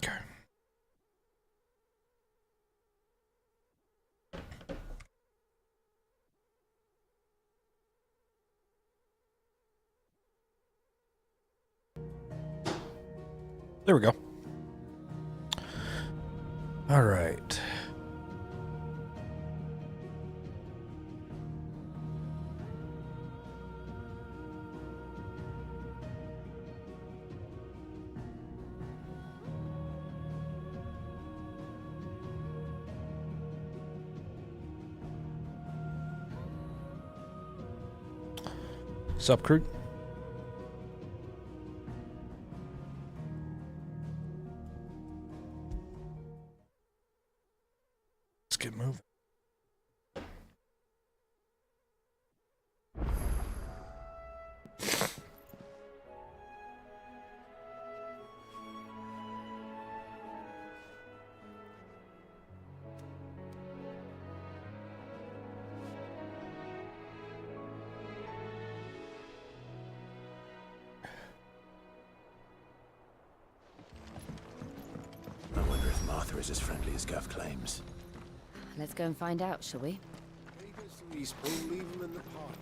Okay. There we go. All right. Sup, crew? Let's get moving. Is as friendly as Gav claims. Let's go and find out, shall we? Leave him in the pot.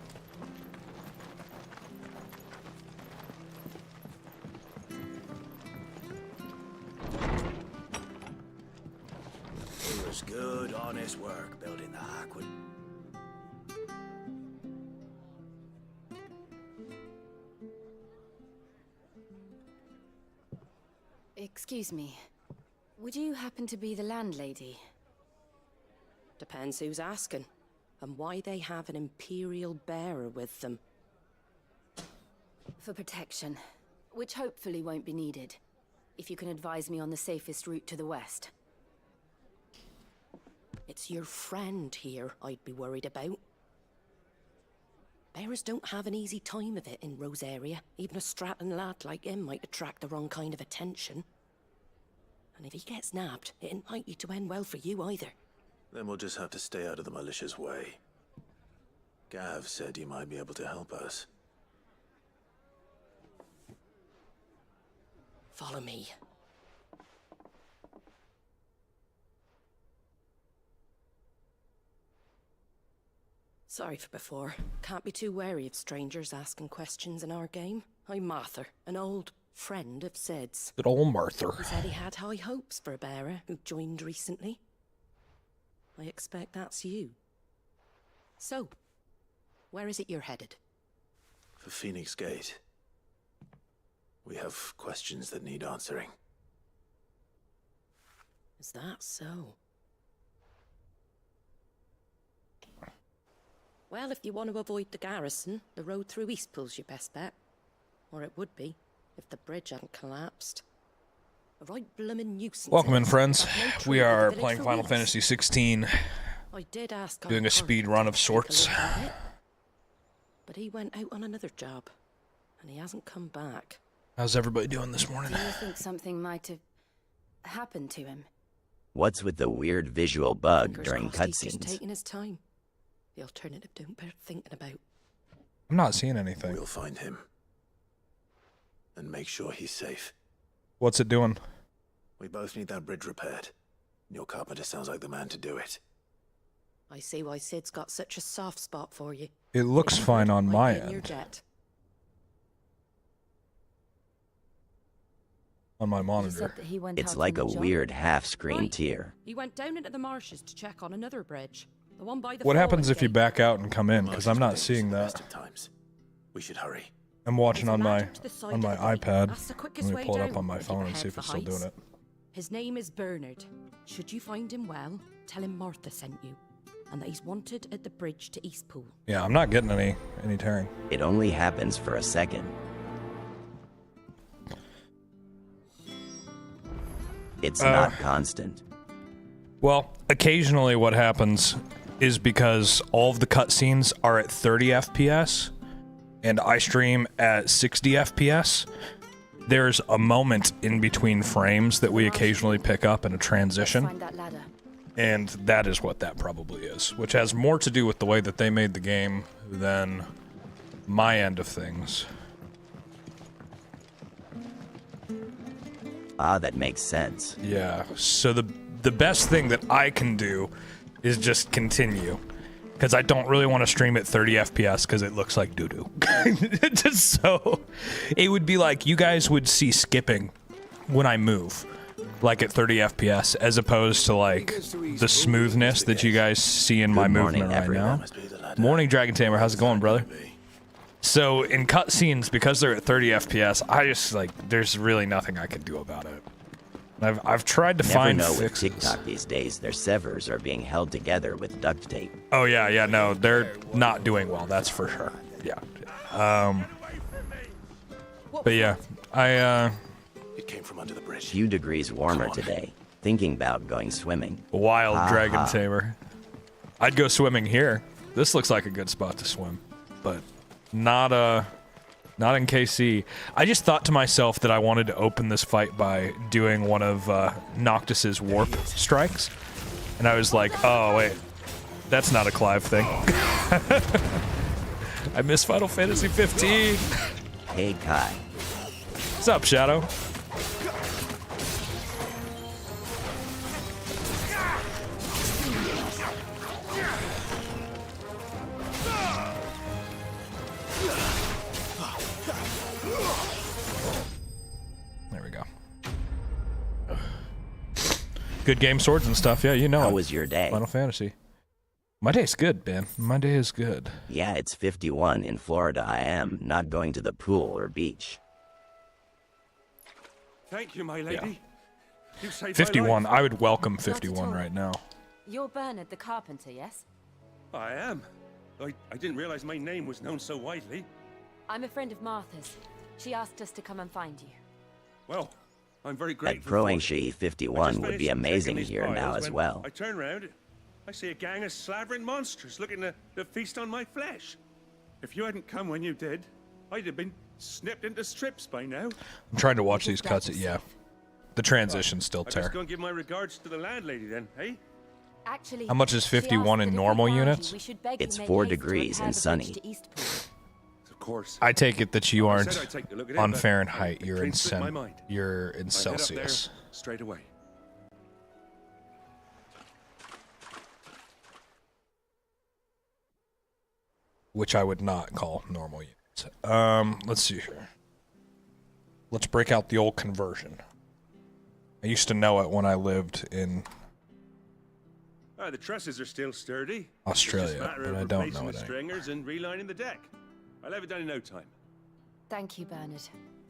It was good, honest work building the aqueduct. Excuse me. Would you happen to be the landlady? Depends who's asking, and why they have an Imperial bearer with them. For protection, which hopefully won't be needed. If you can advise me on the safest route to the west. It's your friend here I'd be worried about. Bearers don't have an easy time of it in Rose area. Even a Stratton lad like him might attract the wrong kind of attention. And if he gets nabbed, it ain't likely to end well for you either. Then we'll just have to stay out of the malicious way. Gav said he might be able to help us. Follow me. Sorry for before. Can't be too wary of strangers asking questions in our game. I'm Martha, an old friend of Sid's. Good old Martha. He said he had high hopes for a bearer who joined recently. I expect that's you. So, where is it you're headed? For Phoenix Gate. We have questions that need answering. Is that so? Well, if you want to avoid the garrison, the road through Eastpool's your best bet. Or it would be, if the bridge hadn't collapsed. A right bloomin' nuisance. Welcome in, friends. No We trade are with the playing village for Final weeks. Fantasy 16, I did ask doing a speed run of sorts. But he went out on another job, and he hasn't come back. How's everybody doing this morning? Do you think something might have happened to him? What's with the weird visual bug Fingers during crossed he's just cutscenes? taking his time. The alternative don't bear thinking about. I'm not seeing anything. We'll find him. And make sure he's safe. What's it doing? We both need that bridge repaired. Your carpenter sounds like the man to do it. I see why Sid's got such a soft spot for you. It looks fine on Might my be in your end. debt. On my You monitor. said that he went It's out like on a the job? weird half-screen Right. tier. He went down into the marshes to check on another bridge. The one by the What happens Fallen if you Gate. back out and come in? Because I'm not Martin's seeing dangerous that. at the best of times. We should hurry. I'm watching There's on a my ladder to the side on of my the gate. iPad. That's the quickest Let me way pull it up down on my if you phone and head see if for it's still doing heights. it. His name is Bernard. Should you find him well, tell him Martha sent you, and that he's wanted at the bridge to Eastpool. Yeah, I'm not getting any tearing. It only happens for a second. It's not constant. Well, occasionally what happens is because all of the cutscenes are at 30 FPS and I stream at 60 FPS, there's a moment in between frames that we occasionally pick up in a transition, Find that ladder. and that is what that probably is, which has more to do with the way that they made the game than my end of things. Ah, that makes sense. Yeah. So the best thing that I can do is just continue. Because I don't really want to stream at 30 FPS because it looks like doo-doo. So it would be like you guys would see skipping when I move, like at 30 FPS, as opposed to like the smoothness that you guys see in my morning, movement right everyone. now. Morning, Dragon Tamer. How's it going, brother? So in cutscenes, because they're at 30 FPS, I just like there's really nothing I can do about it. I've tried to Never find know with fixes. TikTok these days, their servers are being held together with duct tape. Oh yeah, no, they're not doing well. That's for sure. Yeah. But yeah, It came from under the bridge. Few degrees warmer today. Thinking about going swimming. wild dragon tamer. I'd go swimming here. This looks like a good spot to swim, but not in KC. I just thought to myself that I wanted to open this fight by doing one of Noctis's warp strikes, and I was like, oh wait, that's not a Clive thing. I miss Final Fantasy 15. Hey Kai, What's up, Shadow? There we go. Good game, swords and stuff. Yeah, you know how it. was your day? Final Fantasy. My day's good, man. My day is good. Yeah, it's 51 in Florida. I am not going to the pool or beach. Thank you, my lady. You saved 51. my life. I would welcome at 51 all. right now. You're Bernard the carpenter, yes? I am. I didn't realize my name was known so widely. I'm a friend of Martha's. She asked us to come and find you. Well, I'm very At grateful. Pro for it. Ancient I just 51 would finished be checking amazing these here now files as when well. I turn around, I see a gang of slavering monsters looking to feast on my flesh. If you hadn't come when you did, I'd have been snipped into strips by now. I'm trying to watch these Glad cuts. you're Yeah, safe. the transitions still I just tear. go and give my regards to the landlady then, hey? Actually, How much is she asked 51 that in if we normal found you, units? we should beg you It's make 4 haste to degrees repair and the bridge sunny. to Eastpool. Of course. I take it that you I aren't said I'd take a look at it, on but Fahrenheit. it You're came in slipped my mind. You're in I'll head up there Celsius, straight away. which I would not call normal units. Let's see here. Let's break out the old conversion. I used to know it when I lived in The trusses are still sturdy. Australia, It's just a matter but of I don't replacing know the it anymore. stringers and relining the deck. I'll have it done in no time. Thank you, Bernard.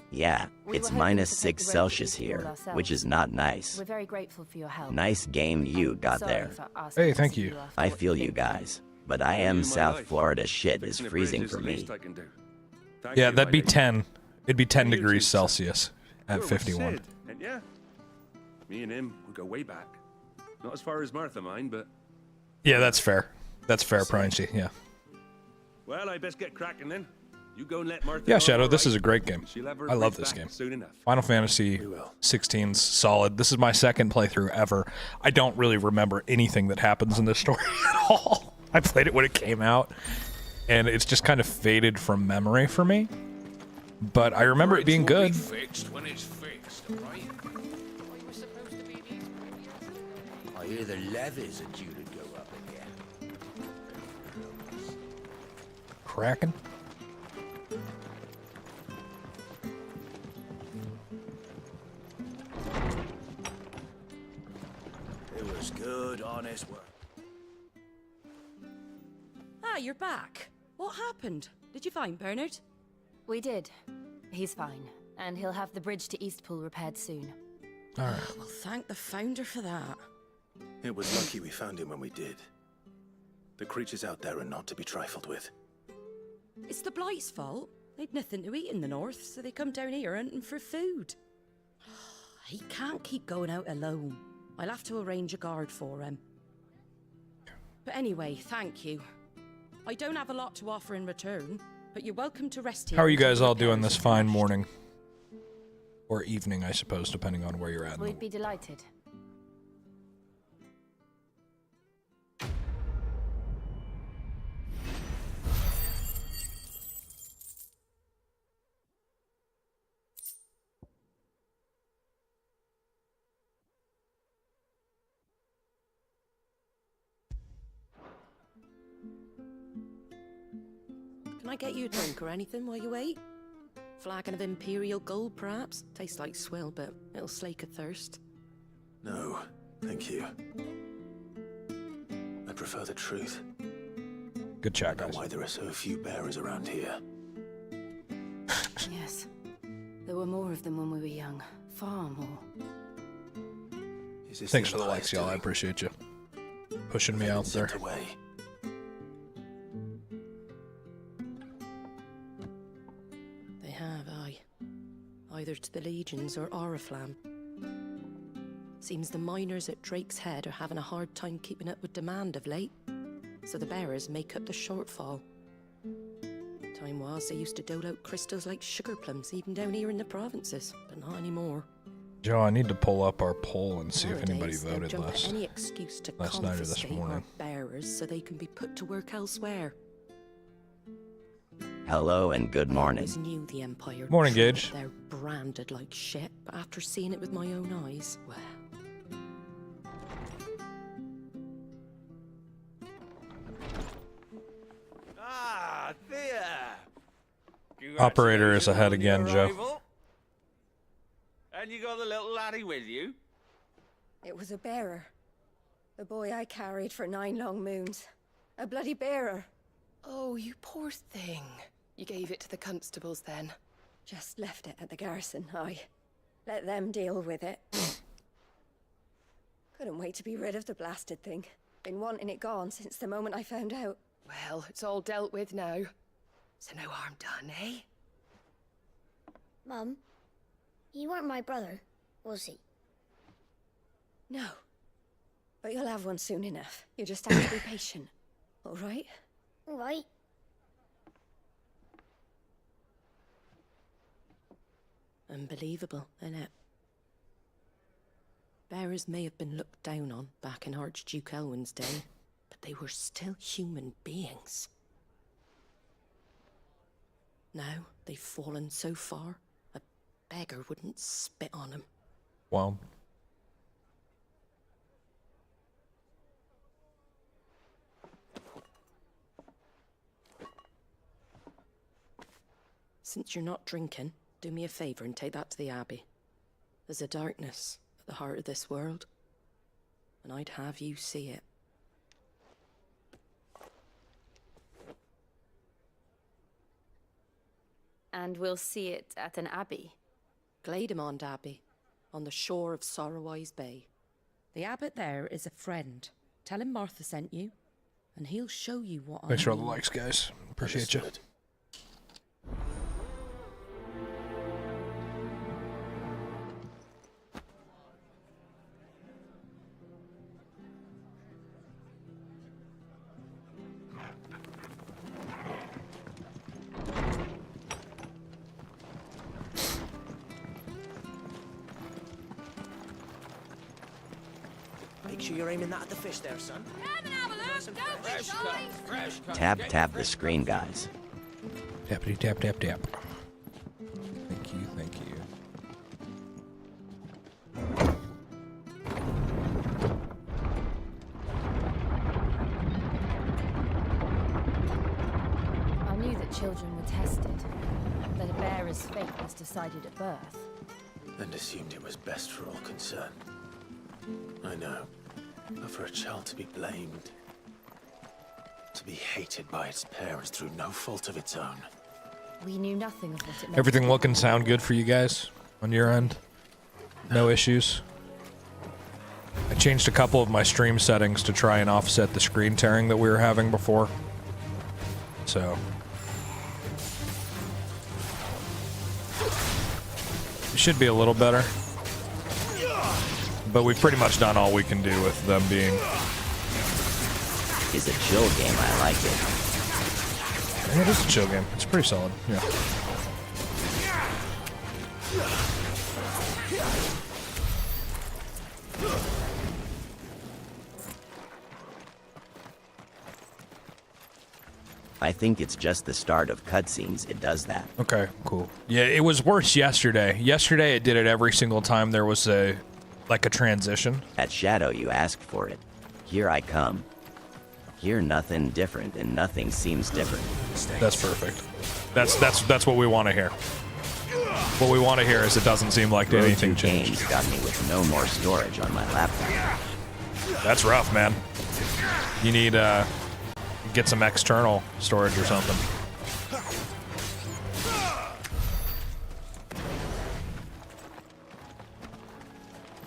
Yeah, We it's were hoping minus to 6 take the road to Celsius Eastpool here, ourselves. which is not nice. We're very grateful for your help. Nice game you And got sorry there. for asking Hey, to thank see you. after I what feel you've you been through. guys, but I Value am my South life. Florida shit is Fixing a freezing bridge is for the me. least I can do. Thank Yeah, you, that'd my be lady. 10. It'd be 10 You degrees too, son. Celsius at You were with 51. Sid, ain't ya? Me and him, we go way back. Not as far as Martha, mind, but... Yeah, that's fair. That's fair, Princey. Yeah. Well, I best get cracking then. You go and let Martha Yeah, know Shadow, I'm this is all a great game. right. She'll have her I love bridge this back game. soon enough. Final Fantasy 16's solid. This is my second playthrough ever. I don't really remember anything that happens in this story at all. I played it when it came out, and it's just kind of faded from memory for me. But I remember it being good. Fixed when it's fixed, right? I hear the levies are due to go up again. Kraken? It was good, honest work. Ah, you're back. What happened? Did you find Bernard? We did. He's fine, and he'll have the bridge to Eastpool repaired soon. All right. Well, thank the founder for that. It was lucky we found him when we did. The creatures out there are not to be trifled with. It's the Blight's fault. They'd nothing to eat in the north, so they come down here hunting for food. He can't keep going out alone. I'll have to arrange a guard for him. But anyway, thank you. I don't have a lot to offer in return, but you're welcome to rest here. How are you until guys the all doing repairs this are fine finished. morning? Or evening, I suppose, depending on where you're at. in the We'd be delighted. Can I get you a drink or anything while you wait? Flagon of Imperial Gold, perhaps? Tastes like swill, but it'll slake a thirst. No, thank you. I prefer the truth. Good chat, I know guys. why there are so few bearers around here. Yes. There were more of them when we were young. Far more. Is this Thanks the for the Empire's likes, y'all. I doing? appreciate you pushing me They've been out there. sent away. They have, aye. Either to the Legions or Oriflamme. Seems the miners at Drake's Head are having a hard time keeping up with demand of late, so the bearers make up the shortfall. Time was they used to dole out crystals like sugar plums even down here in the provinces, but not anymore. Joe, I need to pull up our poll and see if anybody Nowadays, they'll voted jump at last. any excuse to last night or this confiscate our morning. bearers so they can be put to work elsewhere. Hello and good I morning. always knew the Empire. Morning, treated Gage. They're branded like shit, but after seeing it with my own eyes, well. Ah, there. Operator is ahead again, Congratulations on your Joe. arrival. And you got the little laddie with you? It was a bearer. The boy I carried for 9 long moons. A bloody bearer. Oh, you poor thing. You gave it to the constables then. Just left it at the garrison, I let them deal with it. Couldn't wait to be rid of the blasted thing. Been wanting it gone since the moment I found out. Well, it's all dealt with now. So no harm done, eh? Mum, you weren't my brother, was he? No. But you'll have one soon enough. You just have to be patient. All right? All right. Unbelievable, innit? Bearers may have been looked down on back in Archduke Elwin's day, but they were still human beings. Now they've fallen so far, a beggar wouldn't spit on them. Wow. Since you're not drinking, do me a favour and take that to the Abbey. There's a darkness at the heart of this world, and I'd have you see it. And we'll see it at an abbey. Glademond Abbey, on the shore of Sorrowwise Bay. The abbot there is a friend. Tell him Martha sent you, and he'll show you what Thanks I for all the mean. likes, guys. Appreciate you. Understood. Make sure you're aiming that at the fish there, son. Tap the screen, guys. Tappity tap tap tap. Thank you, thank you. I knew that children were tested, that a bearer's fate was decided at birth. And assumed it was best for all concerned. I know. But for a child to be blamed, to be hated by its parents through no fault of its own. We knew nothing of what it meant. Everything look and sound good for you guys on your end? No issues? I changed a couple of my stream settings to try and offset the screen tearing that we were having before. So it should be a little better. But we've pretty much done all we can do with them being... It's a chill game, I like it. It is a chill game. It's pretty solid, yeah. I think it's just the start of cutscenes it does that. Okay, cool. Yeah, it was worse yesterday. Yesterday it did it every single time there was like a transition. At Shadow, you asked for it. Here I come. Here nothing different and nothing seems different. That's perfect. That's what we want to hear. What we want to hear is it doesn't seem like Road anything 2 changed. games got me with no more storage on my laptop. That's rough, man. You need get some external storage or something.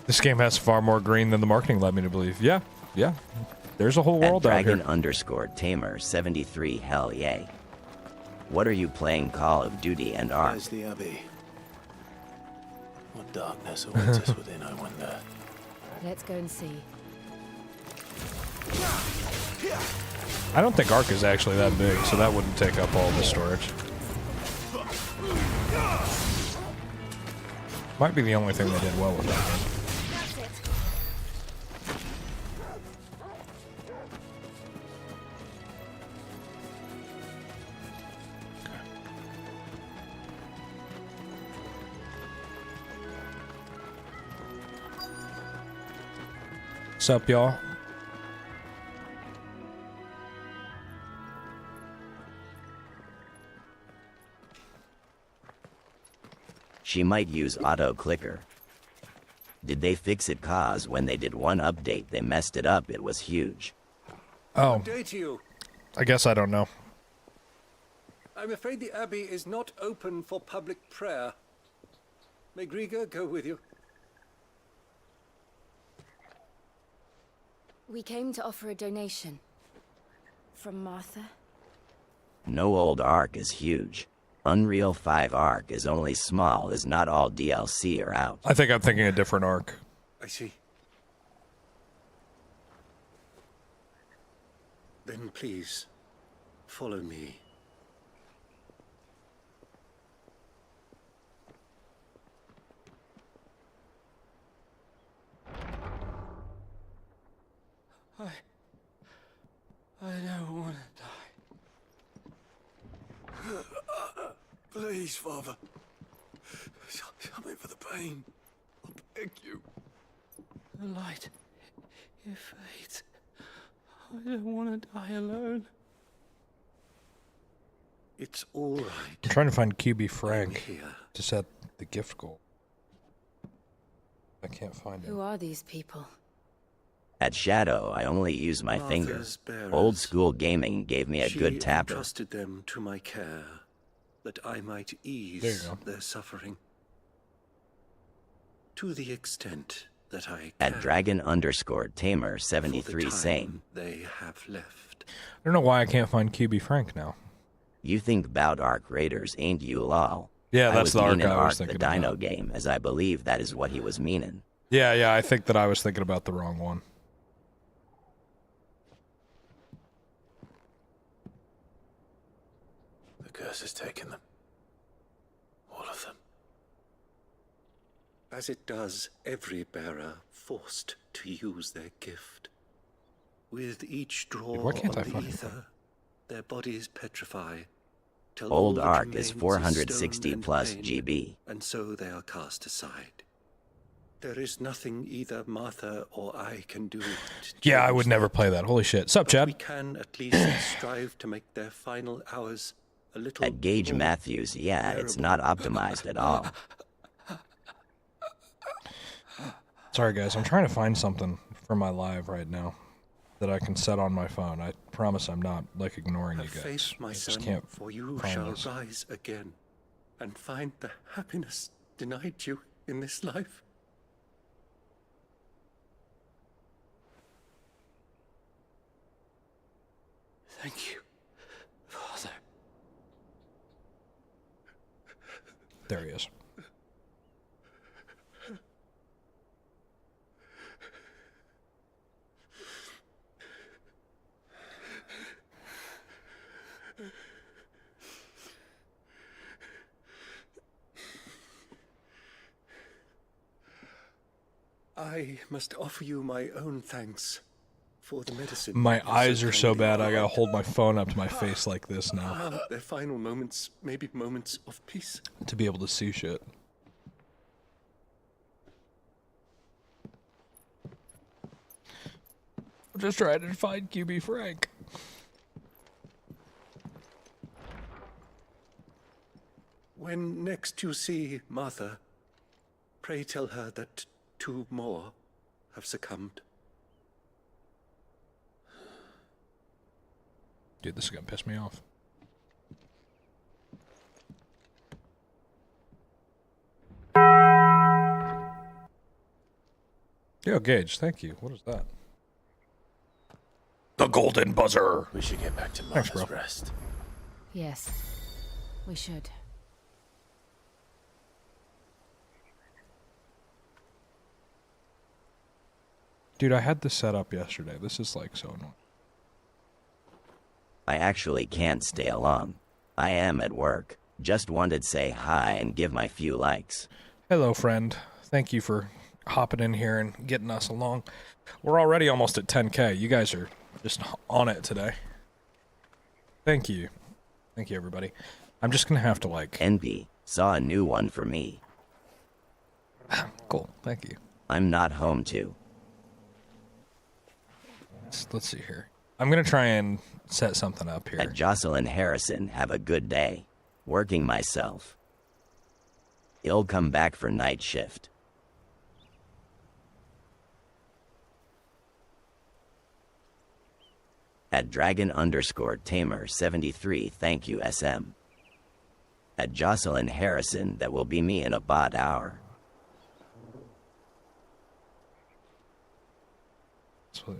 This game has far more green than the marketing led me to believe. Yeah, yeah. There's a whole world out here. Dragon_Tamer73, hell yay. What are you playing, Call of Duty and Ark? Where's the Abbey? What darkness awaits us within, I wonder. Let's go and see. I don't think Ark is actually that big, so that wouldn't take up all the storage. Might be the only thing they did well with that one. What's up, y'all? She might use auto-clicker. Did they fix it? Cause when they did one update, they messed it up. It was huge. Oh, Day to you. I guess I don't know. I'm afraid the Abbey is not open for public prayer. May Griga go with you? We came to offer a donation. From Martha? No old Ark is huge. Unreal 5 Ark is only small, as not all DLC are out. I think I'm thinking a different Ark. I see. Then please, follow me. I don't want to die. Please, Father. Show me for the pain. I beg you. The light, it fades. I don't want to die alone. It's all right. I'm trying to find QB Frank I'm here. to set the gift goal. I can't find him. Who are these people? At Shadow, I only use my finger. Martha's bearers. Old school gaming gave me a She good tapper. entrusted them to my care, that I might There you ease go. their suffering. To the extent that I At can, Dragon_Tamer73, for the time same. they have left. I don't know why I can't find QB Frank now. You think about Ark Raiders, ain't you, lol? Yeah, I that's was the Ark meaning I was Ark, thinking the Dino about. game, as I believe that is what he was meaning. Yeah, I think that I was thinking about the wrong one. The curse has taken them. All of them. As it does every bearer forced to use their gift. With each draw Why can't on I the fucking ether, their bodies petrify. Till Old all that Ark is remains 460 stone and plus pain, GB. And so they are cast aside. There is nothing either Martha or I can do. to Yeah, I change would never that. play that. Holy shit. Sup, We Chad? can at least strive to make their final hours a little At Gage more Matthews, yeah, it's bearable. not optimized at all. Sorry, guys. I'm trying to find something for my live right now that I can set on my phone. I promise I'm not, like, ignoring you Have guys. faith, my I just son, can't for you find shall this. rise again and find the happiness denied you in this life. Thank you, Father. There he is. I must offer you my own thanks for the medicine. My you eyes are so kindly bad, I gotta offered. hold my phone up to my face like this now Ah, their final moments may be moments of peace. to be able to see shit. I'm just trying to find QB Frank. When next you see Martha, pray tell her that 2 more have succumbed. Dude, this is gonna piss me off. Yo, Gage, thank you. What is that? The golden buzzer. We should get back to Thanks, Martha's bro. rest. Yes, we should. Dude, I had this set up yesterday. This is like so annoying. I actually can't stay long. I am at work. Just wanted to say hi and give my few likes. Hello, friend. Thank you for hopping in here and getting us along. We're already almost at 10K. You guys are just on it today. Thank you. Thank you, everybody. I'm just going to have to, like... NB, saw a new one for me. Cool. Thank you. I'm not home too. Let's see here. I'm going to try and set something up here. At Jocelyn Harrison, have a good day. Working myself. He'll come back for night shift. At Dragon_Tamer73, thank you, SM. At Jocelyn Harrison, that will be me in about hour. Sweet.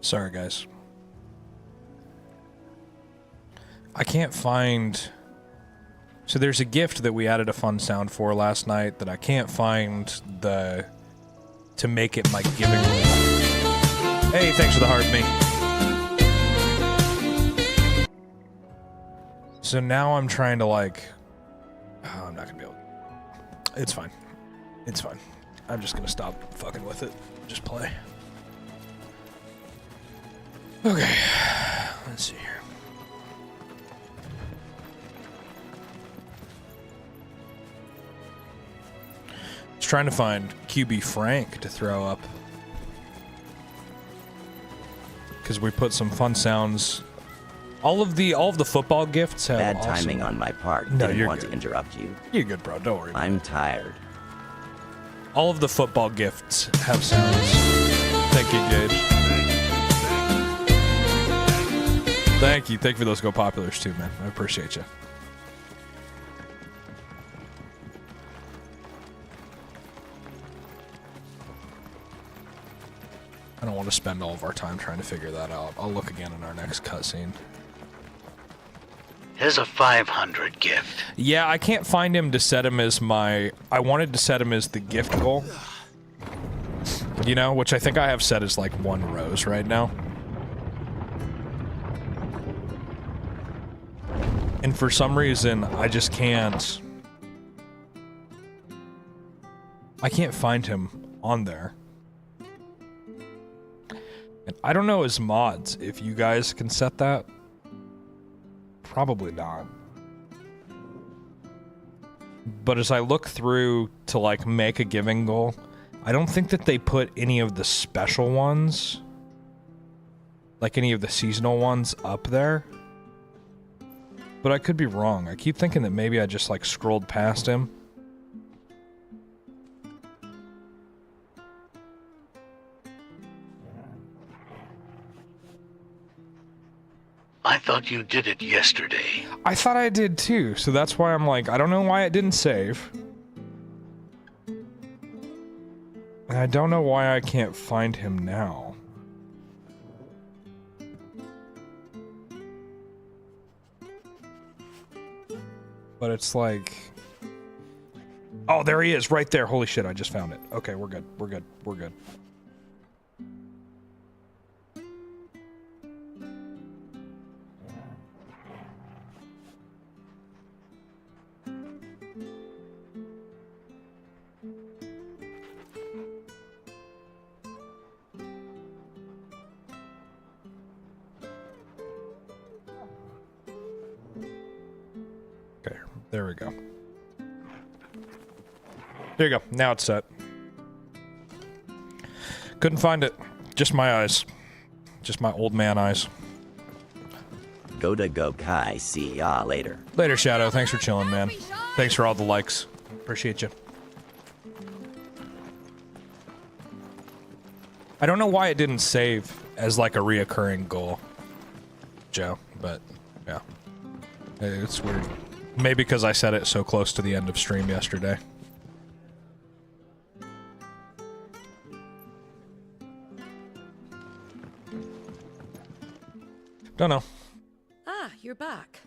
Sorry, guys. I can't find... So there's a gift that we added a fun sound for last night that I can't find the... to make it my giving room. Hey, thanks for the heart, me. So now I'm trying to, like... Oh, I'm not gonna be able... It's fine. It's fine. I'm just gonna stop fucking with it. Just play. Okay, let's see here. Just trying to find QB Frank to throw up. Because we put some fun sounds. All of the football gifts have Bad awesome... timing on my part. No, Didn't you're want good. to interrupt you. You're good, bro. Don't worry. I'm tired. All of the football gifts have sounds. Thank you, Gage. Thank you. Thank you for those Go Populars too, man. I appreciate you. I don't want to spend all of our time trying to figure that out. I'll look again in our next cutscene. Here's a 500 gift. Yeah, I can't find him to set him as my... I wanted to set him as the gift goal. You know, which I think I have set as like 1 rose right now. And for some reason, I just can't... I can't find him on there. And I don't know his mods, if you guys can set that. Probably not. But as I look through to, like, make a giving goal, I don't think that they put any of the special ones, like any of the seasonal ones, up there. But I could be wrong. I keep thinking that maybe I just, like, scrolled past him. I thought you did it yesterday. I thought I did too, so that's why I'm like, I don't know why it didn't save. And I don't know why I can't find him now. But it's like... Oh, there he is, right there. Holy shit, I just found it. Okay, we're good. We're good. We're good. There we go. There you go. Now it's set. Couldn't find it. Just my eyes. Just my old man eyes. Go to Gokai. See ya later. Later, Shadow. Thanks for chilling, man. Thanks for all the likes. Appreciate you. I don't know why it didn't save as like a reoccurring goal, Joe, but yeah. It's weird. Maybe because I set it so close to the end of stream yesterday. Don't know. Ah, you're back.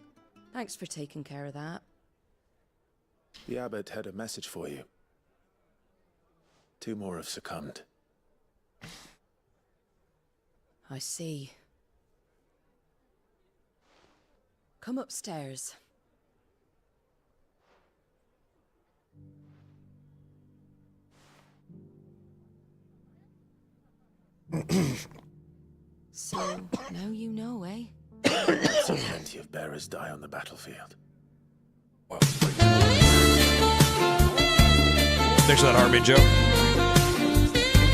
Thanks for taking care of that. The abbot had a message for you. 2 more have succumbed. I see. Come upstairs. So, now you know, eh? I've seen plenty of bearers die on the battlefield. Thanks for that heartbeat, Joe.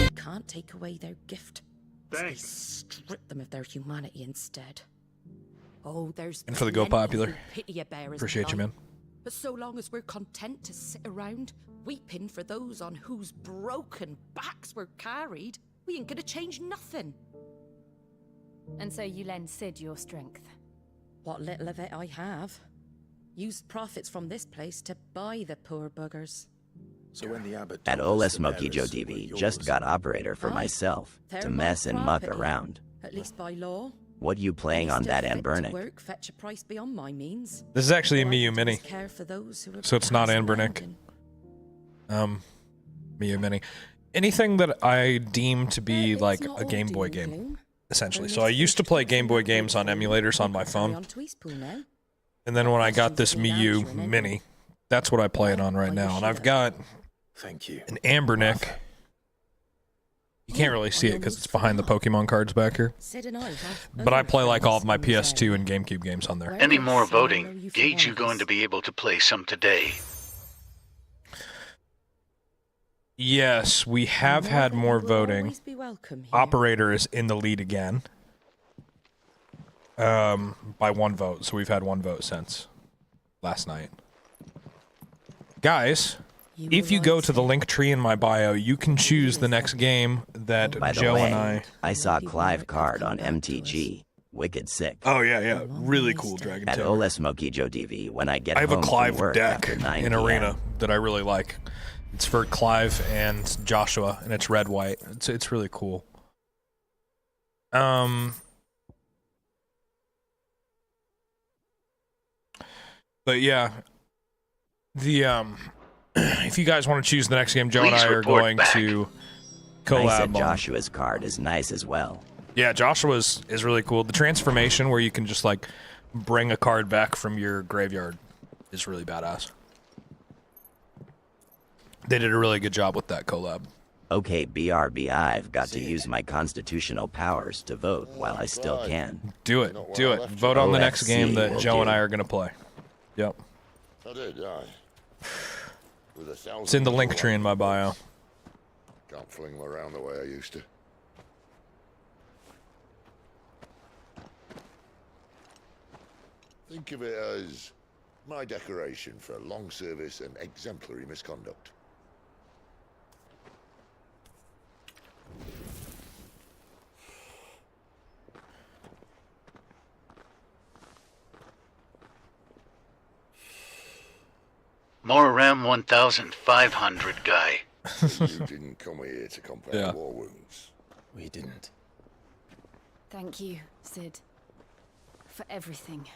You can't take away their gift. So they strip them of their humanity instead. Oh, there's And for the Go Popular. pity a bear as Appreciate you, well. man. But so long as we're content to sit around weeping for those on whose broken backs we're carried, we ain't gonna change nothing. And so you lend Sid your strength. What little of it I have. Used profits from this place to buy the poor buggers. So when the abbot At told Ole us the Smoky Joe bearers were TV, yours, just got operator for Aye, myself they're to my mess and muck property, around. At least by law. What you playing on that Still fit to Anbernic? work, fetch a price beyond my means. This is actually a All I Miyu can do Mini. is care for those who are So it's not passing Anbernic. around Miyu Mini. Anything that I deem to be It's like not a all Game Boy doom and game, gloom. essentially. There So I needs used to be play truth Game in Boy the games on Bible. emulators on my Carry phone. on to Eastpool now. And then when I got this Questions will be Miyu answering Mini, that's what I play it on right now. And I've got Thank you. an Anbernic. You can't really see it because it's behind the Pokemon cards back here. Sid and I have But I other play like all of friends my in this PS2 area. and GameCube games on there. Where Any else more will I know voting? you for Gage, one you of going us? to be able to play some today? Yes, we have had than more you will voting. always be welcome here. Operator is in the lead again. By 1 vote. So we've had 1 vote since last night. Guys, You if were you go right, to the Sid. link tree in my bio, you can choose the next game that By the Joe way, and I saw Clive card on MTG. Wicked sick. Oh yeah, really cool Dragon At Tamer. Ole Smoky Joe TV, when I get I have a home from Clive work deck after 9 in p.m. Arena that I really like. It's for Clive and Joshua, and it's red white. It's really cool. But yeah, the if you guys want to choose the next game, Joe and Please I are report going back. to I collab said on. Joshua's card is nice as well. Yeah, Joshua's is really cool. The transformation where you can just like bring a card back from your graveyard is really badass. They did a really good job with that collab. Okay, BRB, I've got to use my constitutional powers to vote while I still can. Do it. Do it. Vote on the next game that will Joe and do. I are going to play. Yep. I did, aye. With 1,000 It's in the link people tree in my bio. Can't fling them around the way I used to. Think of it as my decoration for long service and exemplary misconduct. More around 1,500, guy. You didn't come here to compare Yeah. war wounds. We didn't. Thank you, Sid. For everything.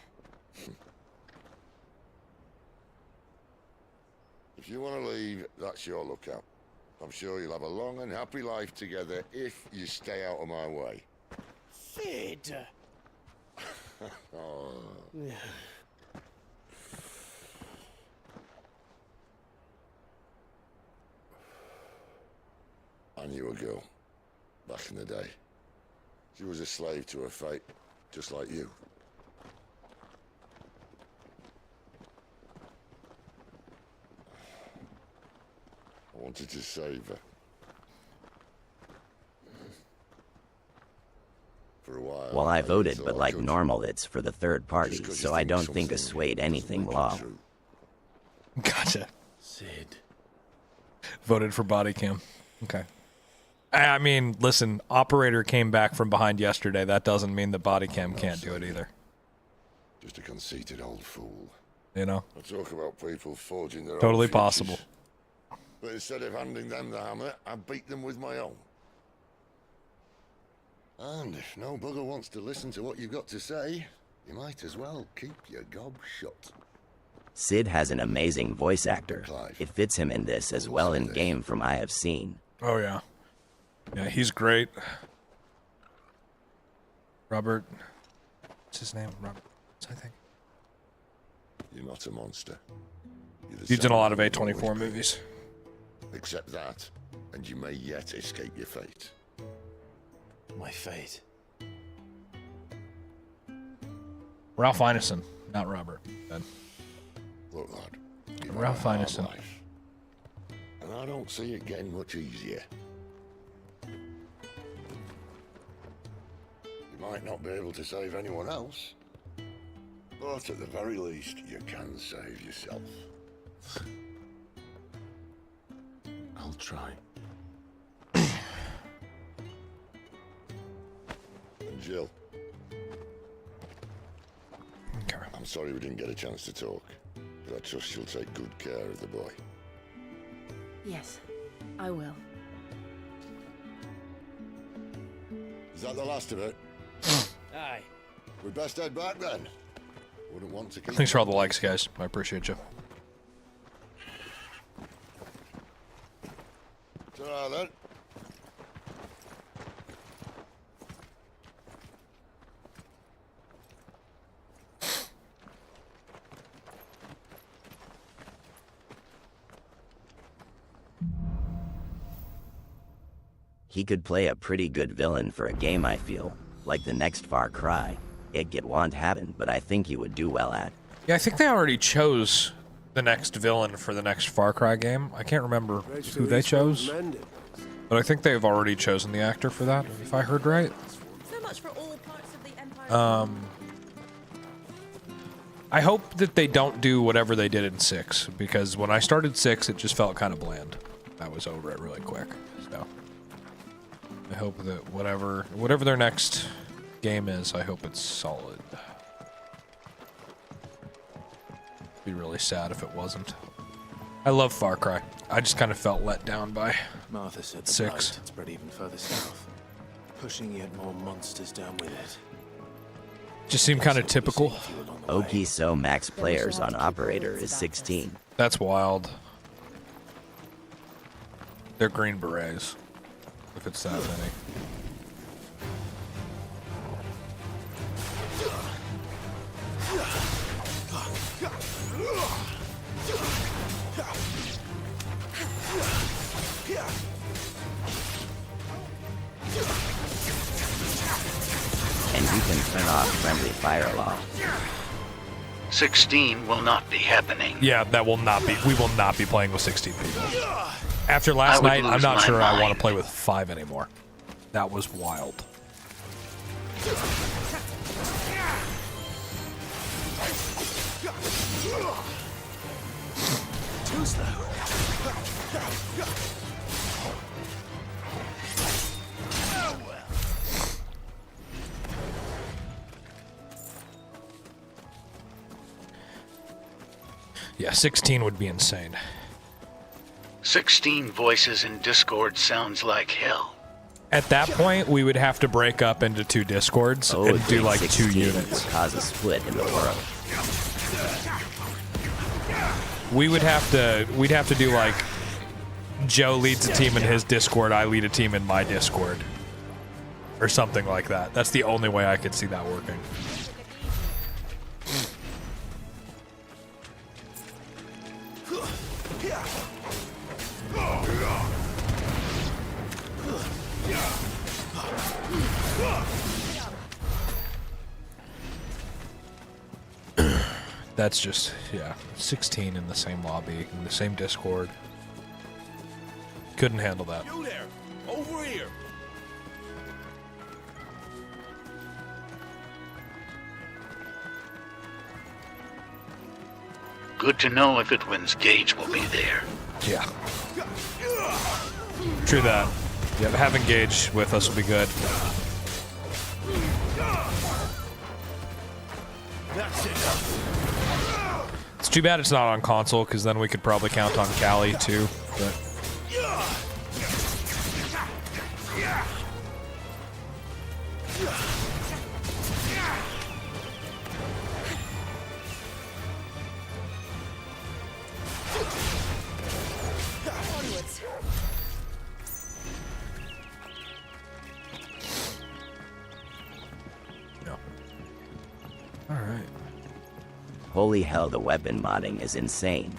If you want to leave, that's your lookout. I'm sure you'll have a long and happy life together if you stay out of my way. Sid! Oh. I knew a girl back in the day. She was a slave to her fate, just like you. I wanted to save her. For a while. Well, I voted, thought but I like could. normal, it's for the third party, Just 'cause so you I don't something think it swayed doesn't anything make it law. true. Gotcha. Sid. Voted for body cam. Okay. I mean, listen, operator came back from behind yesterday. That doesn't mean the body cam can't do it either. Just a conceited old fool. You know? I talk about people forging their Totally own futures. possible. But instead of handing them the hammer, I beat them with my own. And if no bugger wants to listen to what you've got to say, you might as well keep your gob shut. Sid has an amazing voice actor. It fits him in this as well in game from I have seen. Oh, yeah. Yeah, he's great. Robert. What's his name? Robert, I think. You're not a monster. He's in a lot of A24 movies. Accept that, and you may yet escape your fate. My fate. Ralph Ineson, not Robert. Ben. Look, lad. you've Ralph had a hard Ineson. life, and I don't see it getting much easier. You might not be able to save anyone else, but at the very least, you can save yourself. I'll try. And Jill. Okay. I'm sorry we didn't get a chance to talk, but I trust she'll take good care of the boy. Yes, I will. Is that the last of it? Aye. We'd best head back then. Wouldn't want to keep... Thanks for all the likes, guys. I appreciate you. Ta-ra then. He could play a pretty good villain for a game, I feel. Like the next Far Cry. It won't happen, but I think he would do well at. Yeah, I think they already chose the next villain for the next Far Cry game. I can't remember who they chose, but I think they've already chosen the actor for that, if I heard right. So much for all parts of the Empire. I hope that they don't do whatever they did in 6, because when I started 6, it just felt kind of bland. I was over it really quick, so I hope that whatever their next game is, I hope it's solid. Be really sad if it wasn't. I love Far Cry. I just kind of felt let down by Martha said the 6. blight had spread even further south, pushing yet more monsters down with it. Just seemed kind of typical. Okie so max players on Operator is 16. That's wild. They're Green Berets, if it's that many. And you can turn off friendly fire law. 16 will not be happening. Yeah, that will not be. We will not be playing with 16 people. After I last would night, I'm lose not my sure I want mind. to play with 5 anymore. That was wild. Too slow. Yeah, 16 would be insane. 16 voices in Discord sounds like hell. At that point, we would have to break up into 2 discords Oh, and do like 2 16 units. would cause a split in the world. We'd have to do like Joe leads a team in his Discord, I lead a team in my Discord. Or something like that. That's the only way I could see that working. That's just, yeah, 16 in the same lobby, in the same Discord. Couldn't handle that. You there! Over here! Good to know if it wins, Gage will be there. Yeah. True that. Yeah, having Gage with us will be good. That's it. It's too bad it's not on console, because then we could probably count on Callie too. But Onwards. no. All right. Holy hell, the weapon modding is insane.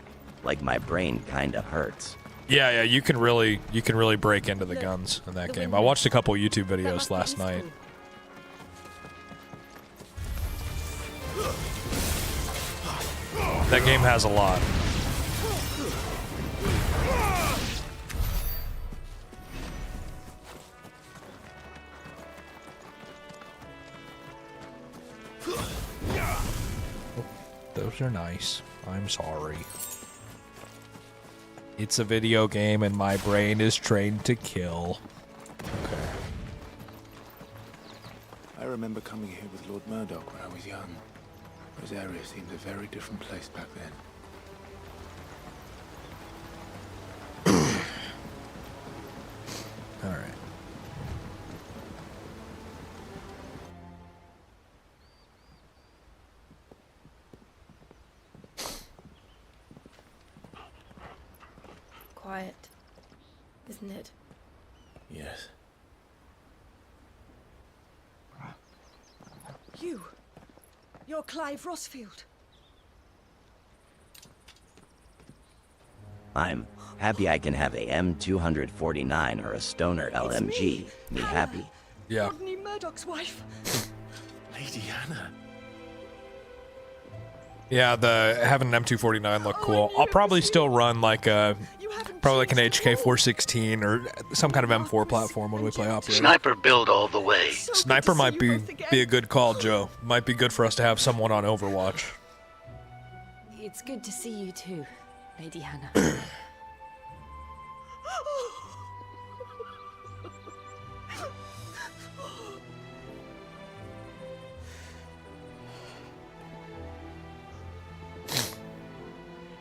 Like my brain kinda hurts. Yeah, you can really break into the guns in that game. I watched a couple YouTube videos last night. That game has a lot. Those are nice. I'm sorry. It's a video game and my brain is trained to kill. Okay. I remember coming here with Lord Murdoch when I was young. This area seemed a very different place back then. All right. Quiet, isn't it? Yes. You're Clive Rossfield. I'm happy I can have a M249 or a Stoner LMG. Me happy. Yeah. Rodney Murdoch's wife. Lady Hannah. Yeah, having an M249 look cool. I'll probably still run like an HK 416 or some kind of M4 platform when we play Operator. Sniper build all the way. Sniper might be a good call, Joe. Might be good for us to have someone on Overwatch. It's good to see you too, Lady Hannah.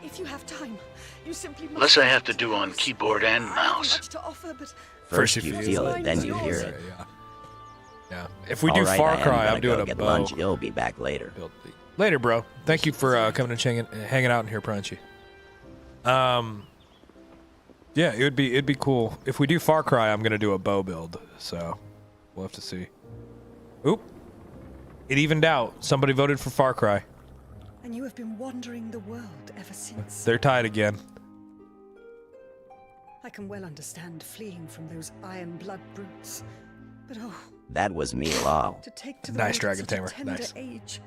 If you have time, you simply must. Less I have to do on keyboard and mouse. Much to offer, but First you feel it, then you hear it. Yeah. If we do Alright, Far I am Cry, gonna I'm doing go a get bow. lunch. You'll be back later. Later, bro. Thank you for coming and hanging out in here, Crunchy. Yeah, it'd be cool. If we do Far Cry, I'm gonna do a bow build, so we'll have to see. Oop. It evened out. Somebody voted for Far Cry. And you have been wandering the world ever since. They're tied again. I can well understand fleeing from those iron blood brutes. But oh, That was me, Law. to take to the Nice, road Dragon at such a Tamer. tender Nice. age.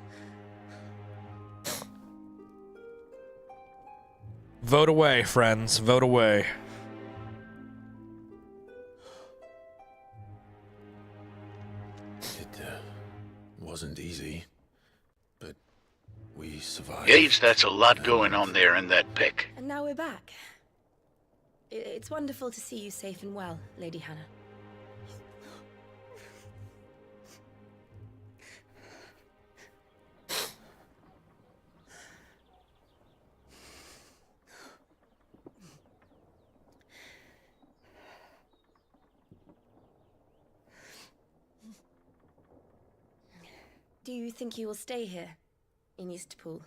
Vote away, friends. Vote away. It wasn't easy, but we survived. Gage, that's a lot going on there in that pick. And now we're back. It's wonderful to see you safe and well, Lady Hannah. Do you think you will stay here, in Eastpool?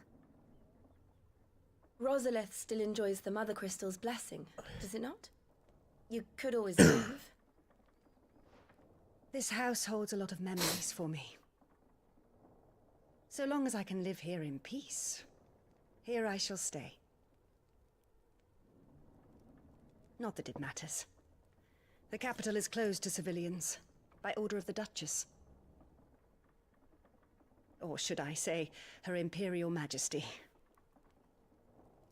Rosalith still enjoys the Mother Crystal's blessing, does it not? You could always move. This house holds a lot of memories for me. So long as I can live here in peace, here I shall stay. Not that it matters. The capital is closed to civilians, by order of the Duchess. Or should I say, Her Imperial Majesty.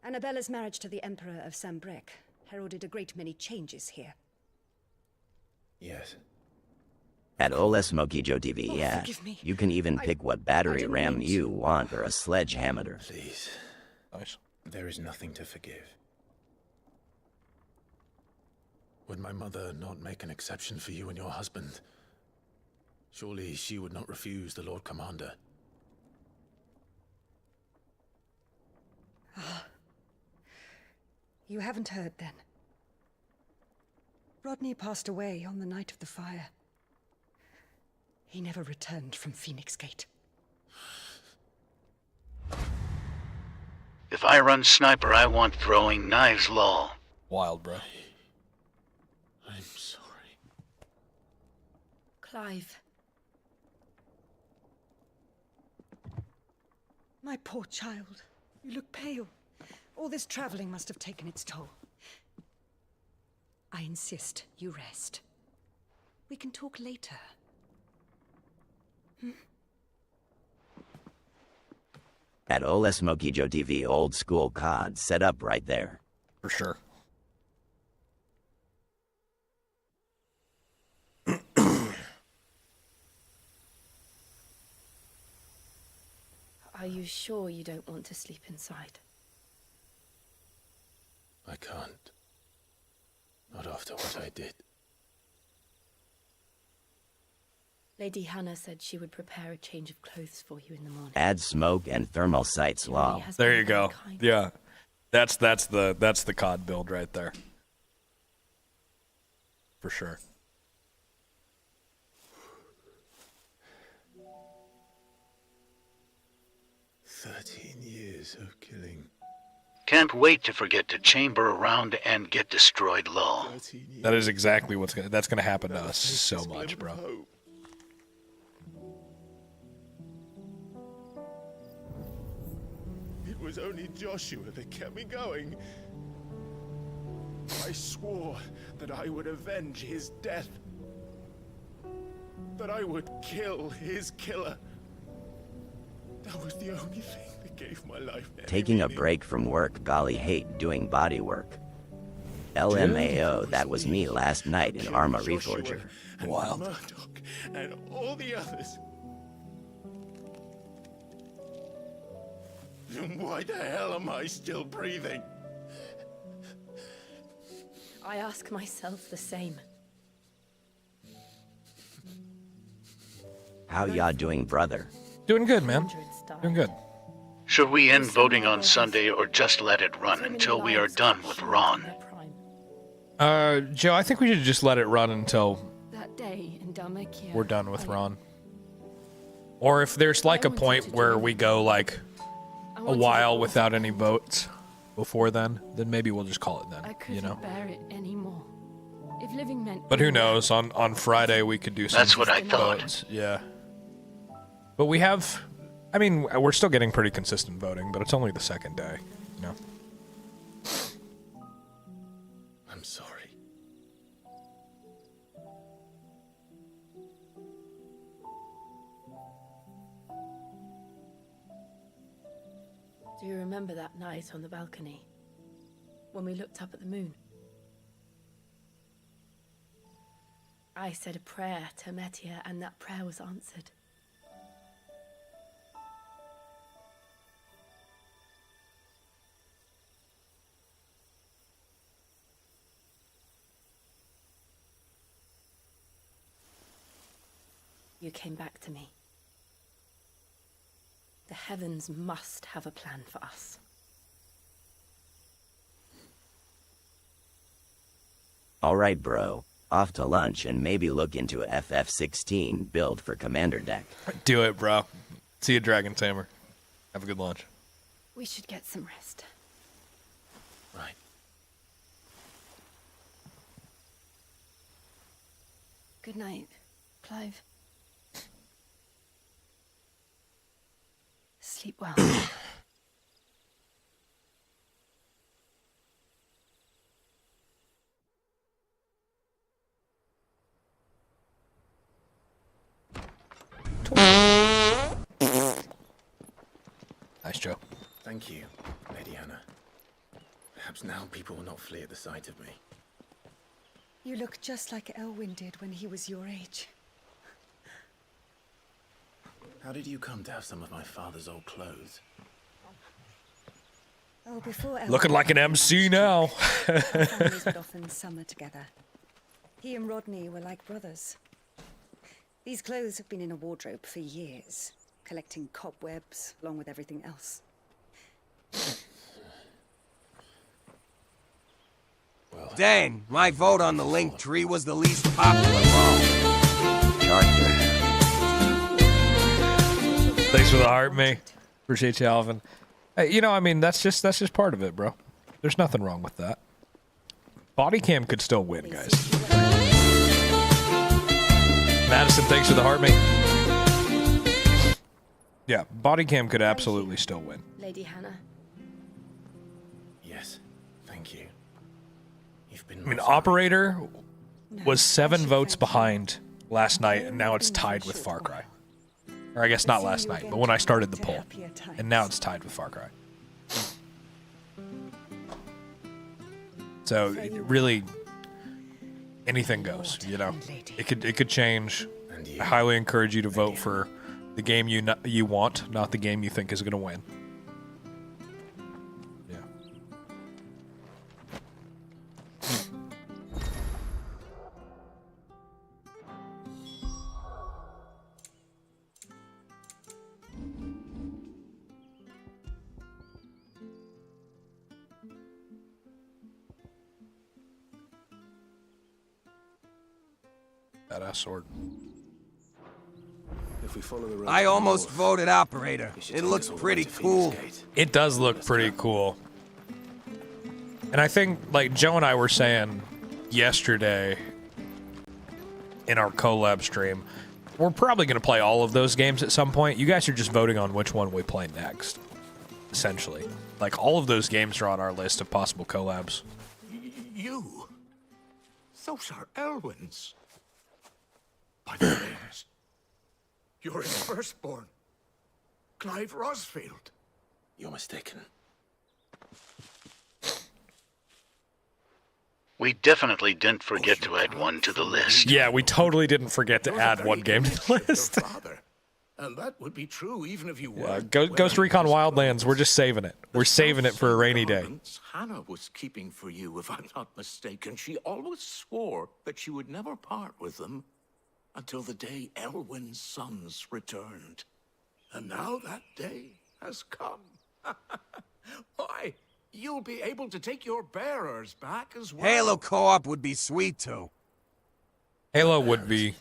Annabella's marriage to the Emperor of Sambrec heralded a great many changes here. Yes. At Ole Smoky Joe TV, Oh, yeah. forgive me. You can even pick what battery didn't RAM mean you want or a sledgehammer. Please. Nice. There is nothing to forgive. Would my mother not make an exception for you and your husband? Surely she would not refuse the Lord Commander. You haven't heard, then. Rodney passed away on the night of the fire. He never returned from Phoenix Gate. If I run sniper, I want throwing knives law. Wild, bro. I'm sorry. Clive. My poor child. You look pale. All this traveling must have taken its toll. I insist you rest. We can talk later. At Ole Smoky Joe TV, old school COD set up right there. For sure. Are you sure you don't want to sleep inside? I can't. Not after what I did. Lady Hannah said she would prepare a change of clothes for you in the morning. Add smoke and thermal sights law. There you go. Yeah. That's the COD build right there. For sure. Years of killing. Can't wait to forget to chamber around and get destroyed law. That is exactly that's gonna happen to us so much, bro. It was only Joshua that kept me going. I swore that I would avenge his death. That I would kill his killer. That was the only thing that gave my life any Taking a meaning. break from work, golly hate doing body work. LMAO, that was me last night in Arma Reforger. And Wild. Murdoch and all the others. Then why the hell am I still breathing? I ask myself the same. How y'all doing, brother? Doing good, man. Doing good. Should we end voting on Sunday or just let it run until we are done with Ron? Joe, I think we should just let it run until That day in Dalmacia, we're done with Ron. Or if there's like a point where we go like a while without any votes before then maybe we'll just call it then, I couldn't you know? bear it anymore. If living meant But who knows? On Friday we could do some That's what I thought. votes. Yeah. But we have, I mean, we're still getting pretty consistent voting, but it's only the second day, you know? I'm sorry. Do you remember that night on the balcony? When we looked up at the moon? I said a prayer to Metia, and that prayer was answered. You came back to me. The heavens must have a plan for us. Alright, bro. Off to lunch and maybe look into a FF16 build for Commander Deck. Do it, bro. See you, Dragon Tamer. Have a good lunch. We should get some rest. Right. Good night, Clive. Sleep well. Nice, Joe. Thank you, Lady Hannah. Perhaps now people will not flee at the sight of me. You look just like Elwyn did when he was your age. How did you come to have some of my father's old clothes? Oh, before Elwyn... Looking like an MC now. Our families would often summer together. He and Rodney were like brothers. These clothes have been in a wardrobe for years, collecting cobwebs along with everything else. Dang, my vote on the link tree was the least popular vote. Thanks for the heart, me. Appreciate you, Alvin. Hey, you know, I mean, that's just part of it, bro. There's nothing wrong with that. Body cam could still win, guys. Madison, thanks for the heart, mate. Yeah, body cam could absolutely still win. Lady Hannah. Yes, thank you. You've been. I mean, operator was 7 votes behind last night, and now it's tied with Far Cry. Or I guess not last night, but when I started the poll. And now it's tied with Far Cry. So, really, anything goes, you know? It could change. I highly encourage you to vote for the game you want, not the game you think is going to win. Yeah. Badass sword. If we follow the road I to the almost north, voted operator. we should It take looks us all the way pretty to Phoenix cool. Gate. It does look pretty cool. And I think, like, Joe and I were saying yesterday in our collab stream, we're probably going to play all of those games at some point. You guys are just voting on which one we play next, essentially. Like, all of those games are on our list of possible collabs. You? Those are Elwyn's. By the names. You're his firstborn. Clive Rosfield. You're mistaken. We definitely didn't forget to add one to the list. Yeah, we totally didn't forget to add one game to the list. And that would be true even if you Yeah, were. Ghost Recon Wildlands, we're just saving it. We're saving it for a rainy day. Hannah was keeping for you, if I'm not mistaken. She always swore that she would never part with them until the day Elwyn's sons returned. And now that day has come. Why, you'll be able to take your bearers back as well. Halo co-op would be sweet too. Halo would be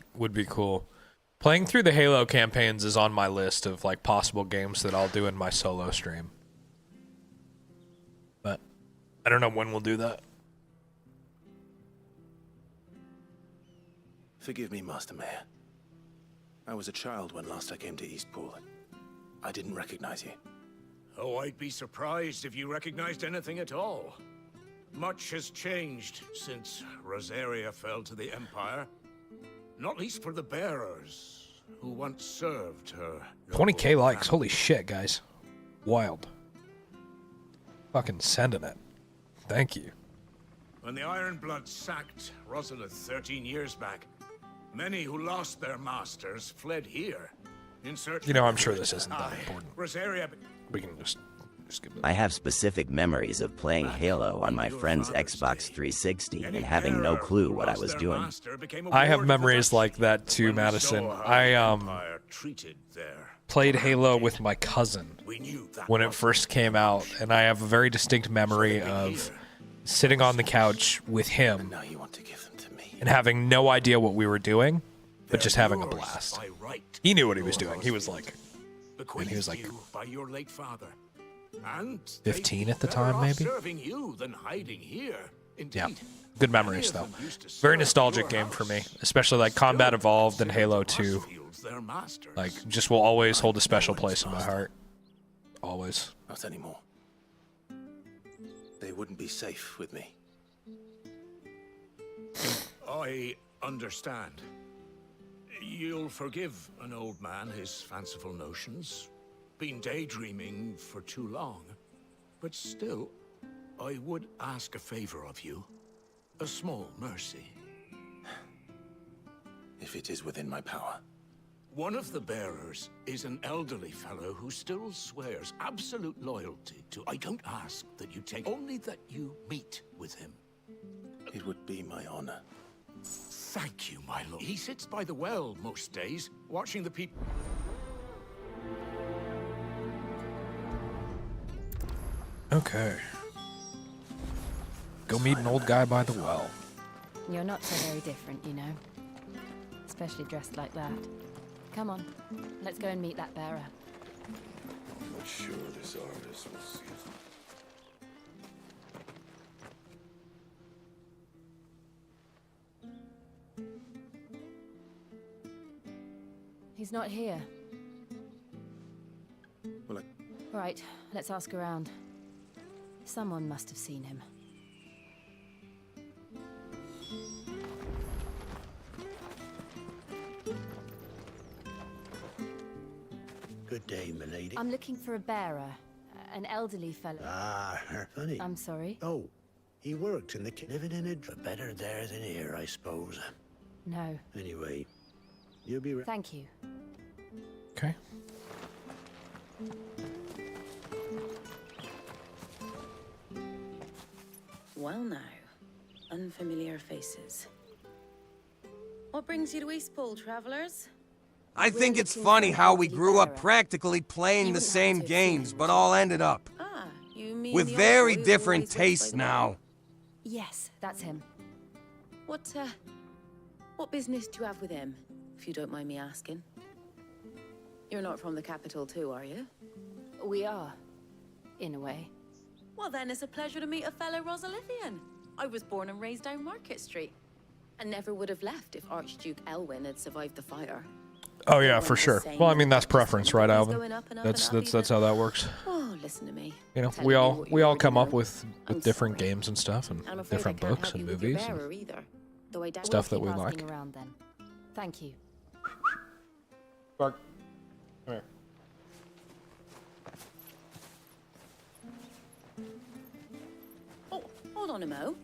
cool. Playing through the Halo campaigns is on my list of like possible games that I'll do in my solo stream. But I don't know when we'll do that. Forgive me, Master Mayor. I was a child when last I came to Eastpool. I didn't recognize you. Oh, I'd be surprised if you recognized anything at all. Much has changed since Rosaria fell to the Empire. Not least for the bearers, who once served her. 20k likes, holy shit, guys. Wild. Fucking sending it. Thank you. When the Ironbloods sacked Rosalith 13 years back, many who lost their masters fled here in search. You know, I'm sure this isn't that important. Rosaria. We can just skip it. I have specific memories of playing Halo on my friend's Xbox 360 and having no clue what I was doing. I have memories like that too, Madison. I played Halo with my cousin when it first came out, and I have a very distinct memory of sitting on the couch with him and having no idea what we were doing, but just having a blast. He knew what he was doing. He was like, and he was like by your late father. And 15 at the time, maybe? Serving you than hiding here. Indeed. Yeah, good memories though. Very nostalgic game for me, especially like Combat Evolved and Halo 2. Like, just will always hold a special place in my heart. Always. Not anymore. They wouldn't be safe with me. I understand. You'll forgive an old man his fanciful notions. Been daydreaming for too long. But still, I would ask a favor of you. A small mercy. If it is within my power. One of the bearers is an elderly fellow who still swears absolute loyalty to... I don't ask that you take, only that you meet with him. It would be my honor. Thank you, my lord. He sits by the well most days, watching the people... Okay. Go meet an old guy by the well. You're not so very different, you know. Especially dressed like that. Come on, let's go and meet that bearer. I'm not sure this artist will see it. He's not here. Well, Right, let's ask around. Someone must have seen him. Good day, milady. I'm looking for a bearer. An elderly fellow. Ah, funny. I'm sorry? Oh, he worked in the living in a better there than here, I suppose. No. Anyway, you'll be right. Thank you. Okay. Well now, unfamiliar faces. What brings you to Eastpool, travelers? I think it's funny how we grew up practically playing the same games, but all ended up You mean with the old very boy who different always waits tastes by the now. well? Yes, that's him. What business do you have with him, if you don't mind me asking? You're not from the capital too, are you? We are, in a way. Well then, it's a pleasure to meet a fellow Rosalithian. I was born and raised down Market Street, and never would have left if Archduke Elwyn had survived the fire. Oh yeah, for sure. Well, I mean that's preference, right, Alvin? That's how that works. Oh, listen to me. You know, Telling we me all what we you all already come up know. with I'm different sorry. games and stuff, and I'm afraid different I can't books help and you with your movies and bearer either, though I doubt stuff that we Keep like. asking around then. Thank you. Bark. Come here. Oh, hold on a mo.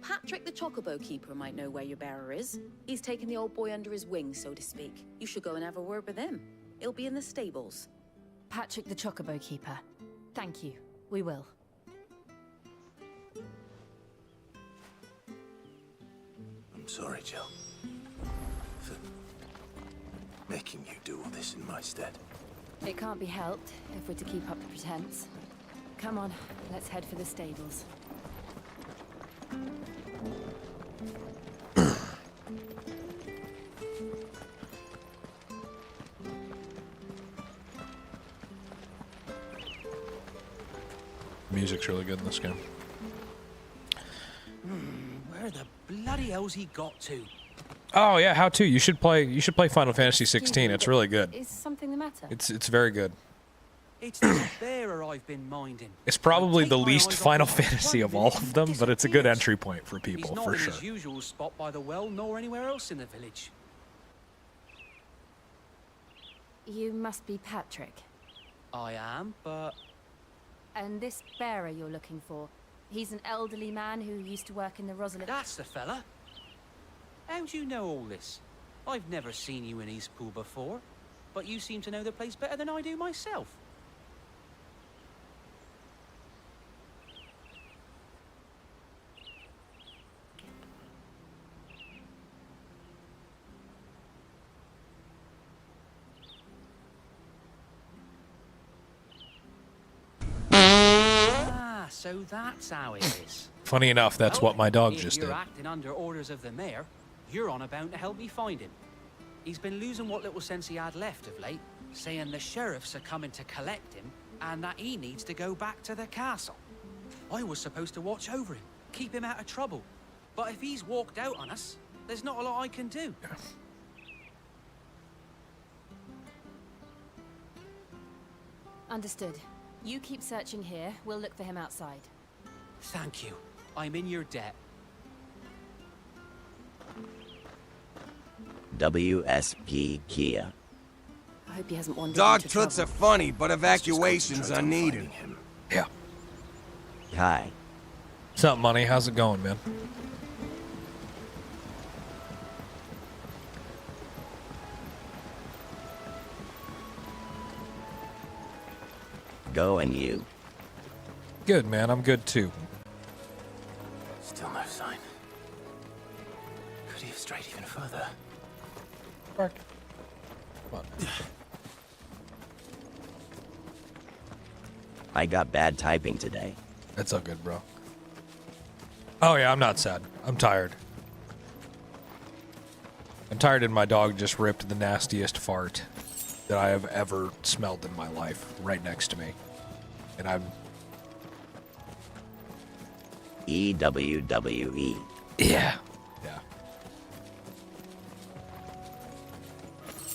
Patrick the Chocobo Keeper might know where your bearer is. He's taken the old boy under his wing, so to speak. You should go and have a word with him. He'll be in the stables. Patrick the Chocobo Keeper. Thank you. We will. I'm sorry, Jill. For making you do all this in my stead. It can't be helped if we're to keep up the pretense. Come on, let's head for the stables. Music's really good in this game. Where the bloody hell's he got to? Oh yeah, how to? You should play Final Fantasy 16. It's really good. Is something the matter? It's very good. It's the bearer I've been minding. It's probably the my least eyes off Final him. Fantasy of all of them, but it's a good entry point for people, He's not for in sure. his usual spot by the well, nor anywhere else in the village. You must be Patrick. I am, but And this bearer you're looking for, he's an elderly man who used to work in the Rosalind... that's the fella. How do you know all this? I've never seen you in Eastpool before, but you seem to know the place better than I do myself. Ah, so that's how it is. Funny enough, that's what my dog If just you're did. acting under orders of the mayor, you're on about to help me find him. He's been losing what little sense he had left of late, saying the sheriffs are coming to collect him and that he needs to go back to the castle. I was supposed to watch over him, keep him out of trouble. But if he's walked out on us, there's not a lot I can do. Understood. You keep searching here, we'll look for him outside. Thank you. I'm in your debt. WSP Kia. I hope he hasn't wandered Dog into toots are trouble. funny, but evacuations are needed. Yeah. Kai. What's up, Money? How's it going, man? Go and you. Good, man. I'm good, too. Still no sign. Could he have strayed even further? Park. Come on. I got bad typing today. That's all good, bro. Oh, yeah, I'm not sad. I'm tired. I'm tired and my dog just ripped the nastiest fart that I have ever smelled in my life right next to me. And I'm... EWWE. Yeah. Yeah.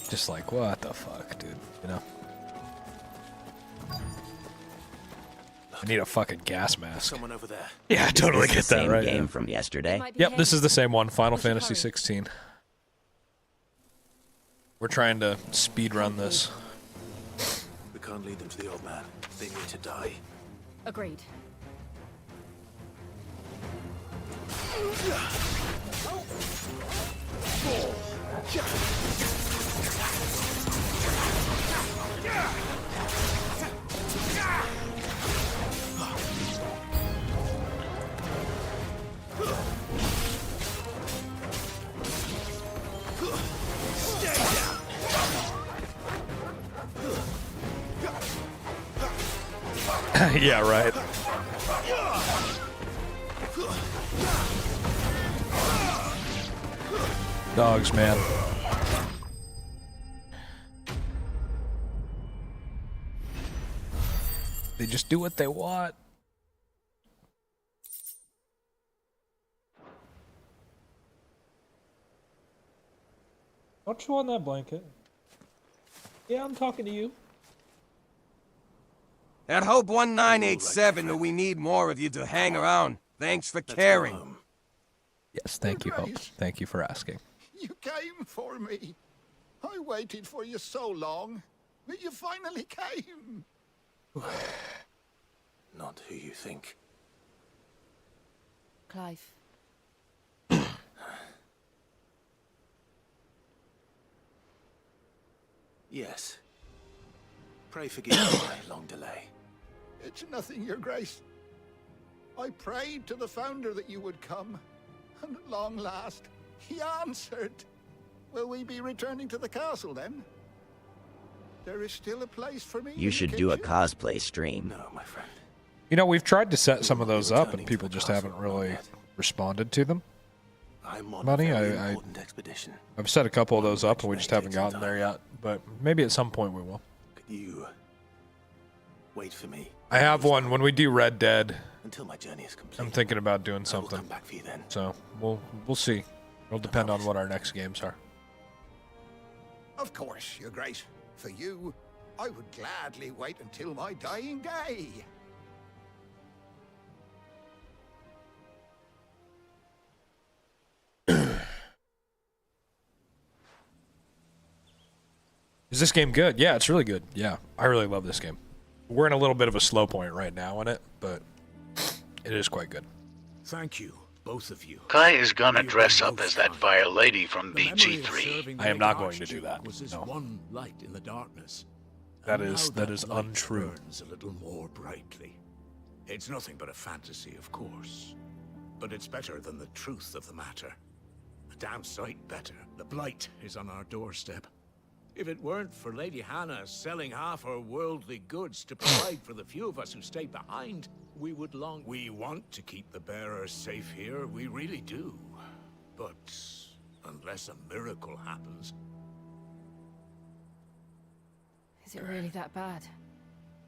Just like, what the fuck, dude? You know? I need a fucking gas mask. Someone over there. Yeah, I totally get that, Same right? game Yeah. from yesterday. Yep, this is the same one, Final Fantasy 16. We're trying to speed run this. We can't lead them to the old man. They need to die. Agreed. Yeah, right. Dogs, man. They just do what they want. Don't you want that blanket? Yeah, I'm talking to you. At Hope 1987 that we need more of you to hang around. Thanks for caring. Yes, thank you, Hope. Thank you for asking. You came for me. I waited for you so long, but you finally came. Not who you think. Clive. Yes. Pray forgive me my long delay. It's nothing, Your Grace. I prayed to the Founder that you would come, and at long last, he answered. Will we be returning to the castle, then? There is still a place for me. You should do a cosplay stream. No, my friend. You know, we've tried to set some of those up, and people just haven't really responded to them. I'm on Money, a very important expedition. I've set a couple of those up, and we just haven't gotten there yet. But maybe at some point we will. Could you wait for me? I have one when we do Red Dead. Until my journey is complete. I'm thinking about doing I will something. come back for you then. So we'll see. It'll depend on what our next games are. Of course, Your Grace. For you, I would gladly wait until my dying day. Is this game good? Yeah, it's really good. Yeah, I really love this game. We're in a little bit of a slow point right now in it, but it is quite good. Thank you, both of you. Kai is gonna dress up as that vile lady from BG3. I am not going to do that. Was this No. one light in the darkness. That And is now that is light untrue. burns a little more brightly. It's nothing but a fantasy, of course. But it's better than the truth of the matter. A damn sight better. The blight is on our doorstep. If it weren't for Lady Hannah selling half her worldly goods to provide for the few of us who stay behind, we would long... We want to keep the bearers safe here, we really do. But unless a miracle happens... Is it really that bad?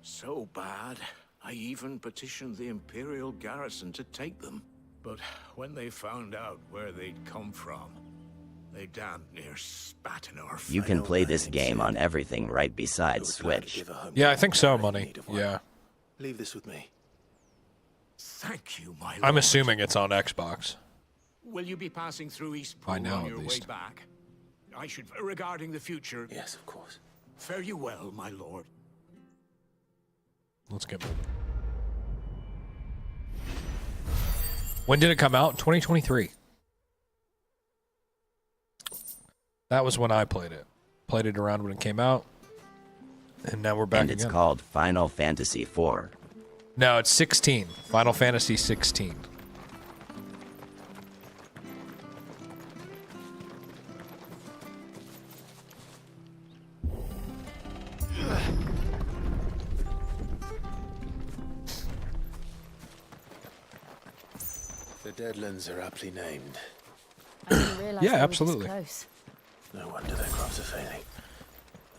So bad, I even petitioned the Imperial garrison to take them. But when they found out where they'd come from, they damn near spat in our face. You can play this game on everything right besides Switch. Yeah, I think so, Money. Yeah. Leave this with me. Thank you, my lord. I'm assuming it's on Xbox. Will you be passing through Eastpool By now, on at your way least. back? I should... Regarding the future... Yes, of course. Fare you well, my lord. Let's get moving. When did it come out? 2023. That was when I played it. Played it around when it came out. And now we're back And it's again. called Final Fantasy IV. No, it's 16. Final Fantasy 16. The Deadlands are aptly named. I didn't realize Yeah, they were this absolutely. close. No wonder their crops are failing.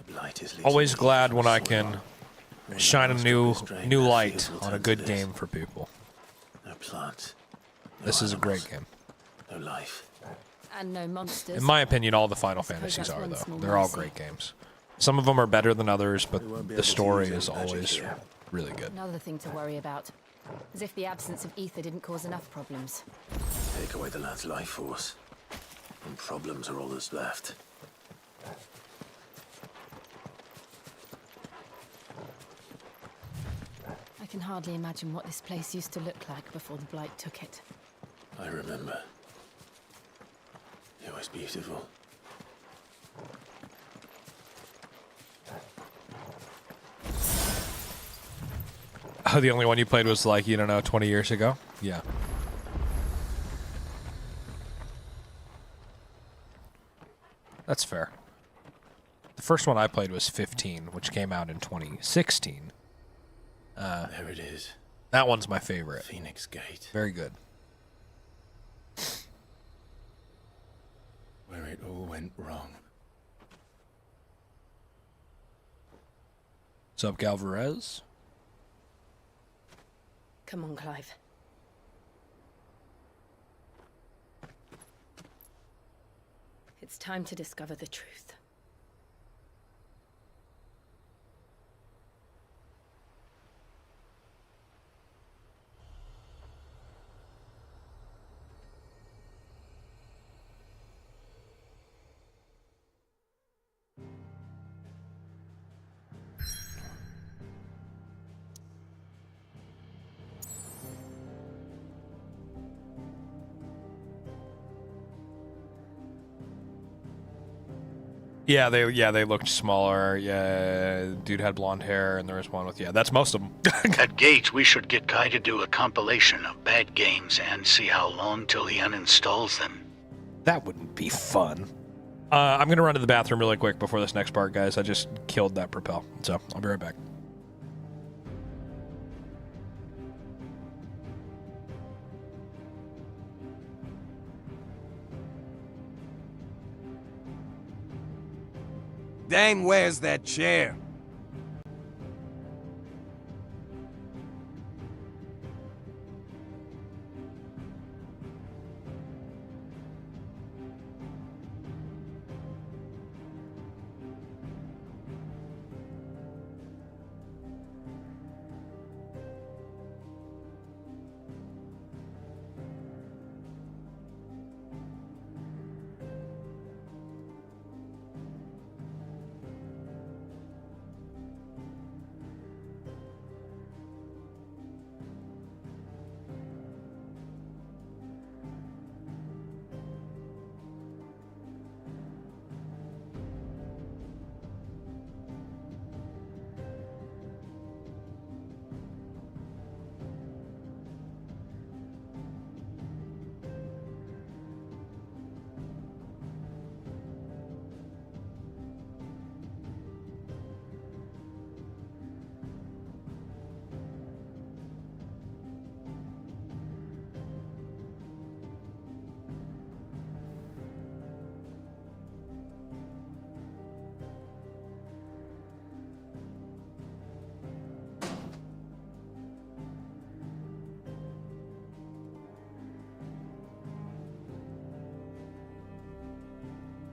The blight is leading Always the glad when I soil. can shine a new light on a good game for people. No plants. No This is a great animals, game. No life. And no monsters. In my opinion, all the Final I suppose Fantasies that's are, one though. small They're all mercy. great games. Some of them are better than others, but won't be the able to story use is any magic always here. really good. Another thing to worry about. As if the absence of ether didn't cause enough problems. Take away the lad's life force, and problems are all that's left. I can hardly imagine what this place used to look like before the Blight took it. I remember. It was beautiful. Oh, the only one you played was like, 20 years ago? Yeah. That's fair. The first one I played was 15, which came out in 2016. There it is. That one's my favorite. Phoenix Gate. Very good. Where it all went wrong. Sup, Galvarez? Come on, Clive. It's time to discover the truth. Yeah, they looked smaller. Yeah, dude had blonde hair, and there was one with that's most of them. At Gage, we should get Kai to do a compilation of bad games and see how long till he uninstalls them. That wouldn't be fun. I'm gonna run to the bathroom really quick before this next part, guys. I just killed that propel, so I'll be right back. Dang, where's that chair?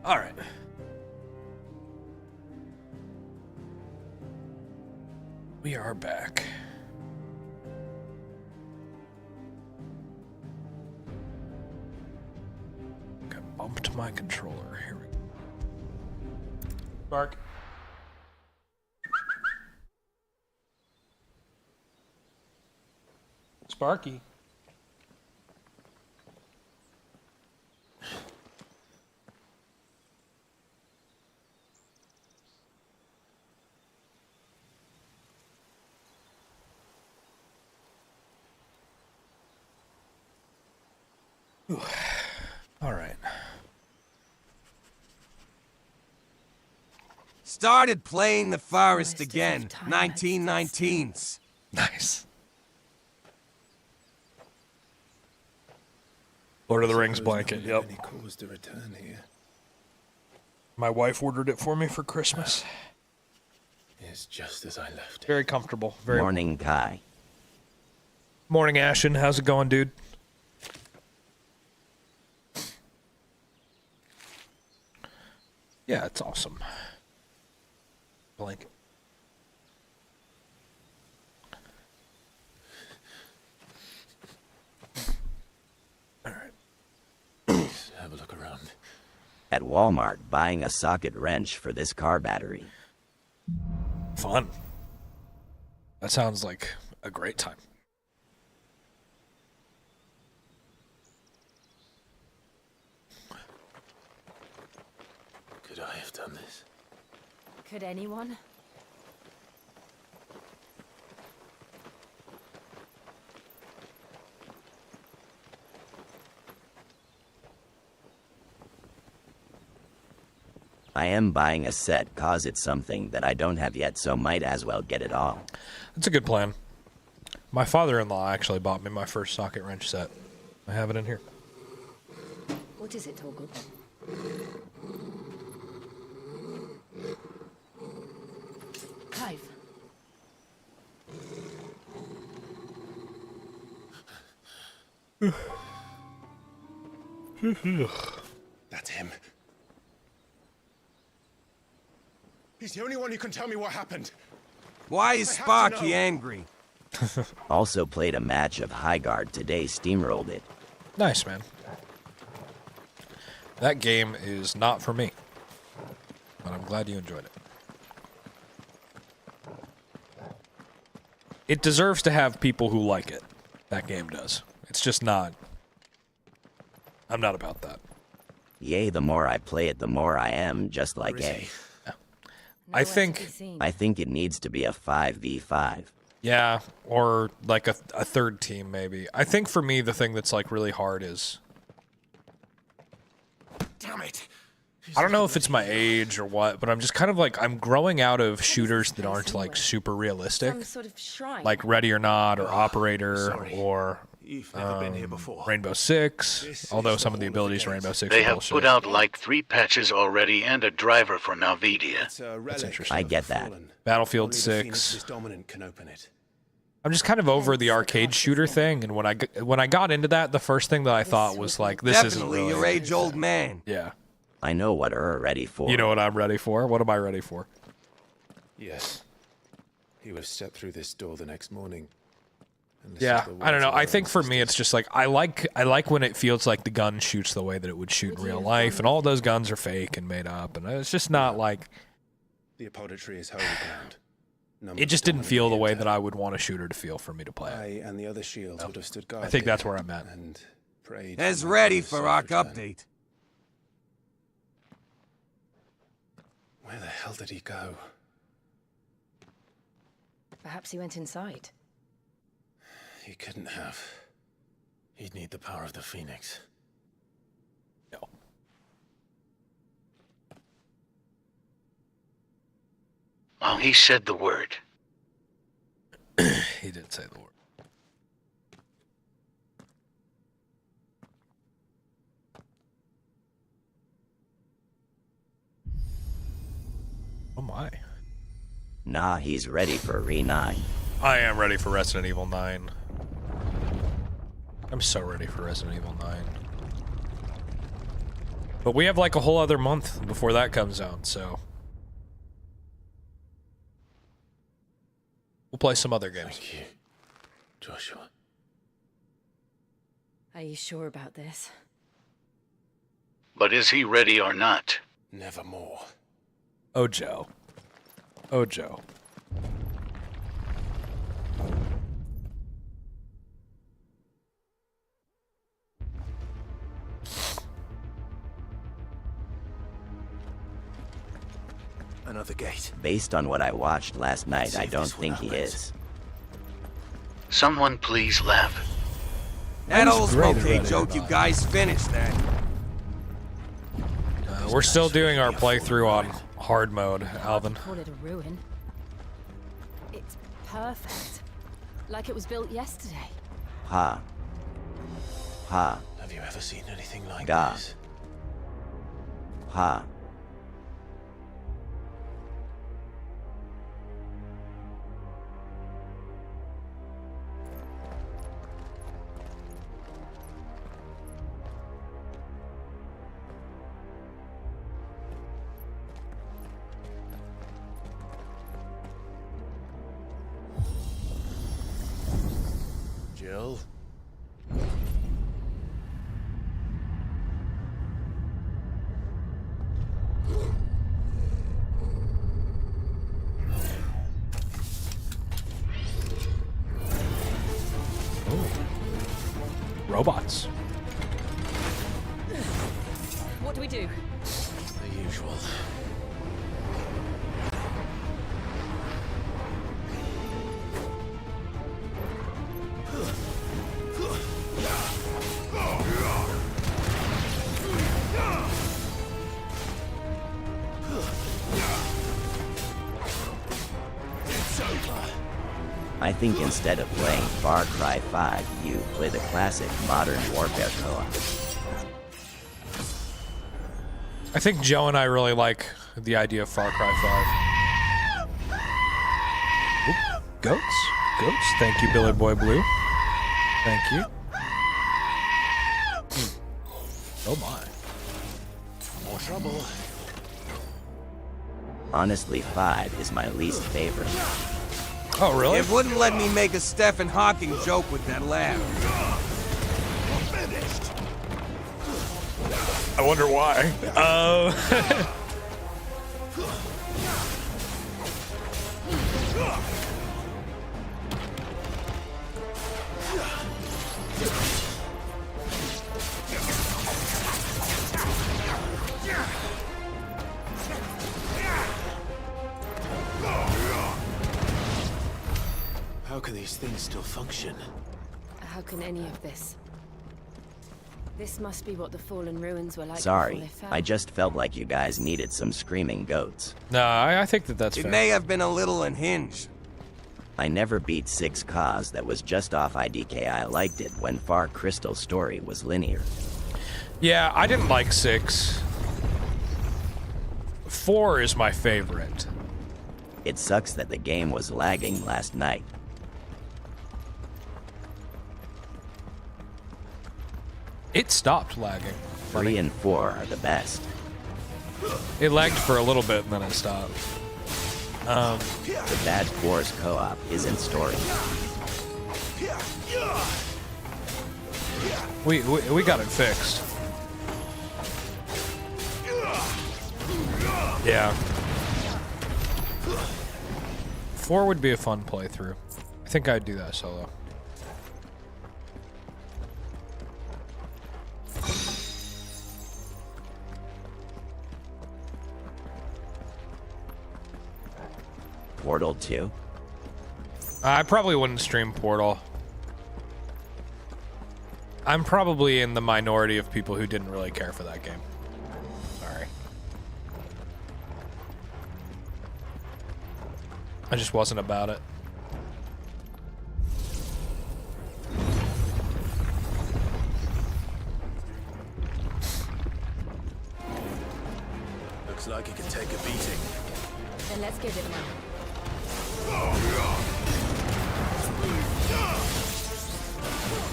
All right. We are back. Got bumped my controller. Here we go. Bark. Sparky. All right. Started playing the forest again. 1919s. Nice. Lord of the Rings blanket, yep. Any cause to return here? My wife ordered it for me for Christmas. It's just as I left it. Very comfortable. Very Morning, Kai. Morning, Ashen. How's it going, dude? Yeah, it's awesome. Blanket. All right. Let's have a look around. At Walmart, buying a socket wrench for this car battery. Fun. That sounds like a great time. Could I have done this? Could anyone? I am buying a set cause it's something that I don't have yet, so might as well get it all. That's a good plan. My father-in-law actually bought me my first socket wrench set. I have it in here. What is it, Torgal? Clive. That's him. He's the only one who can tell me what happened. Why is Sparky angry? Also played a match of High Guard today, steamrolled it. Nice, man. That game is not for me, but I'm glad you enjoyed it. It deserves to have people who like it. That game does. It's just not. I'm not about that. Yay, the more I play it, the more I am just like A. I think it needs to be a 5v5. Yeah, or like a third team maybe. I think for me the thing that's like really hard is, Damn it. I don't know if it's my age or what, but I'm just kind of like, I'm growing out of shooters that aren't like super realistic. Some sort of shrine. Like Ready or Not or Operator sorry. or You've never been here before. Rainbow Six, although some of the abilities in Rainbow Six They are have bullshit. put out like 3 patches already and a driver for Nvidia. That's interesting. I get that. Battlefield Only the 6. Phoenix's dominant can open it. I'm just kind of over the arcade shooter thing, and when I got into that, the first thing that I thought was like, this isn't Definitely really your age-old man. Yeah. I know what you're ready for. You know what I'm ready for? What am I ready for? Yes. He would have stepped through this door the next morning. and listened Yeah, to the I don't words know. of I our think for me, ancestors. it's just like I like when it feels like the gun shoots the way that it would shoot in real life, and all those guns are fake and made up, and it's just not like. The apodatory is holy ground. It just didn't feel the way that I would want a shooter to feel for me to play I it. and the other shields would have stood guard. I think that's where I'm at. And prayed. As for my ready brother's for safe our return. update. Where the hell did he go? Perhaps he went inside. He couldn't have. He'd need the power of the Phoenix. No. Well, he said the word. He did say the word. Oh my. Nah, he's ready for Re9. I am ready for Resident Evil 9. I'm so ready for Resident Evil 9. But we have like a whole other month before that comes out, so. We'll play some other games. Thank you, Joshua. Are you sure about this? But is he ready or not? Nevermore. Oh, Joe. Oh, Joe. Another gate. Based on what I watched last night, I don't think he is. Someone please laugh. That was old great at okay Ready or joke, you Not. guys finished that. We're still doing our playthrough on hard mode, Alvin. Call it a ruin. It's perfect. Like it was built yesterday. Ha. Ha. Have you ever seen anything like Da. this? Ha. Jill? Robots. What do we do? The usual. It's over. I think instead of playing Far Cry 5, you play the classic Modern Warfare co-op. I think Joe and I really like the idea of Far Cry 5. Oop, goats. Goats. Thank you, Billy Boy Blue. Thank you. Oh my. More trouble. Honestly, 5 is my least favorite. Oh, really? It wouldn't let me make a Stephen Hawking joke with that laugh. Finished. I wonder why. How can these things still function? How can any of this? This must be what the fallen ruins were like before Sorry, they fell. I just felt like you guys needed some screaming goats. No, I think that's It fair. may have been a little unhinged. I never beat 6 cause that was just off IDK. I liked it when Far Crystal's story was linear. Yeah, I didn't like 6. 4 is my favorite. It sucks that the game was lagging last night. It stopped lagging. 3 and 4 are the best. It lagged for a little bit and then it stopped. The Bad Force co-op isn't story. We got it fixed. Yeah. 4 would be a fun playthrough. I think I'd do that solo. Portal 2? I probably wouldn't stream Portal. I'm probably in the minority of people who didn't really care for that game. Sorry. I just wasn't about it. Looks like it could take a beating. Then let's give it one.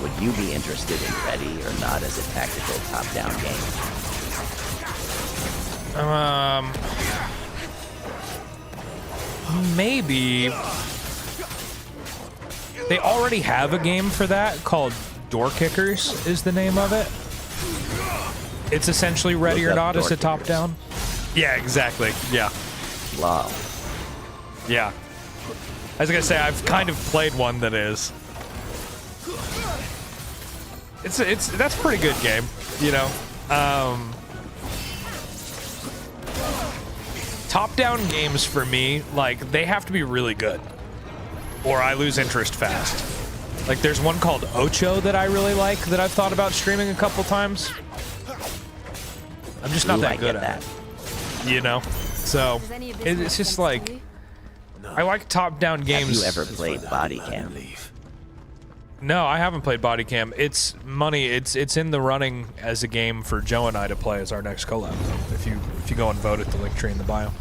Would you be interested in Ready or Not as a tactical top-down game? Maybe. They already have a game for that called Door Kickers is the name of it. It's essentially Ready or Not as a top-down. Yeah, exactly. Yeah. Wow. Yeah. I was gonna say, I've kind of played one that is. That's a pretty good game, you know. Top-down games for me, like, they have to be really good, or I lose interest fast. Like, there's one called Ocho that I really like that I've thought about streaming a couple times. I'm just not that good at it. You know? So, it's just like... I like top-down games. Have you ever played Body Cam? No, I haven't played Body Cam. It's money. It's in the running as a game for Joe and I to play as our next collab. Though, if you go and vote at the link tree in the bio.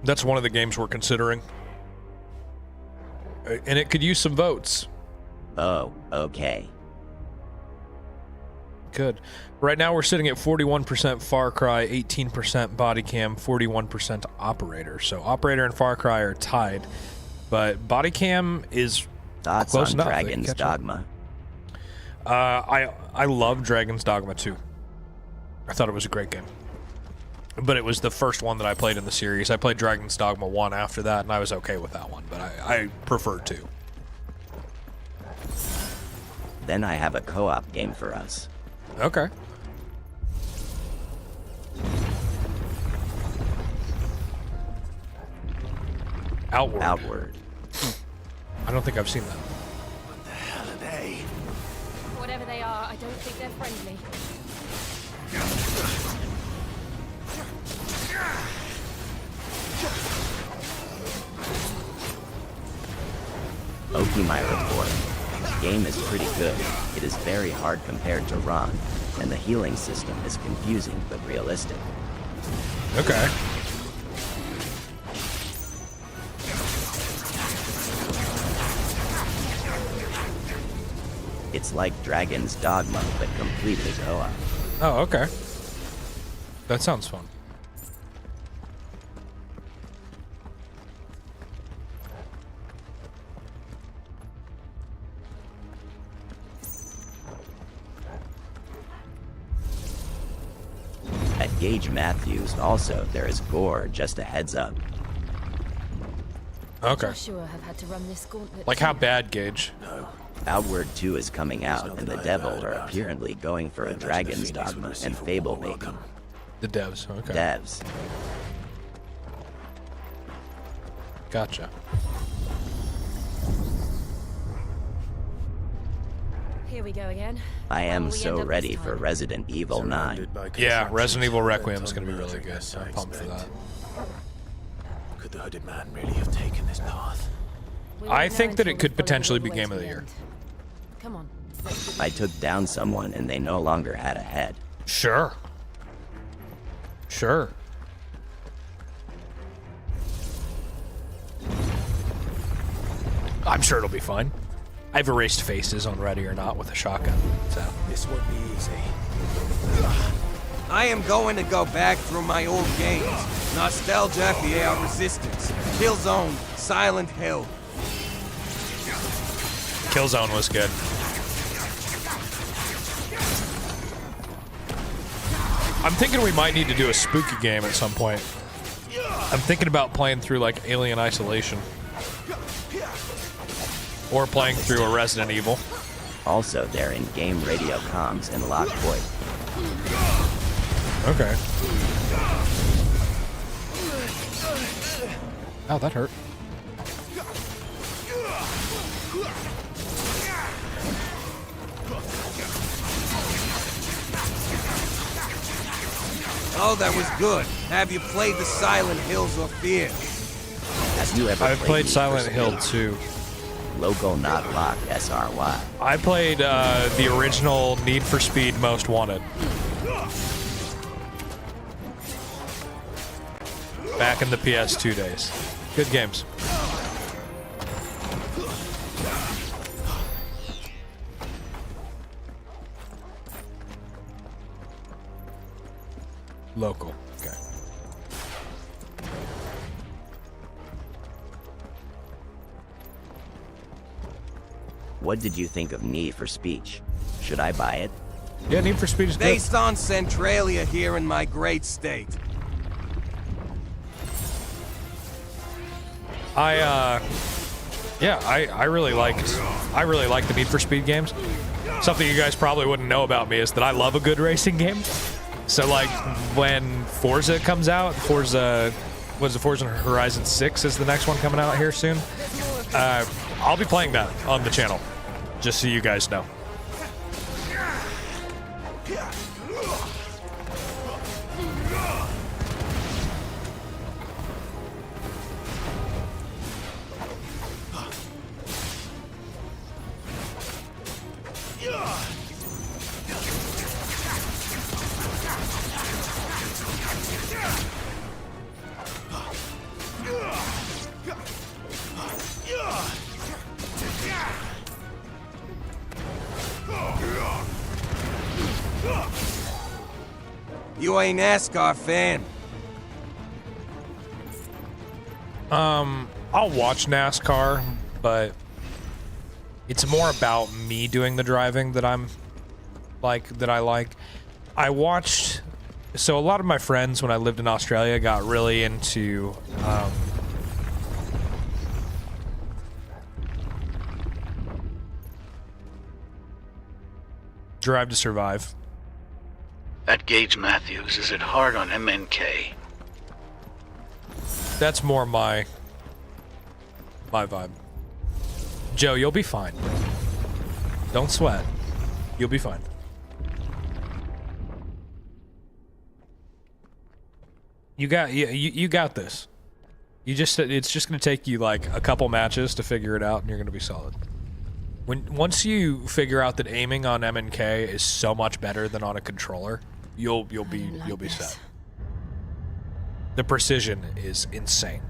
That's one of the games we're considering, and it could use some votes. Oh, okay. Good. Right now we're sitting at 41% Far Cry, 18% Body Cam, 41% Operator. So Operator and Far Cry are tied, but Body Cam is Thoughts close on enough. Dragon's Dogma? I love Dragon's Dogma 2. I thought it was a great game, but it was the first one that I played in the series. I played Dragon's Dogma 1 after that, and I was okay with that one, but I prefer 2. Then I have a co-op game for us. Okay. Outward. Outward. I don't think I've seen that. What the hell are they? Whatever they are, I don't think they're friendly. Okie, my report. Game is pretty good. It is very hard compared to Ron, and the healing system is confusing but realistic. Okay. It's like Dragon's Dogma, but completely co-op. Oh, okay. That sounds fun. At Gage Matthews, also, there is gore, just a heads up. Okay. Joshua have had to run this gauntlet. Like how bad, Gage? No. Outward 2 is coming out, and the Devil are apparently going for a Dragon's Dogma and Fable making. The devs, okay. Devs. Gotcha. Here we go again. I am How will we end so up ready this for time? Resident Evil 9. Yeah, Resident Evil Requiem is going to be really good. I'm pumped for that. Could the hooded man really have taken this path? I think that it could potentially be Game of the Year. Come on. I took down someone and they no longer had a head. Sure. Sure. I'm sure it'll be fine. I've erased faces on Ready or Not with a shotgun, so. This won't be easy. I am going to go back through my old games. Nostalgia, Fiel Resistance, Killzone, Silent Hill. Killzone was good. I'm thinking we might need to do a spooky game at some point. I'm thinking about playing through like Alien Isolation. Or playing through a Resident Evil. Also, they're in game radio comms in Lock Point. Okay. Oh, that hurt. Oh, that was good. Have you played the Silent Hills of Fear? Have you ever I've played Need Silent for Hill Speed? 2. Local not lock SRY. I played the original Need for Speed Most Wanted. Back in the PS2 days. Good games. Local. Okay. What did you think of Need for Speech? Should I buy it? Yeah, Need for Speed is good. Based on Centralia here in my great state. I really liked the Need for Speed games. Something you guys probably wouldn't know about me is that I love a good racing game. So like when Forza comes out, Forza Horizon 6 is the next one coming out here soon. I'll be playing that on the channel, just so you guys know. You ain't NASCAR fan. I'll watch NASCAR, but it's more about me doing the driving that I like. I watched, so a lot of my friends when I lived in Australia got really into Drive to Survive. That Gage Matthews, is it hard on MNK? That's more my vibe. Joe, you'll be fine. Don't sweat. You'll be fine. You got this. It's just gonna take you like a couple matches to figure it out, and you're gonna be solid. Once you figure out that aiming on MNK is so much better than on a controller, you'll be set. The precision is insane.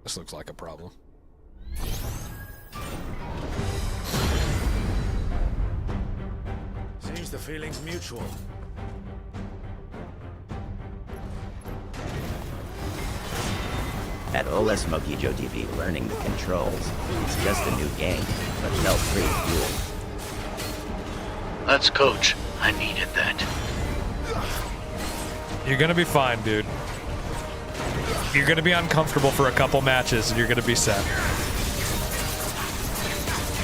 This looks like a problem. Seems the feeling's mutual. At Ola Smokey Joe TV, learning the controls. It's just a new game, but felt pretty cool. That's Coach. I needed that. You're gonna be fine, dude. You're gonna be uncomfortable for a couple matches, and you're gonna be set.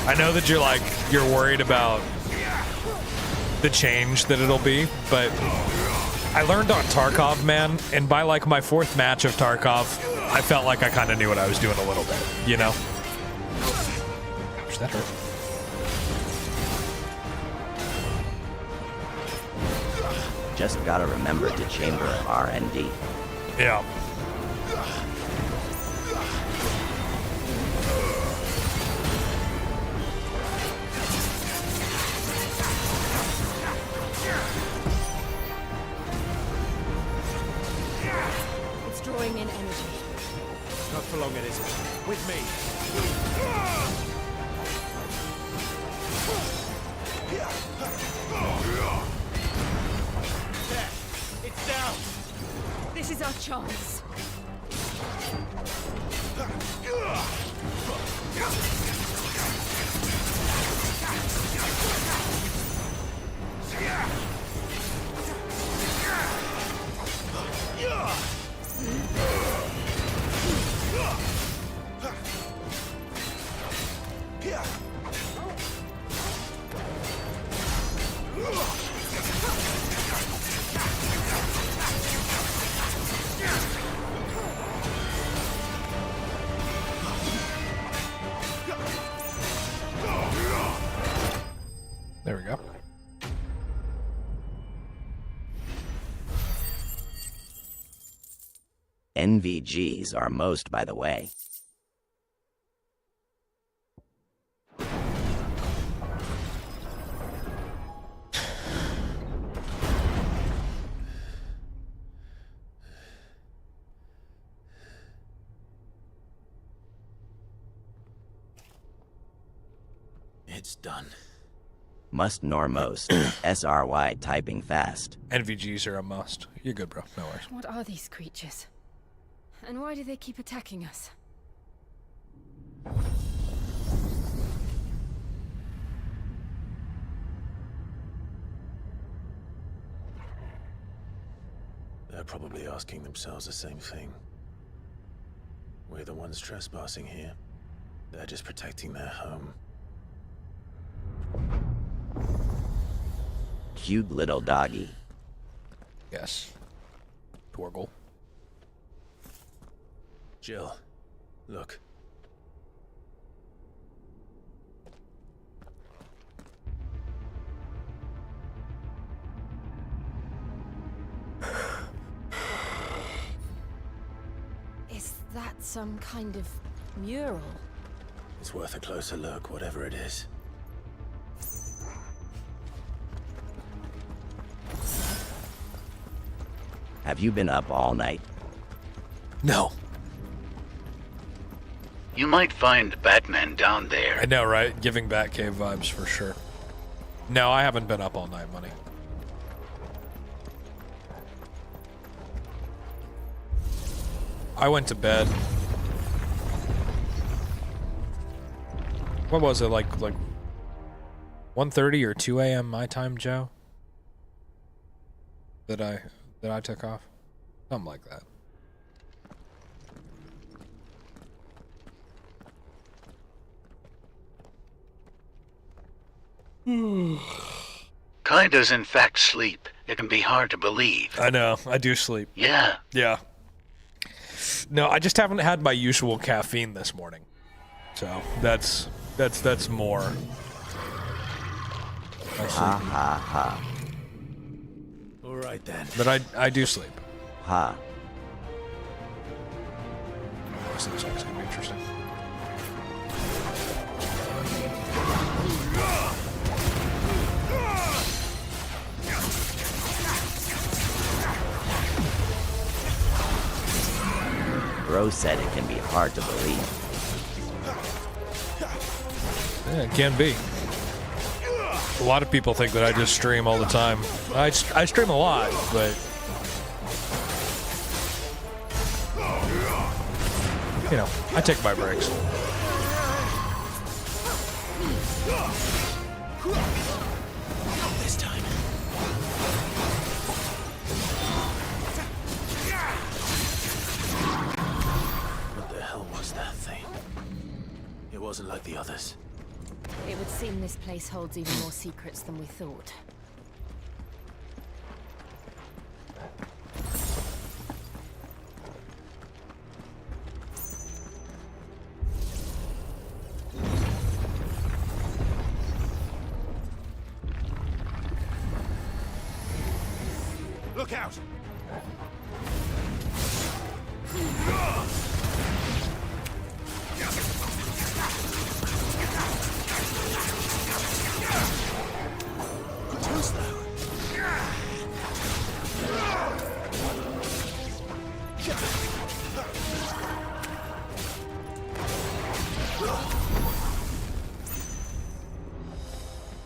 I know that you're worried about the change that it'll be, but I learned on Tarkov, man, and by like my fourth match of Tarkov, I felt like I kind of knew what I was doing a little bit, you know? Does that hurt? Just gotta remember to chamber R&D. Yeah. It's drawing in energy. Not for long it isn't. With me. There. It's down. This is our chance. There we go. NVGs are most, by the way. It's done. Must nor most. SRY typing fast. NVGs are a must. You're good, bro. No worries. What are these creatures? And why do they keep attacking us? They're probably asking themselves the same thing. We're the ones trespassing here. They're just protecting their home. cute little doggy. Yes. Torgal. Jill, look. Is that some kind of mural? It's worth a closer look, whatever it is. Have you been up all night? No. You might find Batman down there. I know, right? Giving Batcave vibes for sure. No, I haven't been up all night, Money. I went to bed. What was it, like 1:30 or 2 a.m. my time, Joe? That I took off? Something like that. Kai does in fact sleep. It can be hard to believe. I know. I do sleep. Yeah. Yeah. No, I just haven't had my usual caffeine this morning. So that's more. Ha ha ha. All right then. But I do sleep. Ha. This looks like it's gonna be interesting. Bro said it can be hard to believe. Yeah, it can be. A lot of people think that I just stream all the time. I stream a lot, but you know, I take my breaks. This time. What the hell was that thing? It wasn't like the others. It would seem this place holds even more secrets than we thought. Look out!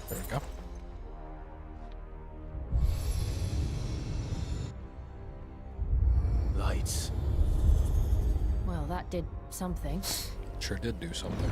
There we go. Lights. Well, that did something. Sure did do something.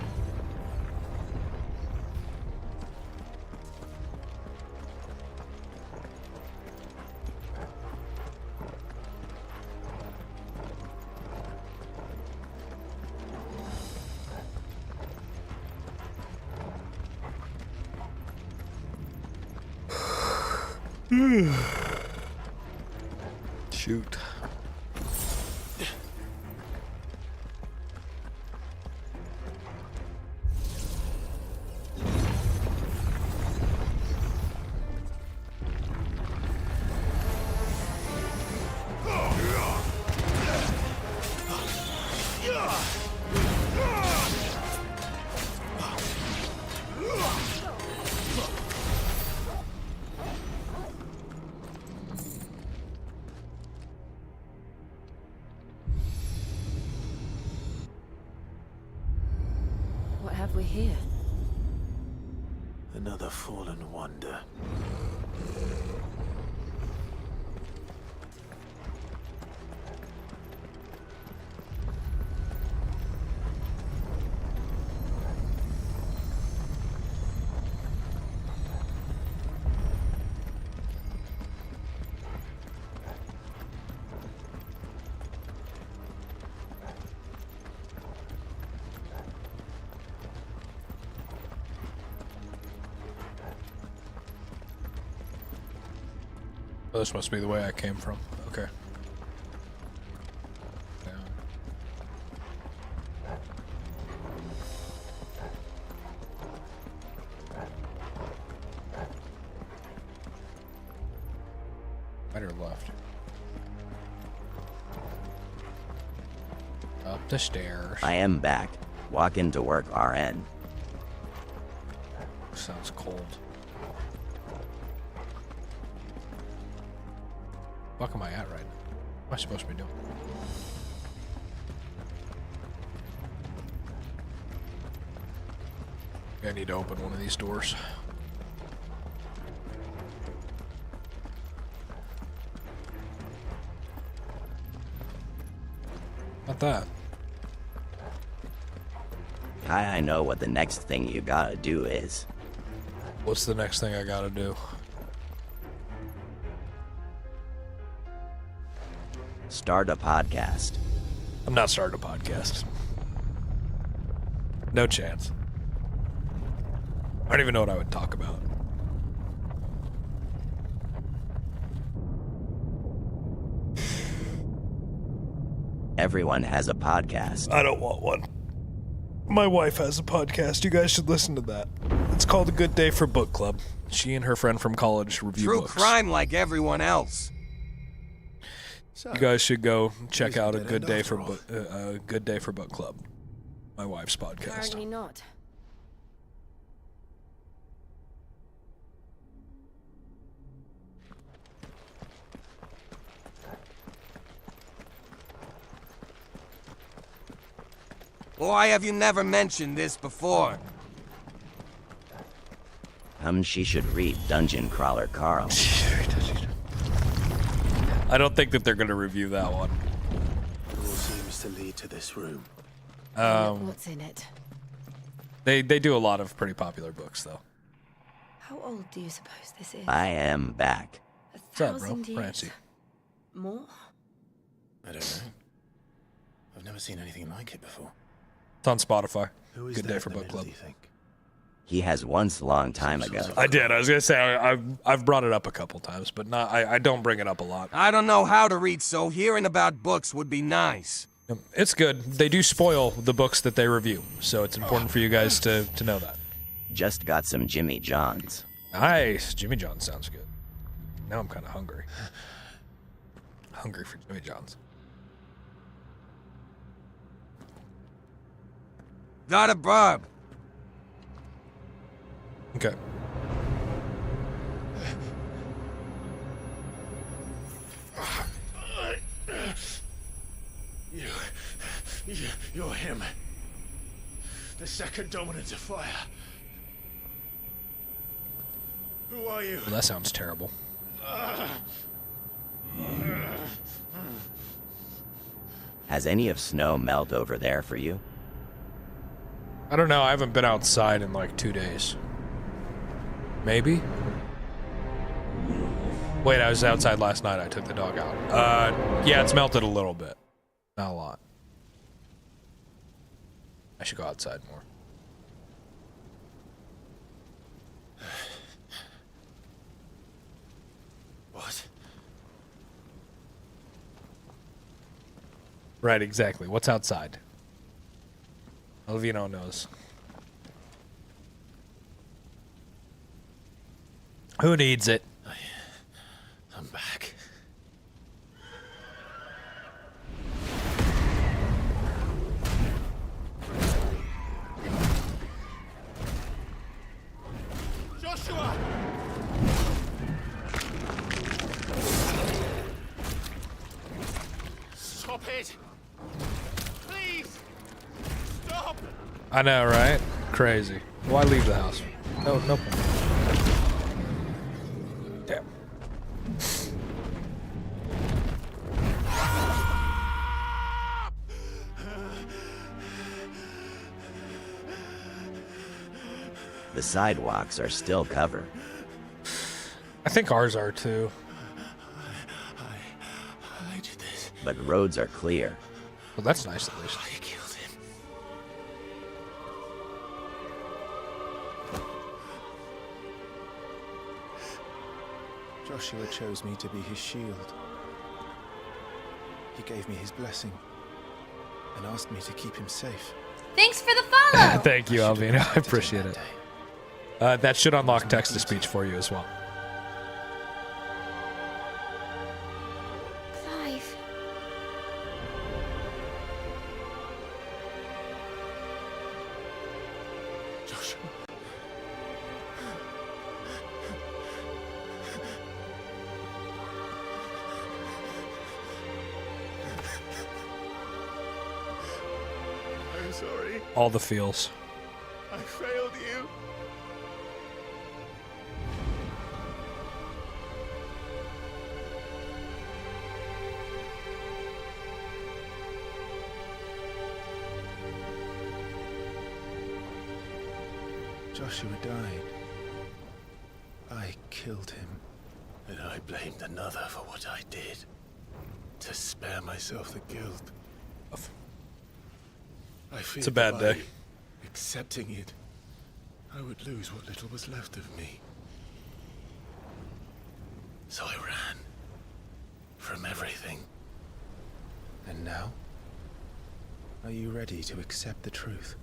Shoot. What have we here? Another fallen wonder. Oh, this must be the way I came from. Okay. Down. Right or left? Up the stairs. I am back. Walk into work, RN. Sounds cold. Fuck am I at right now? What am I supposed to be doing? I need to open one of these doors. Not that. I know what the next thing you gotta do is. What's the next thing I gotta do? Start a podcast. I'm not starting a podcast. No chance. I don't even know what I would talk about. Everyone has a podcast. I don't want one. My wife has a podcast. You guys should listen to that. It's called A Good Day for Book Club. She and her friend from college review True books. crime like everyone else. You guys should go check out A Good Day for Good Day for Book Club. My wife's podcast. Apparently not. Why have you never mentioned this before? She should read Dungeon Crawler Carl. I don't think that they're going to review that one. It all seems to lead to this room. What's in it? They do a lot of pretty popular books, though. How old do you suppose this is? I am back. What's up, bro? 1,000 years? Francie. More? I don't know. I've never seen anything like it before. It's on Spotify. Who is Good that Day for in the Book middle, Club. do you think? He has once a long time ago. I did. I was gonna say I've brought it up a couple times, but not. I don't bring it up a lot. I don't know how to read, so hearing about books would be nice. It's good. They do spoil the books that they review, so it's important for you guys to know that. Just got some Jimmy John's. Nice. Jimmy John's sounds good. Now I'm kind of hungry. Hungry for Jimmy John's. Got a burb. Okay. You're him. The second dominant of fire. Who are you? Well, that sounds terrible. Has any of snow melt over there for you? I don't know. I haven't been outside in like 2 days. Maybe? Wait, I was outside last night. I took the dog out. Yeah, it's melted a little bit. Not a lot. I should go outside more. What? Right, exactly. What's outside? Alvino knows. Who needs it? I'm back. Joshua! Stop it! Please! Stop! I know, right? Crazy. Why leave the house? No point. Damn. The sidewalks are still covered. I think ours are too. I did this. But roads are clear. Well, that's nice at least. I killed him. Joshua chose me to be his shield. He gave me his blessing and asked me to keep him safe. Thanks for the follow! Thank you, Alvina. I appreciate it. That should unlock text-to-speech for you as well. Clive. Joshua. I'm sorry. All the feels. I failed you. Joshua died. I killed him. And I blamed another for what I did. To spare myself the guilt. I feared It's a bad day. Accepting it, I would lose what little was left of me. So I ran. From everything. And now? Are you ready to accept the truth?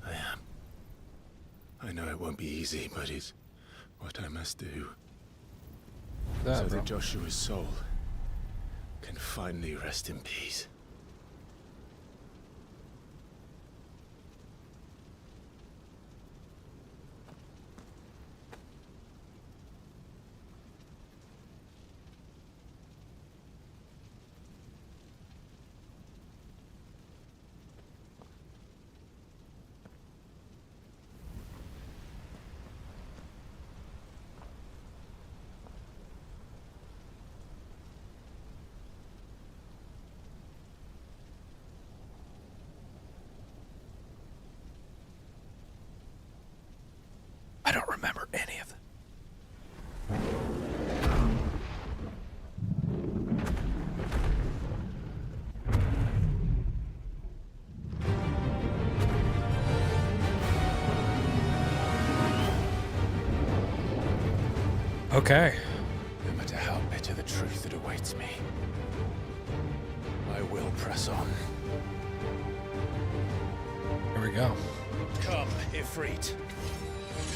I am. I know it won't be easy, but it's what I must do. So that Joshua's soul can finally rest in peace. I don't remember any of it. Okay. No matter how bitter the truth that awaits me, I will press on. Here we go. Come, Ifrit.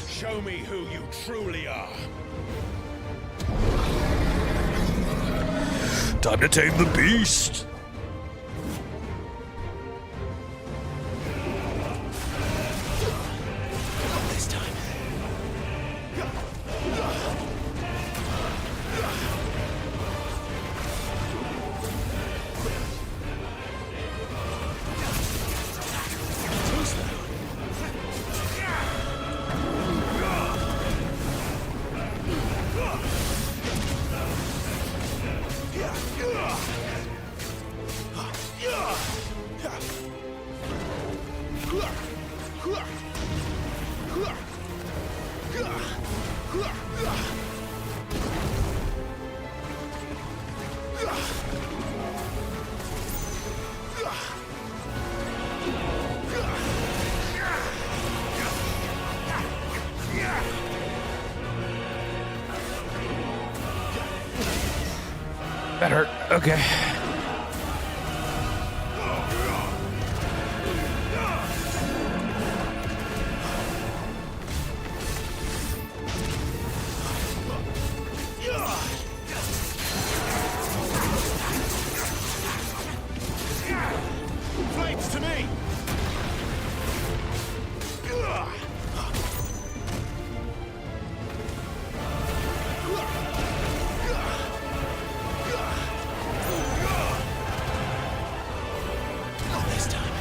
Show me who you truly are. Time to tame the beast. This time. That hurt. Okay. Flames to me! Not this time.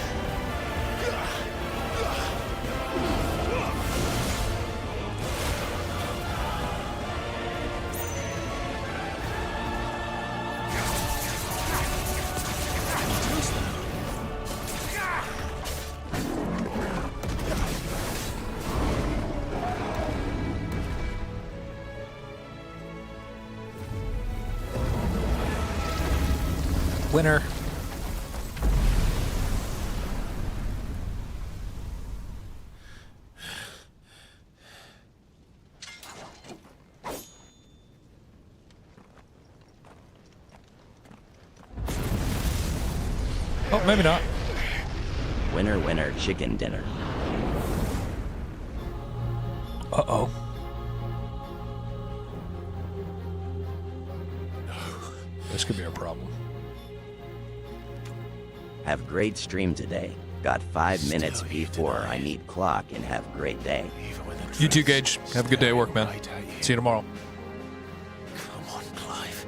Winner. Well, maybe not. Winner, winner, chicken dinner. Uh-oh. This could be a problem. Have great stream today. Got 5 minutes before I need clock and have great day. You too, Gage. Have a good day at work, man. See you tomorrow. Come on, Clive.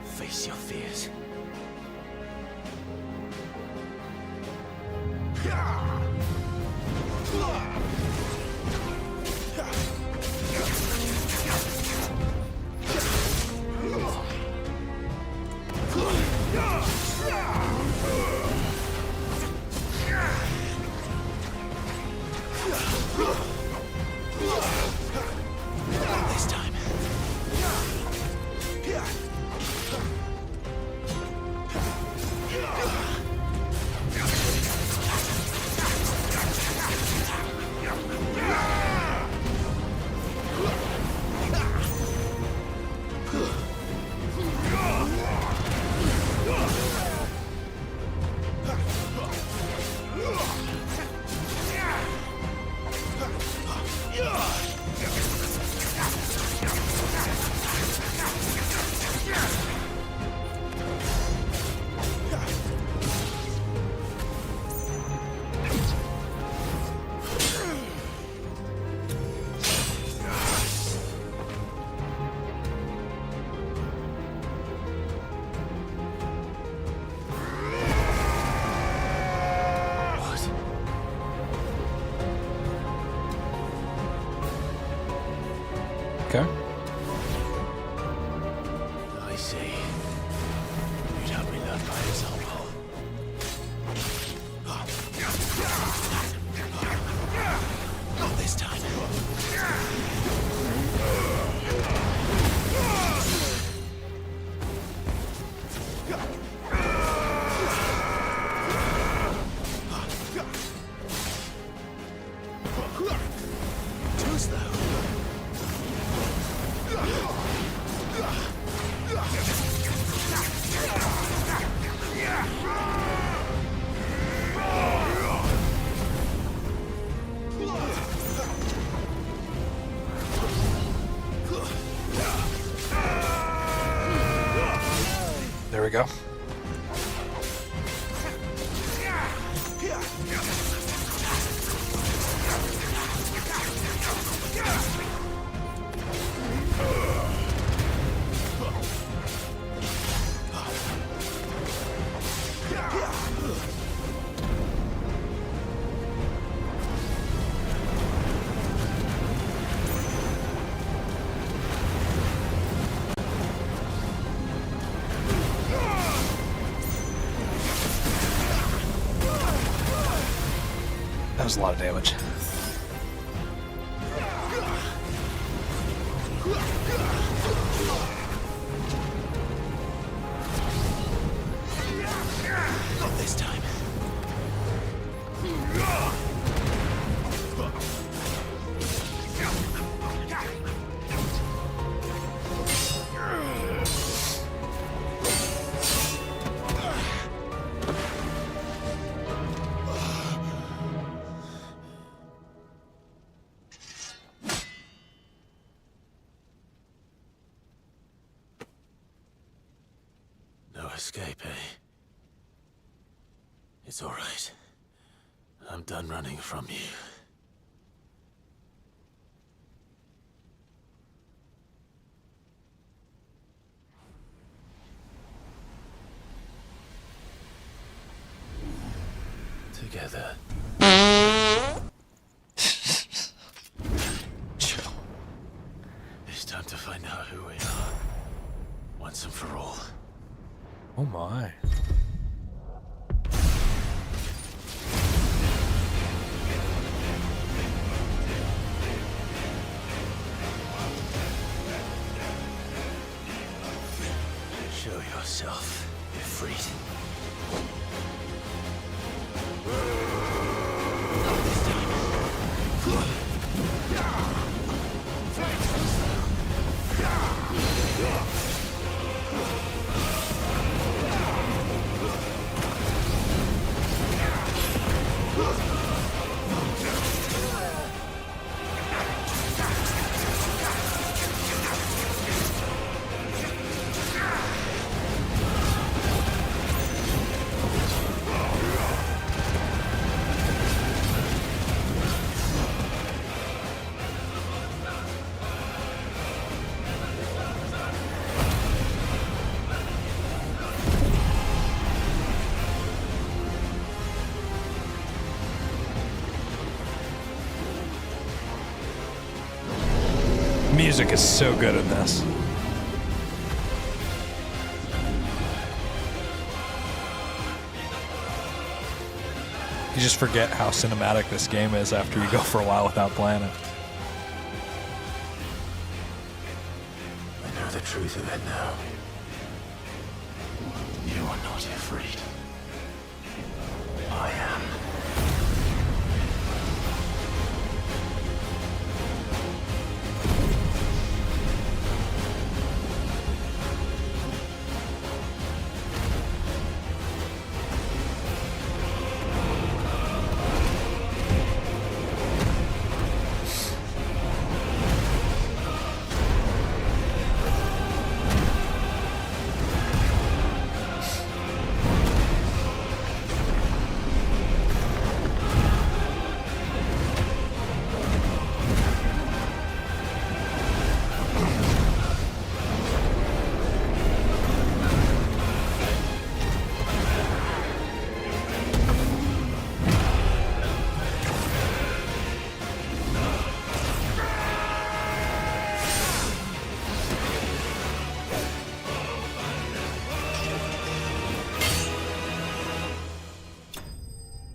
Face your fears. This time. Okay. I see. You'd have me learn by example. Not this time. Too slow. There we go. That was a lot of damage. Not this time. No escape, eh? It's all right. I'm done running from you. Together. Chill. It's time to find out who we are. Once and for all. Oh my. Show yourself, Ifrit. Not this time. music is so good in this. You just forget how cinematic this game is after you go for a while without playing it. I know the truth of it now. You are not Ifrit. I am.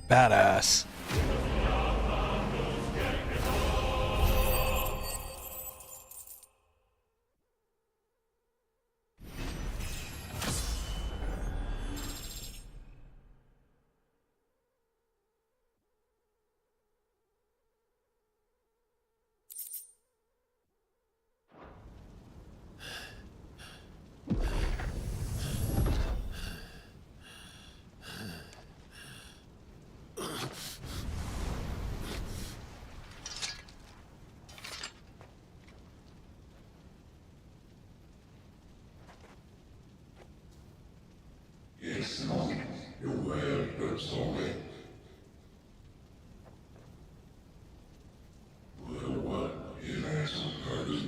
Badass.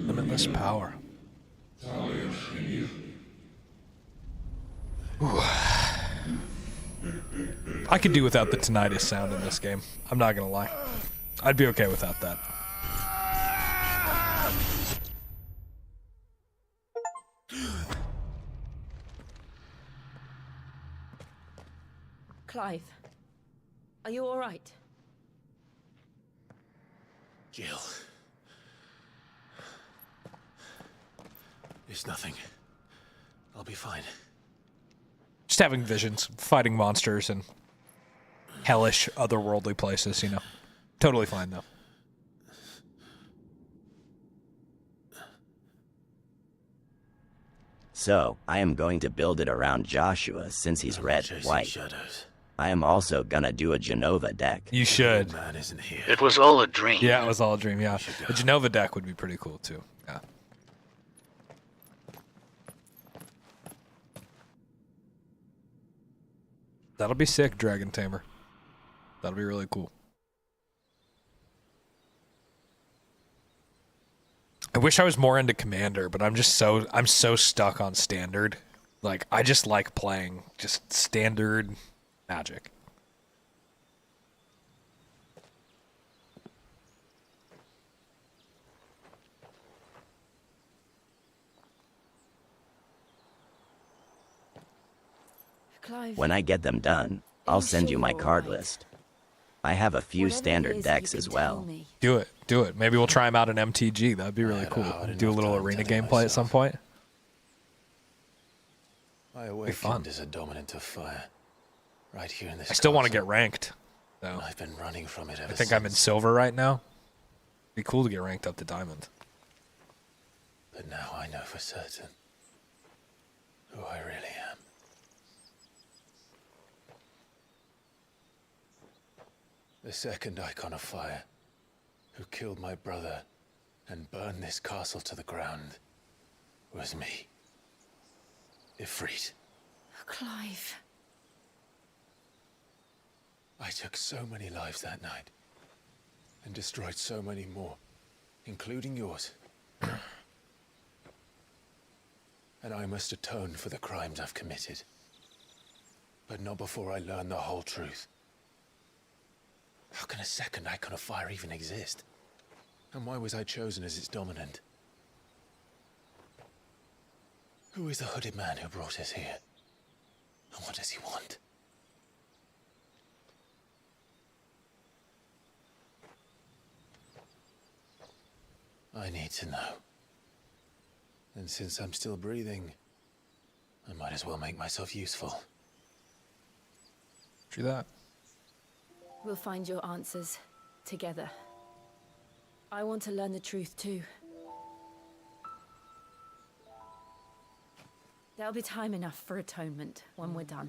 Limitless power. Ooh. I could do without the tinnitus sound in this game. I'm not gonna lie. I'd be okay without that. Clive, are you all right? Jill. It's nothing. I'll be fine. Just having visions, fighting monsters and hellish, otherworldly places, you know. Totally fine, though. So, I am going to build it around Joshua since he's red and white. Shadows. I am also gonna do a Genova deck. You should. Man isn't here. It was all a dream. Yeah, it was all a dream, yeah. The Genova deck would be pretty cool, too. Yeah. That'll be sick, Dragon Tamer. That'll be really cool. I wish I was more into Commander, but I'm so stuck on Standard. Like, I just like playing just Standard Magic. Clive, When I get them done, I'll send you my card list. I have a few standard decks as well. Do it. Do it. Maybe we'll try them out in MTG. That'd be really cool. Do a little arena gameplay at some point. I awakened as a dominant of fire. Right here in this I still want to castle. get ranked, though. I've been running from it ever I think since. I'm in silver right now. Be cool to get ranked up to diamond. But now I know for certain who I really am. The second icon of fire, who killed my brother and burned this castle to the ground, was me. Ifrit. Clive. I took so many lives that night, and destroyed so many more, including yours. And I must atone for the crimes I've committed. But not before I learn the whole truth. How can a second icon of fire even exist? And why was I chosen as its dominant? Who is the hooded man who brought us here? And what does he want? I need to know. And since I'm still breathing, I might as well make myself useful. True that. We'll find your answers together. I want to learn the truth too. There'll be time enough for atonement when we're done.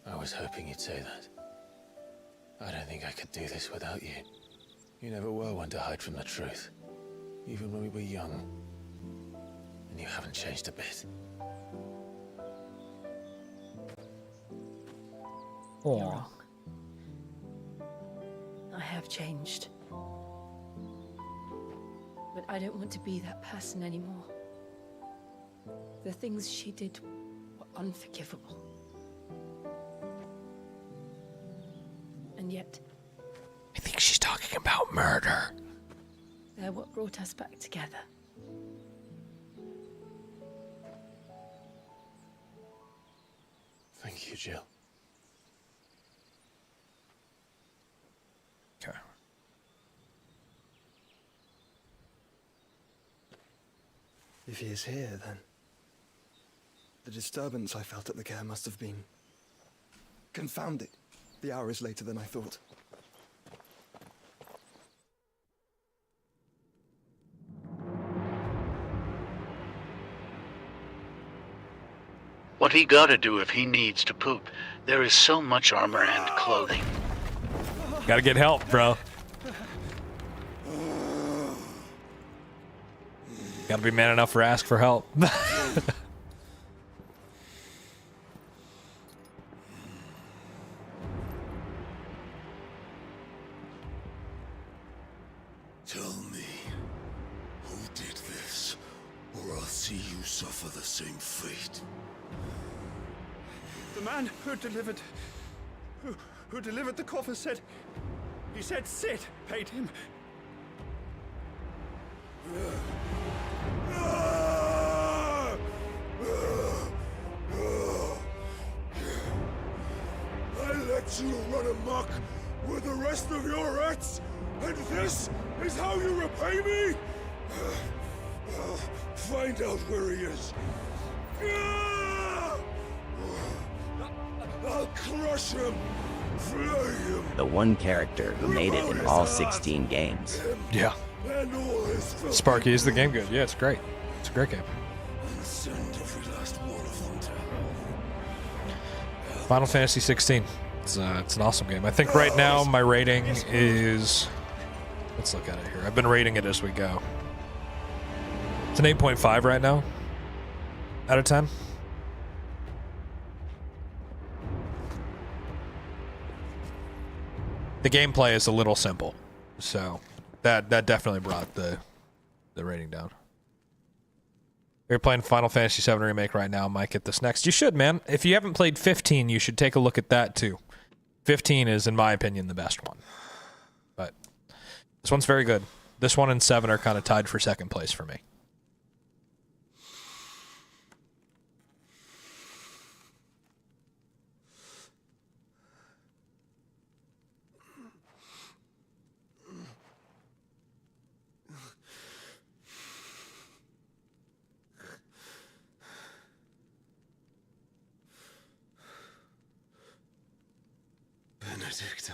I was hoping you'd say that. I don't think I could do this without you. You never were one to hide from the truth, even when we were young. And you haven't changed a bit. You're wrong. I have changed. But I don't want to be that person anymore. The things she did were unforgivable. And yet, I think she's talking about murder. they're what brought us back together. Thank you, Jill. Okay. If he is here, then the disturbance I felt at the care must have been confounded. The hour is later than I thought. What he gotta do if he needs to poop? There is so much armor and clothing. Gotta get help, bro. Gotta be man enough to ask for help. Tell me, who did this, or I'll see you suffer the same fate. The man who delivered the coffer said, he said Sid paid him. I let you run amok with the rest of your rats, and this is how you repay me? Find out where he is. I'll crush him, flay him. The one character who made it in all 16 games. Yeah. And all his filthy Sparky, is the game good? Yeah, it's great. It's a great game. and send every last one of them to Final Fantasy 16. It's an awesome game. I think right now my rating is... Let's look at it here. I've been rating it as we go. It's an 8.5 right now. Out of 10. The gameplay is a little simple. So that definitely brought the rating down. You're playing Final Fantasy VII Remake right now. Might get this next. You should, man. If you haven't played 15, you should take a look at that too. 15 is, in my opinion, the best one. But this one's very good. This one and 7 are kind of tied for second place for me. Benedicta.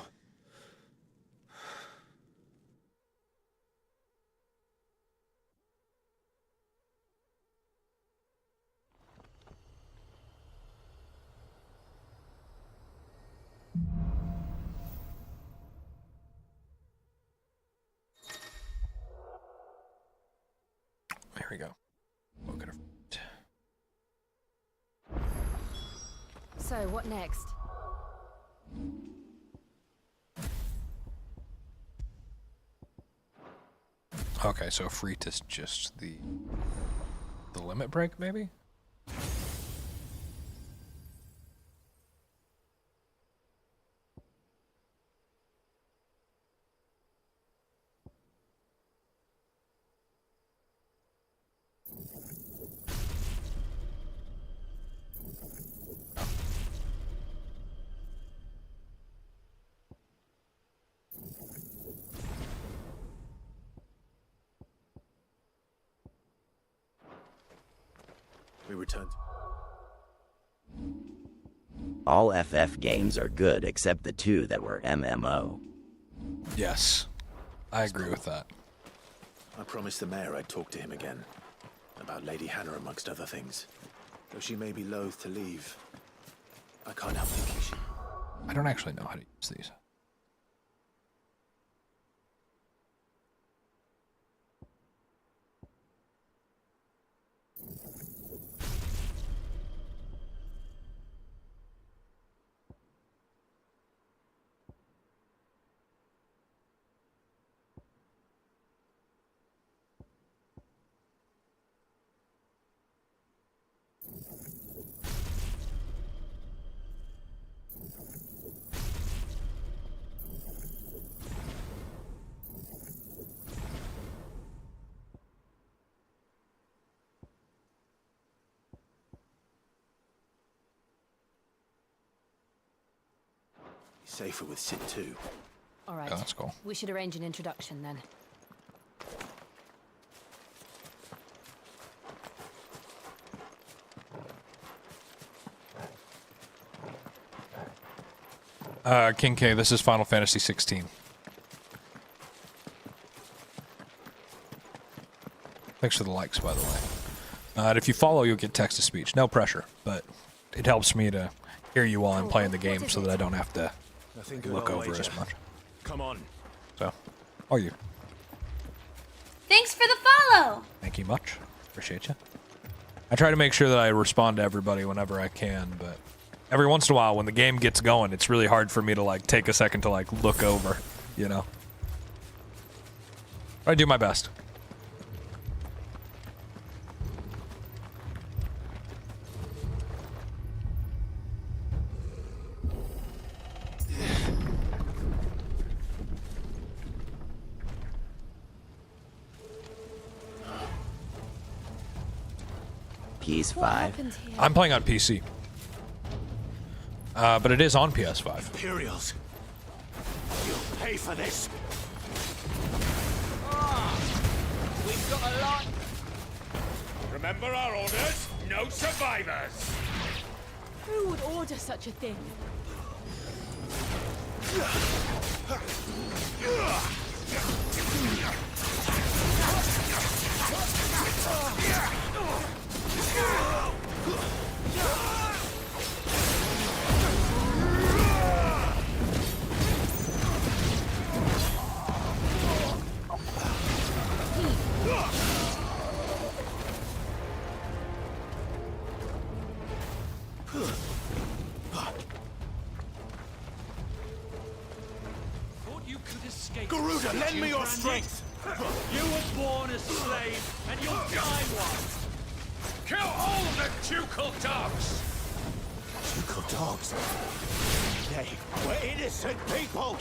Here we go. Look at her. So, what next? Okay, so Freet is just the limit break, maybe? We returned. All FF games are good except the 2 that were MMO. Yes, I agree with that. I promised the mayor I'd talk to him again. About Lady Hannah, amongst other things. Though she may be loath to leave, I can't help thinking she... I don't actually know how to use these. Safer with Sid too. All right. Oh, that's cool. We should arrange an introduction then. King K, this is Final Fantasy 16. Thanks for the likes, by the way. And if you follow, you'll get text-to-speech. No pressure, but it helps me to hear you while I'm playing the game so that I don't have to look over as much. Come on. So, are you? Thanks for the follow! Thank you much. Appreciate you. I try to make sure that I respond to everybody whenever I can, but every once in a while when the game gets going, it's really hard for me to like take a second to like look over, you know. I do my best. PS5. I'm playing on PC. But it is on PS5. Imperials. You'll pay for this. We've got a lot. Remember our orders? No survivors. Who would order such a thing? Garuda, lend me your strength! You were born a slave, and you'll die one! Kill all the ducal dogs! Ducal dogs? They were innocent people!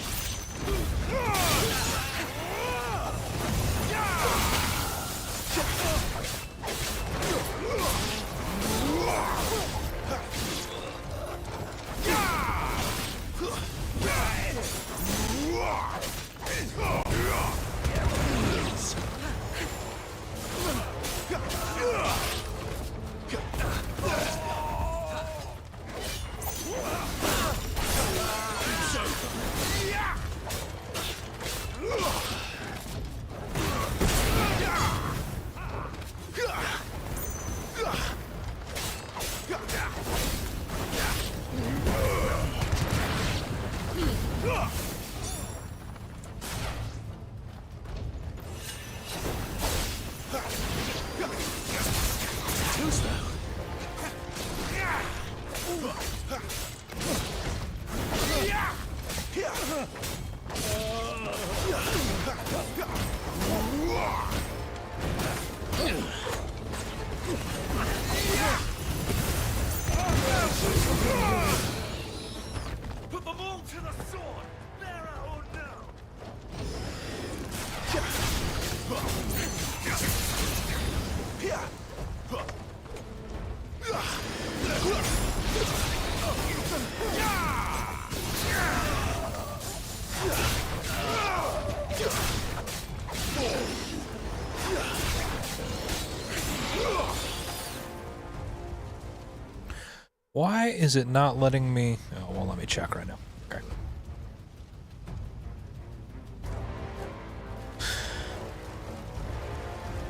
Why is it not letting me... Oh, well, let me check right now. Okay.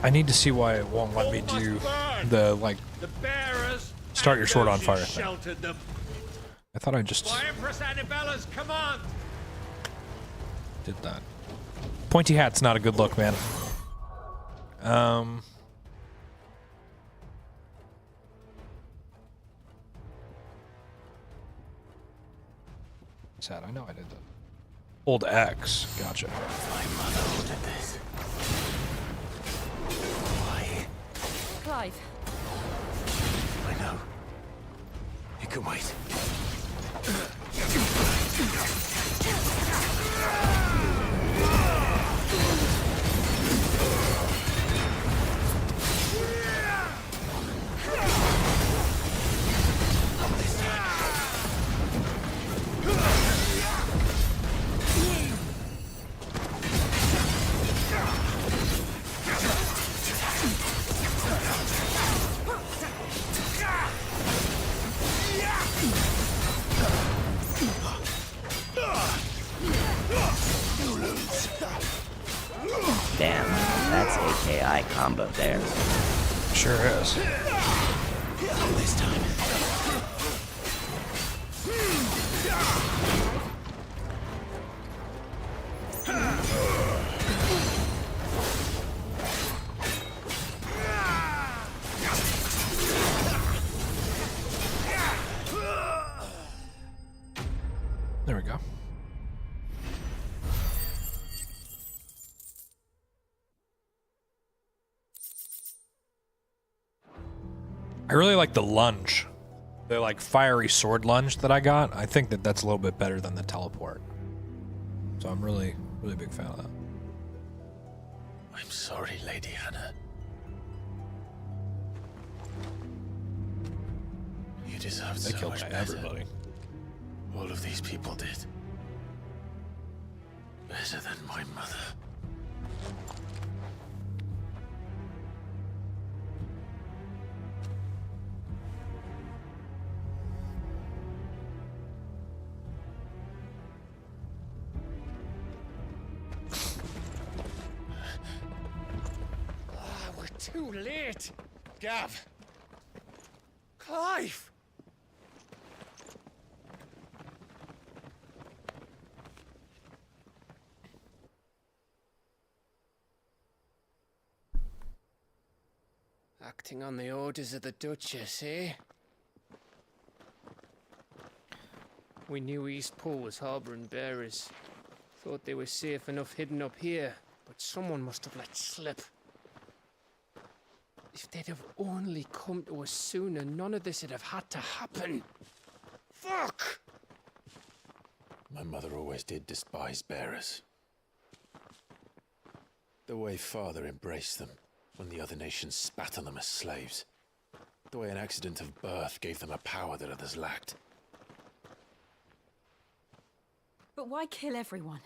I need to see why it won't let me do the, like, start your sword on fire thing. I thought I just did that. Pointy hat's not a good look, man. Sad, I know I did that. Old X, gotcha. My mother ordered this. Why? Clive. I know. You can wait. Damn, that's AKI combo there. Sure is. This time. There we go. I really like the lunge. The like fiery sword lunge that I got. I think that that's a little bit better than the teleport. So I'm really a big fan of that. I'm sorry, Lady Hannah. You deserved They so killed much better. everybody. All of these people did. Better than my mother. We're too late. Gav. Clive. Acting on the orders of the Duchess, eh? We knew East Pool was harbouring bearers. Thought they were safe enough hidden up here, but someone must have let slip. If they'd have only come to us sooner, none of this would have had to happen. Fuck! My mother always did despise bearers. The way Father embraced them when the other nations spat on them as slaves. The way an accident of birth gave them a power that others lacked. But why kill everyone?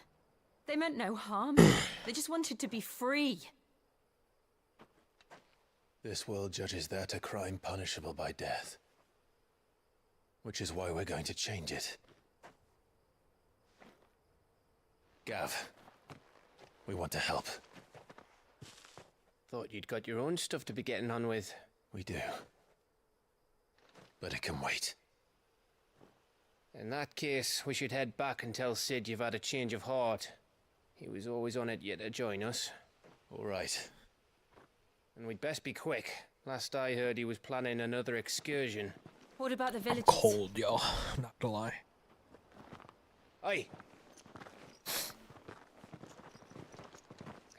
They meant no harm. They just wanted to be free. This world judges that a crime punishable by death. Which is why we're going to change it. Gav, we want to help. Thought you'd got your own stuff to be getting on with. We do. But it can wait. In that case, we should head back and tell Sid you've had a change of heart. He was always on it yet to join us. All right. And we'd best be quick. Last I heard, he was planning another excursion. What about the villagers? Cold, yo. I'm not gonna lie. Aye.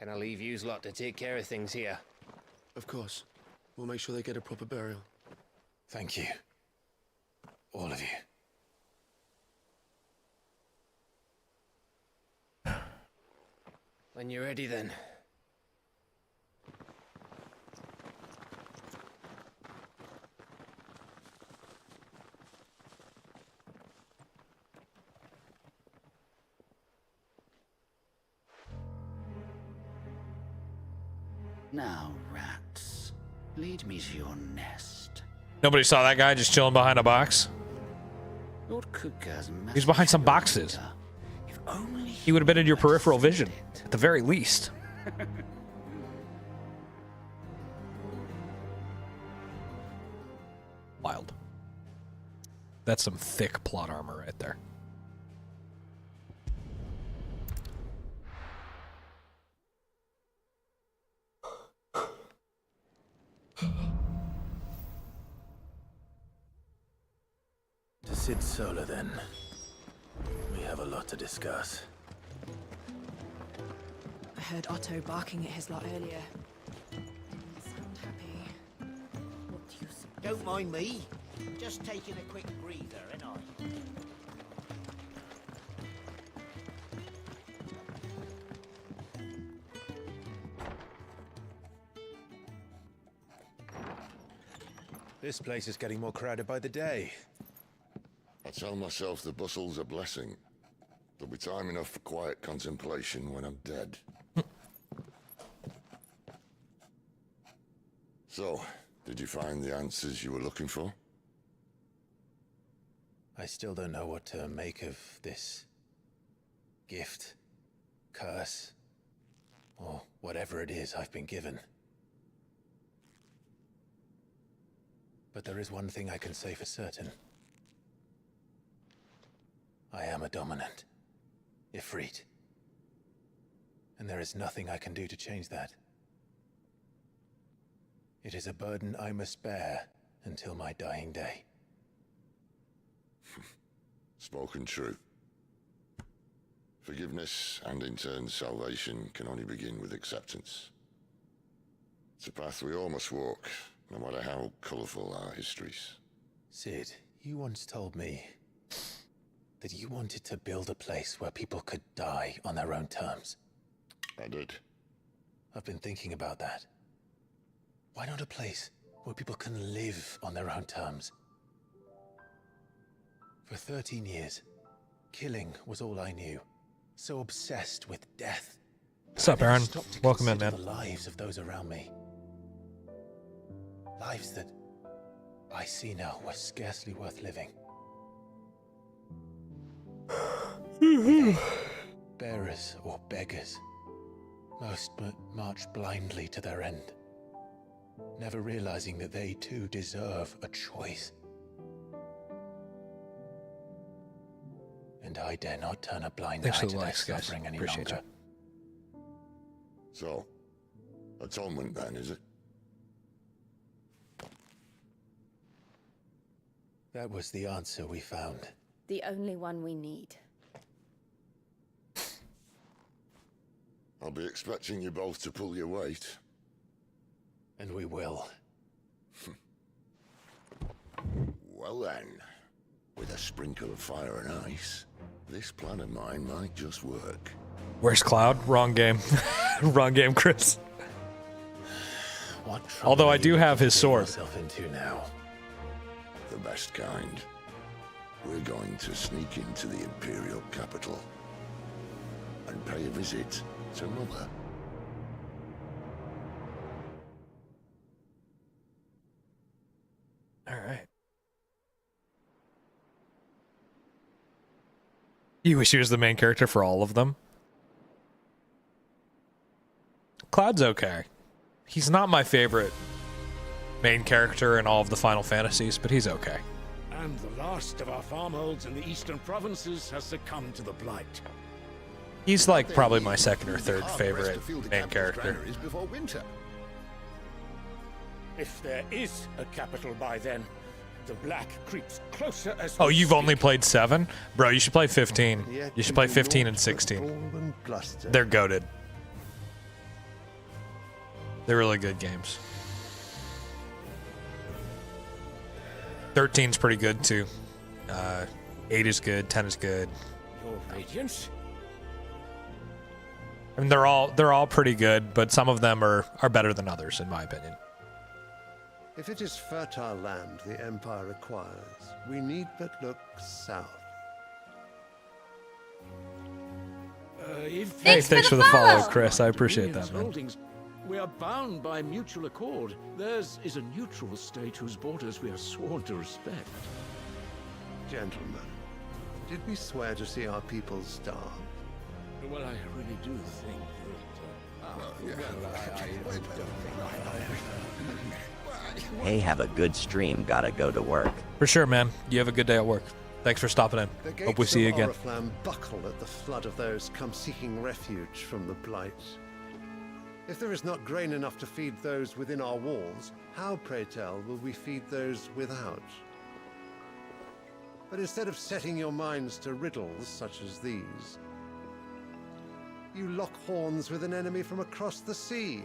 Can I leave yous lot to take care of things here? Of course. We'll make sure they get a proper burial. Thank you. All of you. When you're ready, then. Now, rats, lead me to your nest. Nobody saw that guy just chilling behind a box? Lord Kutgar's He's behind some boxes. He would have been in your peripheral vision, at the very least. Wild. That's some thick plot armor right there. To Sid Solar, then. We have a lot to discuss. I heard Otto barking at his lot earlier. Sound happy. What do you think? Don't mind me. Just taking a quick breather, ain't I? This place is getting more crowded by the day. I tell myself the bustle's a blessing. There'll be time enough for quiet contemplation when I'm dead. So, did you find the answers you were looking for? I still don't know what to make of this gift, curse, or whatever it is I've been given. But there is one thing I can say for certain. I am a dominant, Ifrit. And there is nothing I can do to change that. It is a burden I must bear until my dying day. Spoken true. Forgiveness, and in turn salvation, can only begin with acceptance. It's a path we all must walk, no matter how colourful our histories. Sid, you once told me that you wanted to build a place where people could die on their own terms. I did. I've been thinking about that. Why not a place where people can live on their own terms? For 13 years, killing was all I knew. So obsessed with death. What's up, Aaron? Welcome in, man. The lives of those around me. Lives that I see now were scarcely worth living. Bearers or beggars. Most march blindly to their end, never realizing that they too deserve a choice. And I dare not turn a blind eye to their suffering any longer. So, atonement then, is it? That was the answer we found. The only one we need. I'll be expecting you both to pull your weight. And we will. Well then, with a sprinkle of fire and ice, this plan of mine might just work. Where's Cloud? Wrong game. Wrong game, Chris. Although I do have his sword. Into now. The best kind. We're going to sneak into the Imperial capital and pay a visit to Mother. All right. You wish he was the main character for all of them? Cloud's okay. He's not my favorite main character in all of the Final Fantasies, but he's okay. And the last of our farmholds in the eastern provinces has succumbed to the blight. He's like probably my second or third favorite main character. Before winter. If there is a capital by then, the black creeps closer as Oh, you've only played 7? Bro, you should play 15. You should play 15 and 16. They're goated. They're really good games. 13's pretty good too. 8 is good, 10 is good. Your radiance? I mean, they're all pretty good, but some of them are better than others, in my opinion. If it is fertile land the Empire requires, we need but look south. Hey, thanks for the follow, Chris. I appreciate that, man. Holdings, we are bound by mutual accord. Theirs is a neutral state whose borders we are sworn to respect. Gentlemen, Did we swear to see our people starve? Well, I really do think that... Hey, have a good stream. Gotta go to work. For sure, man. You have a good day at work. Thanks for stopping in. The Hope we gates see you of again. Oriflamme buckle at the flood of those come seeking refuge from the Blight. If there is not grain enough to feed those within our walls, how, pray tell, will we feed those without? But instead of setting your minds to riddles such as these, you lock horns with an enemy from across the sea,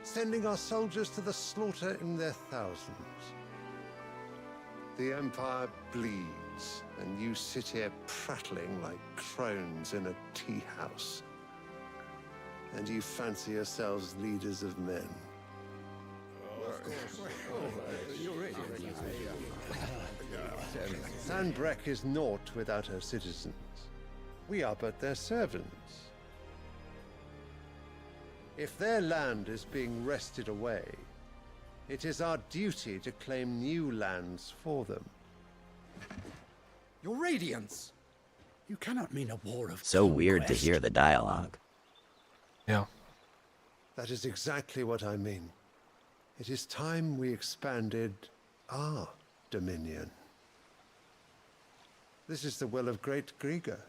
sending our soldiers to the slaughter in their thousands. The Empire bleeds, and you sit here prattling like crones in a tea house. And you fancy yourselves leaders of men. Sandbreck is naught without her citizens. We are but their servants. If their land is being wrested away, it is our duty to claim new lands for them. Your Radiance! You cannot mean a war of So weird to conquest. hear the dialogue. Yeah. That is exactly what I mean. It is time we expanded our dominion. This is the will of great Grieger.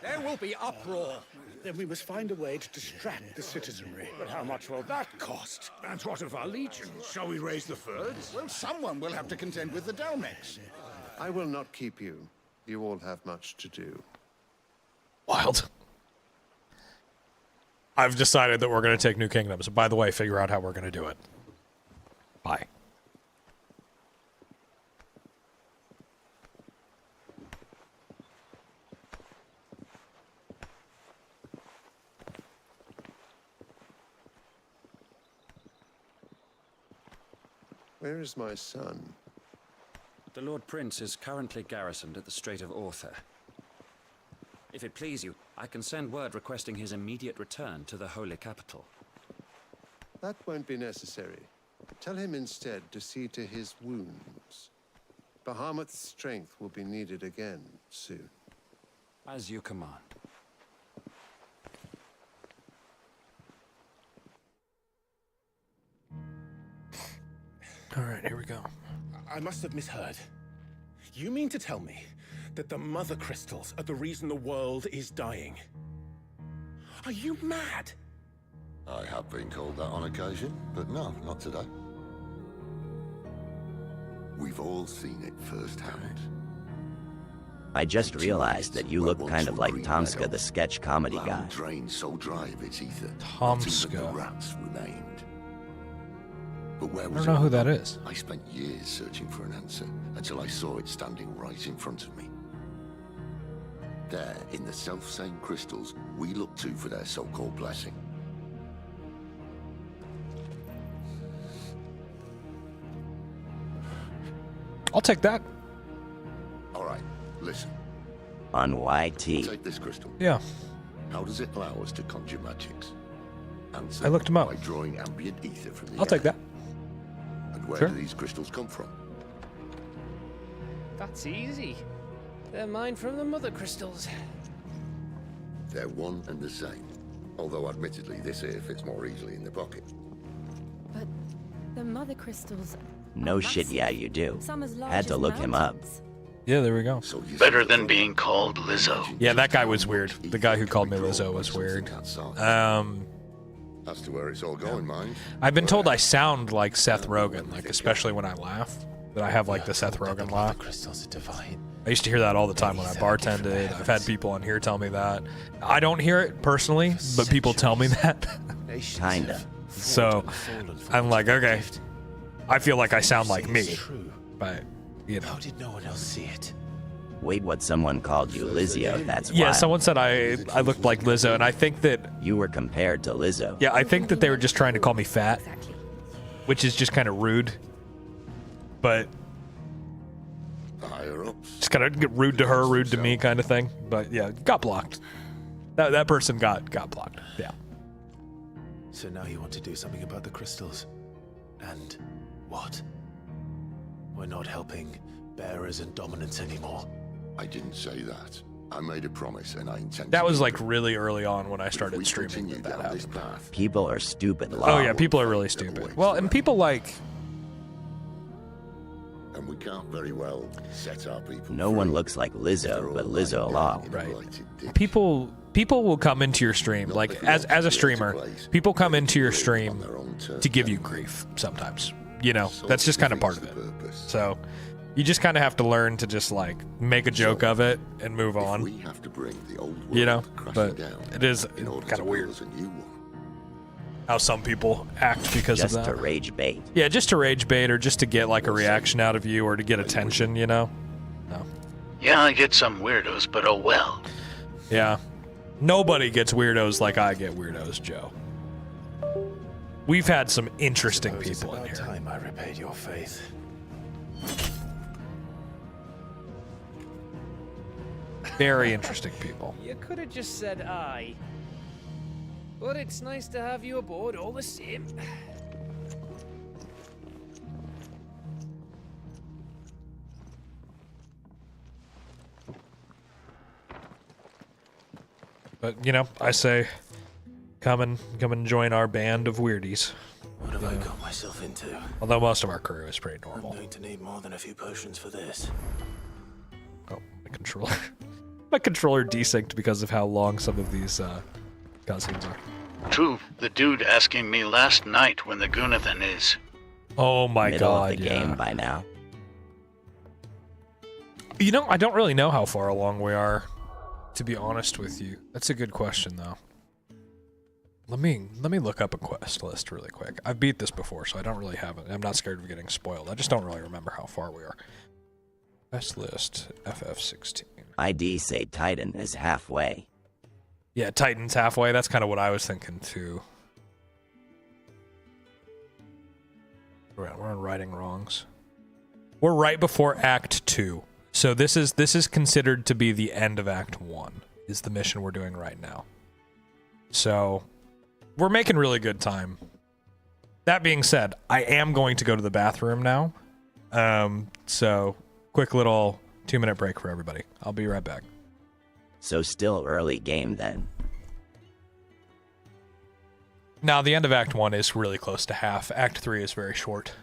There will be uproar. Then we must find a way to distract the citizenry. But how much will that cost? And what of our legions? Shall we raise the thirds? Well, someone will have to contend with the Dalmex. I will not keep you. You all have much to do. Wild. I've decided that we're going to take New Kingdoms. By the way, figure out how we're going to do it. Bye. Where is my son? The Lord Prince is currently garrisoned at the Strait of Arthur. If it please you, I can send word requesting his immediate return to the Holy Capital. That won't be necessary. Tell him instead to see to his wounds. Bahamut's strength will be needed again soon. As you command. All right, here we go. I must have misheard. You mean to tell me that the mother crystals are the reason the world is dying? Are you mad? I have been called that on occasion, but no, not today. We've all seen it firsthand. I just realized that you look kind of like Tomska, the sketch comedy guy. Land drained so dry of its ether, Tomska. not even the rats remained. But where I was don't know it? who that is. I spent years searching for an answer until I saw it standing right in front of me. There, in the self-same crystals we look to for their so-called blessing. I'll take that. All right, listen. On YT. Take this crystal. Yeah. How does it allow us to conjure magics? Answer, I looked 'em up. by drawing ambient ether from the I'll take air. that. And where Sure. do these crystals come from? That's easy. They're mine from the mother crystals. They're one and the same. Although admittedly this here fits more easily in the pocket. But the mother crystals. No shit, yeah, you do. Some as large Had to as look him up. Yeah, there we go. Better than being called Lizzo. Yeah, that guy was weird. The guy who called me Lizzo was weird. As to where it's all going, mind. I've been told I sound like Seth Rogen, like especially when I laugh. That I have like the Seth Rogen laugh. Crystals are divine. I used to hear that all the time when I bartended. I've had people on here tell me that. I don't hear it personally, but people tell me that. Kinda. So I'm like, okay. I feel like I sound like me, but you know. How did no one else see it? Wait, what? Someone called you Lizzo? That's Yeah, wild. someone said I looked like Lizzo, and I think that you were compared to Lizzo. Yeah, I think that they were just trying to call me fat, which is just kind of rude. But higher ups. Just kind of rude to her, rude to me, kind of thing. But yeah, got blocked. That person got blocked. Yeah. So now you want to do something about the crystals. And what? We're not helping bearers and dominants anymore. I didn't say that. I made a promise, and I intend. That was like really early on when I started streaming. That happened. People are stupid. Oh yeah, people are really stupid. Well, and people like. And we can't very well set our people. No one looks like Lizzo, but Lizzo law. Right. People will come into your stream like as a streamer. People come into your stream to give you grief sometimes. You know, that's just kind of part of it. So. You just kind of have to learn to just like make a joke of it and move on. We have to bring the old world, you know, but down it is kind of weird how some people act because of that. Just to rage bait. Yeah, just to rage bait or just to get like a reaction out of you or to get attention, you know? No. Yeah, I get some weirdos, but oh well. Yeah. Nobody gets weirdos like I get weirdos, Joe. We've had some interesting people in here. It's about time I repaid your faith. Very interesting people. You could have just said aye. But it's nice to have you aboard all the same. But, you know, I say, come and join our band of weirdies. What have I got myself into? Although most of our crew is pretty normal. I'm going to need more than a few potions for this. Oh, my controller. My controller desynced because of how long some of these cutscenes are. True, the dude asking me last night when the Gunathan is. Oh my Middle god, of the yeah. game by now. You know, I don't really know how far along we are, to be honest with you. That's a good question, though. Let me look up a quest list really quick. I've beat this before, so I don't really have it. I'm not scared of getting spoiled. I just don't really remember how far we are. Quest list, FF16. ID say Titan is halfway. Yeah, Titan's halfway. That's kind of what I was thinking, too. We're on righting wrongs. We're right before Act 2. So this is considered to be the end of Act 1, is the mission we're doing right now. So, we're making really good time. That being said, I am going to go to the bathroom now. So, quick little 2-minute break for everybody. I'll be right back. So still early game then. Now, the end of Act 1 is really close to half. Act 3 is very short.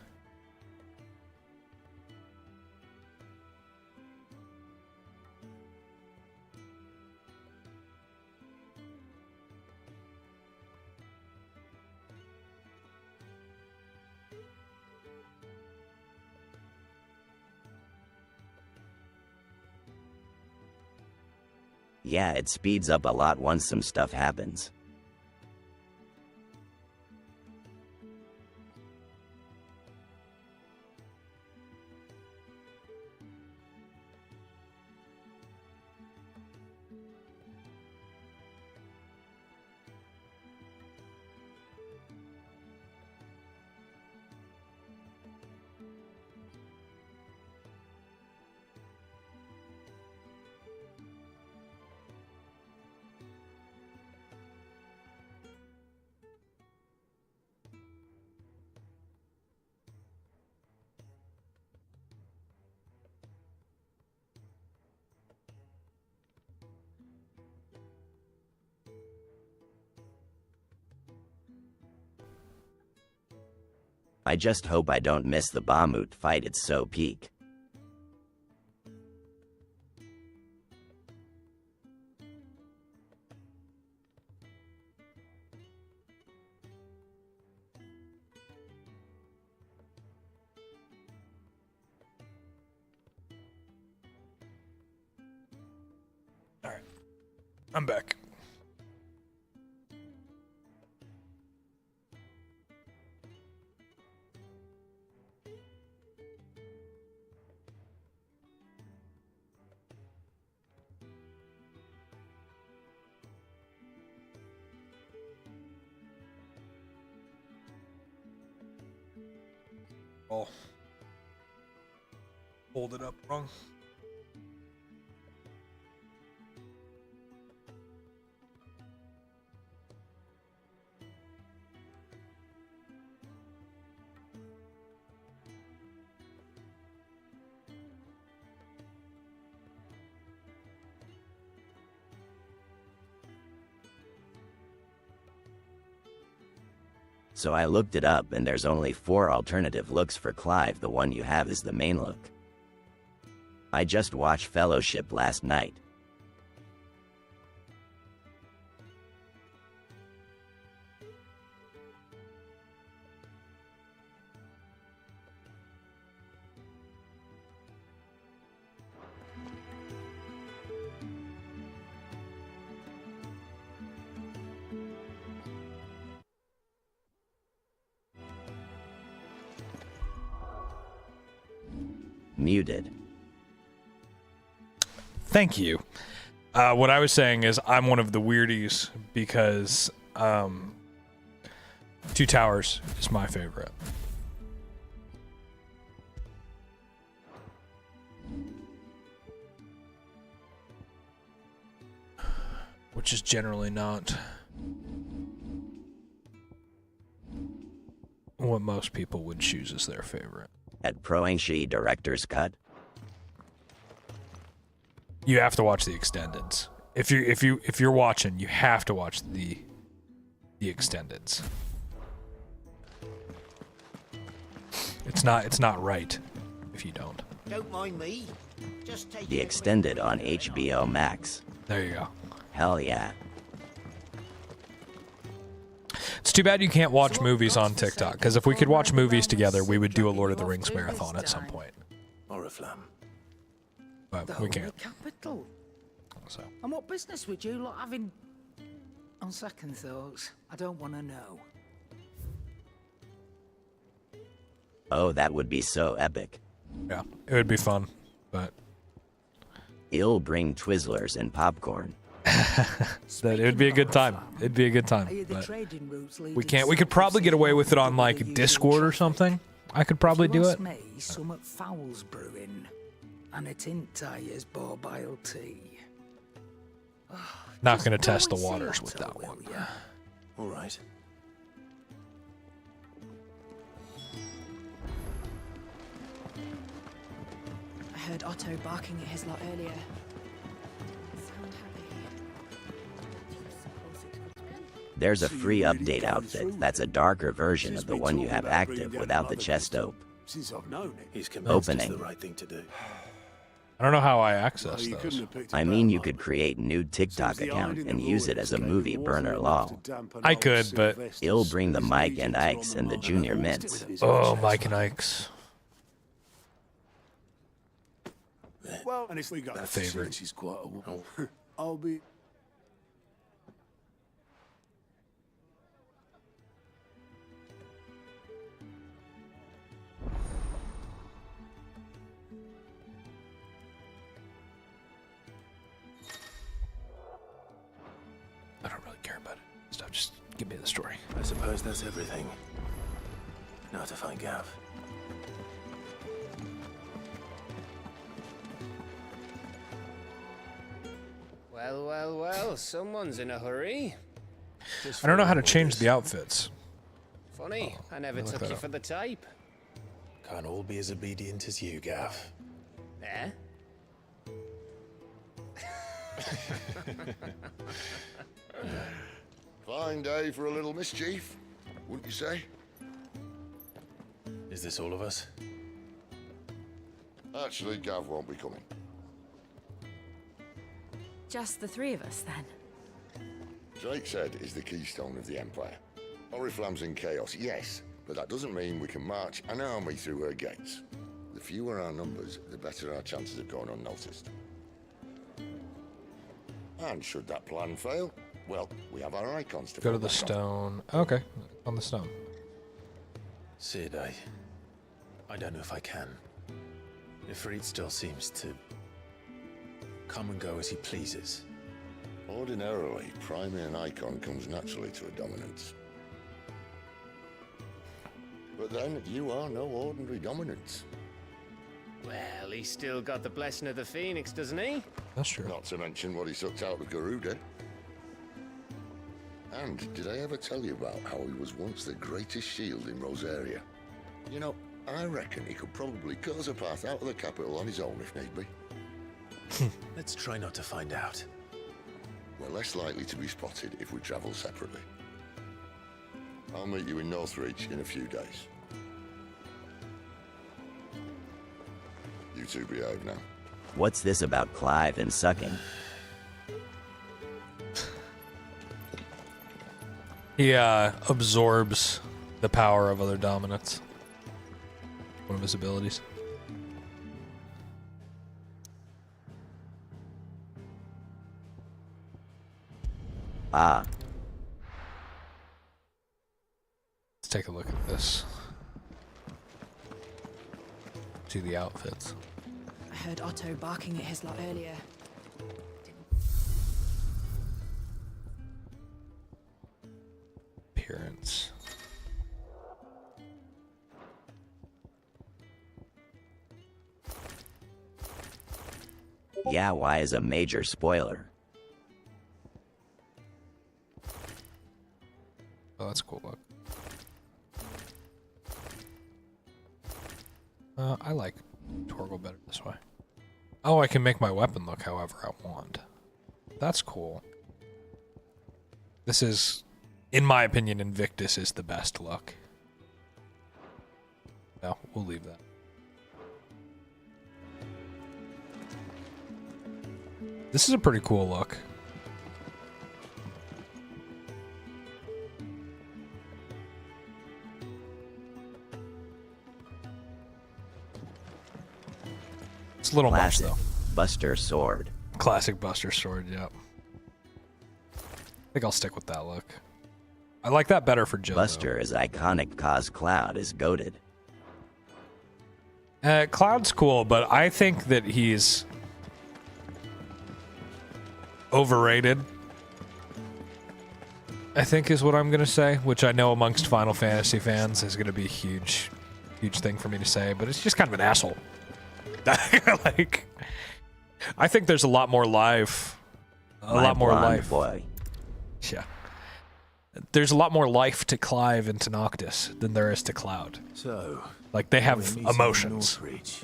Yeah, it speeds up a lot once some stuff happens. I just hope I don't miss the Bahamut fight, it's so peak. Alright. I'm back. Oh. Hold it up wrong. So I looked it up, and there's only 4 alternative looks for Clive. The one you have is the main look. I just watched Fellowship last night. Muted. Thank you. What I was saying is I'm one of the weirdies because Two Towers is my favorite. Which is generally not what most people would choose as their favorite. At Pro-Ancient Director's Cut? You have to watch the extendeds. If you're watching, you have to watch the extendeds. It's not right if you don't. Don't mind me. Just take The extended on HBO Max. There you go. Hell yeah. It's too bad you can't watch movies on TikTok, because if we could watch movies together, we would do a Lord of the Rings marathon at some point. Oriflamme. But we can't. Capital. So. And what business would you lot having? On second thoughts, I don't want to know. Oh, that would be so epic. Yeah, it would be fun, but... It'll bring Twizzlers and popcorn. It would be a good time. It'd be a good time. But we can't. We could probably get away with it on like Discord or something. I could probably do it. Me, some fowls brewing, and it in tires borbile tea. Not going to test the waters with that one. All right. I heard Otto barking at his lot earlier. Sound There's a free update outfit that's a darker version of the one you have active without the chest open. Since I've known it, he's convinced it's the right thing to do. I don't know how I access those. I mean, you could create a new TikTok account and use it as a movie burner lol. I could, but... It'll bring the Mike and Ikes and the Junior Mints. Oh, Mike and Ikes. Well, and if we got a favorite. She's quite a woman. I'll be... I don't really care about it. Stop, just give me the story. I suppose that's everything. Now to find Gav. Well, well, well, someone's in a hurry. I don't know how to change the outfits. Funny, I never look took that you up. for the type. Can't all be as obedient as you, Gav. Eh? Fine day for a little mischief, wouldn't you say? Is this all of us? Actually, Gav won't be coming. Just the 3 of us, then. Drake's Head is the keystone of the Empire. Oriflamme's in chaos, yes, but that doesn't mean we can march an army through her gates. The fewer our numbers, the better our chances of going unnoticed. And should that plan fail, well, we have our icons to Go to fall the back on. stone. Okay, on the stone. Sid, I don't know if I can. Ifrit still seems to come and go as he pleases. Ordinarily, priming an icon comes naturally to a dominance. But then, you are no ordinary dominance. Well, he's still got the blessing of the Phoenix, doesn't he? That's true. Not to mention what he sucked out of Garuda. And did I ever tell you about how he was once the greatest shield in Rosaria? You know, I reckon he could probably cut us a path out of the capital on his own if need be. Let's try not to find out. We're less likely to be spotted if we travel separately. I'll meet you in Northreach in a few days. You two behave now. What's this about Clive and sucking? He absorbs the power of other dominants. One of his abilities. Ah. Let's take a look at this. See the outfits. I heard Otto barking at his lot earlier. Appearance. Yeah, why is a major spoiler? Oh, that's a cool look. I like Torgal better this way. Oh, I can make my weapon look however I want. That's cool. This is, in my opinion, Invictus is the best look. No, we'll leave that. This is a pretty cool look. It's a little much, though. Buster Sword. Classic Buster Sword, yep. I think I'll stick with that look. I like that better for Joe. Buster is iconic cause Cloud is goated. Cloud's cool, but I think that he's overrated. I think is what I'm going to say, which I know amongst Final Fantasy fans is going to be a huge thing for me to say, but it's just kind of an asshole. Like, I think there's a lot more life. Boy. Yeah. There's a lot more life to Clive and to Noctis than there is to Cloud. So, like, they have we're meeting in emotions. Northreach.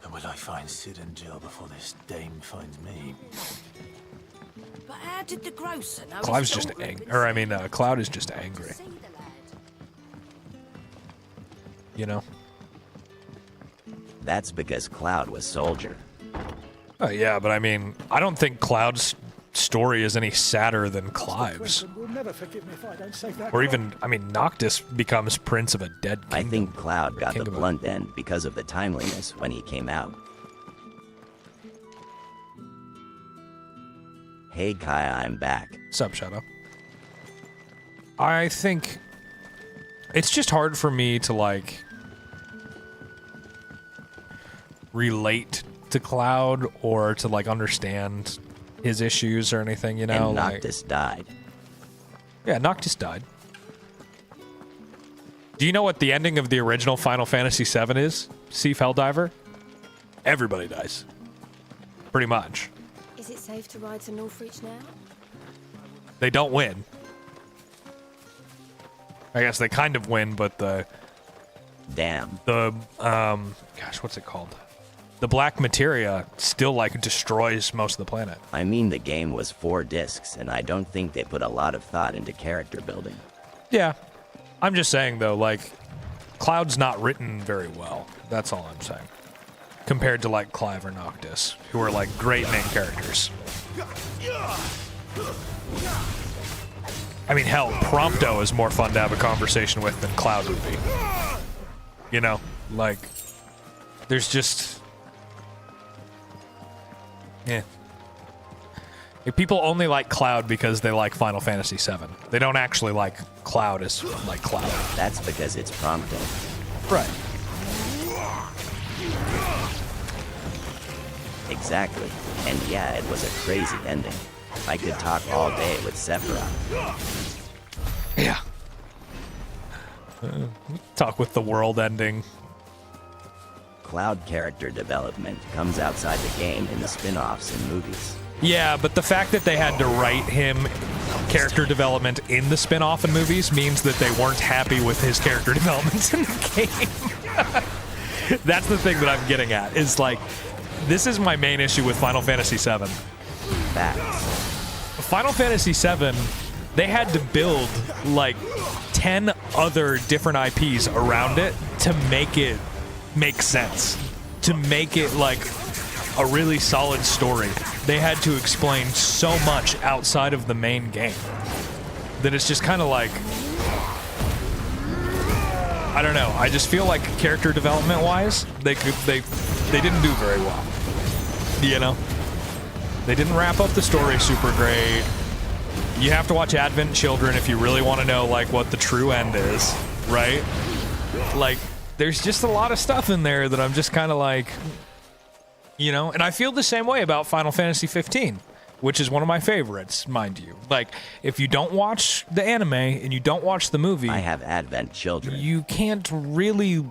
And will I find Sid and Jill before this dame finds me? But how did the grocer know? Clive's just angry. Or, I mean, Cloud is just angry. You know? That's because Cloud was soldier. Oh, yeah, but I mean, I don't think Cloud's story is any sadder than Clive's. Will never forgive me if I don't save that Or even, I mean, Noctis becomes prince of a dead kingdom. I think Cloud got the blunt end because of the timeliness when he came out. Hey Kai, I'm back. Sup, Shadow? I think it's just hard for me to, like, relate to Cloud or to, like, understand his issues or anything, you know? And Noctis died. Yeah, Noctis died. Do you know what the ending of the original Final Fantasy VII is? Sea Helldiver? Everybody dies. Pretty much. Is it safe to ride to Northreach now? They don't win. I guess they kind of win, but the... Damn. The, gosh, what's it called? The black materia still, like, destroys most of the planet. I mean, the game was 4 discs, and I don't think they put a lot of thought into character building. Yeah. I'm just saying, though, like, Cloud's not written very well. That's all I'm saying. Compared to, like, Clive or Noctis, who are, like, great main characters. I mean, hell, Prompto is more fun to have a conversation with than Cloud would be. You know? Like, there's just... Yeah. If people only like Cloud because they like Final Fantasy VII. They don't actually like Cloud as like Cloud. That's because it's Prompto. Right. Exactly. And yeah, it was a crazy ending. I could talk all day with Sephiroth. Yeah. Talk with the world ending. Cloud character development comes outside the game in the spin-offs and movies. Yeah, but the fact that they had to write him character development in the spin-off and movies means that they weren't happy with his character development in the game. That's the thing that I'm getting at, is like, this is my main issue with Final Fantasy VII. Facts. Final Fantasy VII, they had to build like 10 other different IPs around it to make it make sense, to make it like a really solid story. They had to explain so much outside of the main game that it's just kind of like, I don't know. I just feel like character development wise, they didn't do very well. You know, they didn't wrap up the story super great. You have to watch Advent Children if you really want to know like what the true end is, right? Like, there's just a lot of stuff in there that I'm just kind of like, you know, and I feel the same way about Final Fantasy 15, which is one of my favorites, mind you. Like, if you don't watch the anime and you don't watch the movie, I have Advent Children. You can't really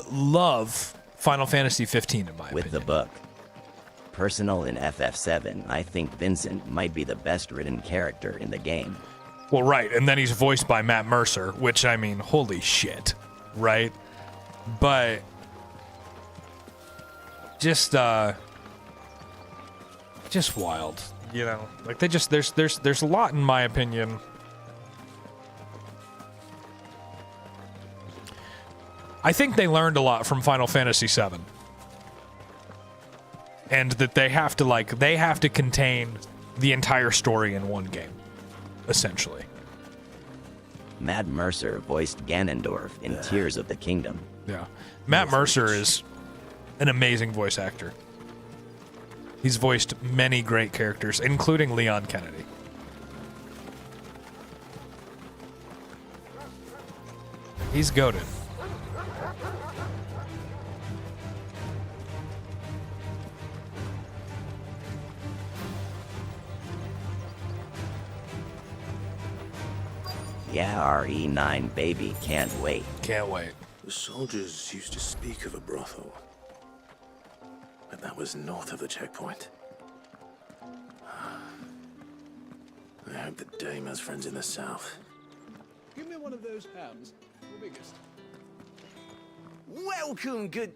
love Final Fantasy 15 in my opinion. With the book. Personal in FF7, I think Vincent might be the best written character in the game. Well, right, and then he's voiced by Matt Mercer, which, I mean, holy shit, right? But just wild, you know? Like, they just, there's a lot, in my opinion. I think they learned a lot from Final Fantasy VII. And that they have to contain the entire story in one game, essentially. Matt Mercer voiced Ganondorf in Tears of the Kingdom. Yeah. Matt Mercer is an amazing voice actor. He's voiced many great characters, including Leon Kennedy. He's goated. Yeah, RE9 baby, can't wait. Can't wait. The soldiers used to speak of a brothel, but that was north of the checkpoint. I hope the dame has friends in the south. Give me one of those hams, the biggest. Welcome, good...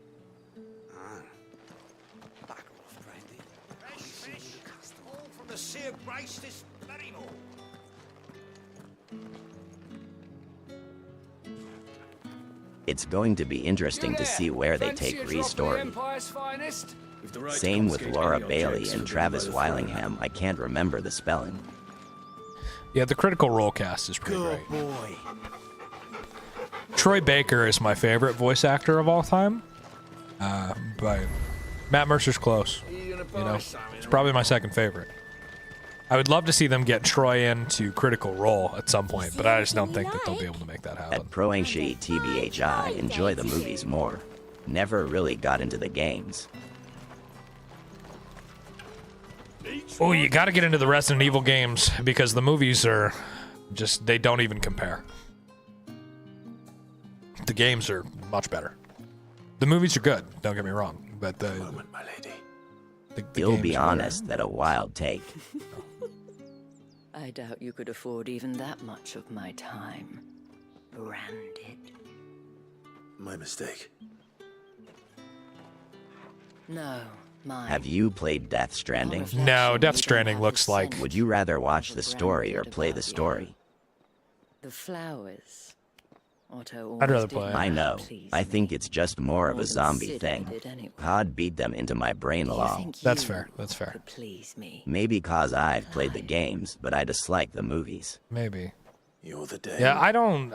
Back off, Brandy. Fresh fish, all from the sea of Grace this very morning. It's going to be interesting to see where they take Restory. Same with Laura Bailey and Travis Willingham. I can't remember the spelling. Yeah, the Critical Role cast is pretty great. Boy. Troy Baker is my favorite voice actor of all time. But Matt Mercer's close. You know, it's probably my second favorite. I would love to see them get Troy into Critical Role at some point, but I just don't think that they'll be able to make that happen. At Pro Ancient TBH, I enjoy the movies more. Never really got into the games. Oh, you got to get into the Resident Evil games because the movies are just, they don't even compare. The games are much better. The movies are good, don't get me wrong, but the You'll be honest, that a wild take. I doubt you could afford even that much of my time. Branded. My mistake. No, mine. Have you played Death Stranding? No, Death Stranding looks like... Would you rather watch the story or play the story? The flowers. Otto I'd rather play. I know. I think it's just more of a zombie thing. COD beat them into my brain long. That's fair. That's fair. Please me. Maybe cause I've played the games, but I dislike the movies. Maybe. You're the day. Yeah, I don't...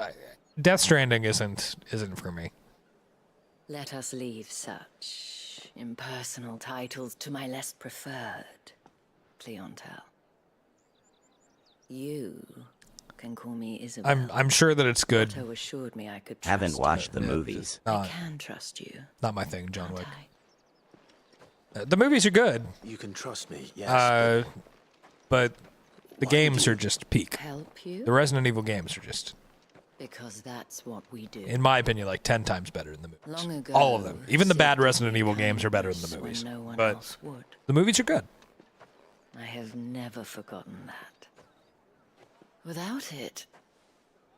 Death Stranding isn't for me. Let us leave such impersonal titles to my less preferred clientele. You can call me Isabel. I'm sure that it's good. Otto assured me I could trust Haven't watched the movies. I can trust you. Not my thing, John Wick. The movies are good. You can trust me, yes. But the games are just peak. Help you? The Resident Evil games are just, Because that's what we do. in my opinion, like 10 times better than the movies. Long ago, All of them. Even the bad Resident Evil games are better than the movies. no one But else would. the movies are good. I have never forgotten that. Without it,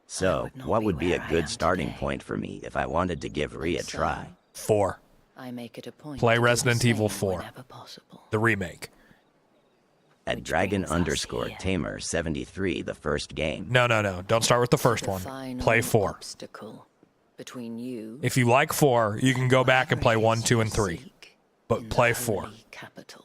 So, what would be a good starting point for me if I wanted to give Re a try? 4. I make it a point Play to do the Resident Evil same 4. whenever possible. The remake. at Dragon_Tamer73 the first game. No. Don't start with the first one. Play 4. Obstacle between you. If you like 4, you can go back and play 1, 2, and 3. But play 4. Capital.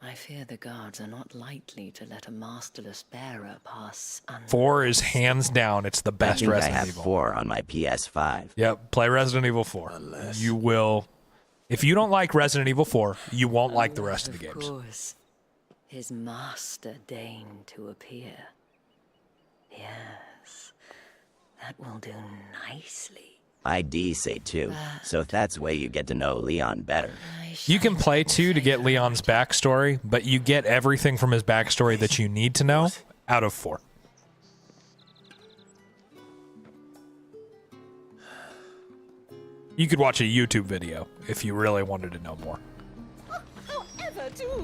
I fear the guards are not likely to let a masterless bearer pass. 4 is hands down. It's the best Resident I have Evil. 4 on my PS5. Yep, play Resident Evil 4. You will. If you don't like Resident Evil 4, you won't like the rest of the games. Of course, his master deigned to appear. Yes, that will do nicely. I say 2, so that's way you get to know Leon better. You can play 2 to get Leon's backstory, but you get everything from his backstory that you need to know out of 4. You could watch a YouTube video if you really wanted to know more.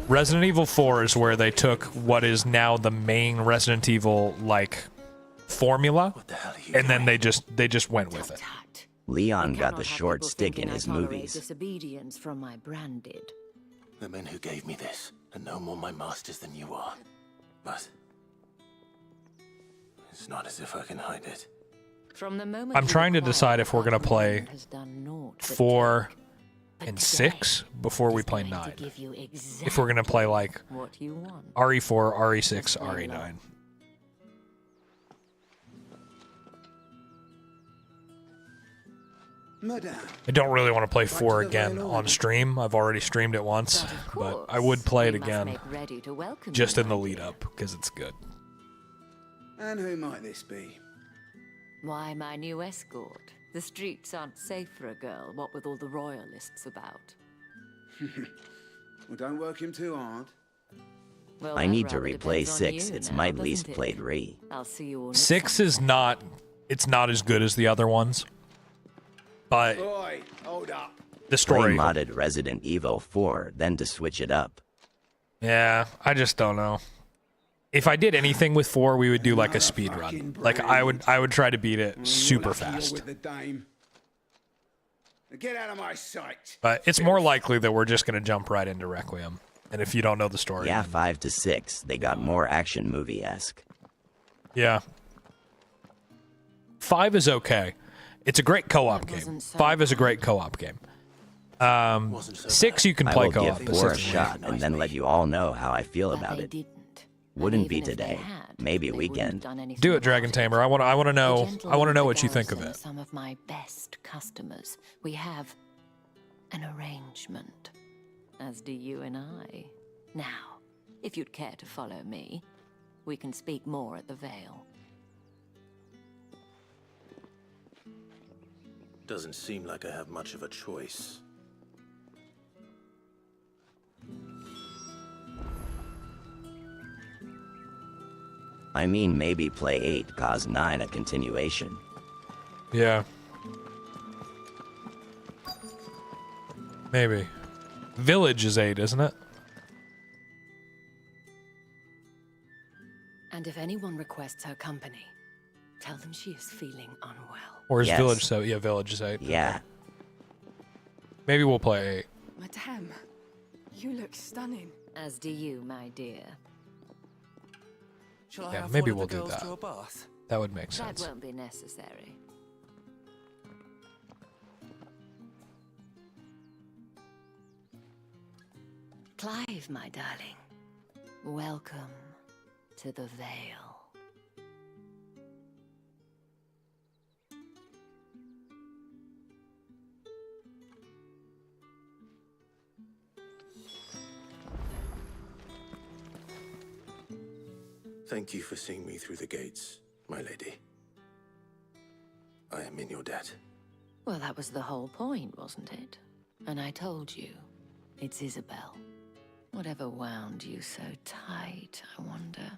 Resident Evil 4 is where they took what is now the main Resident Evil formula, and then they just went with it. Leon got the short stick in his movies. Disobedience from my branded. The men who gave me this are no more my masters than you are. But it's not as if I can hide it. From the moment I'm trying to decide if we're going to play 4 and 6 before we play 9. If we're going to play like RE4, RE6, RE9. I don't really want to play 4 again on stream. I've already streamed it once, but I would play it again just in the lead up because it's good. And who might this be? Why, my new escort. The streets aren't safe for a girl, what with all the royalists about. Well, don't work him too hard. Well, I need to replay 6. It's my least played I'll see you all 6 is not as good as the other ones. But Boy, hold up. The story. Play modded Resident Evil 4, then to switch it up. Yeah, I just don't know. If I did anything with 4, we would do like a speed run. Like I would try to beat it super fast. Get out of my sight. But it's more likely that we're just going to jump right into Requiem. And if you don't know the story. Yeah, 5 to 6, they got more action movie-esque. Yeah. 5 is okay. It's a great co-op game. 5 is a great co-op game. 6 you can play co-op. I will give 4 a shot and then let you all know how I feel about it. Wouldn't be today. Maybe weekend. Do it, Dragon Tamer. I want to know what you think of it. Some of my best customers. We have an arrangement, as do you and I. Now, if you'd care to follow me, we can speak more at the Vale. Doesn't seem like I have much of a choice. I mean, maybe play 8, cause 9 a continuation. Yeah. Maybe. Village is 8, isn't it? And if anyone requests her company, tell them she is feeling unwell. Or is Village so? Yeah, Village is 8. Yeah. Okay. Maybe we'll play 8. Madame, you look stunning. As do you, my dear. Shall I Yeah, have maybe one we'll of the do girls that. to a bath? That would make sense. That won't be necessary. Clive, my darling. Welcome to the Vale. Thank you for seeing me through the gates, my lady. I am in your debt. Well, that was the whole point, wasn't it? And I told you, it's Isabel. Whatever wound you so tight, I wonder.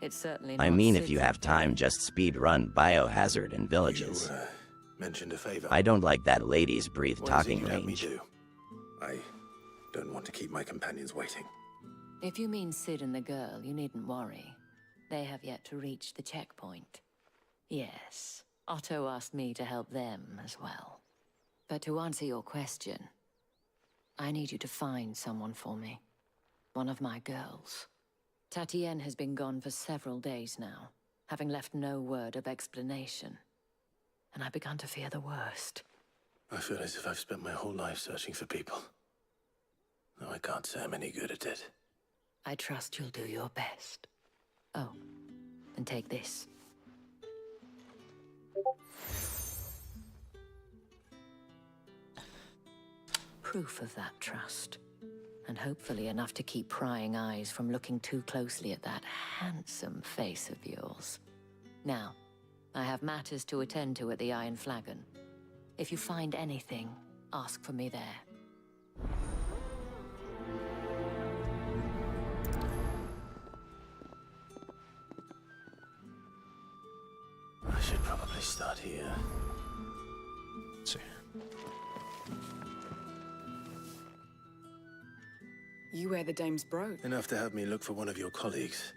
It's certainly not I mean, if Sid's you have time, just speed run Biohazard and Villages. You mentioned a favor. I don't like that lady's breathe What is it talking you'd have me range. do? I don't want to keep my companions waiting. If you mean Sid and the girl, you needn't worry. They have yet to reach the checkpoint. Yes, Otto asked me to help them as well. But to answer your question, I need you to find someone for me. One of my girls. Tatienne has been gone for several days now, having left no word of explanation. And I've begun to fear the worst. I feel as if I've spent my whole life searching for people. Though I can't say I'm any good at it. I trust you'll do your best. Oh, and take this. Proof of that trust. And hopefully enough to keep prying eyes from looking too closely at that handsome face of yours. Now, I have matters to attend to at the Iron Flagon. If you find anything, ask for me there. I should probably start here. Let's see. You wear the dame's brooch. Enough to have me look for one of your colleagues.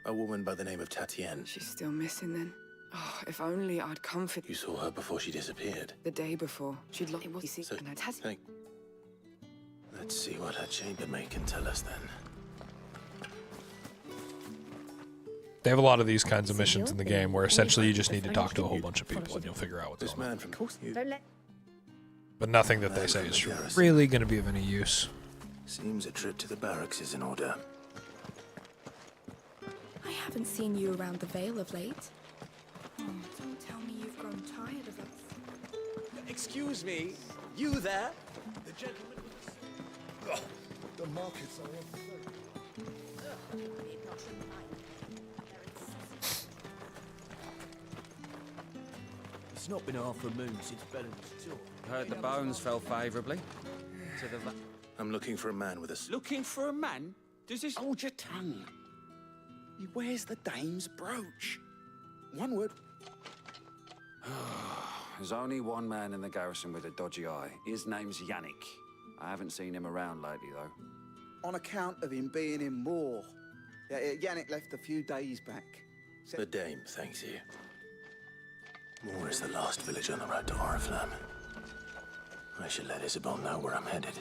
A woman by the name of Tatienne. She's still missing then. Oh, if only I'd come for... You saw her before she disappeared. The day before. She'd lost... You see, and I'd had... Let's see what her chambermaid can tell us then. They have a lot of these kinds of missions in the game where essentially you just need to talk to a whole bunch of people and you'll figure out what's going on. But nothing that they say is really going to be of any use. Seems a trip to the barracks is in order. I haven't seen you around the Vale of late. Oh, don't tell me you've grown tired of us. Excuse me, you there? The gentleman with Oh, the markets are off the floor. It's not been half a moon since Bellen's tour. Heard the bones fell favourably to the... I'm looking for a man with a... Looking for a man? Does this... Hold your tongue. He wears the dame's brooch. One word. There's only one man in the garrison with a dodgy eye. His name's Yannick. I haven't seen him around lately, though. On account of him being in war. Yeah, Yannick left a few days back. The dame thanks you. Moor is the last village on the road to Oriflamme. I should let Isabel know where I'm headed.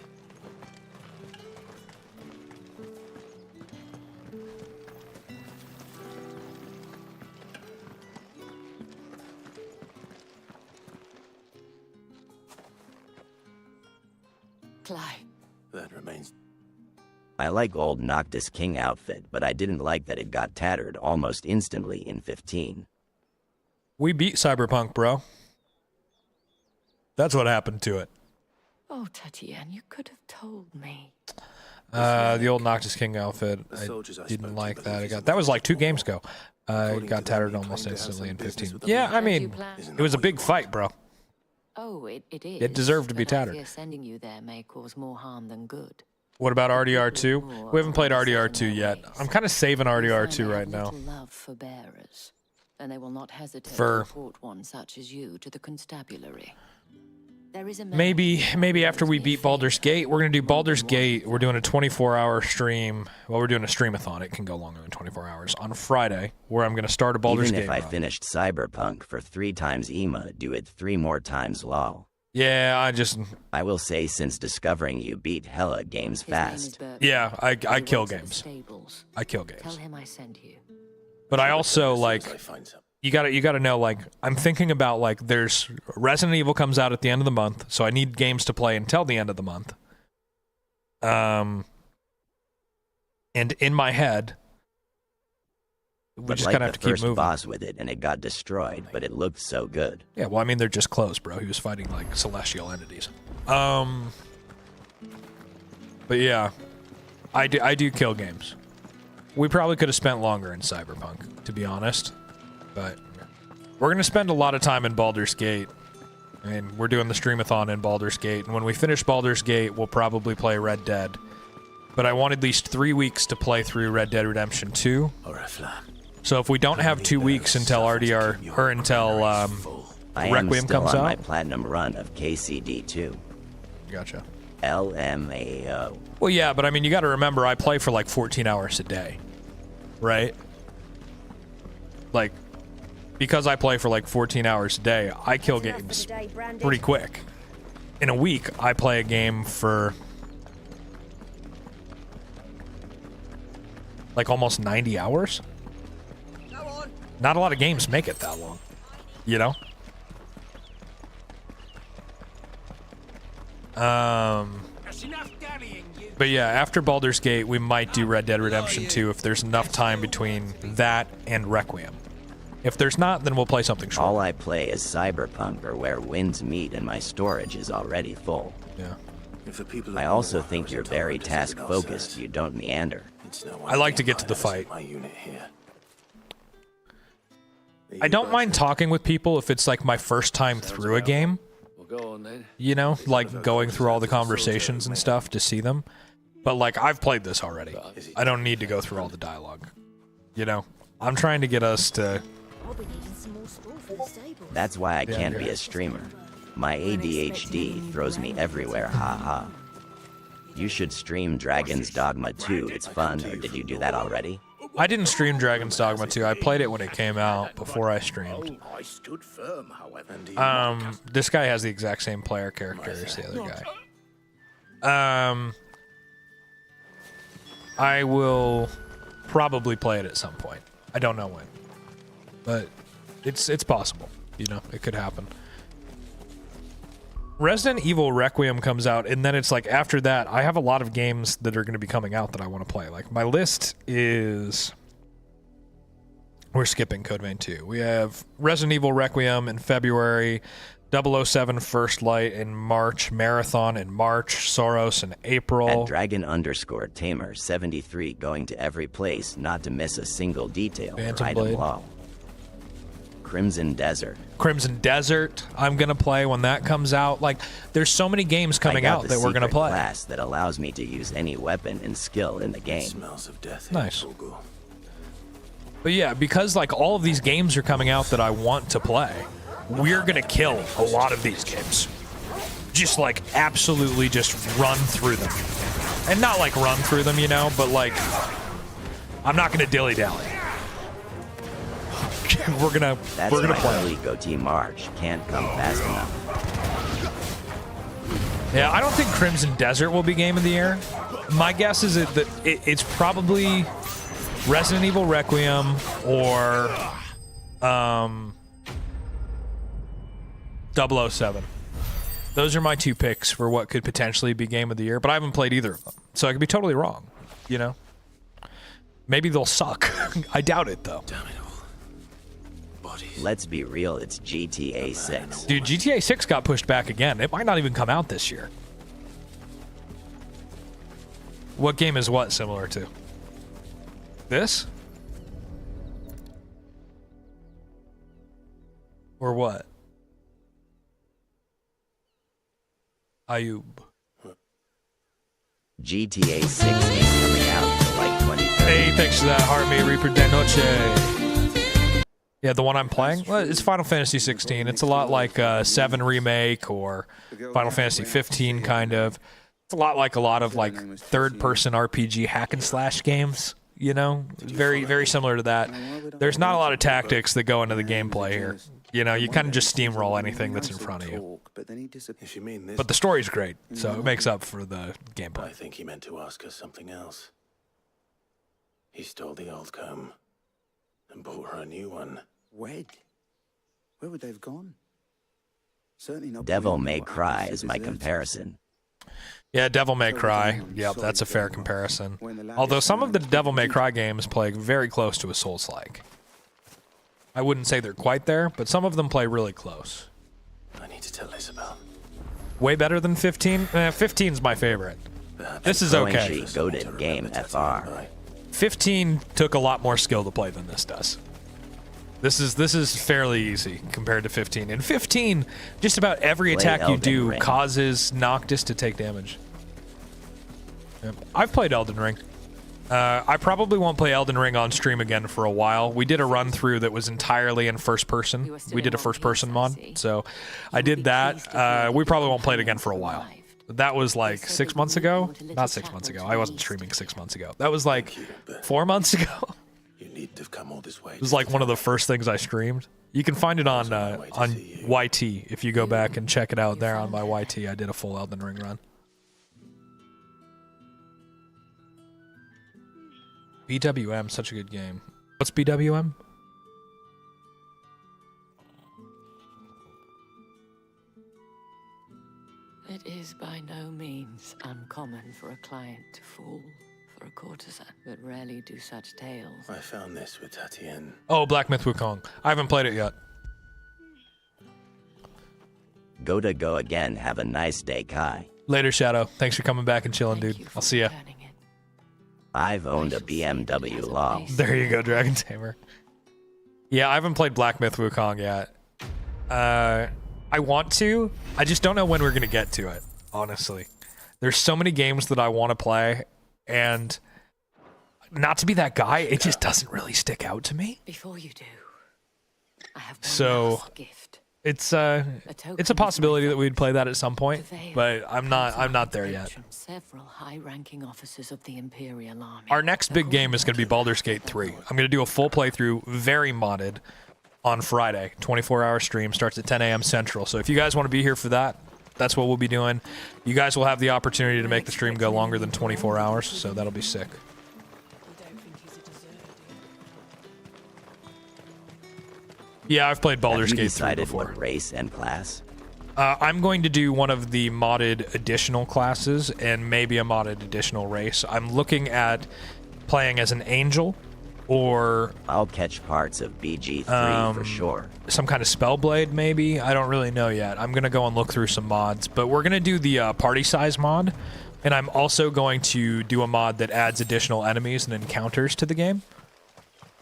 Clive. That remains. I like old Noctis King outfit, but I didn't like that it got tattered almost instantly in 15. We beat Cyberpunk, bro. That's what happened to it. Oh, Tatienne, you could have told me. The old Noctis King outfit, I didn't like that. That was like 2 games ago. It got tattered almost instantly in 15. Yeah, I mean, it was a big fight, bro. Oh, it is. It deserved to be but I tattered. fear sending you there may cause more harm than good. What about RDR2? We haven't played RDR2 yet. I'm kind of saving RDR2 right now. Love for bearers, and they will not hesitate to For report one such as you to the constabulary. There is a maybe after we beat Baldur's Gate, we're gonna do Baldur's Gate. We're doing a 24-hour stream. Well, we're doing a streamathon. It can go longer than 24 hours on Friday, where I'm gonna start a Baldur's Even Gate. if I run. finished Cyberpunk for 3 times EMA, do it 3 more times LOL. Yeah, I will say since discovering you beat hella games fast. Yeah, I kill games. I kill games. Tell him I sent you. But I also like you gotta know, like, I'm thinking about, like, there's Resident Evil comes out at the end of the month, so I need games to play until the end of the month. And in my head, we just kind of have to keep moving. Boss with it, and it got destroyed, but it looked so good. Yeah, well, I mean, they're just close, bro. He was fighting, like, celestial entities. But yeah, I do kill games. We probably could have spent longer in Cyberpunk, to be honest. But we're going to spend a lot of time in Baldur's Gate. And we're doing the streamathon in Baldur's Gate. And when we finish Baldur's Gate, we'll probably play Red Dead. But I want at least 3 weeks to play through Red Dead Redemption 2. So if we don't have 2 weeks until RDR, or until I Requiem am still comes on out. my platinum run of KCD2. Gotcha. LMAO. Well, yeah, but I mean, you got to remember, I play for like 14 hours a day, right? Like, because I play for like 14 hours a day, I kill games pretty quick. in a week, I play a game for like almost 90 hours. Not a lot of games make it that long, you know? But yeah, after Baldur's Gate, we might do Red Dead Redemption 2 if there's enough time between that and Requiem. If there's not, then we'll play something short. All I play is Cyberpunk or Where Winds Meet, and my storage is already full. Yeah. I also think you're very task-focused. You don't meander. I like to get to the fight. I don't mind talking with people if it's like my first time through a game. You know, like going through all the conversations and stuff to see them. But like, I've played this already. I don't need to go through all the dialogue. You know, I'm trying to get us to... That's why I can't be a streamer. My ADHD throws me everywhere, haha. You should stream Dragon's Dogma 2, it's fun, or did you do that already? I didn't stream Dragon's Dogma 2. I played it when it came out before I streamed. I stood firm, however. This guy has the exact same player character as the other guy. I will probably play it at some point. I don't know when, but it's possible. You know, it could happen. Resident Evil Requiem comes out, and then it's like after that, I have a lot of games that are going to be coming out that I want to play. Like my list is, we're skipping Code Vein 2. We have Resident Evil Requiem in February, 007 First Light in March, Marathon in March, Soros in April. At Dragon_Tamer 73, going to every place, not to miss a single detail. Phantom Item Blade. law. Crimson Desert. Crimson Desert, I'm gonna play when that comes out. Like, there's so many games coming out that we're gonna play. Class that allows me to use any weapon and skill in the game. Smells of death. Nice. But yeah, because like all of these games are coming out that I want to play, we're gonna kill a lot of these games. Just like absolutely just run through them. And not like run through them, you know, but like I'm not gonna dilly-dally. we're gonna play. Goatee March can't come fast enough. Yeah, I don't think Crimson Desert will be Game of the Year. My guess is that it's probably Resident Evil Requiem or 007. Those are my two picks for what could potentially be Game of the Year, but I haven't played either of them, so I could be totally wrong. You know, maybe they'll suck. I doubt it though. Let's be real, it's GTA 6. Dude, GTA 6 got pushed back again. It might not even come out this year. What game is what similar to? This? Or what? Ayub. GTA 6 ain't coming out till like 2030. Hey, thanks for that, Harmy Reaper de Noche. Yeah, the one I'm playing? Well, it's Final Fantasy 16. It's a lot like 7 Remake or Final Fantasy 15, kind of. It's a lot of like third-person RPG hack and slash games, you know? Very, very similar to that. There's not a lot of tactics that go into the gameplay here. You know, you kind of just steamroll anything that's in front of you. But the story's great, so it makes up for the gameplay. I think he meant to ask us something else. He stole the old comb and bought her a new one. Wed? Where would they have gone? Certainly not. Devil May Cry is my comparison. Yeah, Devil May Cry. Yep, that's a fair comparison. Although some of the Devil May Cry games play very close to a Souls-like. I wouldn't say they're quite there, but some of them play really close. I need to tell Isabel. Way better than 15? 15's my favorite. This is okay. Goated game FR. 15 took a lot more skill to play than this does. This is fairly easy compared to 15. In 15, just about every attack you do causes Noctis to take damage. Yep. I've played Elden Ring. I probably won't play Elden Ring on stream again for a while. We did a run through that was entirely in first person. We did a first person mod, so I did that. We probably won't play it again for a while. That was like 6 months ago. Not 6 months ago. I wasn't streaming 6 months ago. That was like 4 months ago. You need to have come all this way. It was like one of the first things I streamed. You can find it on YT if you go back and check it out there on my YT. I did a full Elden Ring run. BWM, such a good game. What's BWM? It is by no means uncommon for a client to fall for a courtesan, but rarely do such tales. I found this with Tatienne. Oh, Black Myth Wukong. I haven't played it yet. Go to go again. Have a nice day, Kai. Later, Shadow. Thanks for coming back and chilling, dude. I'll see ya. I've owned a BMW long. There you go, Dragon Tamer. Yeah, I haven't played Black Myth Wukong yet. I want to. I just don't know when we're going to get to it, honestly. There's so many games that I want to play, and not to be that guy, it just doesn't really stick out to me. Before you do, I have one So last gift. it's a possibility that we'd play that at some point, but I'm not there yet. From several high-ranking officers of the Imperial Army. Our next big game is going to be Baldur's Gate 3. I'm going to do a full playthrough, very modded, on Friday. 24-hour stream, starts at 10 a.m. Central. So if you guys want to be here for that, that's what we'll be doing. You guys will have the opportunity to make the stream go longer than 24 hours, so that'll be sick. Yeah, I've played Baldur's Gate 3 before. What race and class? I'm going to do one of the modded additional classes and maybe a modded additional race. I'm looking at playing as an angel, or I'll catch parts of BG3 for sure. Some kind of Spellblade, maybe. I don't really know yet. I'm gonna go and look through some mods, but we're gonna do the party size mod, and I'm also going to do a mod that adds additional enemies and encounters to the game,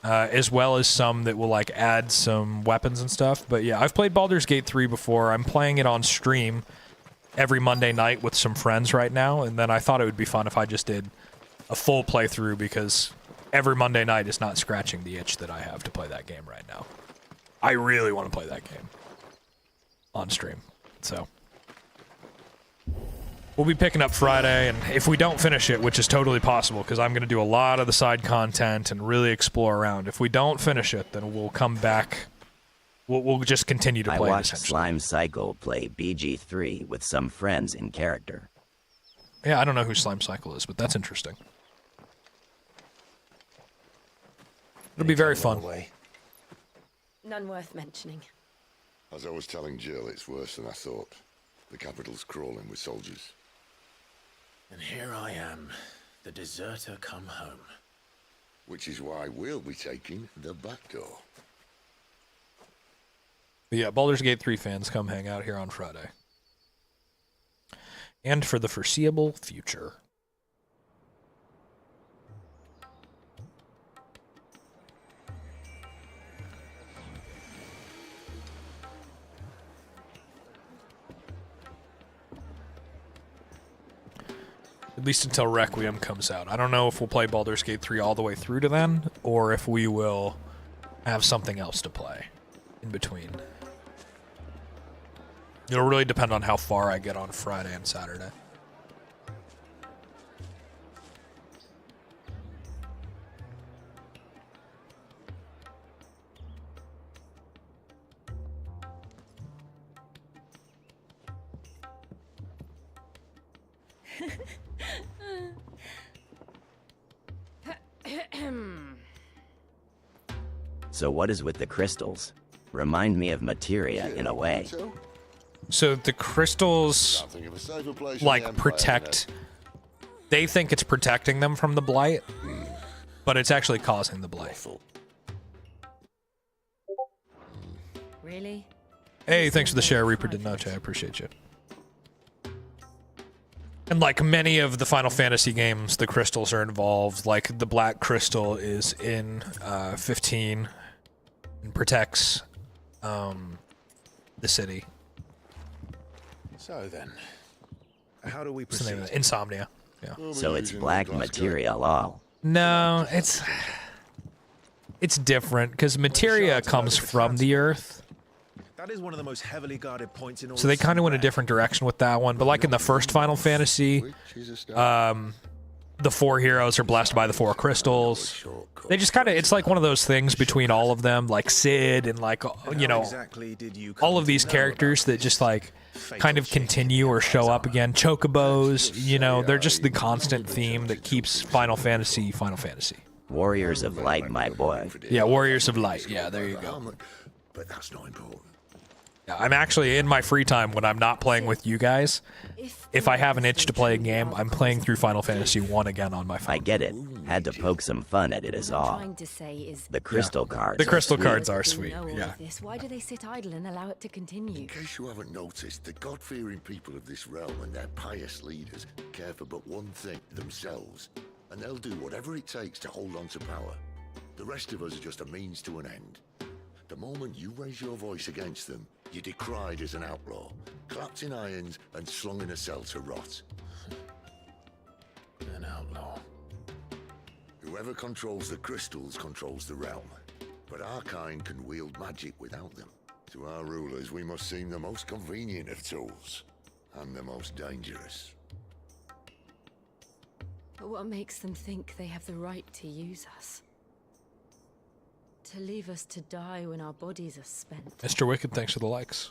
as well as some that will like add some weapons and stuff. But yeah, I've played Baldur's Gate 3 before. I'm playing it on stream every Monday night with some friends right now, and then I thought it would be fun if I just did a full playthrough, because every Monday night is not scratching the itch that I have to play that game right now. I really want to play that game on stream. So we'll be picking up Friday, and if we don't finish it, which is totally possible, because I'm going to do a lot of the side content and really explore around. If we don't finish it, then we'll come back. We'll just continue to play. I watched Slime Cycle play BG3 with some friends in character. Yeah, I don't know who Slime Cycle is, but that's interesting. It'll be very fun. None worth mentioning. As I was telling Jill, it's worse than I thought. The capital's crawling with soldiers. And here I am, the deserter come home. Which is why we'll be taking the back door. But yeah, Baldur's Gate 3 fans, come hang out here on Friday. And for the foreseeable future. At least until Requiem comes out. I don't know if we'll play Baldur's Gate 3 all the way through to then, or if we will have something else to play in between. It'll really depend on how far I get on Friday and Saturday. So what is with the crystals? Remind me of materia in a way. So the crystals, like, protect... They think it's protecting them from the blight, but it's actually causing the blight. Really? Hey, thanks for the share, Reaper de Noche. I appreciate you. And like many of the Final Fantasy games, the crystals are involved. Like the black crystal is in 15 and protects the city. So then, how do we What's the name proceed? of it? Insomnia. Yeah. So it's black materia all. No, it's different because materia comes from the earth. That is one of the most heavily guarded points in all. So they kind of went a different direction with that one. But like in the first Final Fantasy, the 4 heroes are blessed by the 4 crystals. They just kind of, it's like one of those things between all of them, like Sid and like, you know, all of these characters that just like kind of continue or show up again. Chocobos, you know, they're just the constant theme that keeps Final Fantasy. Warriors of Light, my boy. Yeah, Warriors of Light. Yeah, there you go. But that's not important. Yeah, I'm actually in my free time when I'm not playing with you guys. If I have an itch to play a game, I'm playing through Final Fantasy 1 again on my phone. I get it. Had to poke some fun at it is all. The crystal cards. The crystal cards are They sweet. know all Yeah. of this. Why do they sit idle and allow it to continue? In case you haven't noticed, the God-fearing people of this realm and their pious leaders care for but one thing, themselves. And they'll do whatever it takes to hold on to power. The rest of us are just a means to an end. The moment you raise your voice against them, you're decried as an outlaw, clapped in irons and slung in a cell to rot. An outlaw. Whoever controls the crystals controls the realm. But our kind can wield magic without them. To our rulers, we must seem the most convenient of tools, and the most dangerous. But what makes them think they have the right to use us? To leave us to die when our bodies are spent. Mr. Wicked, thanks for the likes.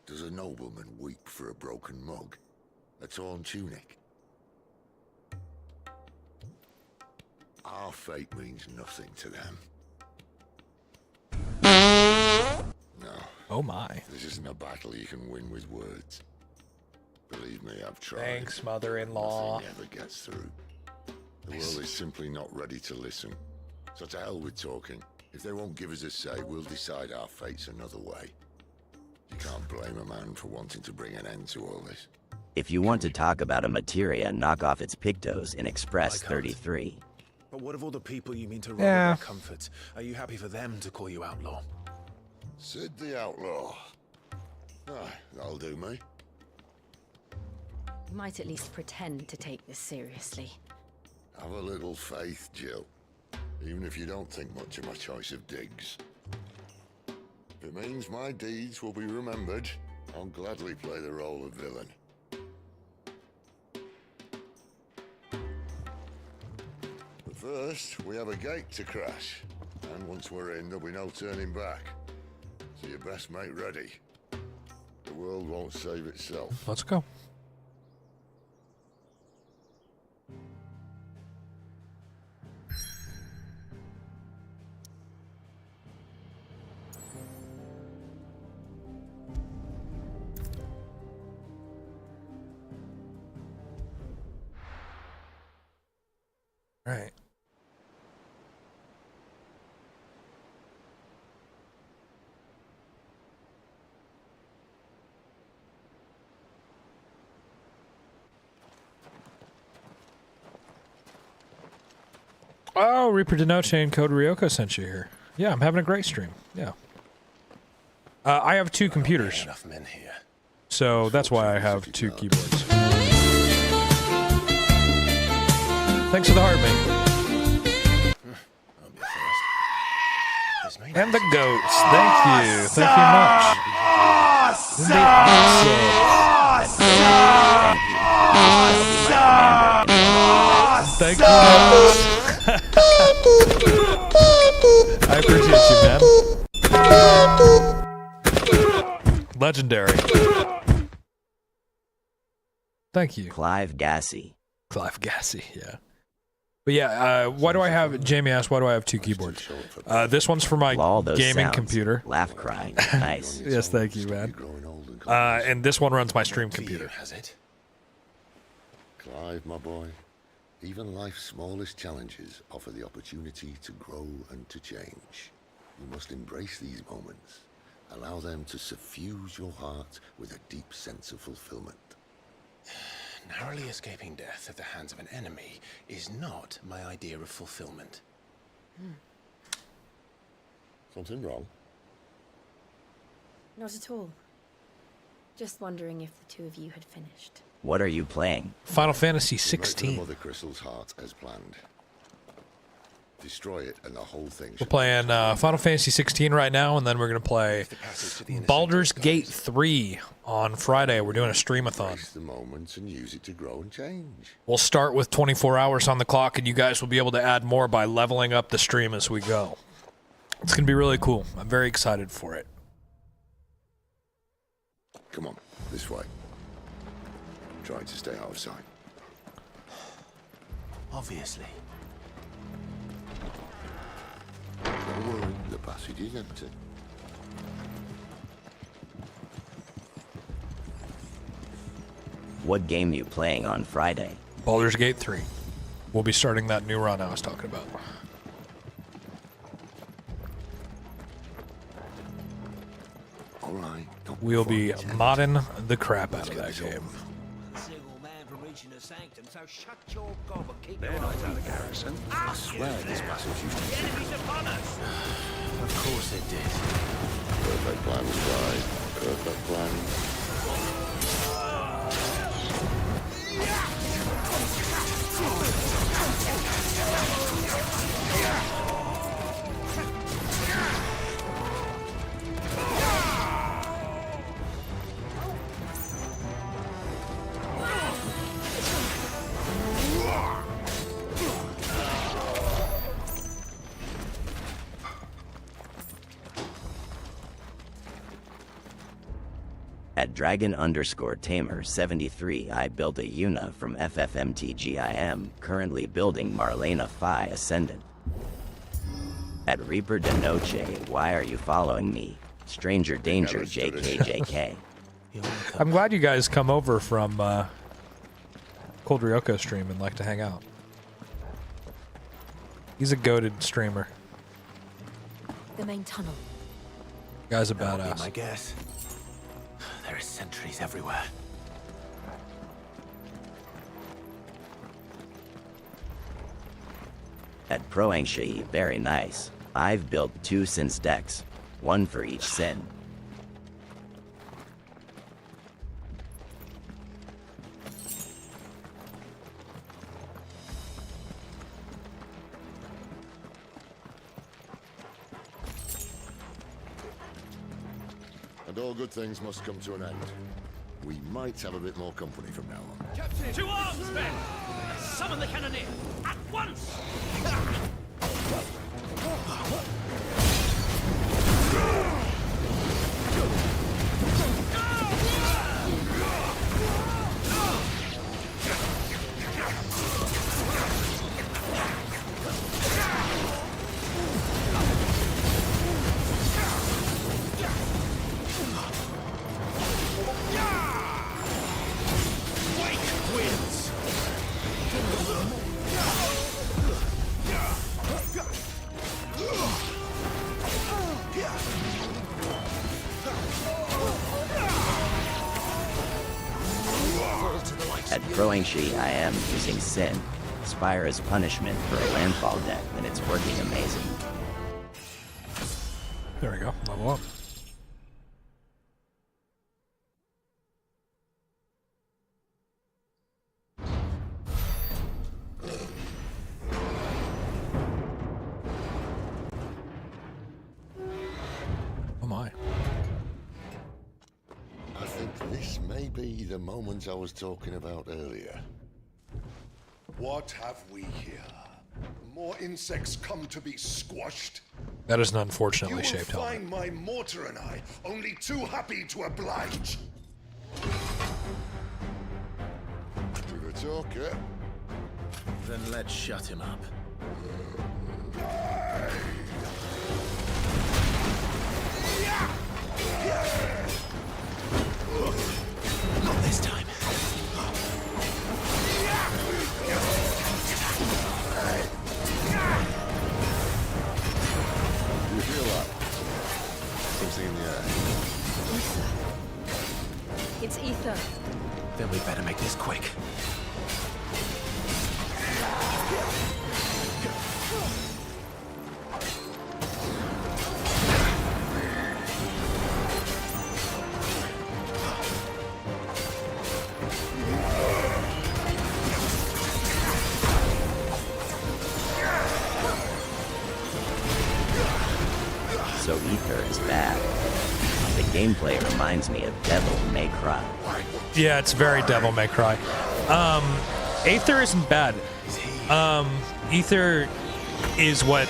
Does a nobleman weep for a broken mug? A torn tunic? Our fate means nothing to them. No. Oh my. This isn't a battle you can win with words. Believe me, I've tried. Thanks, mother-in-law. Nothing ever gets through. The world is simply not ready to listen. So to hell with talking. If they won't give us a say, we'll decide our fates another way. You can't blame a man for wanting to bring an end to all this. If you want to talk about a materia, knock off its pictos in Express 33. But what of all the people you mean to rob Yeah. of their comfort? Are you happy for them to call you outlaw? Sid the Outlaw. Ah, that'll do me. You might at least pretend to take this seriously. Have a little faith, Jill. Even if you don't think much of my choice of digs. If it means my deeds will be remembered, I'll gladly play the role of villain. But first, we have a gate to crash. And once we're in, there'll be no turning back. So you best make ready. The world won't save itself. Let's go. Right. Oh, Reaper Denoche and Code Ryoko sent you here. Yeah, I'm having a great stream. Yeah. I have 2 computers. Enough men here. So that's why I have 2 keyboards. Thanks for the heart, mate. And the goats. Thank you. Thank you much. Thank you. I appreciate you, man. Legendary. Thank you. Clive Gassy. Clive Gassy, yeah. But yeah, why do I have, Jamie asked, why do I have 2 keyboards? This one's for my gaming sounds. computer. Laugh cry. Nice. Yes, thank you, man. And this one runs my stream computer. Has it? Clive, my boy, even life's smallest challenges offer the opportunity to grow and to change. You must embrace these moments. Allow them to suffuse your heart with a deep sense of fulfillment. Narrowly escaping death at the hands of an enemy is not my idea of fulfillment. Something wrong? Not at all. Just wondering if the 2 of you had finished. What are you playing? Final Fantasy Make the 16. Mother Crystal's heart as planned. Destroy it, and the whole thing. We're playing Final Fantasy 16 right now, and then we're going to play Baldur's Gate 3 on Friday. We're doing a streamathon. The moments and use it to grow and change. We'll start with 24 hours on the clock, and you guys will be able to add more by leveling up the stream as we go. It's going to be really cool. I'm very excited for it. Come on, this way. Try to stay out of sight. Obviously. Don't worry, the passage is empty. What game you playing on Friday? Baldur's Gate 3. We'll be starting that new run I was talking about. All right. We'll be modding the crap out of that game. They're not in the garrison. I swear this passage used to be. Enemies upon us! Of course it did. Perfect plan, Sly. Perfect plan. At Dragon_Tamer73, I built a Yuna from FFMTGIM, currently building Marlena Phi Ascendant. At Reaper de Noche, why are you following me? Stranger Danger JKJK. I'm glad you guys come over from Cold Ryoko stream and like to hang out. He's a goated streamer. The main tunnel. Guy's a badass. My guess. There are sentries everywhere. At Proangshi, very nice. I've built 2 Sin's decks, 1 for each Sin. And all good things must come to an end. We might have a bit more company from now on. Captain! To arms, men! Summon the cannoneer! At once! At Proangshi, I am using Sin, Spire as punishment for a landfall deck, and it's working amazing. There we go. Level up. Oh my. I think this may be the moment I was talking about earlier. What have we here? More insects come to be squashed? That is an unfortunately You shaped will helmet. find my mortar and I only too happy to oblige. To the talker. Then let's shut him up. Not this time. You feel that? Something in the air. It's ether. Then we better make this quick. Ether is bad. The gameplay reminds me of Devil May Cry. Yeah, it's very Devil May Cry. Aether isn't bad. Ether is what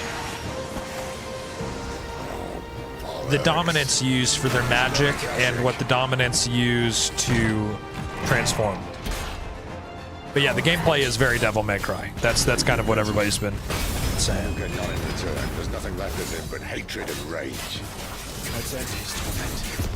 the Dominants use for their magic and what the Dominants use to transform. But yeah, the gameplay is very Devil May Cry. That's kind of what everybody's been saying. Not in return. There's nothing left of him but hatred and rage. Present his torment.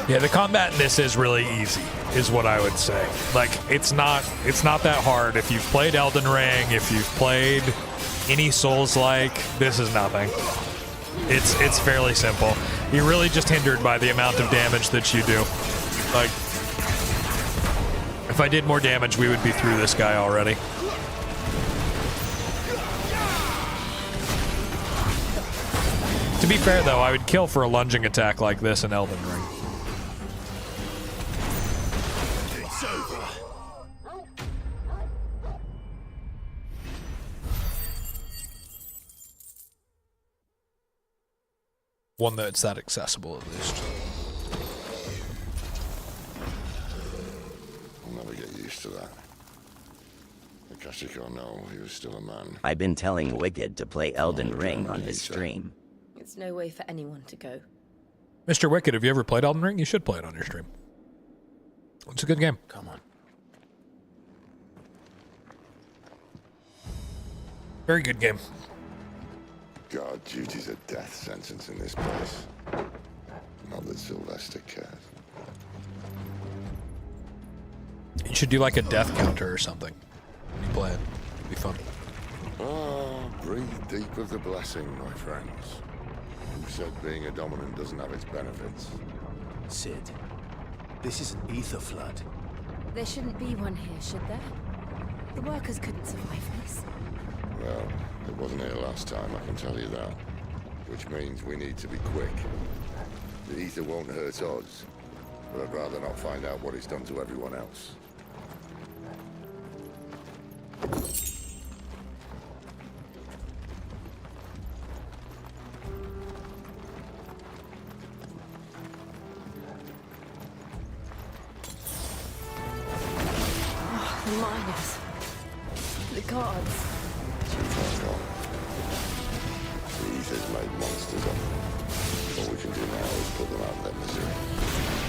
Yeah, the combat in this is really easy, is what I would say. Like, it's not that hard. If you've played Elden Ring, if you've played any Souls-like, this is nothing. It's fairly simple. You're really just hindered by the amount of damage that you do. Like, if I did more damage, we would be through this guy already. To be fair, though, I would kill for a lunging attack like this in Elden Ring. One that's that accessible, at least. I'll never get used to that. Akashic or no, he was still a man. I've been telling Wicked to play Elden Ring on his stream. It's no way for anyone to go. Mr. Wicked, have you ever played Elden Ring? You should play it on your stream. It's a good game. Come on. Very good game. God, duty's a death sentence in this place. Not that Sylvester cares. You should do like a death counter or something when you play it. It'd be fun. Ah, breathe deep of the blessing, my friends. Who said being a dominant doesn't have its benefits? Sid, this is an ether flood. There shouldn't be one here, should there? The workers couldn't survive this. Well, it wasn't here last time, I can tell you that. Which means we need to be quick. The ether won't hurt us, but I'd rather not find out what it's done to everyone else. The miners. The gods. Too far gone. The ether's made monsters of them. All we can do now is put them out of their misery.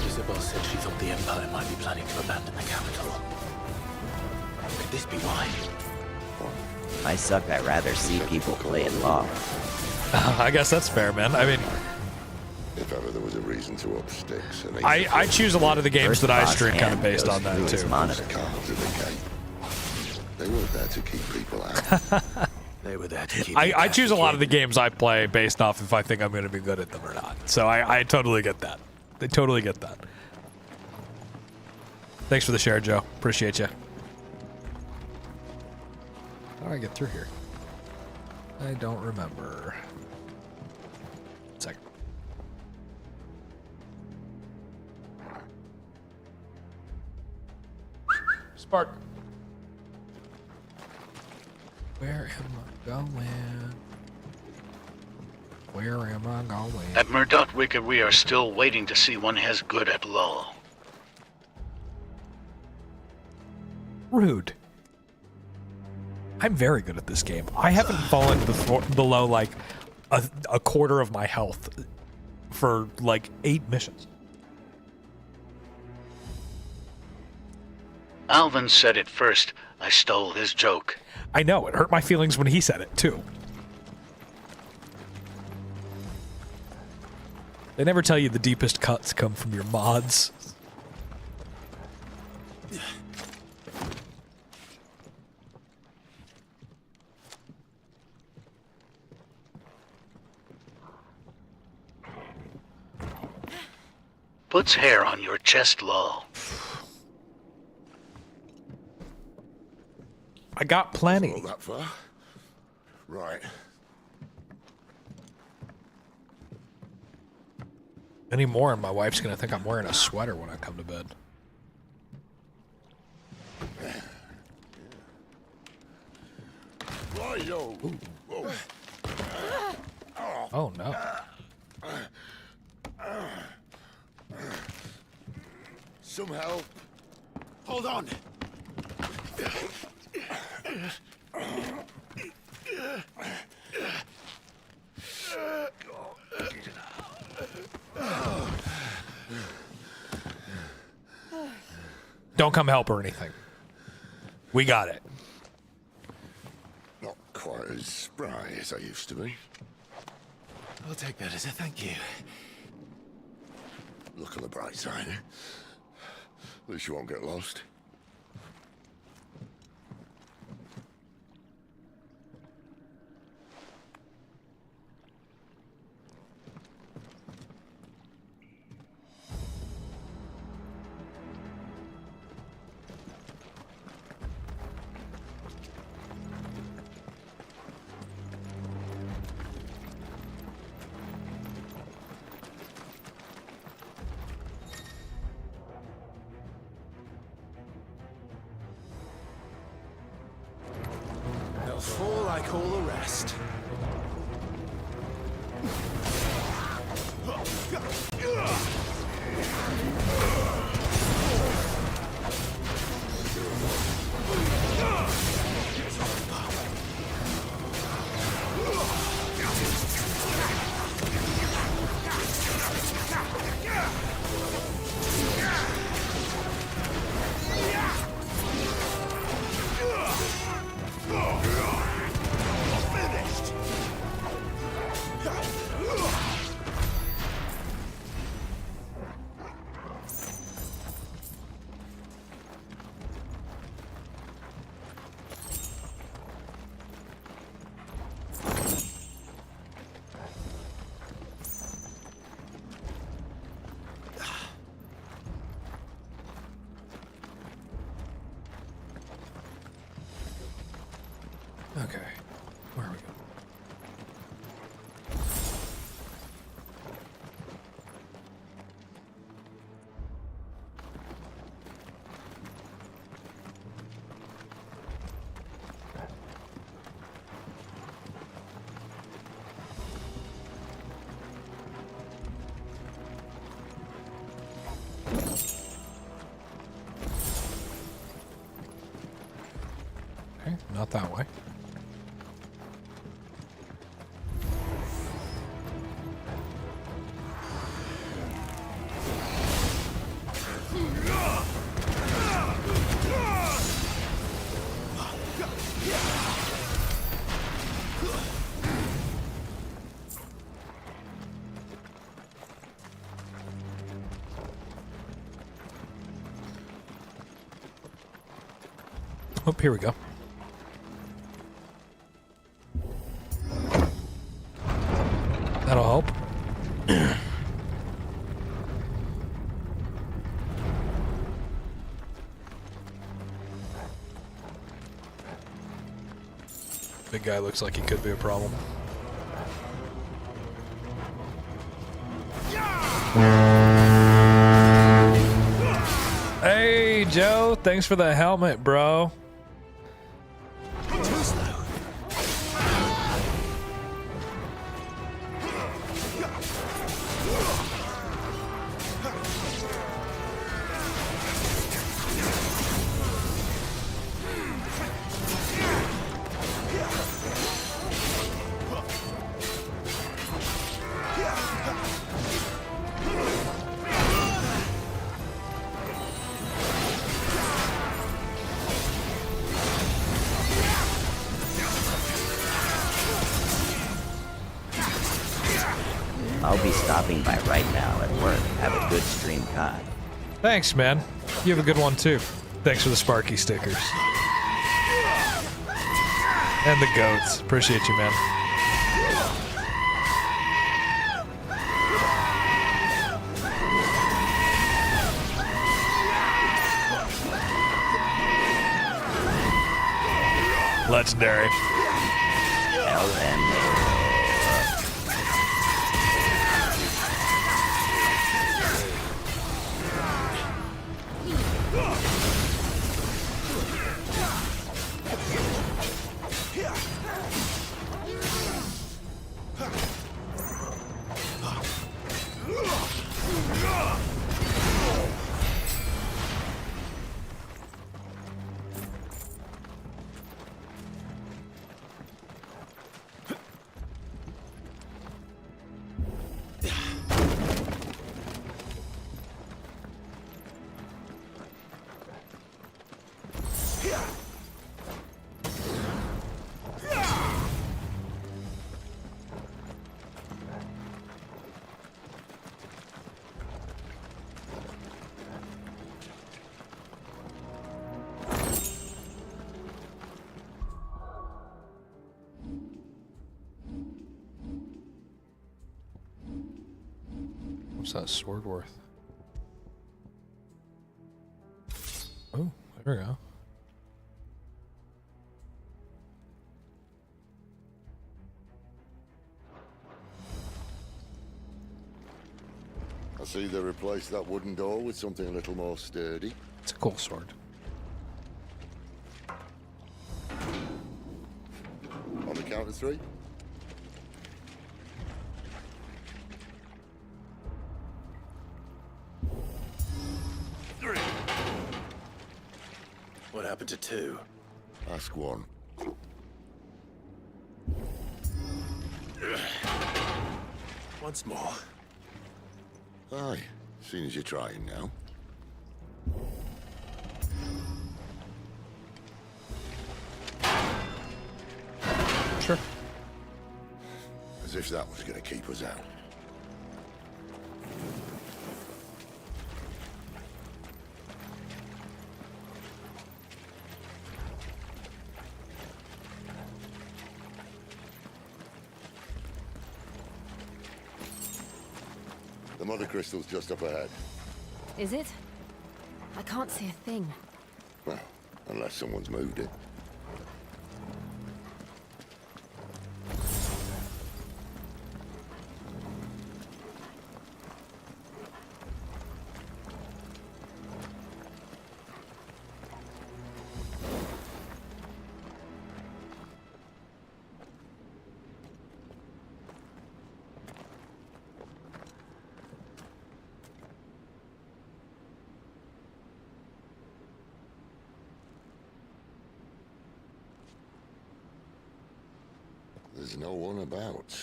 Isabel said she thought the Empire might be planning to abandon the capital. Could this be why? I suck. I'd rather see people play in law. I guess that's fair, man. I mean, if ever there was a reason to up sticks, I choose a lot of the games that I stream kind of based on that too. They weren't there to keep people out. They were there to keep. I choose a lot of the games I play based off if I think I'm going to be good at them or not. So I totally get that. I totally get that. Thanks for the share, Joe. Appreciate you. How do I get through here? I don't remember. One second. Spark. Where am I going? Where am I going? At Murdoch Wicked, we are still waiting to see one as good at LoL. Rude. I'm very good at this game. I haven't fallen below like a quarter of my health for like 8 missions. Alvin said it first. I stole his joke. I know, it hurt my feelings when he said it too. They never tell you the deepest cuts come from your mods. Puts hair on your chest, lol. I got plenty. Not that far. Right. Any more, and my wife's gonna think I'm wearing a sweater when I come to bed. Right-o. Whoa. Oh no. Some help. Hold on. Don't come help or anything. We got it. Not quite as spry as I used to be. I'll take that as a thank you. Look on the bright side. At least you won't get lost. They'll fall like all the rest. Okay. Where are we going? Okay, not that way. Oh, here we go. That'll help. Big guy looks like he could be a problem. Hey, Joe. Thanks for the helmet, bro. I'll be stopping by right now at work. Have a good stream, Cod. Thanks, man. You have a good one, too. Thanks for the Sparky stickers. And the goats. Appreciate you, man. Legendary. What's that sword worth? Oh, there we go. I see they replaced that wooden door with something a little more sturdy. It's a cool sword. On the count of 3. What happened to 2? Ask 1. Once more. Aye, seeing as you're trying now. Sure. As if that was going to keep us out. The mother crystal's just up ahead. Is it? I can't see a thing. Well, unless someone's moved it. There's no one about.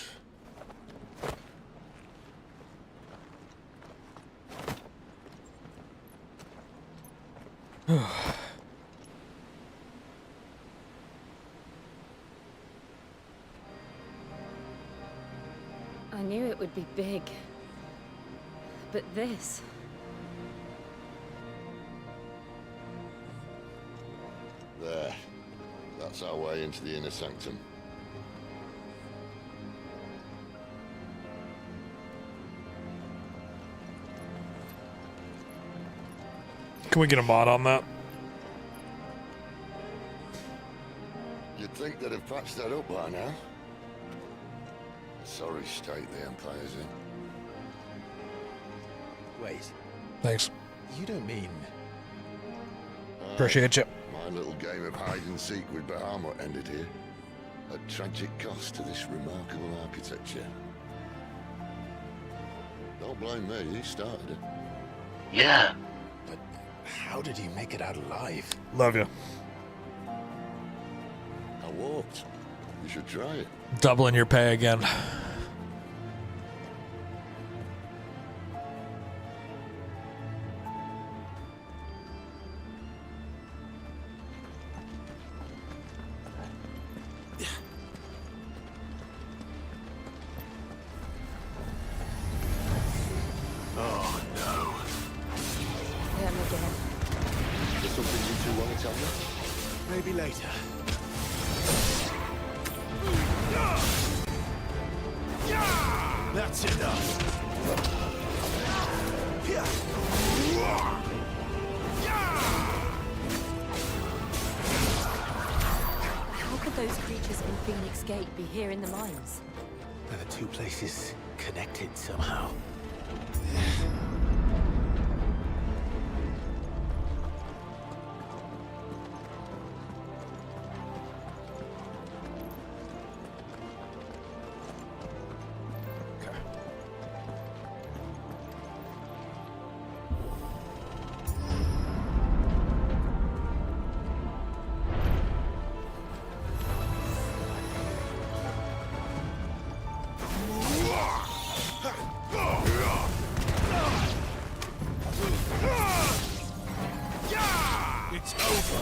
I knew it would be big. But this... There. That's our way into the inner sanctum. Can we get a mod on that? You'd think they'd have patched that up by now. Sorry state the Empire's in. Wait. Thanks. You don't mean... Appreciate you. My little game of hide-and-seek with Bahamut ended here. A tragic cost to this remarkable architecture. Don't blame me, he started it. Yeah. But how did he make it out alive? Love you. I walked. You should try it. Doubling your pay again. Oh, no. Him again. Is there something you two want to tell me? Maybe later. That's enough. How those creatures in Phoenix Gate be here in the mines? Are the two places connected somehow? It's over.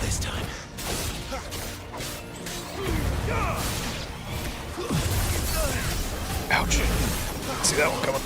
This time. Ouch. See that one coming.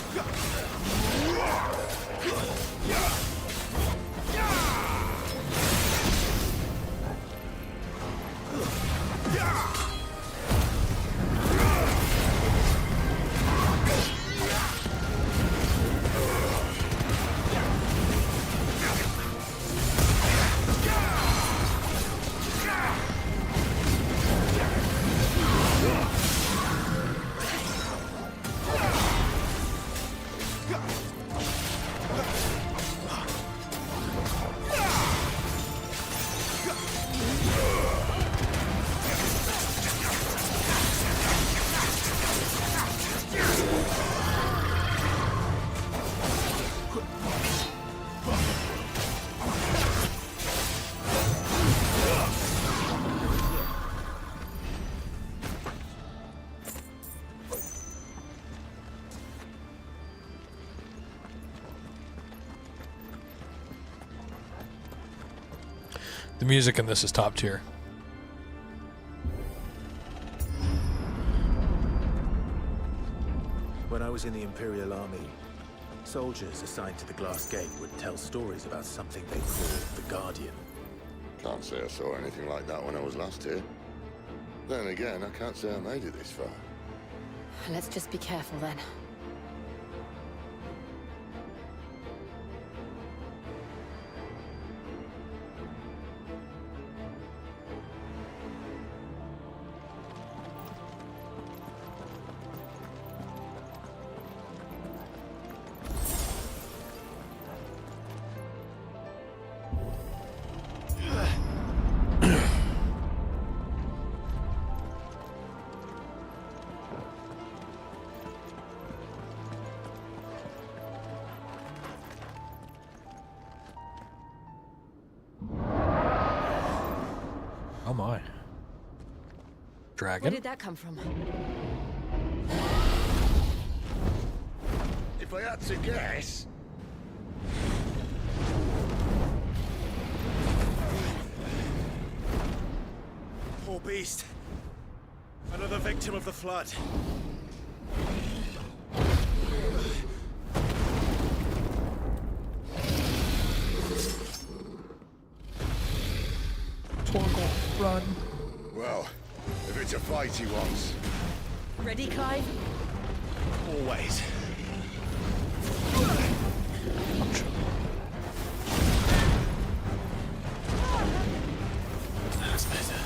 The music in this is top tier. When I was in the Imperial Army, soldiers assigned to the Glass Gate would tell stories about something they called the Guardian. Can't say I saw anything like that when I was last here. Then again, I can't say I made it this far. Let's just be careful then. Oh my. Dragon? Where did that come from? If I had to guess... Poor beast. Another victim of the flood. Torgal, run. Well, if it's a fight he wants. Ready, Clive? Always. That's better.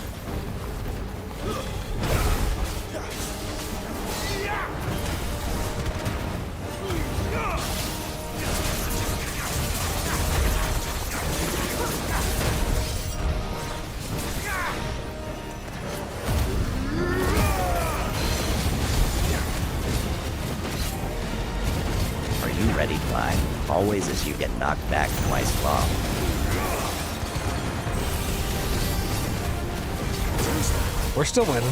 Are you ready, Clyde? Always as you get knocked back twice long. We're still winning.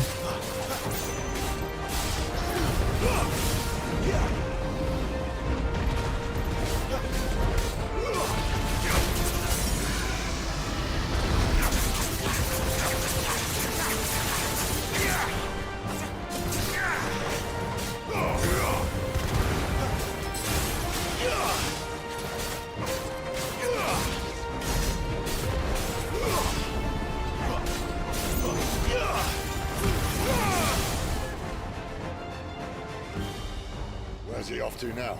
Where's he off to now?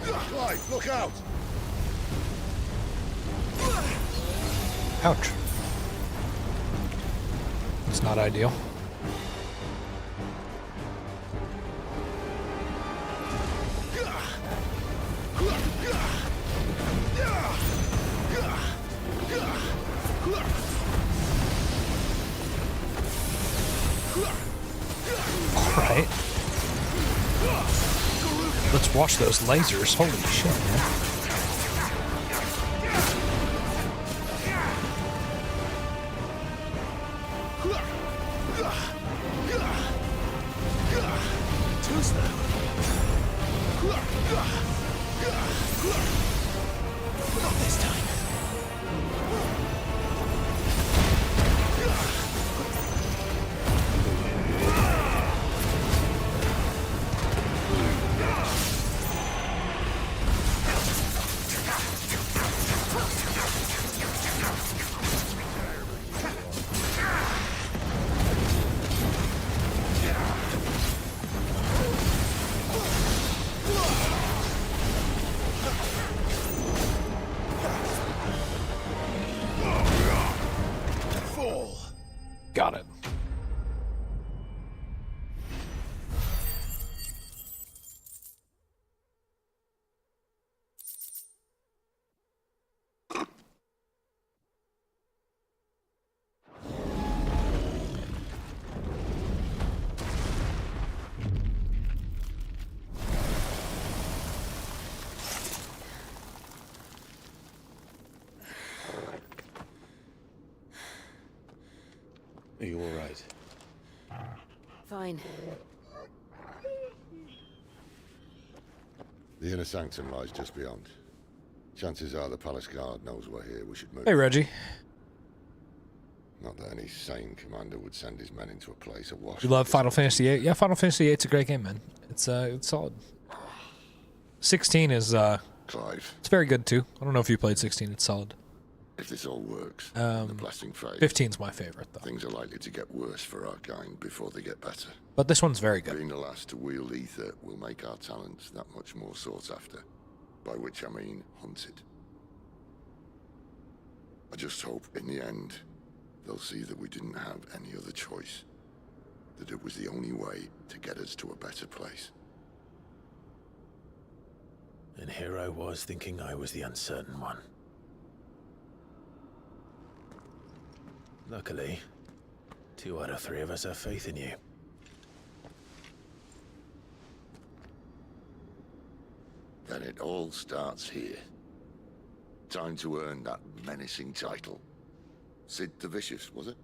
Clive, look out! Ouch. It's not ideal. Alright. Let's watch those lasers. Holy shit, man. Not this time. Got it. Are you all right? Fine. The inner sanctum lies just beyond. Chances are the palace guard knows we're here. We should move. Hey, Reggie. Not that any sane commander would send his men into a place awash. You love Final Fantasy VIII? Yeah, Final Fantasy VIII's a great game, man. It's solid. 16 is Clive. It's very good too. I don't know if you played 16. It's solid. If this all works, the blessing fades. 15's my favorite, though. Things are likely to get worse for our kind before they get better. But this one's very good. Being the last to wield ether will make our talents that much more sought after. By which I mean hunted. I just hope, in the end, they'll see that we didn't have any other choice. That it was the only way to get us to a better place. And here I was thinking I was the uncertain one. Luckily, 2 out of 3 of us have faith in you. Then it all starts here. Time to earn that menacing title. Sid the Vicious, was it?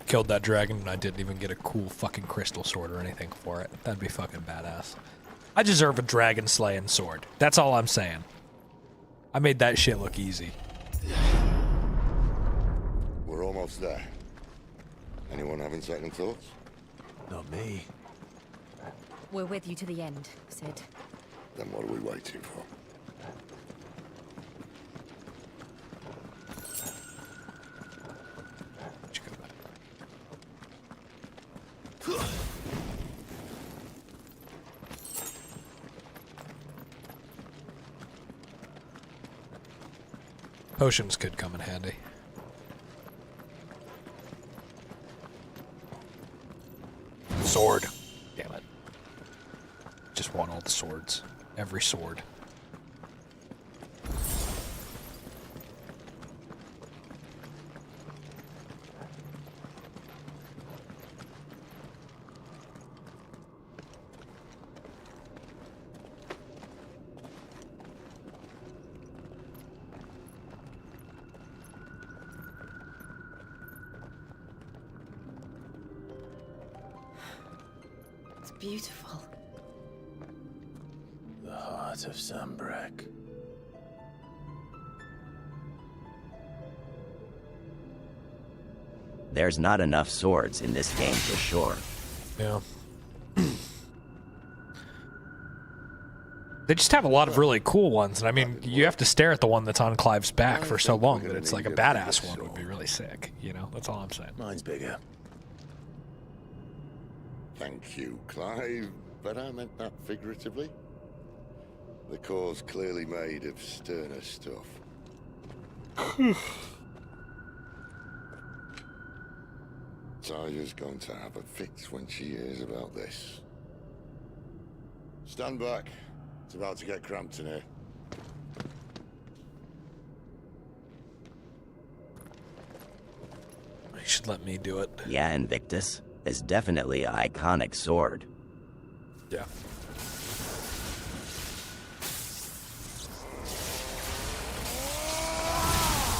Killed that dragon and I didn't even get a cool fucking crystal sword or anything for it. That'd be fucking badass. I deserve a dragon slaying sword. That's all I'm saying. I made that shit look easy. We're almost there. Anyone having second thoughts? Not me. We're with you to the end, Sid. Then what are we waiting for? Potions could come in handy. Sword. Damn it. Just want all the swords. Every sword. Beautiful. The heart of Sambrek. There's not enough swords in this game for sure. Yeah. They just have a lot of really cool ones, and I mean, you have to stare at the one that's on Clive's back for so long that it's like a badass one would be really sick. You know, that's all I'm saying. Mine's bigger. Thank you, Clive, but I meant that figuratively. The core's clearly made of sterner stuff. Taya's going to have a fit when she hears about this. Stand back. It's about to get cramped in here. You should let me do it. Yeah, Invictus. It's definitely an iconic sword. Yeah.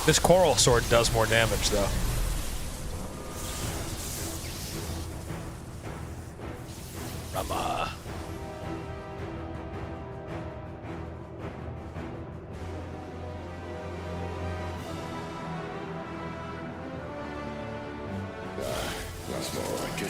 This coral sword does more damage, though. Rama. That's more like it.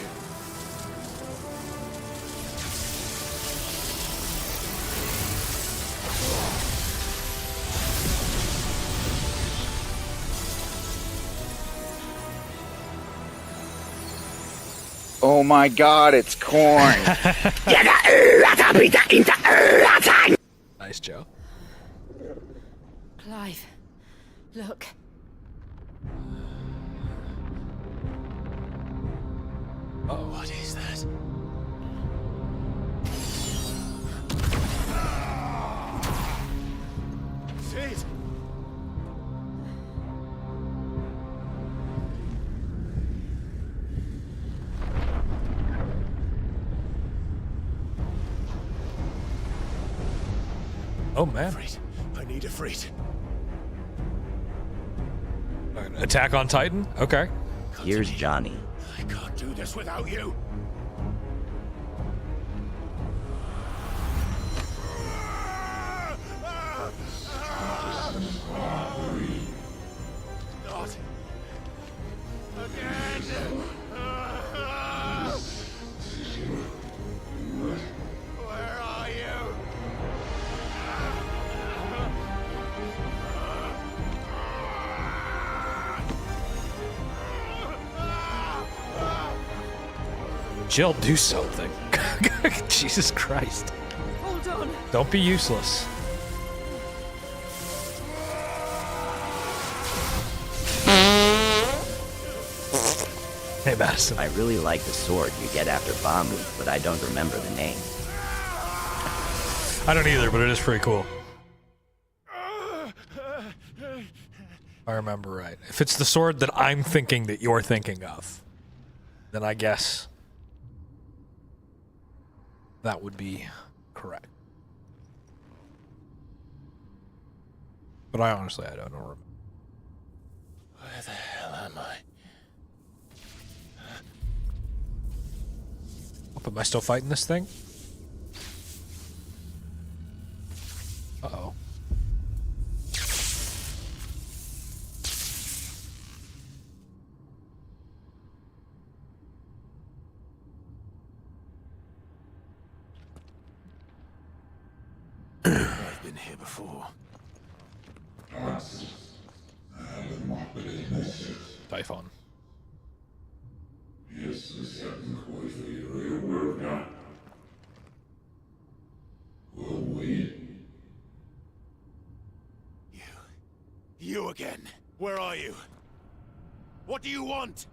Oh my god, it's corn. Nice, Joe. Clive, look. Oh, what is that? Sid! Oh, man. Freight. I need a freight. Attack on Titan? Okay. Here's Johnny. I can't do this without you. Not again. Where are you? Jill, do something. Jesus Christ. Hold on. Don't be useless. Hey, Madison. I really like the sword you get after Bamu, but I don't remember the name. I don't either, but it is pretty cool. I remember right. If it's the sword that I'm thinking that you're thinking of, then I guess that would be correct. But I honestly, I don't remember. Where the hell am I? Am I still fighting this thing? Uh-oh. I've been here before. Typhon. You again. Where are you? What do you want?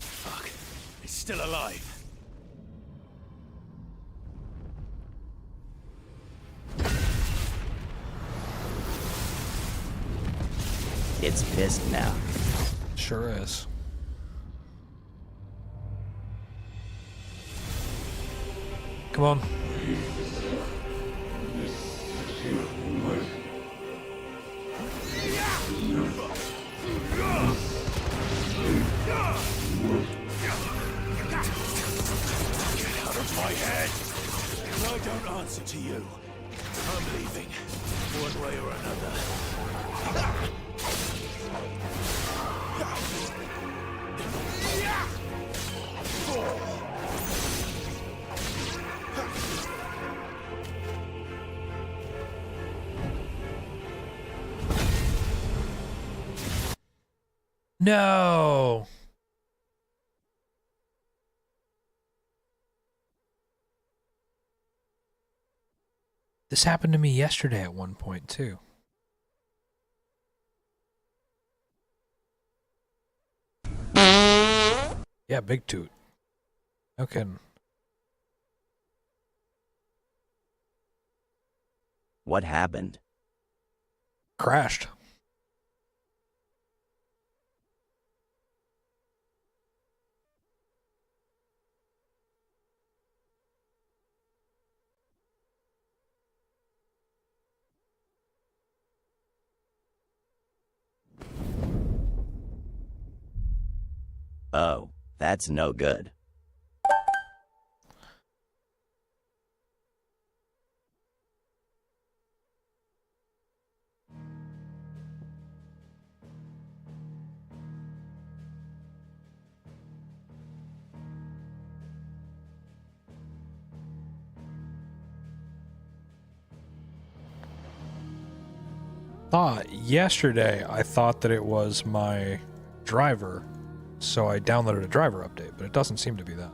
Fuck. He's still alive. It's pissed now. Sure is. Come on. Get out of my head! I don't answer to you. I'm leaving, one way or another. No. This happened to me yesterday at one point, too. Yeah, big toot. No kidding. What happened? Crashed. Oh, that's no good. Yesterday I thought that it was my driver, so I downloaded a driver update, but it doesn't seem to be that.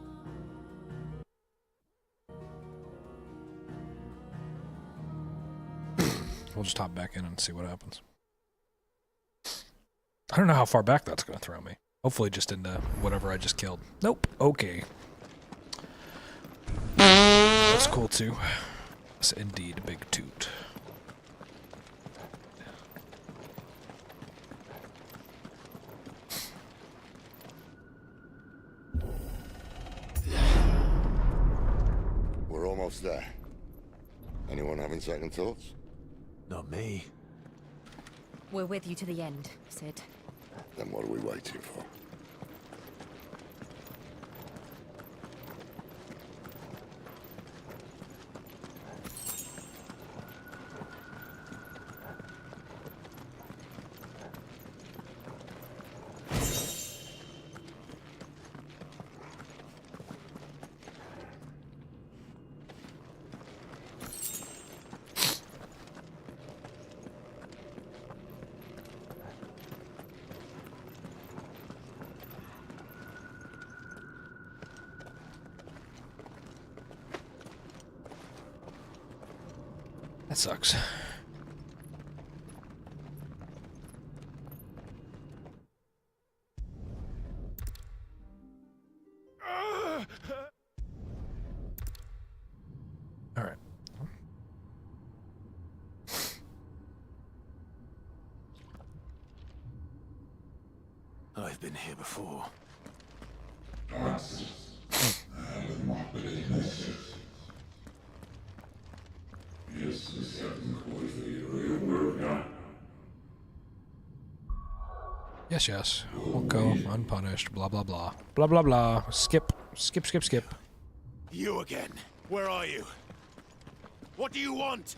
We'll just hop back in and see what happens. I don't know how far back that's going to throw me. Hopefully just into whatever I just killed. Nope. Okay. That's cool too. That's indeed a big toot. We're almost there. Anyone having second thoughts? Not me. We're with you to the end, Sid. Then what are we waiting for? That sucks. All right. I've been here before. Yes, yes. Won't go unpunished. Blah, blah, blah. Blah, blah, blah. Skip. Skip, skip, skip. You again. Where are you? What do you want?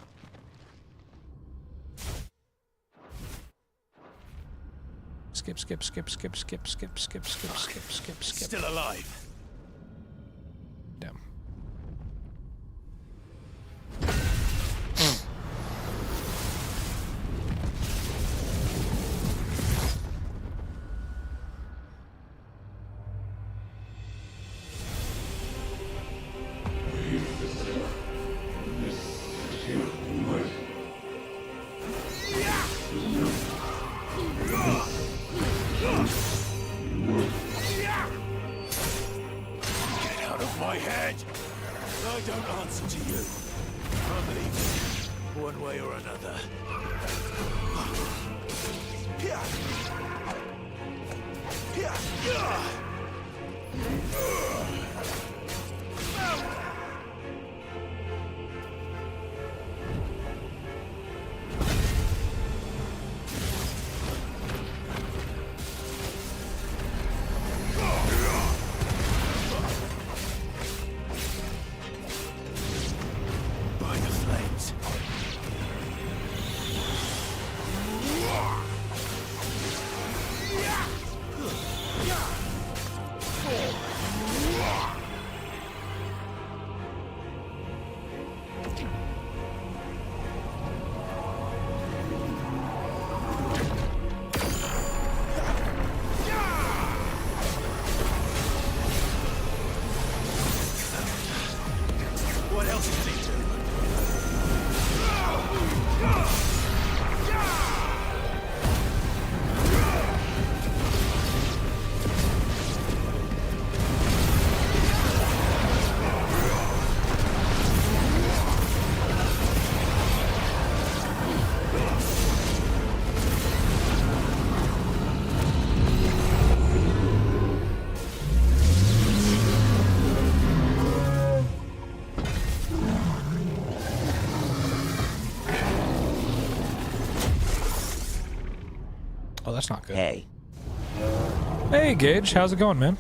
Skip, skip, skip, skip, skip, skip, skip, skip, skip, skip, skip. Still alive. Damn. Get out of my head! I don't answer to you. I'm leaving, one way or another. By the flames. that's not good. Hey. Hey, Gage. How's it going, man?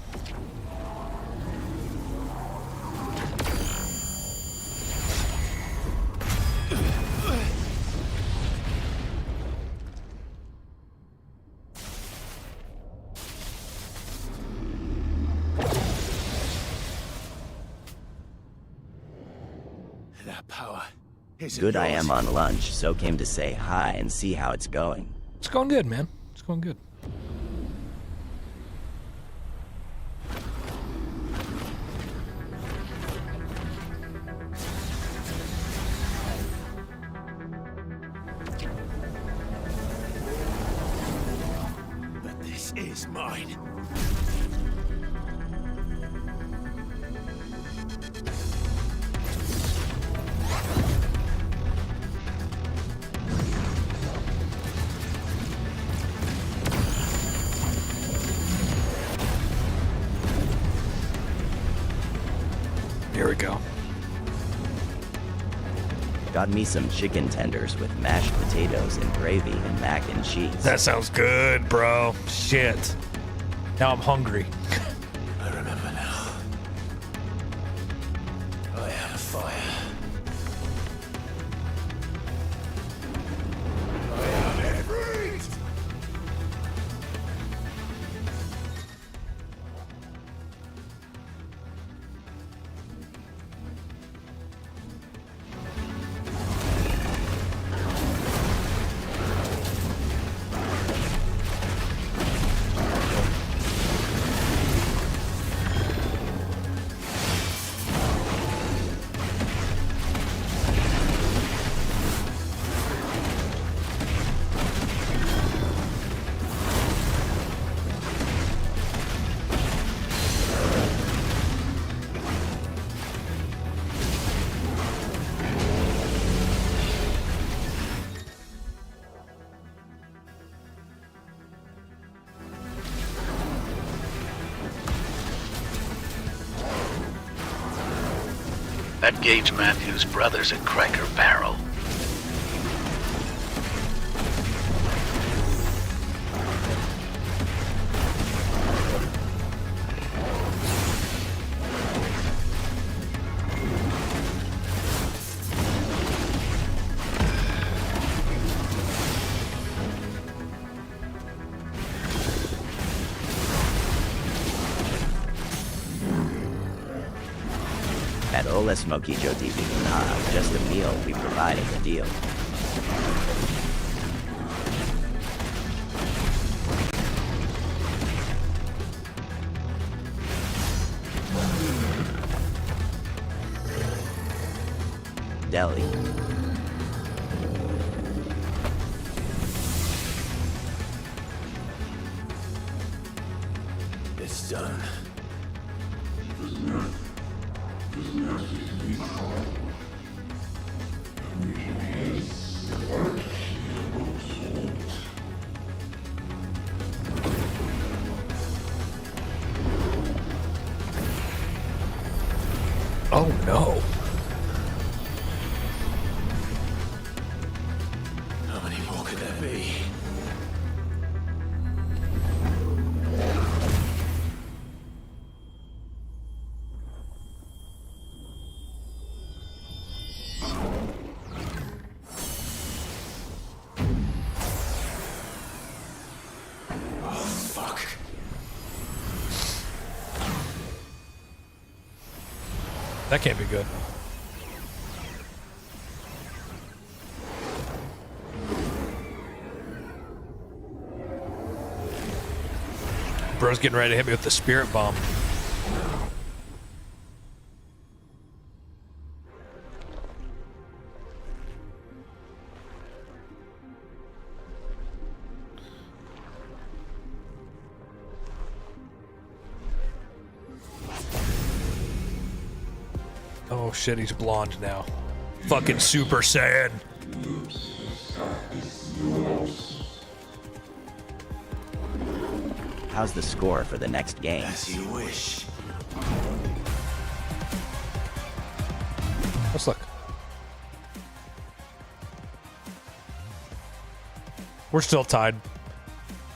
That power is Good I am on lunch, so came to say hi and see how it's going. It's going good, man. It's going good. But this is mine. Here we go. Got me some chicken tenders with mashed potatoes and gravy and mac and cheese. That sounds good, bro. Shit. Now I'm hungry. I remember now. I had a fire. I am everything. That Gage Matthews brother's at Cracker Barrel. At Ola Smoky Joe TV, just a meal we provided the deal. Deli. It's done. Oh no. How many more could there be? That can't be good. Bro's getting ready to hit me with the spirit bomb. Oh shit, he's blonde now. Fucking Super Saiyan. How's the score for the next game? As you wish. Let's look. We're still tied.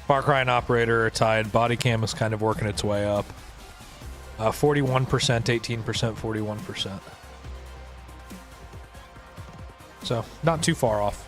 Far Cry and Operator are tied. Body cam is kind of working its way up. 41%, 18%, 41%. So, not too far off.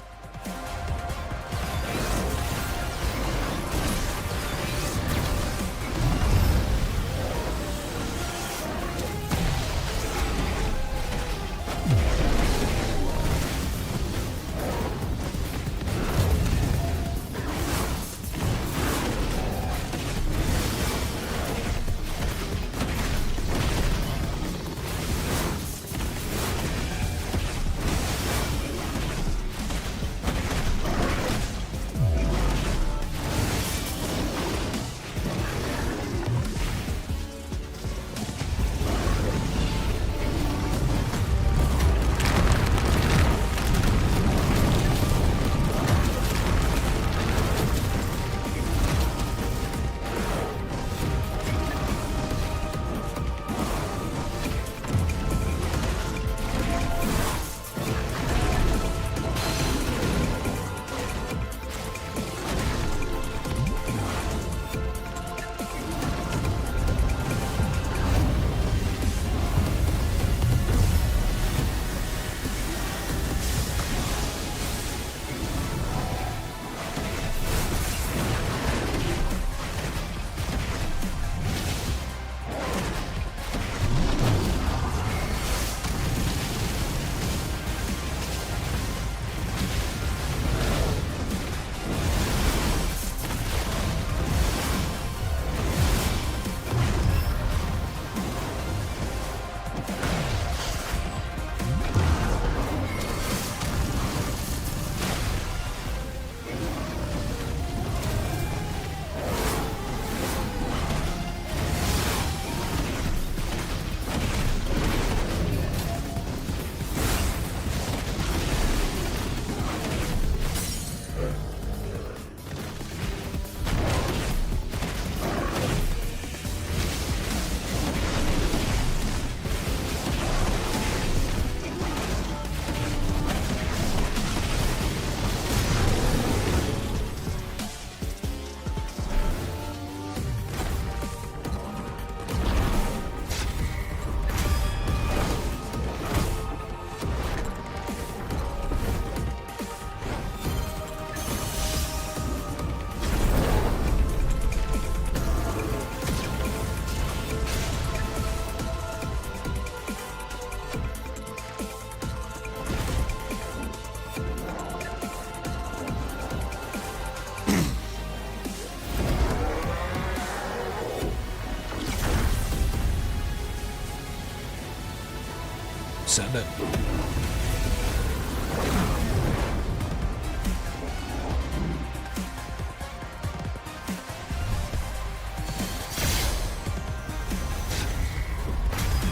Send it.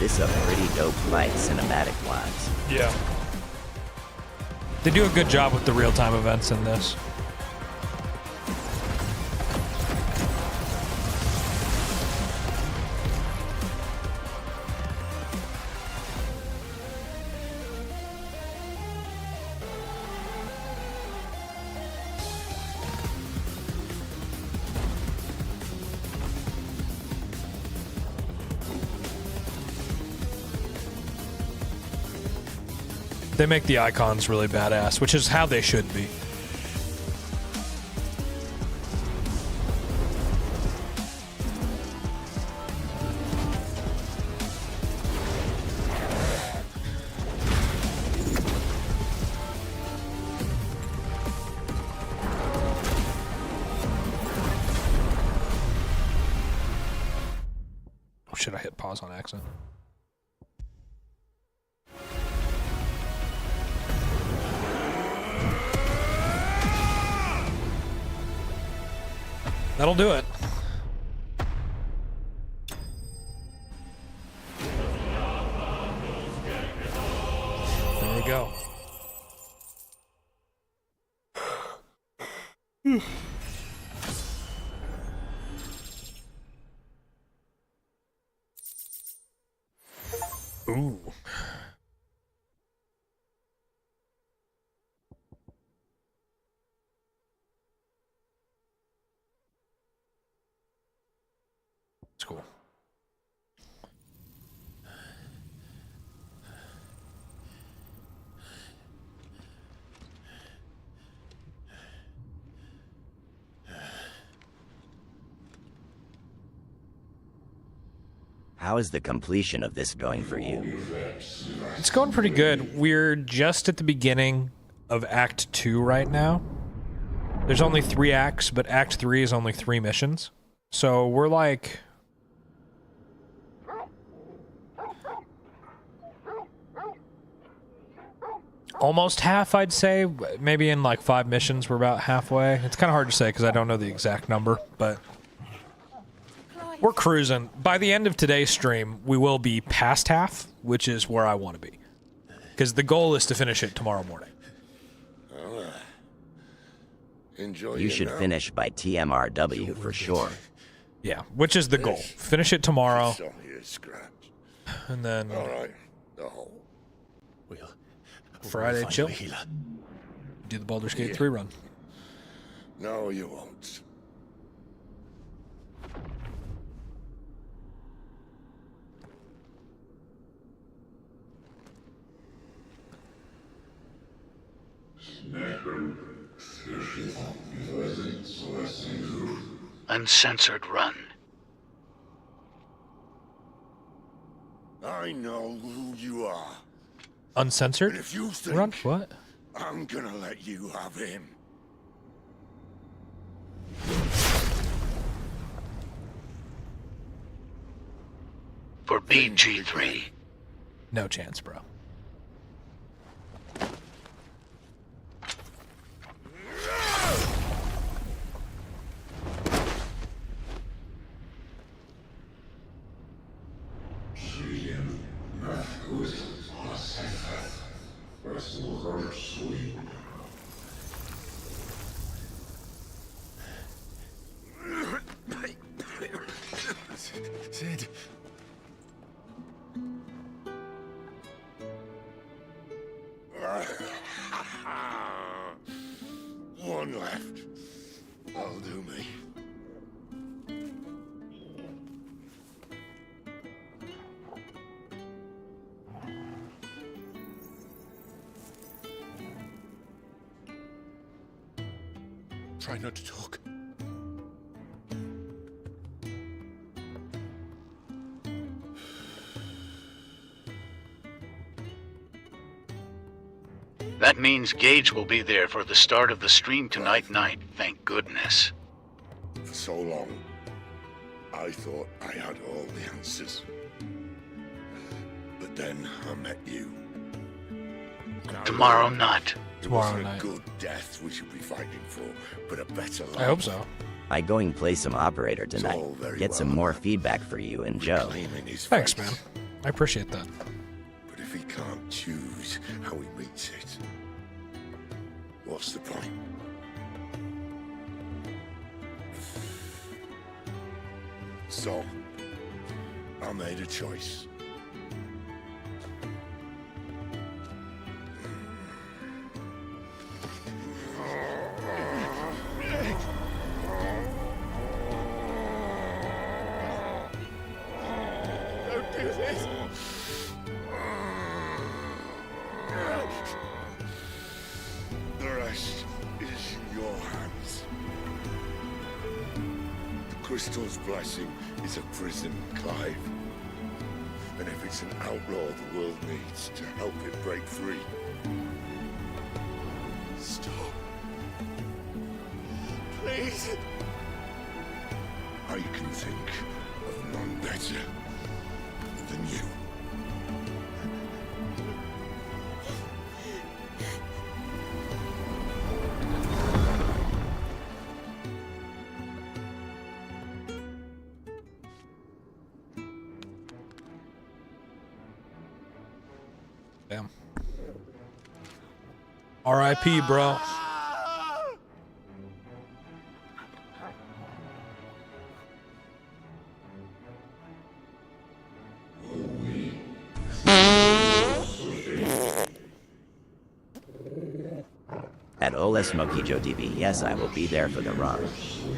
This is a pretty dope fight cinematic-wise. Yeah. They do a good job with the real-time events in this. They make the icons really badass, which is how they should be. Oh shit, I hit pause on accident. That'll do it. There we go. Ooh. How is the completion of this going for you? It's going pretty good. We're just at the beginning of Act 2 right now. There's only 3 acts, but Act 3 is only 3 missions. So we're like... almost half, I'd say. Maybe in like 5 missions, we're about halfway. It's kind of hard to say because I don't know the exact number, but we're cruising. By the end of today's stream, we will be past half, which is where I want to be. Because the goal is to finish it tomorrow morning. Enjoy. You should finish by TMRW for sure. Yeah, which is the goal. Finish it tomorrow. And then... All right. The hole. Friday chill. Do the Baldur's Gate 3 run. No, you won't. Uncensored run. I know who you are. Uncensored? And if you think run? What? I'm gonna let you have him. For BG3. No chance, bro. Sid. One left. That'll do me. Try not to talk. That means Gage will be there for the start of the stream tonight night, thank goodness. For so long, I thought I had all the answers. But then I met you. Tomorrow not. It wasn't a good death we should be fighting for, but a better life. I hope so. I going play some operator tonight. Get some more feedback for you and Joe. Thanks, man. I appreciate that. But if he can't choose how he meets it, what's the point? So, I made a choice. Don't do this! The rest is in your hands. The Crystal's blessing is a prison, Clive. And if it's an outlaw the world needs to help it break free. Stop. Please. I can think of none better than you. Damn. R.I.P., bro. At Ola Smoky Joe TV, yes, I will be there for the run.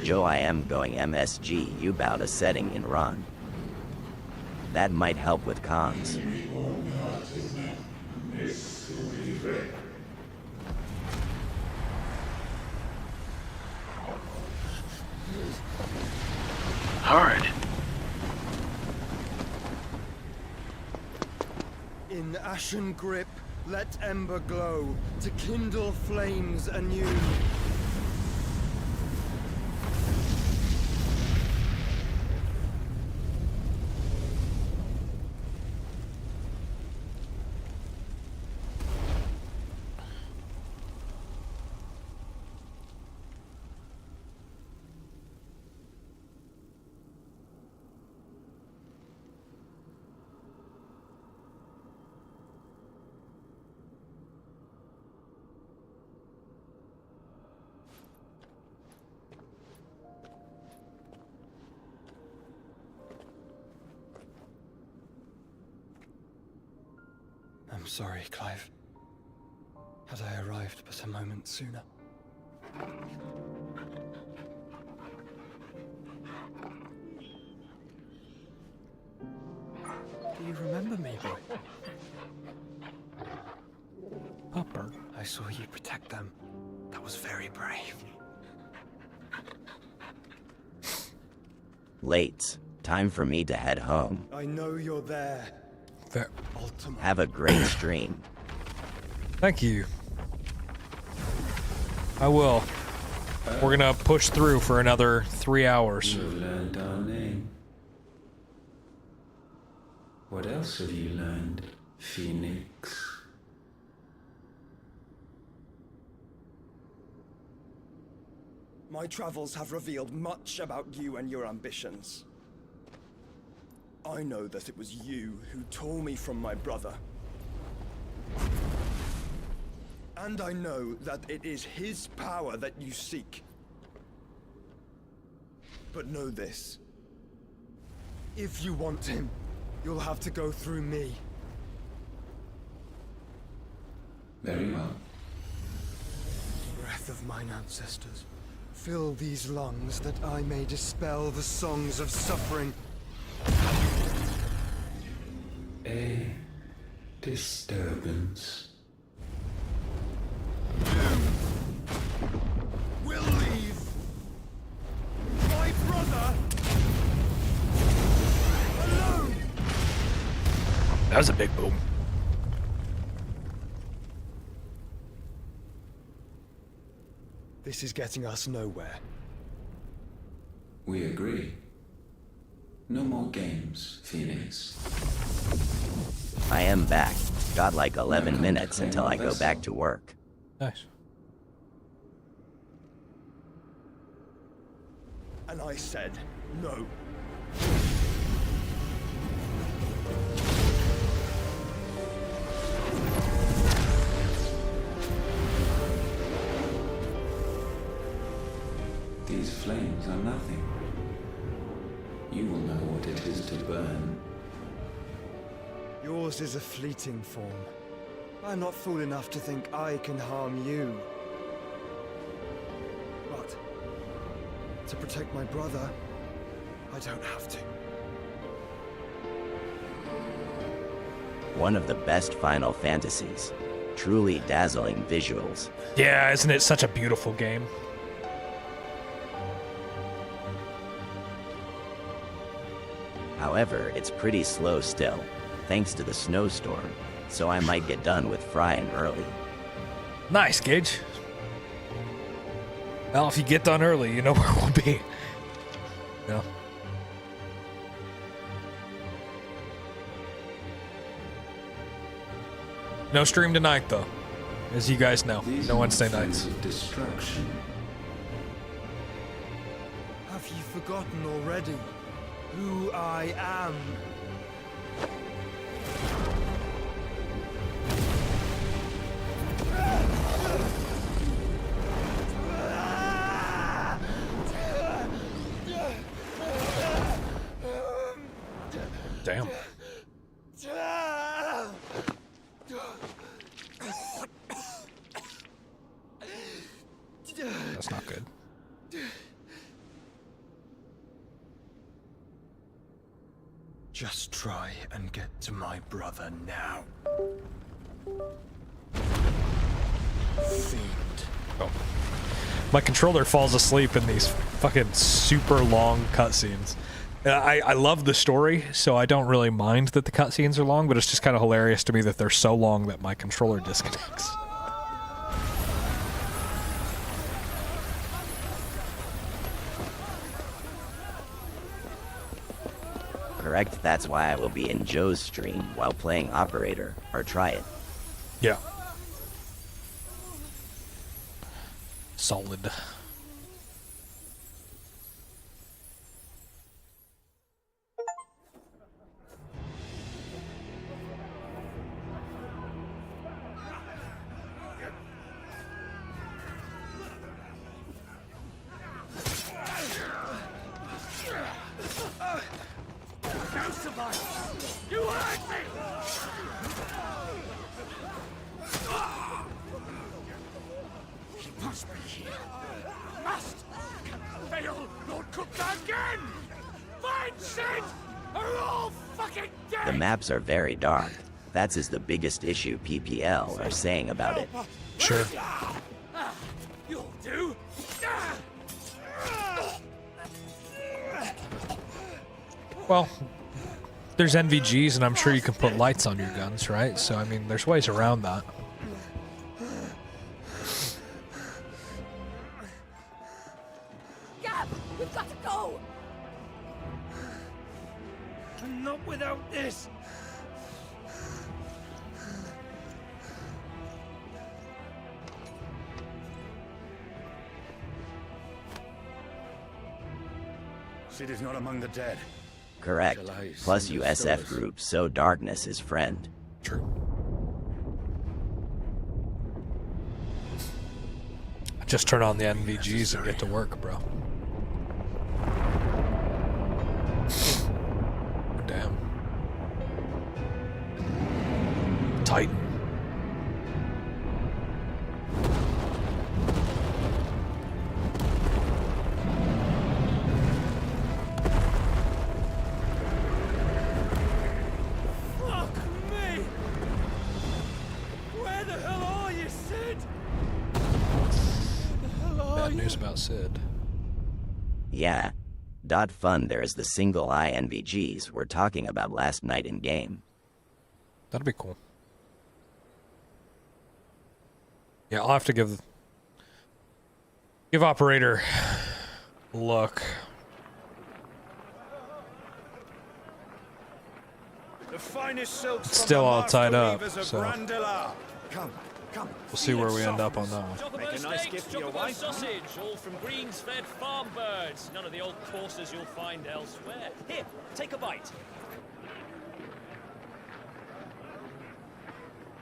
Joe, I am going MSG, you bout a setting in run. That might help with cons. Hard. In ashen grip, let ember glow to kindle flames anew. I'm sorry, Clive. Had I arrived but a moment sooner. Do you remember me, boy? Pupper. I saw you protect them. That was very brave. Late. Time for me to head home. I know you're there. Fair. Have a great stream. Thank you. I will. We're gonna push through for another 3 hours. You've learned our name. What else have you learned, Phoenix? My travels have revealed much about you and your ambitions. I know that it was you who tore me from my brother. And I know that it is his power that you seek. But know this. If you want him, you'll have to go through me. Very well. Breath of mine ancestors, fill these lungs that I may dispel the songs of suffering. A disturbance. We'll leave my brother alone. That was a big boom. This is getting us nowhere. We agree. No more games, Phoenix. I am back. Got like 11 minutes until I go back to work. Nice. And I said no. These flames are nothing. You will know what it is to burn. Yours is a fleeting form. I'm not fool enough to think I can harm you. But to protect my brother, I don't have to. One of the best Final Fantasies. Truly dazzling visuals. Yeah, isn't it such a beautiful game? However, it's pretty slow still, thanks to the snowstorm, so I might get done with frying early. Nice, Gage. Well, if you get done early, you know where we'll be. Yeah. No stream tonight, though. As you guys know, no Wednesday nights. Destruction. Have you forgotten already who I am? Damn. That's not good. Just try and get to my brother now. Fiend. Oh. My controller falls asleep in these fucking super long cutscenes. I love the story, so I don't really mind that the cutscenes are long, but it's just kind of hilarious to me that they're so long that my controller disconnects. Correct, that's why I will be in Joe's stream while playing Operator, or try it. Yeah. Solid. You hurt me! He must be here. Must! Can fail Lord Cook again! Find Sid! Are all fucking dead! The maps are very dark. That's is the biggest issue PPL are saying about it. Sure. You'll do! Well, there's NVGs, and I'm sure you can put lights on your guns, right? So, I mean, there's ways around that. Gab! We've got to go! And not without this! Sid is not among the dead. Correct. Plus USF group, so darkness is friend. True. Just turn on the NVGs and get to work, bro. Damn. Titan. Fuck me! Where the hell are you, Sid? Bad news about Sid. Yeah. Fun there is the single eye NVGs we're talking about last night in game. That'd be cool. Yeah, I'll have to give Operator a look. The finest silks It's still all tied up, of so Grandilla. Come, come. we'll see where we end up on that one. Make a nice gift for your wife. Sausage, all from greens-fed farm birds. None of the old courses you'll find elsewhere. Here, take a bite.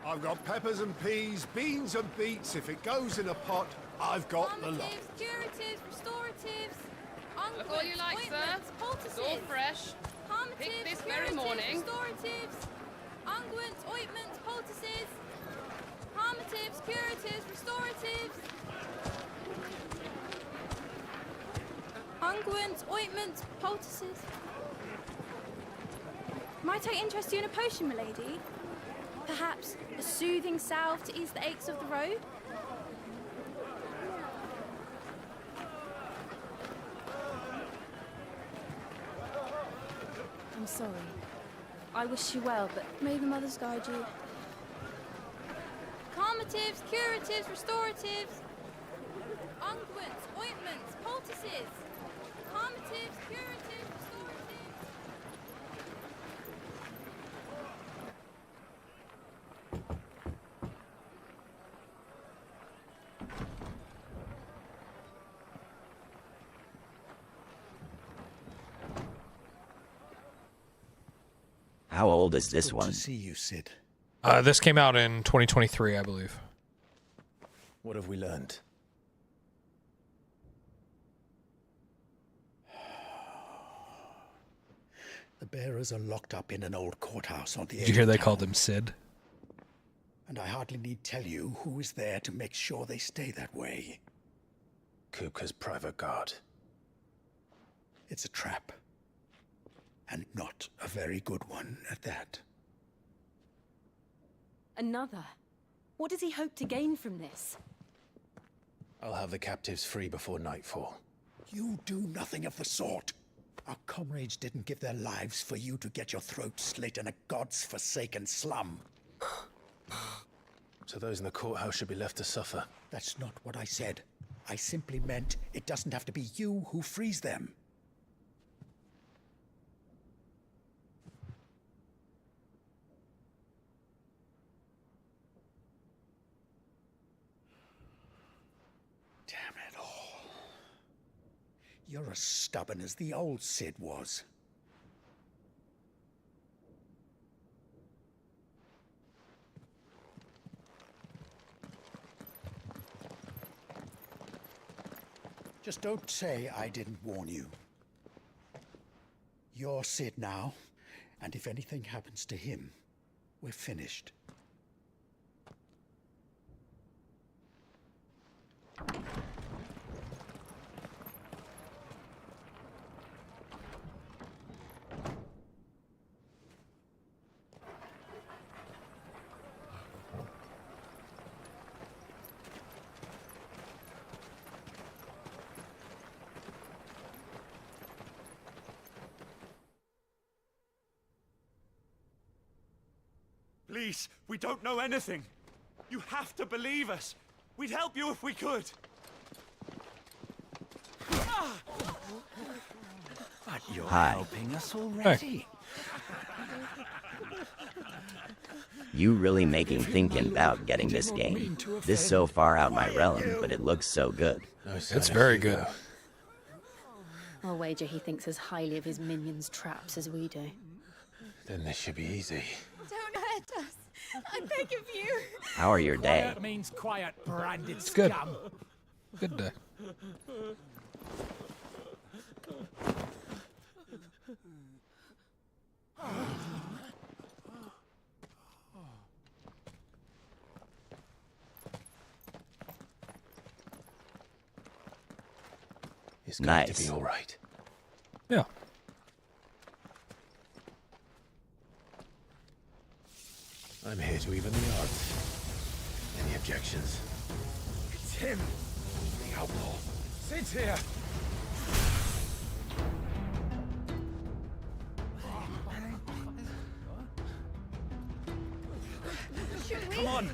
I've got peppers and peas, beans and beets. If it goes in a pot, I've got the lot. Curatives, restoratives, Look all you like, sir. It's all fresh. Pick this very morning. restoratives, unguents, ointments, poultices, palmatives, curatives, restoratives, unguents, ointments, poultices. Might I interest you in a potion, milady? Perhaps a soothing salve to ease the aches of the road? I'm sorry. I wish you well, but May the mothers guide you. Calmatives, curatives, restoratives, unguents, ointments, poultices. Calmatives, curatives, restoratives. How old is this one? To see you, Sid. This came out in 2023, I believe. What have we learned? The bearers are locked up in an old courthouse on the edge Did you hear of they town. called him Sid? And I hardly need tell you who is there to make sure they stay that way. Kupka's private guard. It's a trap. And not a very good one at that. another. What does he hope to gain from this? I'll have the captives free before nightfall. You do nothing of the sort. Our comrades didn't give their lives for you to get your throat slit in a god's forsaken slum. So those in the courthouse should be left to suffer. That's not what I said. I simply meant it doesn't have to be you who frees them. Damn it all. You're as stubborn as the old Cid was. Just don't say I didn't warn you. You're Cid now, and if anything happens to him, we're finished. Please, we don't know anything. You have to believe us. We'd help you if we could. But you're Hi. helping us already. You really making thinking about getting this game. This so far out my realm, but it looks so good. It's very good. I'll wager he thinks as highly of his minions' traps as we do. Then this should be easy. Don't hurt us. I beg of you. How are your day? Quiet means quiet, branded It's good. scum. Good day. It's going Nice. to be all right. Yeah. I'm here to even the odds. Any objections? It's him, the outlaw. Sid's here. Come on.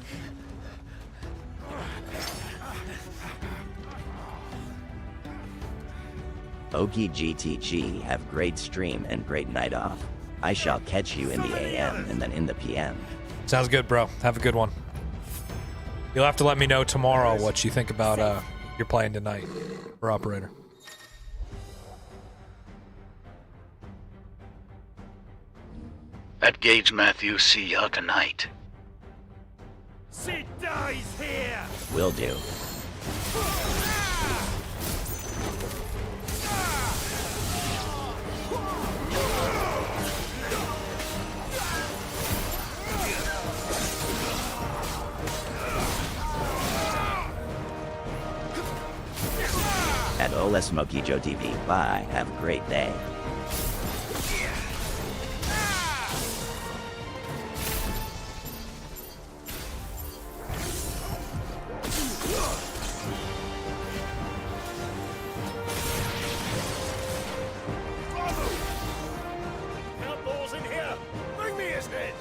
Okie GTG, have great stream and great night off. I shall catch you in the AM and then in the PM. Sounds good, bro. Have a good one. You'll have to let me know tomorrow what you think about your playing tonight for Operator. At Gage Matthews, see ya tonight. Sid dies here. Will do. At Ola Smokey Joe TV. Bye. Have a great day. Outlaws in here. Bring me his head.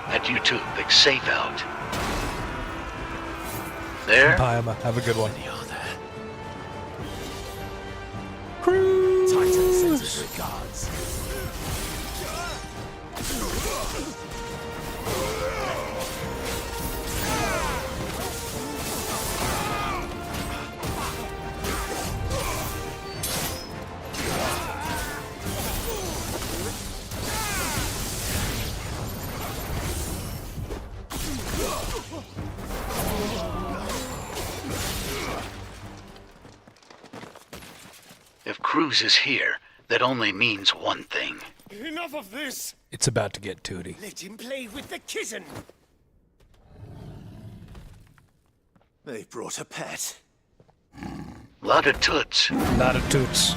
At YouTube, big save out. There? Bye, Emma. Have a good one. Titan sends his regards. If Cruz is here, that only means one thing. Enough of this. It's about to get tooty. Let him play with the kitten. They brought a pet. Lot of toots. Lot of toots.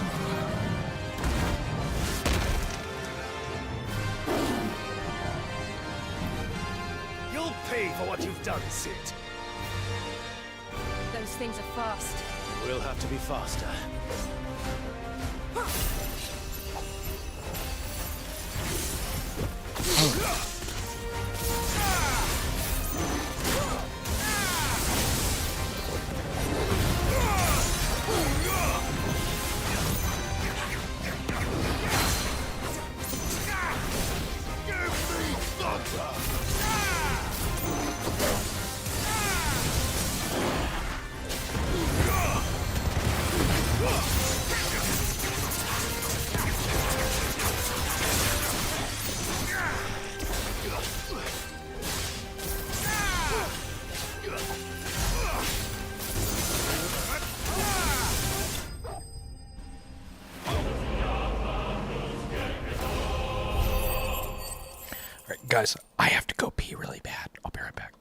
You'll pay for what you've done, Sid. Those things are fast. We'll have to be faster. Alright, guys, I have to go pee really bad. I'll be right back.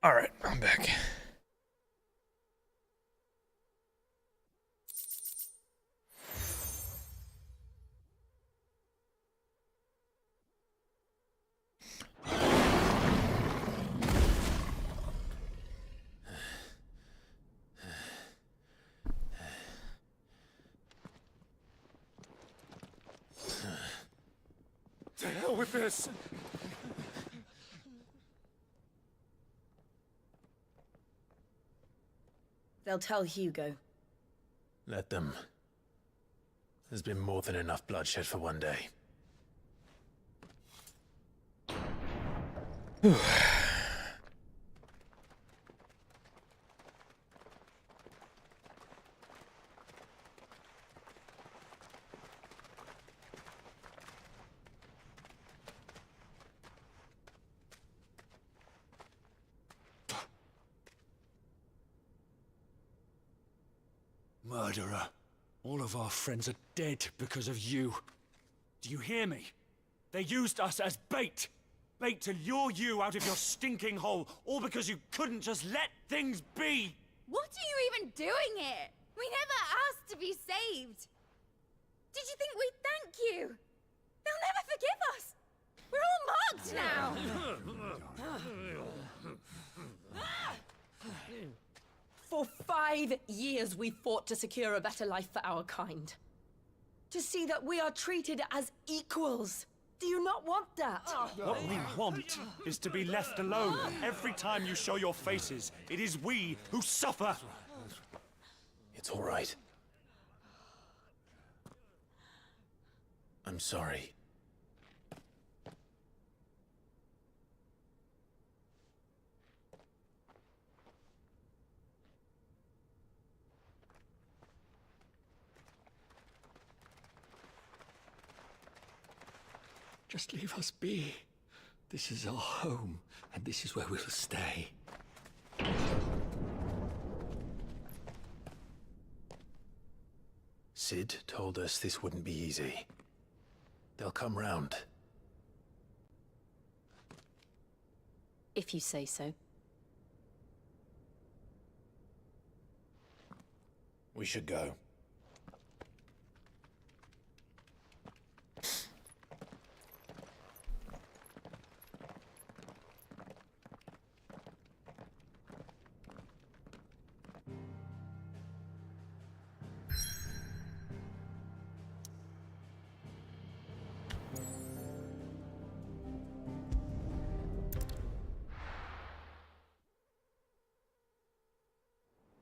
Alright, I'm back. To hell with this! They'll tell Hugo. Let them. There's been more than enough bloodshed for one day. Murderer. All of our friends are dead because of you. Do you hear me? They used us as bait. Bait to lure you out of your stinking hole, all because you couldn't just let things be. What are you even doing here? We never asked to be saved. Did you think we'd thank you? They'll never forgive us. We're all marked now. For 5 years we fought to secure a better life for our kind. To see that we are treated as equals. Do you not want that? What we want is to be left alone. Every time you show your faces, it is we who suffer. It's all right. I'm sorry. Just leave us be. This is our home, and this is where we'll stay. Sid told us this wouldn't be easy. They'll come round. If you say so. We should go.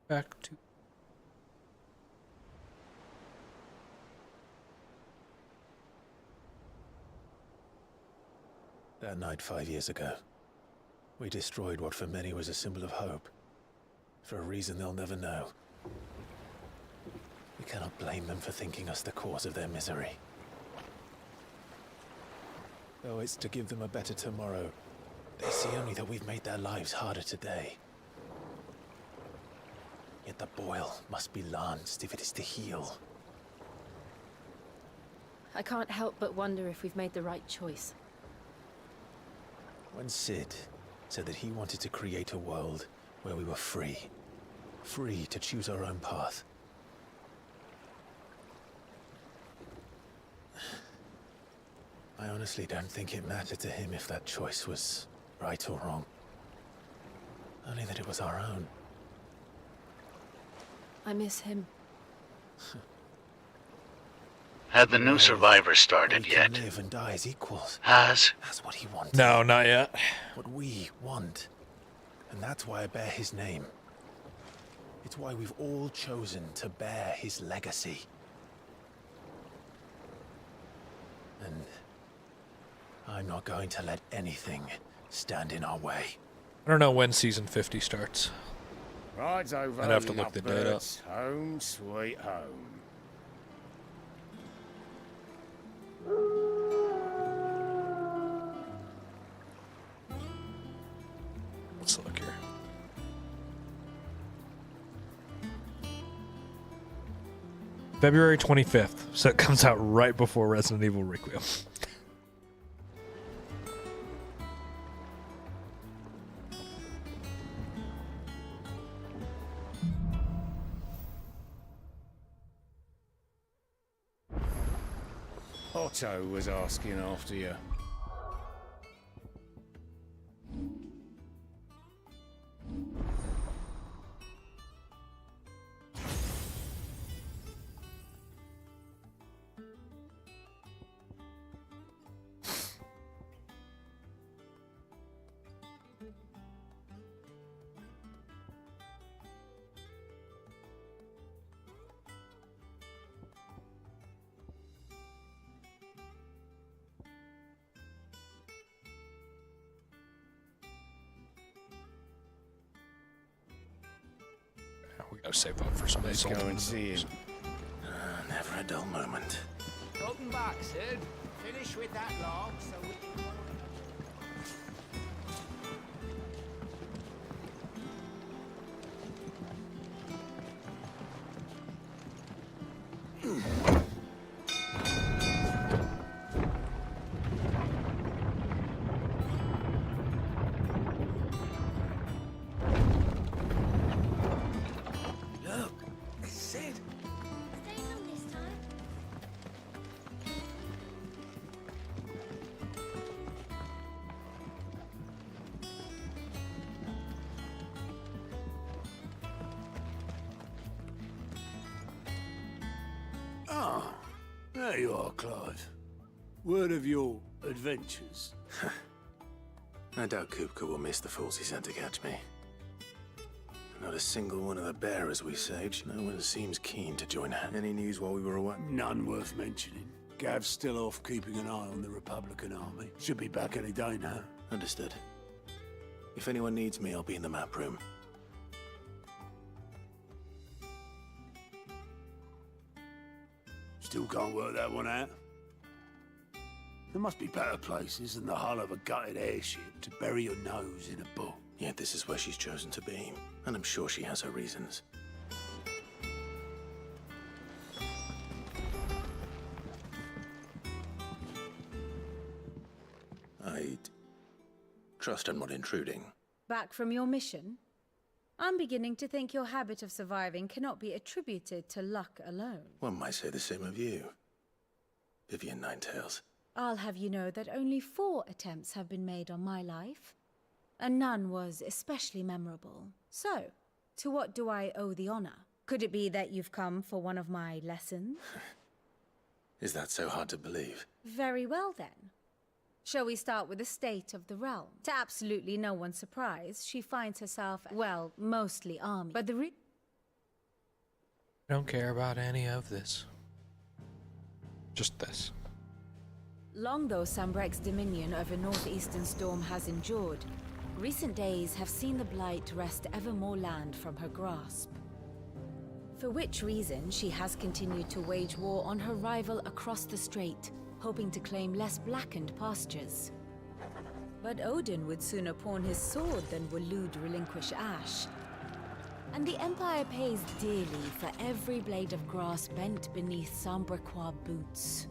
Back to... That night 5 years ago, we destroyed what for many was a symbol of hope. For a reason they'll never know. We cannot blame them for thinking us the cause of their misery. Though it's to give them a better tomorrow, they see only that we've made their lives harder today. Yet the boil must be lanced if it is to heal. I can't help but wonder if we've made the right choice. When Sid said that he wanted to create a world where we were free. Free to choose our own path. I honestly don't think it mattered to him if that choice was right or wrong. Only that it was our own. I miss him. Had the new survivor started yet? Live and die as equals. Has? That's what he wanted. No, not yet. What we want. And that's why I bear his name. It's why we've all chosen to bear his legacy. And I'm not going to let anything stand in our way. I don't know when season 50 starts. Rides over. I'd have to look the date up. Home, sweet home. Let's look here. February 25th, so it comes out right before Resident Evil Requiem. Otto was asking after you. We gotta save up for some of these. Let's go and see him. Never a dull moment. Welcome back, Sid. Finish with that log so we can... Ah, there you are, Clive. Word of your adventures. I doubt Kupka will miss the fools he sent to catch me. Not a single one of the bearers we saved. No one seems keen to join hand. Any news while we were away? None worth mentioning. Gav's still off keeping an eye on the Republican army. Should be back any day now. Understood. If anyone needs me, I'll be in the map room. Still can't work that one out? There must be better places than the hull of a gutted airship to bury your nose in a book. Yet this is where she's chosen to be, and I'm sure she has her reasons. I'd trust I'm not intruding. Back from your mission? I'm beginning to think your habit of surviving cannot be attributed to luck alone. One might say the same of you, Vivian Ninetails. I'll have you know that only 4 attempts have been made on my life, and none was especially memorable. So, to what do I owe the honor? Could it be that you've come for one of my lessons? Is that so hard to believe? Very well then. Shall we start with the state of the realm? To absolutely no one's surprise, she finds herself, well, mostly army. But I don't care about any of this. Just this. Long though Sambrek's dominion over northeastern Storm has endured, recent days have seen the Blight wrest ever more land from her grasp. For which reason she has continued to wage war on her rival across the strait, hoping to claim less blackened pastures. But Odin would sooner pawn his sword than Waloed relinquish Ash. And the Empire pays dearly for every blade of grass bent beneath Sambrequois boots.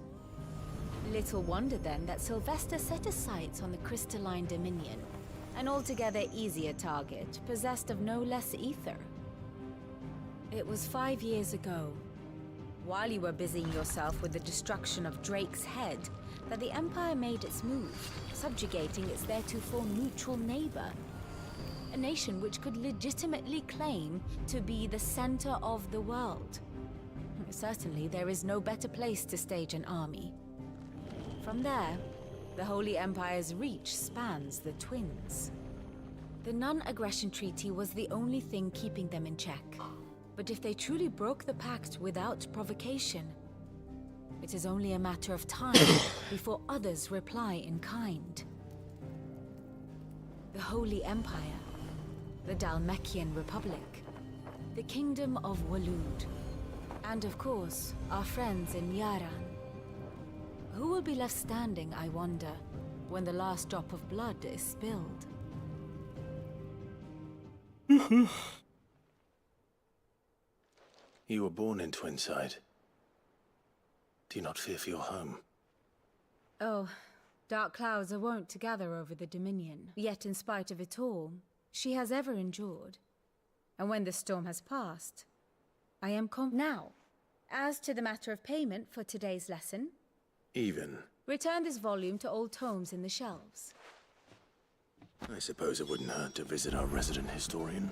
Little wonder then that Sylvester set his sights on the Crystalline Dominion, an altogether easier target, possessed of no less ether. It was 5 years ago, while you were busying yourself with the destruction of Drake's head, that the Empire made its move, subjugating its theretofore neutral neighbor. A nation which could legitimately claim to be the center of the world. Certainly, there is no better place to stage an army. From there, the Holy Empire's reach spans the Twins. The non-aggression treaty was the only thing keeping them in check. But if they truly broke the pact without provocation, it is only a matter of time before others reply in kind. The Holy Empire, the Dhalmekian Republic, the Kingdom of Waloed, and of course, our friends in Yaran. Who will be left standing, I wonder, when the last drop of blood is spilled? You were born in Twinside. Do you not fear for your home? Oh, dark clouds are wont to gather over the Dominion. Yet in spite of it all, she has ever endured. And when the storm has passed, I am Now, as to the matter of payment for today's lesson, Even. return this volume to old tomes in the shelves. I suppose it wouldn't hurt to visit our resident historian.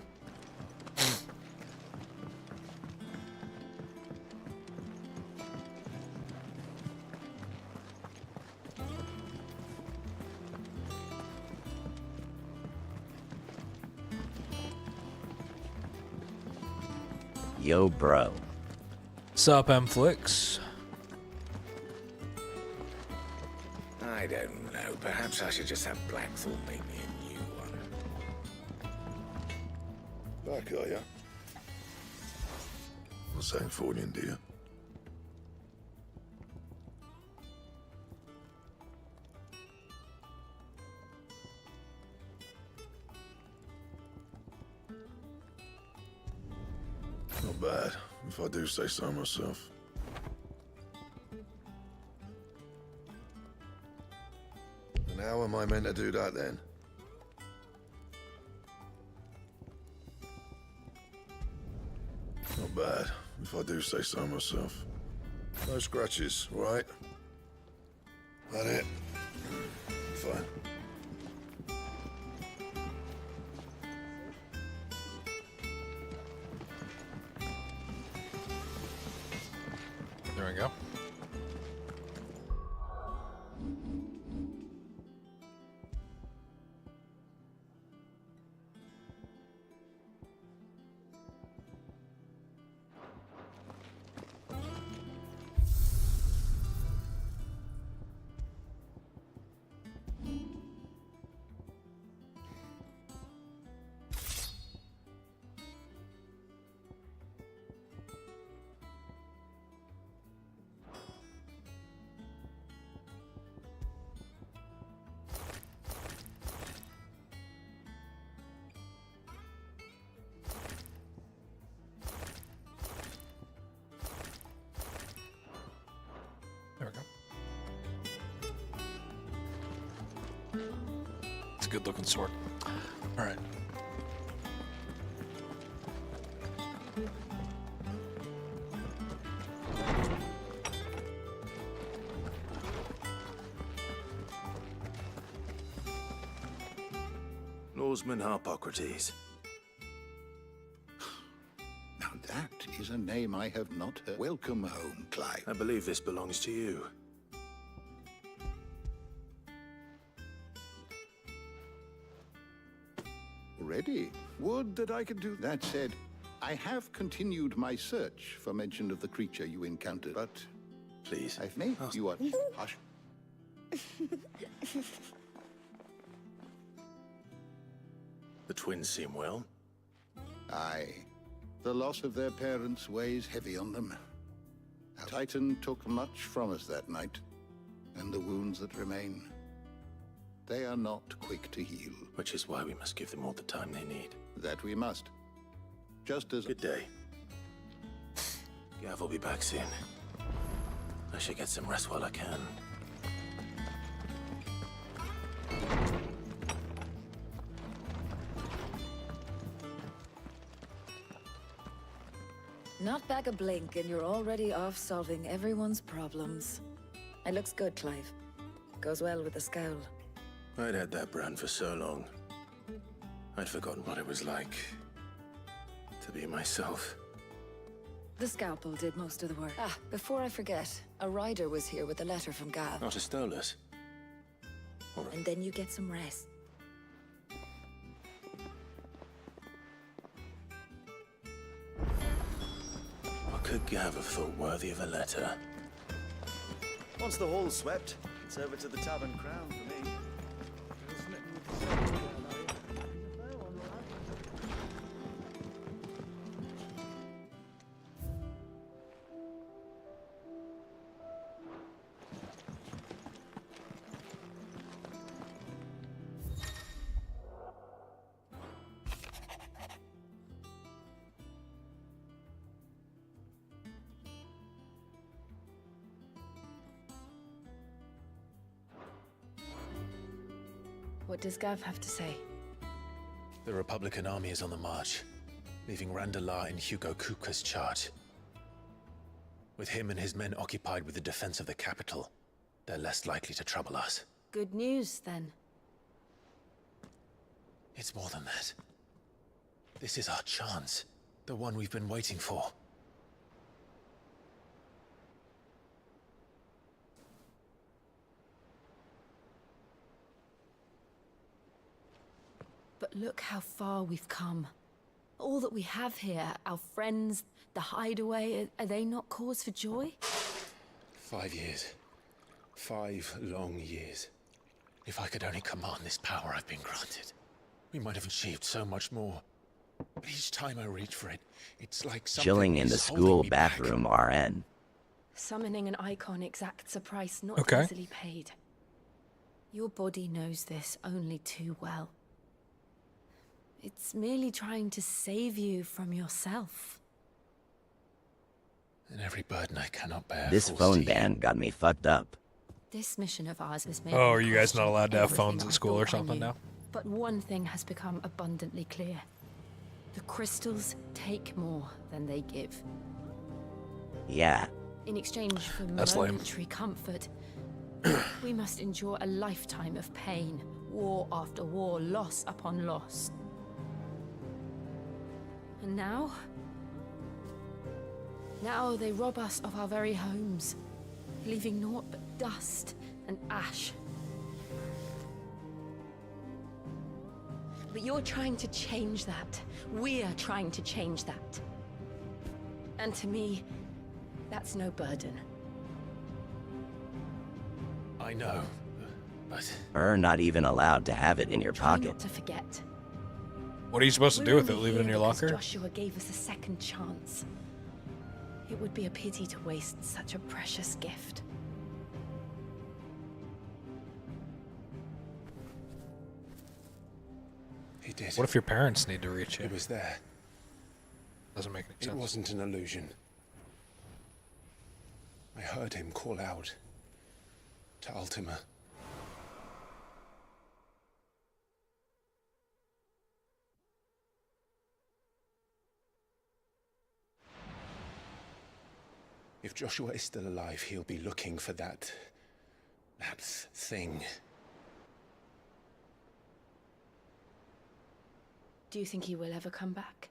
Yo, bro. Sup, Mflix? I don't know. Perhaps I should just have Blackthorn make me a new one. Back, are ya? What's that for you, dear? Not bad, if I do say so myself. And how am I meant to do that then? Not bad, if I do say so myself. No scratches, right? That it? Fine. There we go. a good looking sword. All right. Norseman Harpocrates. Now that is a name I have not heard. Welcome home, Clive. I believe this belongs to you. Ready? Would that I could do. That said, I have continued my search for mention of the creature you encountered, but... Please. I've made you are... Hush. The twins seem well. Aye. The loss of their parents weighs heavy on them. Our Titan took much from us that night, and the wounds that remain, they are not quick to heal. Which is why we must give them all the time they need. That we must. Just as... Good day. Gav will be back soon. I should get some rest while I can. Not back a blink and you're already off solving everyone's problems. It looks good, Clive. Goes well with the scowl. I'd had that brand for so long. I'd forgotten what it was like to be myself. The scalpel did most of the work. Ah, before I forget, a rider was here with a letter from Gav. Not a Stolas. And then you get some rest. What could Gav have thought worthy of a letter? Once the hall's swept, it's over to the Tavern Crown for me. What does Gav have to say? The Republican army is on the march, leaving Randalar in Hugo Kupka's charge. With him and his men occupied with the defense of the capital, they're less likely to trouble us. Good news, then. It's more than that. This is our chance. The one we've been waiting for. But look how far we've come. All that we have here, our friends, the hideaway, are they not cause for joy? 5 years. 5 long years. If I could only command this power I've been granted, we might have achieved so much more. But each time I reach for it, it's like something Chilling in the is school holding me back. bathroom, RN. Summoning an icon exacts a price not easily paid. Your body knows this only too well. It's merely trying to save you from yourself. And every burden I cannot bear. This phone ban got me fucked up. This mission of ours has made Oh, me are you guys not question allowed to have everything phones I at school or thought I something knew. now? But one thing has become abundantly clear. The crystals take more than they give. Yeah. In exchange for That's lame. momentary comfort, we must endure a lifetime of pain, war after war, loss upon loss. And now? Now they rob us of our very homes, leaving naught but dust and ash. But you're trying to change that. We're trying to change that. And to me, that's no burden. I know, but... You're not even allowed to have it in your Try pocket. not to forget. What are you supposed to do with it? Leave it in your Because locker? Joshua gave us a second chance. It would be a pity to waste such a precious gift. He did. What if your parents need to reach you? It was there. Doesn't make any It sense. wasn't an illusion. I heard him call out to Ultima. If Joshua is still alive, he'll be looking for that thing. Do you think he will ever come back?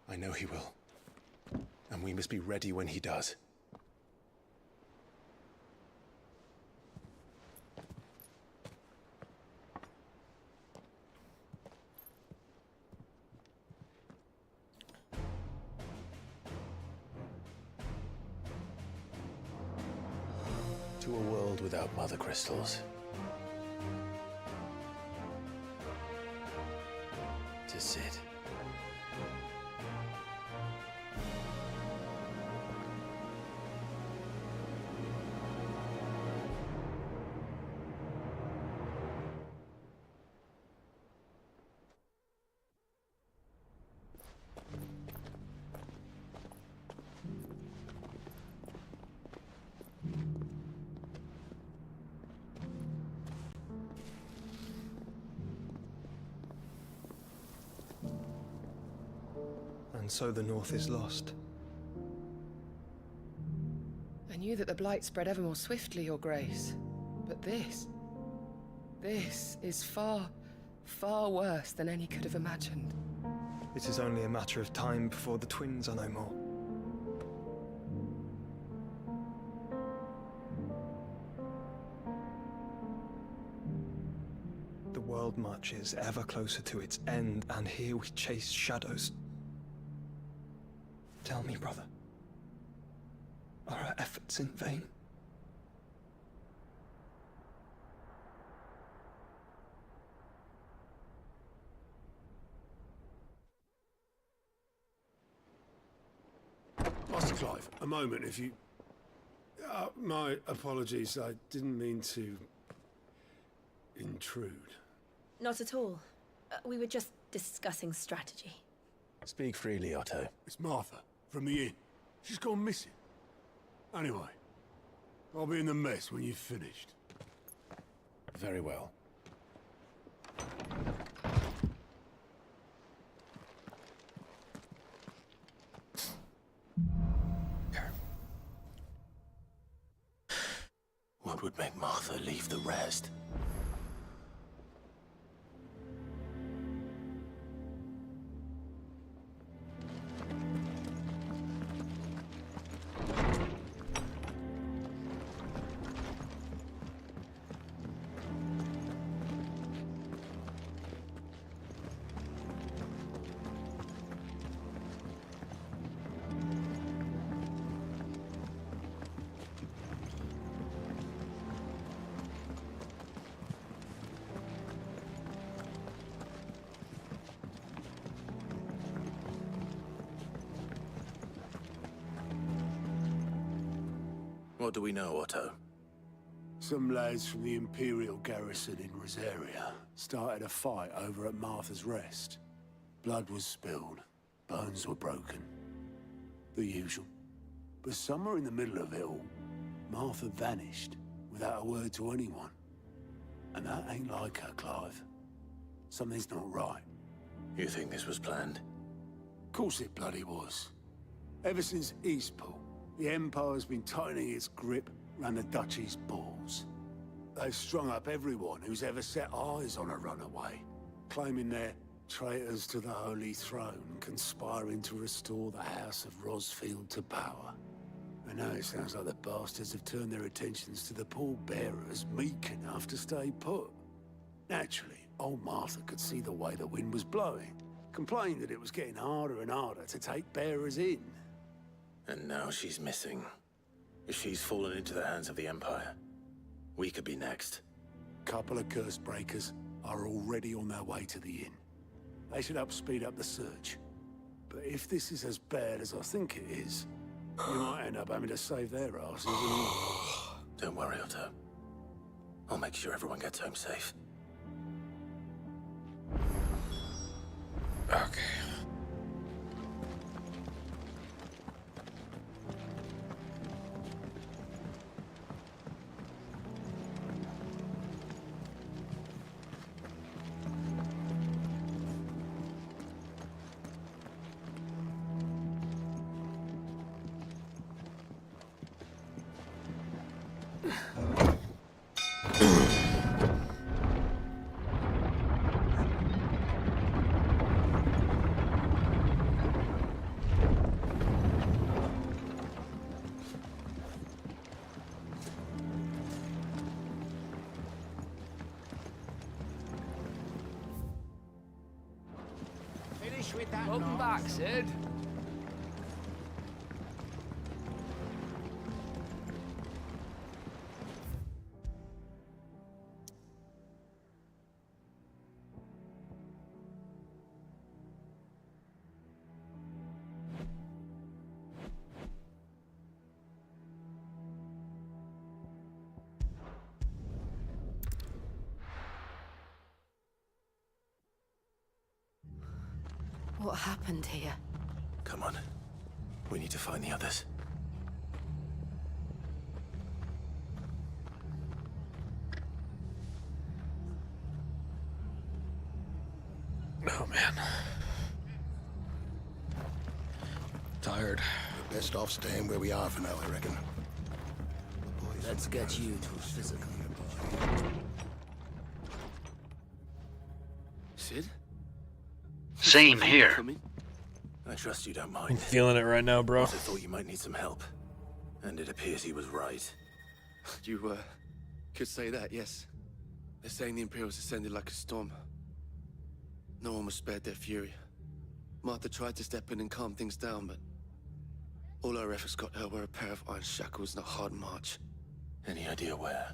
I know he will. And we must be ready when he does. To a world without mother crystals. To Sid. And so the North is lost. I knew that the Blight spread ever more swiftly, Your Grace. But this is far, far worse than any could have imagined. It is only a matter of time before the twins are no more. The world marches ever closer to its end, and here we chase shadows. Tell me, brother, are our efforts in vain? Master Clive, a moment, if you... my apologies, I didn't mean to... intrude. Not at all. We were just discussing strategy. Speak freely, Otto. It's Martha, from the inn. She's gone missing. Anyway, I'll be in the mess when you've finished. Very well. What would make Martha leave the rest? What do we know, Otto? Some lads from the Imperial garrison in Rosaria started a fight over at Martha's Rest. Blood was spilled, bones were broken. The usual. But somewhere in the middle of it all, Martha vanished without a word to anyone. And that ain't like her, Clive. Something's not right. You think this was planned? Of course it bloody was. Ever since Eastpool, the Empire's been tightening its grip around the Duchy's balls. They've strung up everyone who's ever set eyes on a runaway, claiming they're traitors to the Holy Throne, conspiring to restore the House of Rosfield to power. And now it sounds like the bastards have turned their attentions to the pallbearers meek enough to stay put. Naturally, old Martha could see the way the wind was blowing, complained that it was getting harder and harder to take bearers in. And now she's missing. If she's fallen into the hands of the Empire, we could be next. Couple of curse breakers are already on their way to the inn. They should help speed up the search. But if this is as bad as I think it is, you might end up having to save their asses. Don't worry, Otto. I'll make sure everyone gets home safe. Okay. Finish with that. Welcome back, Sid. What happened here? Come on. We need to find the others. Oh, man. Tired. We're best off staying where we are for now, I reckon. Let's get you to physical. Sid? Same here. I trust you don't mind. I'm feeling it right now, bro. I thought you might need some help. And it appears he was right. You, could say that, yes. They're saying the Imperials ascended like a storm. No one was spared their fury. Martha tried to step in and calm things down, but all our efforts got her were a pair of iron shackles and a hard march. Any idea where?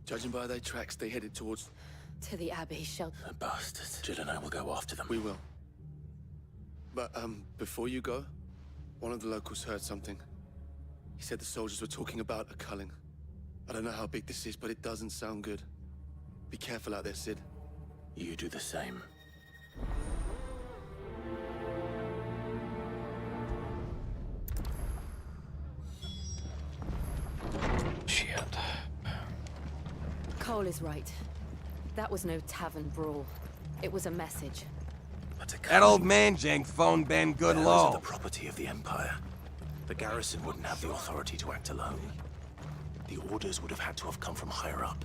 Judging by their tracks, they headed towards... To the Abbey shelter. The bastards. Jill and I will go after them. We will. But, before you go, one of the locals heard something. He said the soldiers were talking about a culling. I don't know how big this is, but it doesn't sound good. Be careful out there, Sid. You do the same. Shit. Cole is right. That was no tavern brawl. It was a message. That old man jank phoned Ben Goodlow. The property of the Empire. The garrison wouldn't have the authority to act alone. The orders would have had to have come from higher up.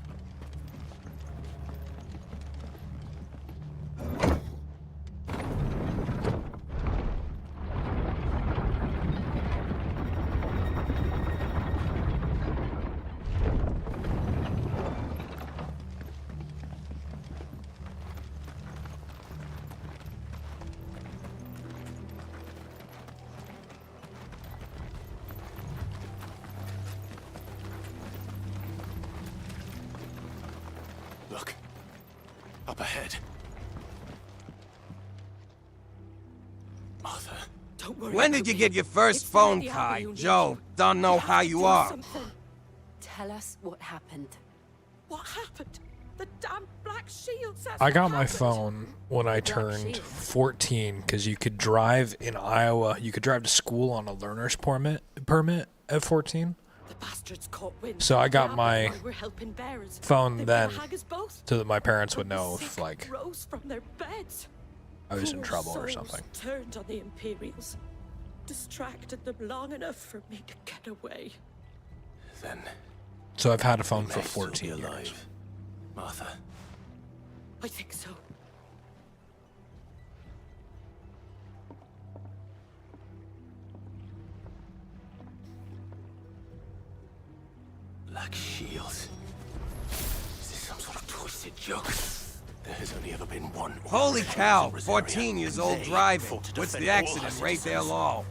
Look. Up ahead. Martha. Don't worry. When did you get your first phone call, Joe? Don't know how you are. Tell us what happened. What happened? The damn black shields. I got my phone when I turned 14 because you could drive in Iowa. You could drive to school on a learner's permit at 14. The bastards caught wind. So I got my We're helping bearers. phone They then will hang us both. so that my parents would know if, like, Rose from their beds. I was in Poor trouble or souls something. Turned on the Imperials. Distracted them long enough for me to get away. Then... So I've had a phone we for may still 14 be years. alive. Martha. I think so. Black shields. Is this some sort of twisted joke? There has only ever been one. Holy cow, 14 years old driving. What's the accident rate there low?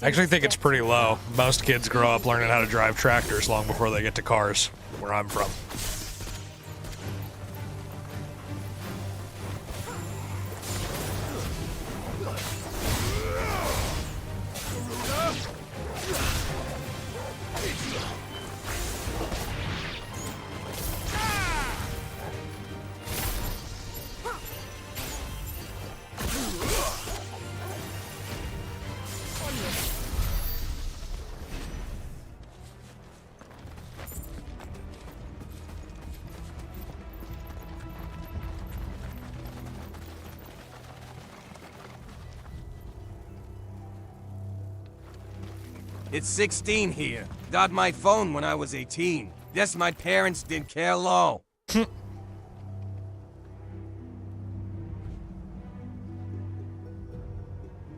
I actually think it's pretty low. Most kids grow up learning how to drive tractors long before they get to cars, where I'm from. It's 16 here. Got my phone when I was 18. Guess my parents didn't care low.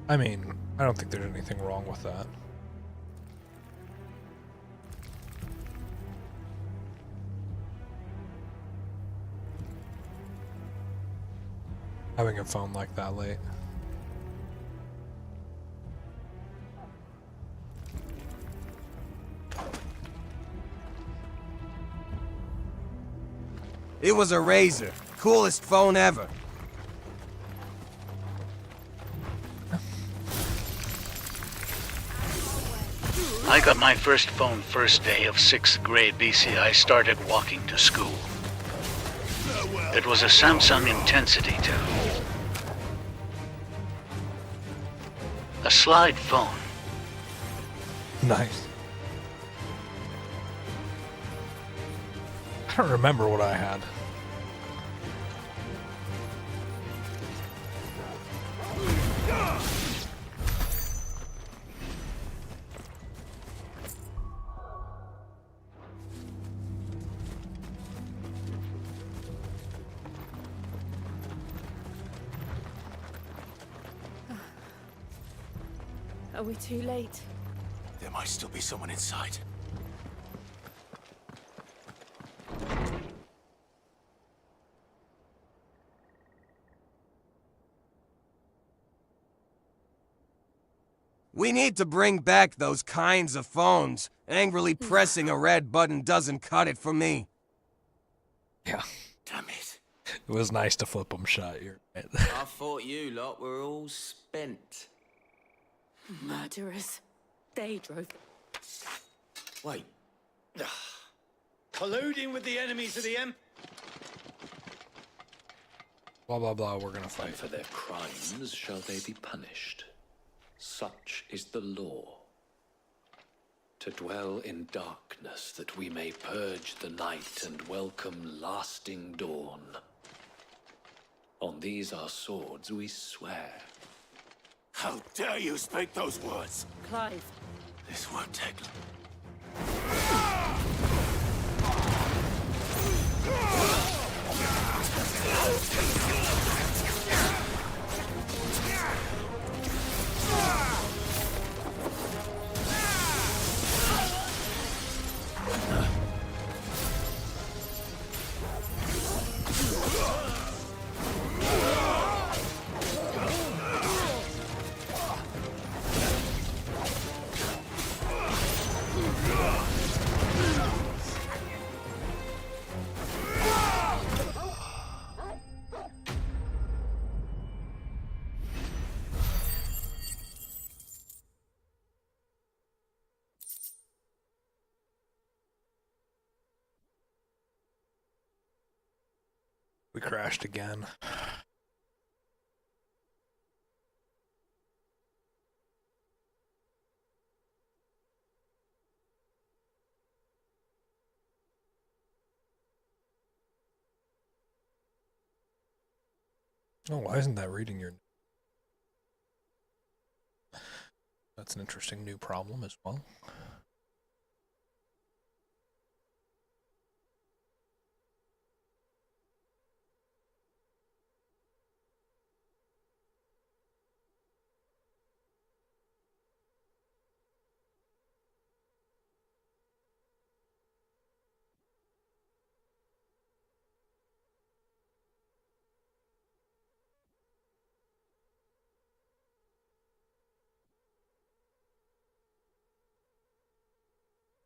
I mean, I don't think there's anything wrong with that. Having a phone like that late. It was a Razor. Coolest phone ever. I got my first phone first day of 6th grade BC. I started walking to school. It was a Samsung Intensity 2. A slide phone. Nice. I don't remember what I had. Are we too late? There might still be someone inside. We need to bring back those kinds of phones. Angrily pressing a red button doesn't cut it for me. Yeah. Damn it. It was nice to flip them shut. You're right. I thought you lot were all spent. Murderers. They drove. Wait. Colluding with the enemies of the Empire. Blah, blah, blah, we're gonna fight. And for their crimes shall they be punished. Such is the law. To dwell in darkness that we may purge the night and welcome lasting dawn. On these our swords we swear. How dare you speak those words? Clive. This won't take We crashed again. Oh, why isn't that reading your... That's an interesting new problem as well.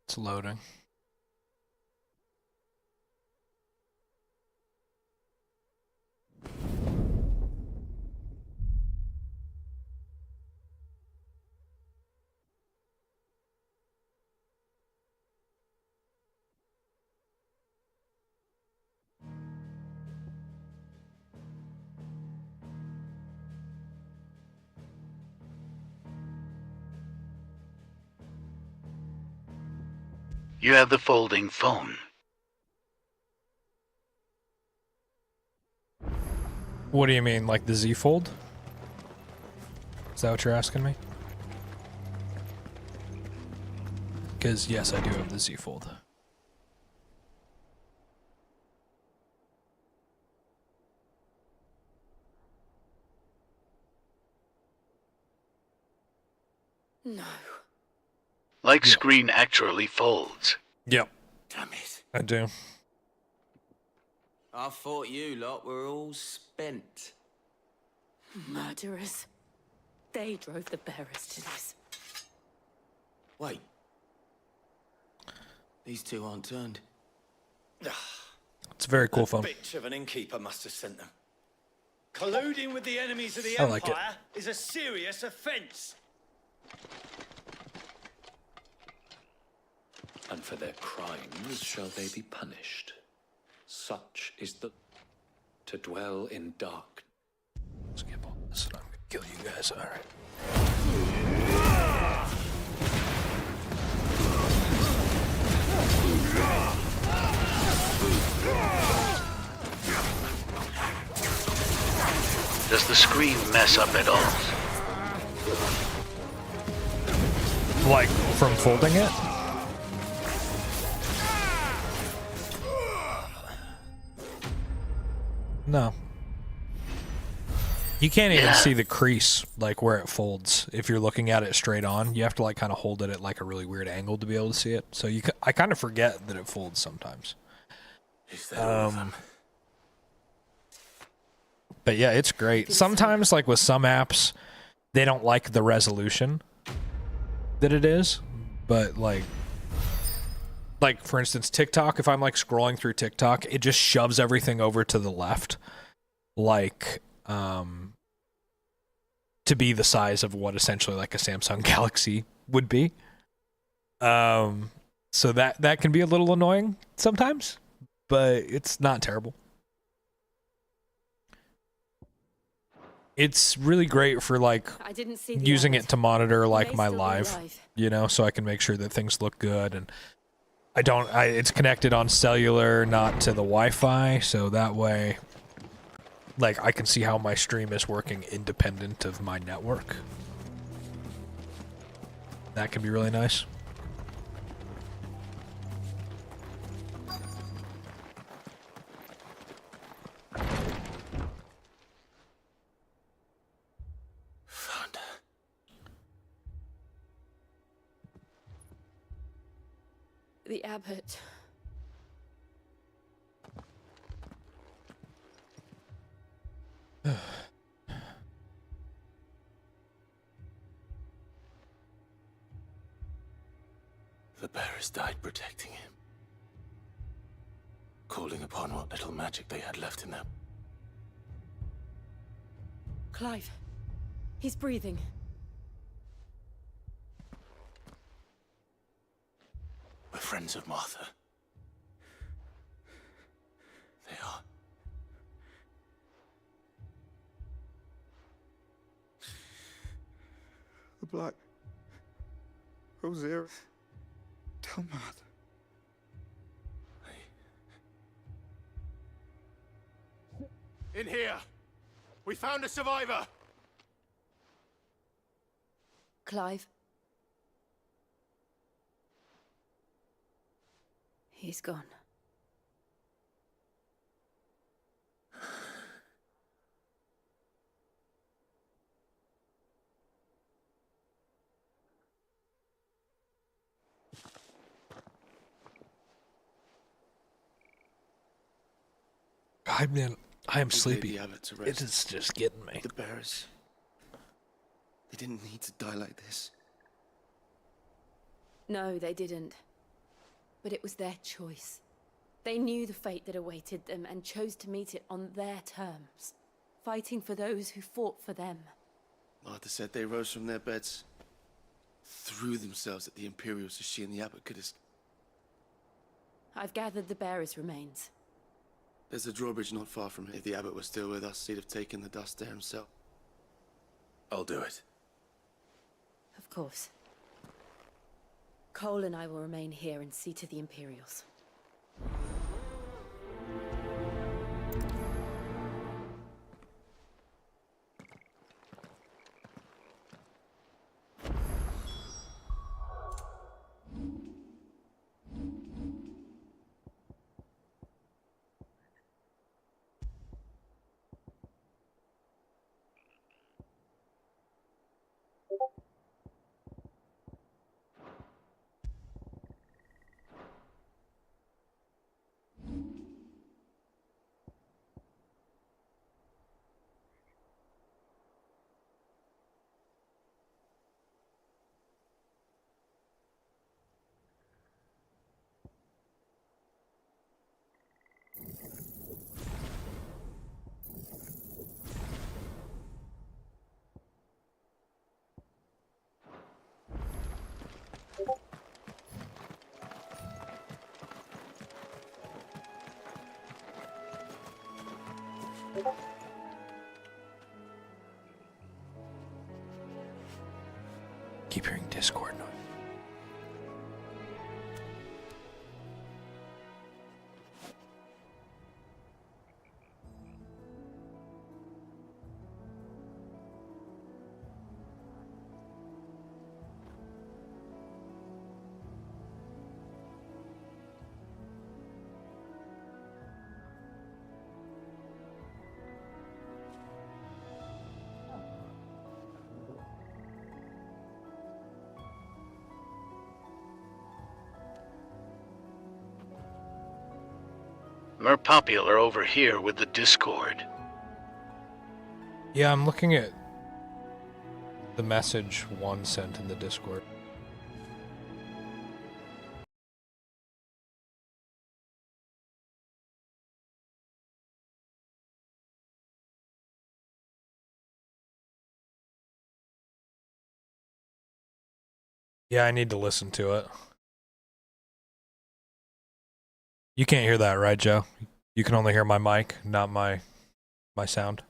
It's loading. You have the folding phone. What do you mean, like the Z Fold? Is that what you're asking me? Because yes, I do have the Z Fold. No. Like screen actually folds. Yep. Damn it. I do. I thought you lot were all spent. Murderers. They drove the bearers to this. Wait. These two aren't turned. It's a very cool phone. Bitch of an innkeeper must have sent them. Colluding with the enemies of the I like it. Empire is a serious offense. And for their crimes shall they be punished. Such is the... to dwell in dark. Skip all this and I'm gonna kill you guys, alright. Does the screen mess up at all? Like, from folding it? No. You can't even see the crease, like, where it folds if you're looking at it straight on. You have to, like, kind of hold it at, like, a really weird angle to be able to see it. So I kind of forget that it folds sometimes. But yeah, it's great. Sometimes, like, with some apps, they don't like the resolution that it is. But, like, for instance, TikTok, if I'm, like, scrolling through TikTok, it just shoves everything over to the left. Like, to be the size of what essentially, like, a Samsung Galaxy would be. So that can be a little annoying sometimes, but it's not terrible. It's really great for, like, using it to monitor, like, my live, you know, so I can make sure that things look good. And it's connected on cellular, not to the Wi-Fi, so that way, like, I can see how my stream is working independent of my network. That can be really nice. The abbot. The bearers died protecting him. Calling upon what little magic they had left in them. Clive. He's breathing. We're friends of Martha. They are. The Black Rosier. Tell Martha. In here! We found a survivor! Clive. He's gone. I am sleepy. It is just getting me. The bearers. They didn't need to die like this. No, they didn't. But it was their choice. They knew the fate that awaited them and chose to meet it on their terms, fighting for those who fought for them. Martha said they rose from their beds, threw themselves at the Imperials so she and the abbot could escape. I've gathered the bearers' remains. There's a drawbridge not far from here. If the abbot was still with us, he'd have taken the dust there himself. I'll do it. Of course. Cole and I will remain here and see to the Imperials. Keep hearing Discord noise. We're popular over here with the Discord. Yeah, I'm looking at the message one sent in the Discord. Yeah, I need to listen to it. You can't hear that, right, Joe? You can only hear my mic, not my sound.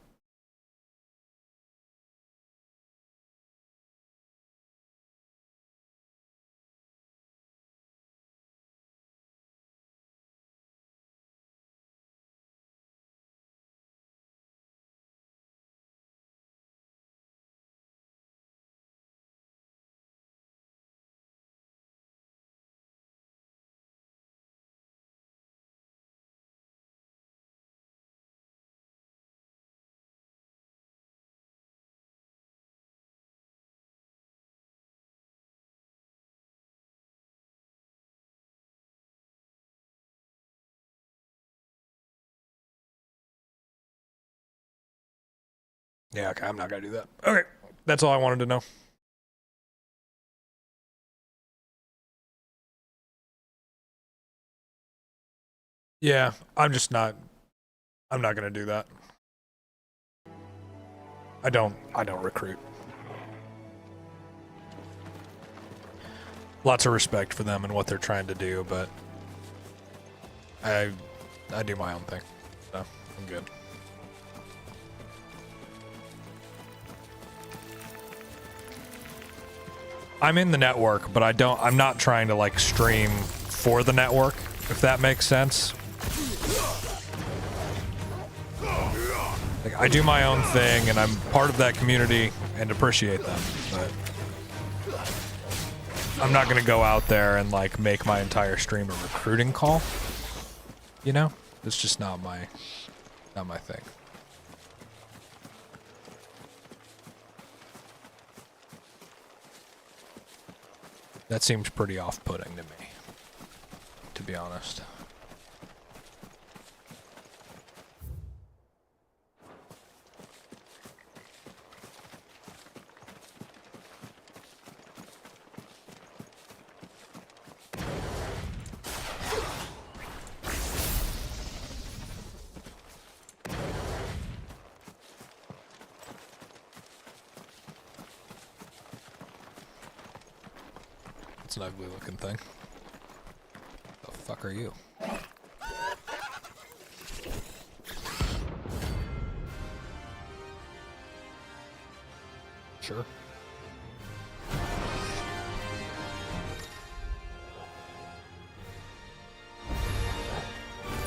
Yeah, okay, I'm not gonna do that. Okay, that's all I wanted to know. Yeah, I'm not gonna do that. I don't recruit. Lots of respect for them and what they're trying to do, but I do my own thing, so I'm good. I'm in the network, but I'm not trying to like stream for the network, if that makes sense. Like, I do my own thing and I'm part of that community and appreciate them, but I'm not gonna go out there and like make my entire stream a recruiting call. You know? It's just not my thing. That seems pretty off-putting to me, to be honest. It's an ugly looking thing. The fuck are you? Sure. Do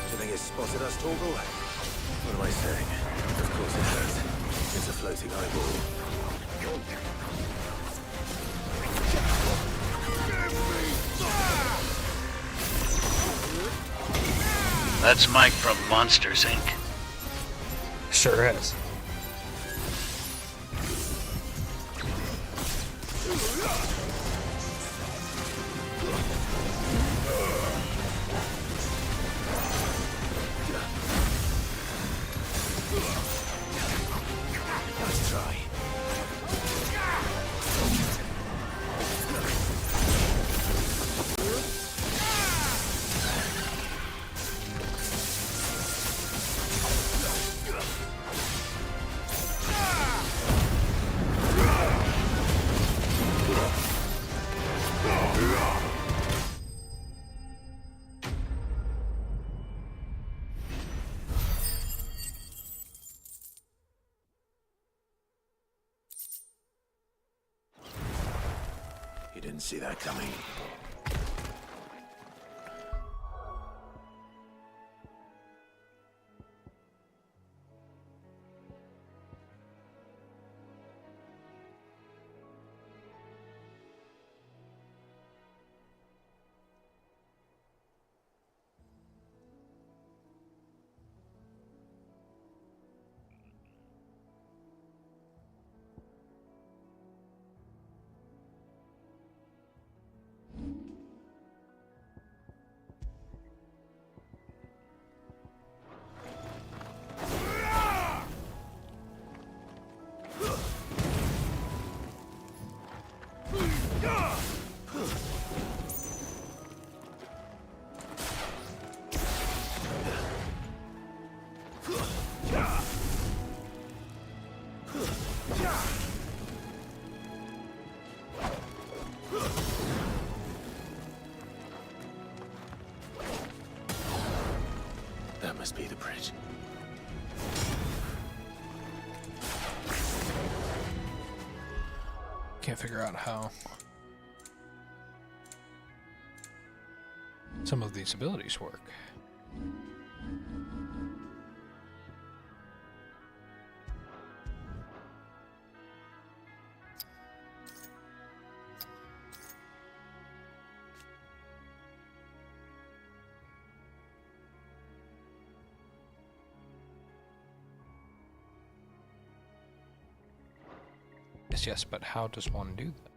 you think it's spotted us, Torgal? What am I saying? Of course it has. It's a floating eyeball. That's Mike from Monsters, Inc. Sure is. Let's try. didn't see that coming. That must be the bridge. Can't figure out how some of these abilities work. Yes, but how does one do that?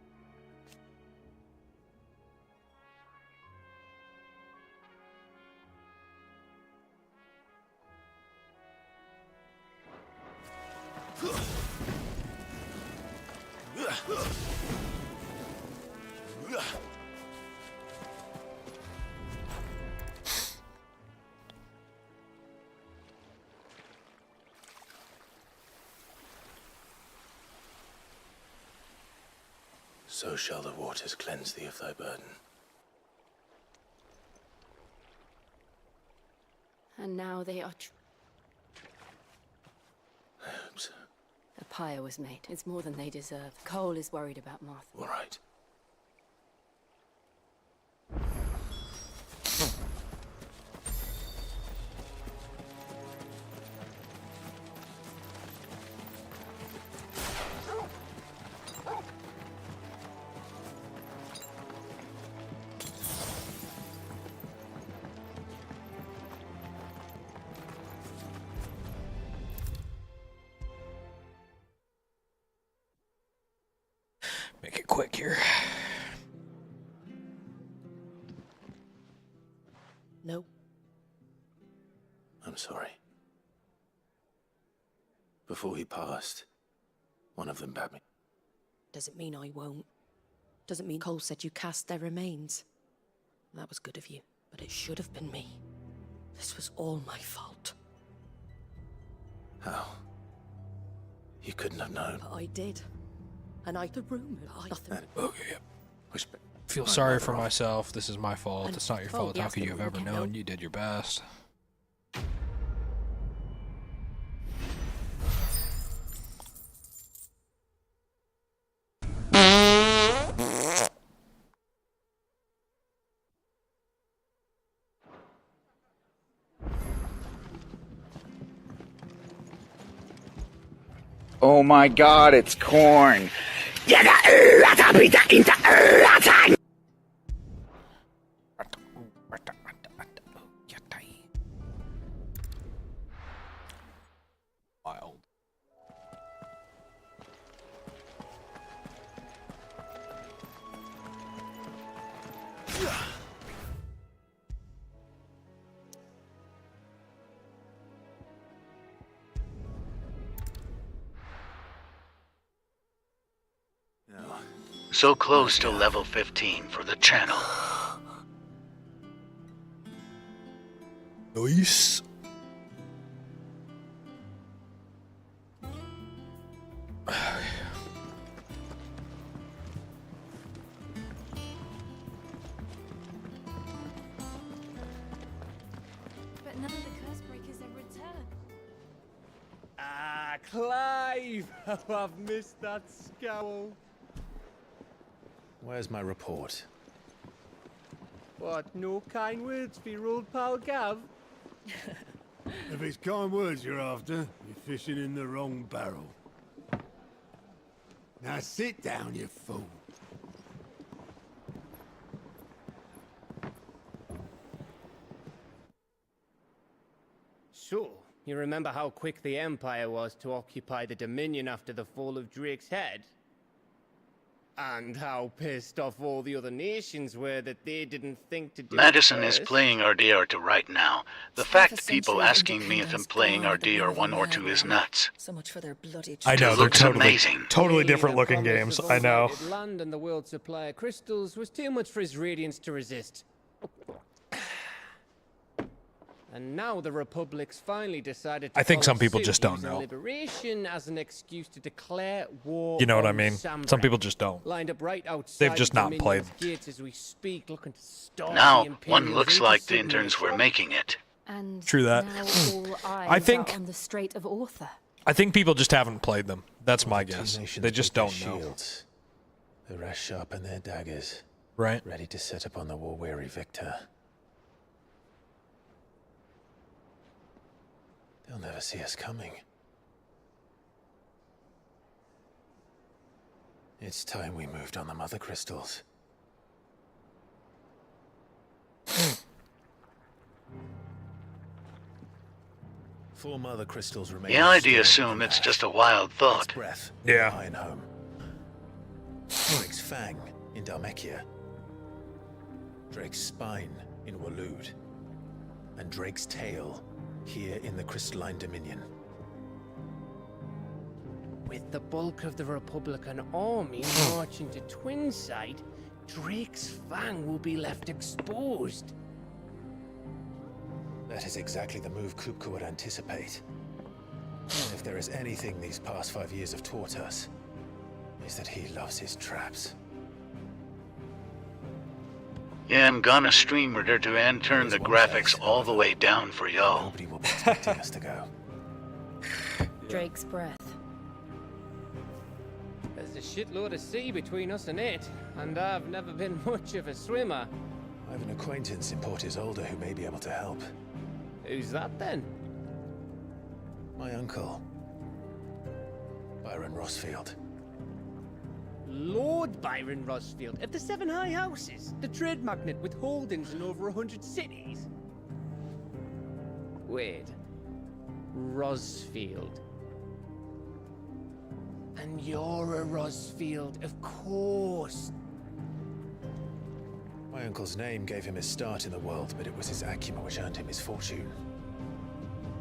So shall the waters cleanse thee of thy burden. And now they are I hope so. A pyre was made. It's more than they deserve. Cole is worried about Martha. All right. Make it quick here. No. I'm sorry. Before he passed, one of them bade me. Doesn't mean I won't. Doesn't mean Cole said you cast their remains. That was good of you, but it should have been me. This was all my fault. How? You couldn't have known. But I did. And the rumor, nothing. Okay. Feel sorry for myself. This is my fault. It's not your fault. How could you have ever known? You did your best. Oh my god, it's corn. Wild. So close to level 15 for the channel. Nice. But none of the curse breakers have returned. Ah, Clive! How I've missed that scowl. Where's my report? What, no kind words for your old pal Gav? If it's kind words you're after, you're fishing in the wrong barrel. Now sit down, you fool. So, you remember how quick the Empire was to occupy the Dominion after the fall of Drake's Head? And how pissed off all the other nations were that they didn't think to do Madison it is first? playing RDR2 right now. The fact people asking me if I'm playing RDR1 or 2 is nuts. So much for their bloody I know, they're looks amazing. totally different looking The games. promise I of know. unlimited land and the world's supply of crystals was too much for his radiance to resist. And now the Republic's finally decided to I think some follow people suit, just don't using know. liberation as an excuse to declare war. You know what I on mean? Some Sambrek. people just don't. Lined up right outside They've just the not played. Dominion's gates as we speak, looking to stop Now, the one Imperials looks into like the submission. interns were making it. And True that. now all eyes I think- are on the Strait of Author. I think people just haven't played them. That's my Two guess. nations They just with their don't know. shields. The rest sharpen their daggers. Right. Ready to set upon the war-weary victor. They'll never see us coming. It's time we moved on the mother crystals. Four mother crystals remain. Yeah, I'd stored assume in it's the just a wild Drake's thought. breath. Yeah. In Iron Home. Drake's fang in Dhalmekia. Drake's spine in Waloed. And Drake's tail here in the Crystalline Dominion. With the bulk of the Republican army marching to Twinside, Drake's fang will be left exposed. That is exactly the move Kupka would anticipate. And if there is anything these past 5 years have taught us, is that he loves his traps. Yeah, I'm gonna stream Reader to and turn the graphics all the way down for y'all. Nobody will be expecting us to go. Drake's breath. There's a shitload of sea between us and it, and I've never been much of a swimmer. I have an acquaintance in Port Isolde who may be able to help. Who's that then? My uncle, Byron Rossfield. Lord Byron Rossfield of the Seven High Houses, the trade magnate with holdings in over 100 cities. Wait, Rossfield. And you're a Rossfield, of course. My uncle's name gave him his start in the world, but it was his acumen which earned him his fortune.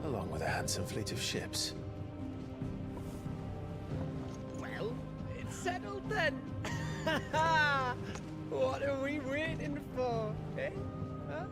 Along with a handsome fleet of ships. Well, it's settled then. What are we waiting for, eh? Huh?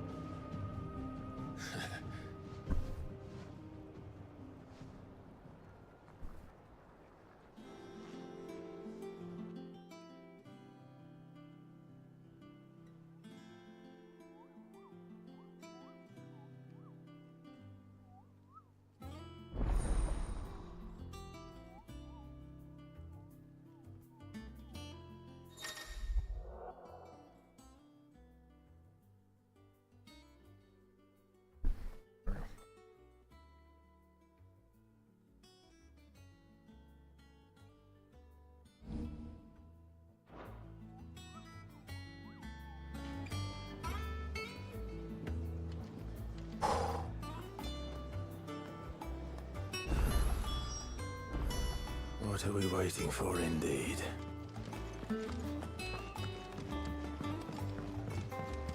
What are we waiting for, indeed?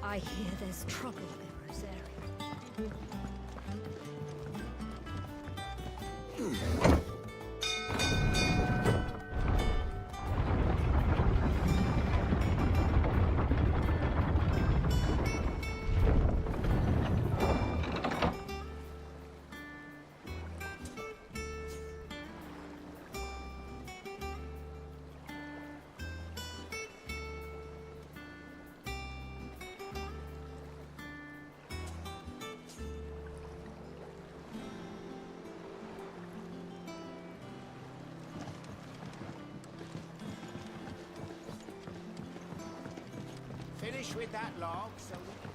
I hear there's trouble in Rosaria. Finish with that log, so we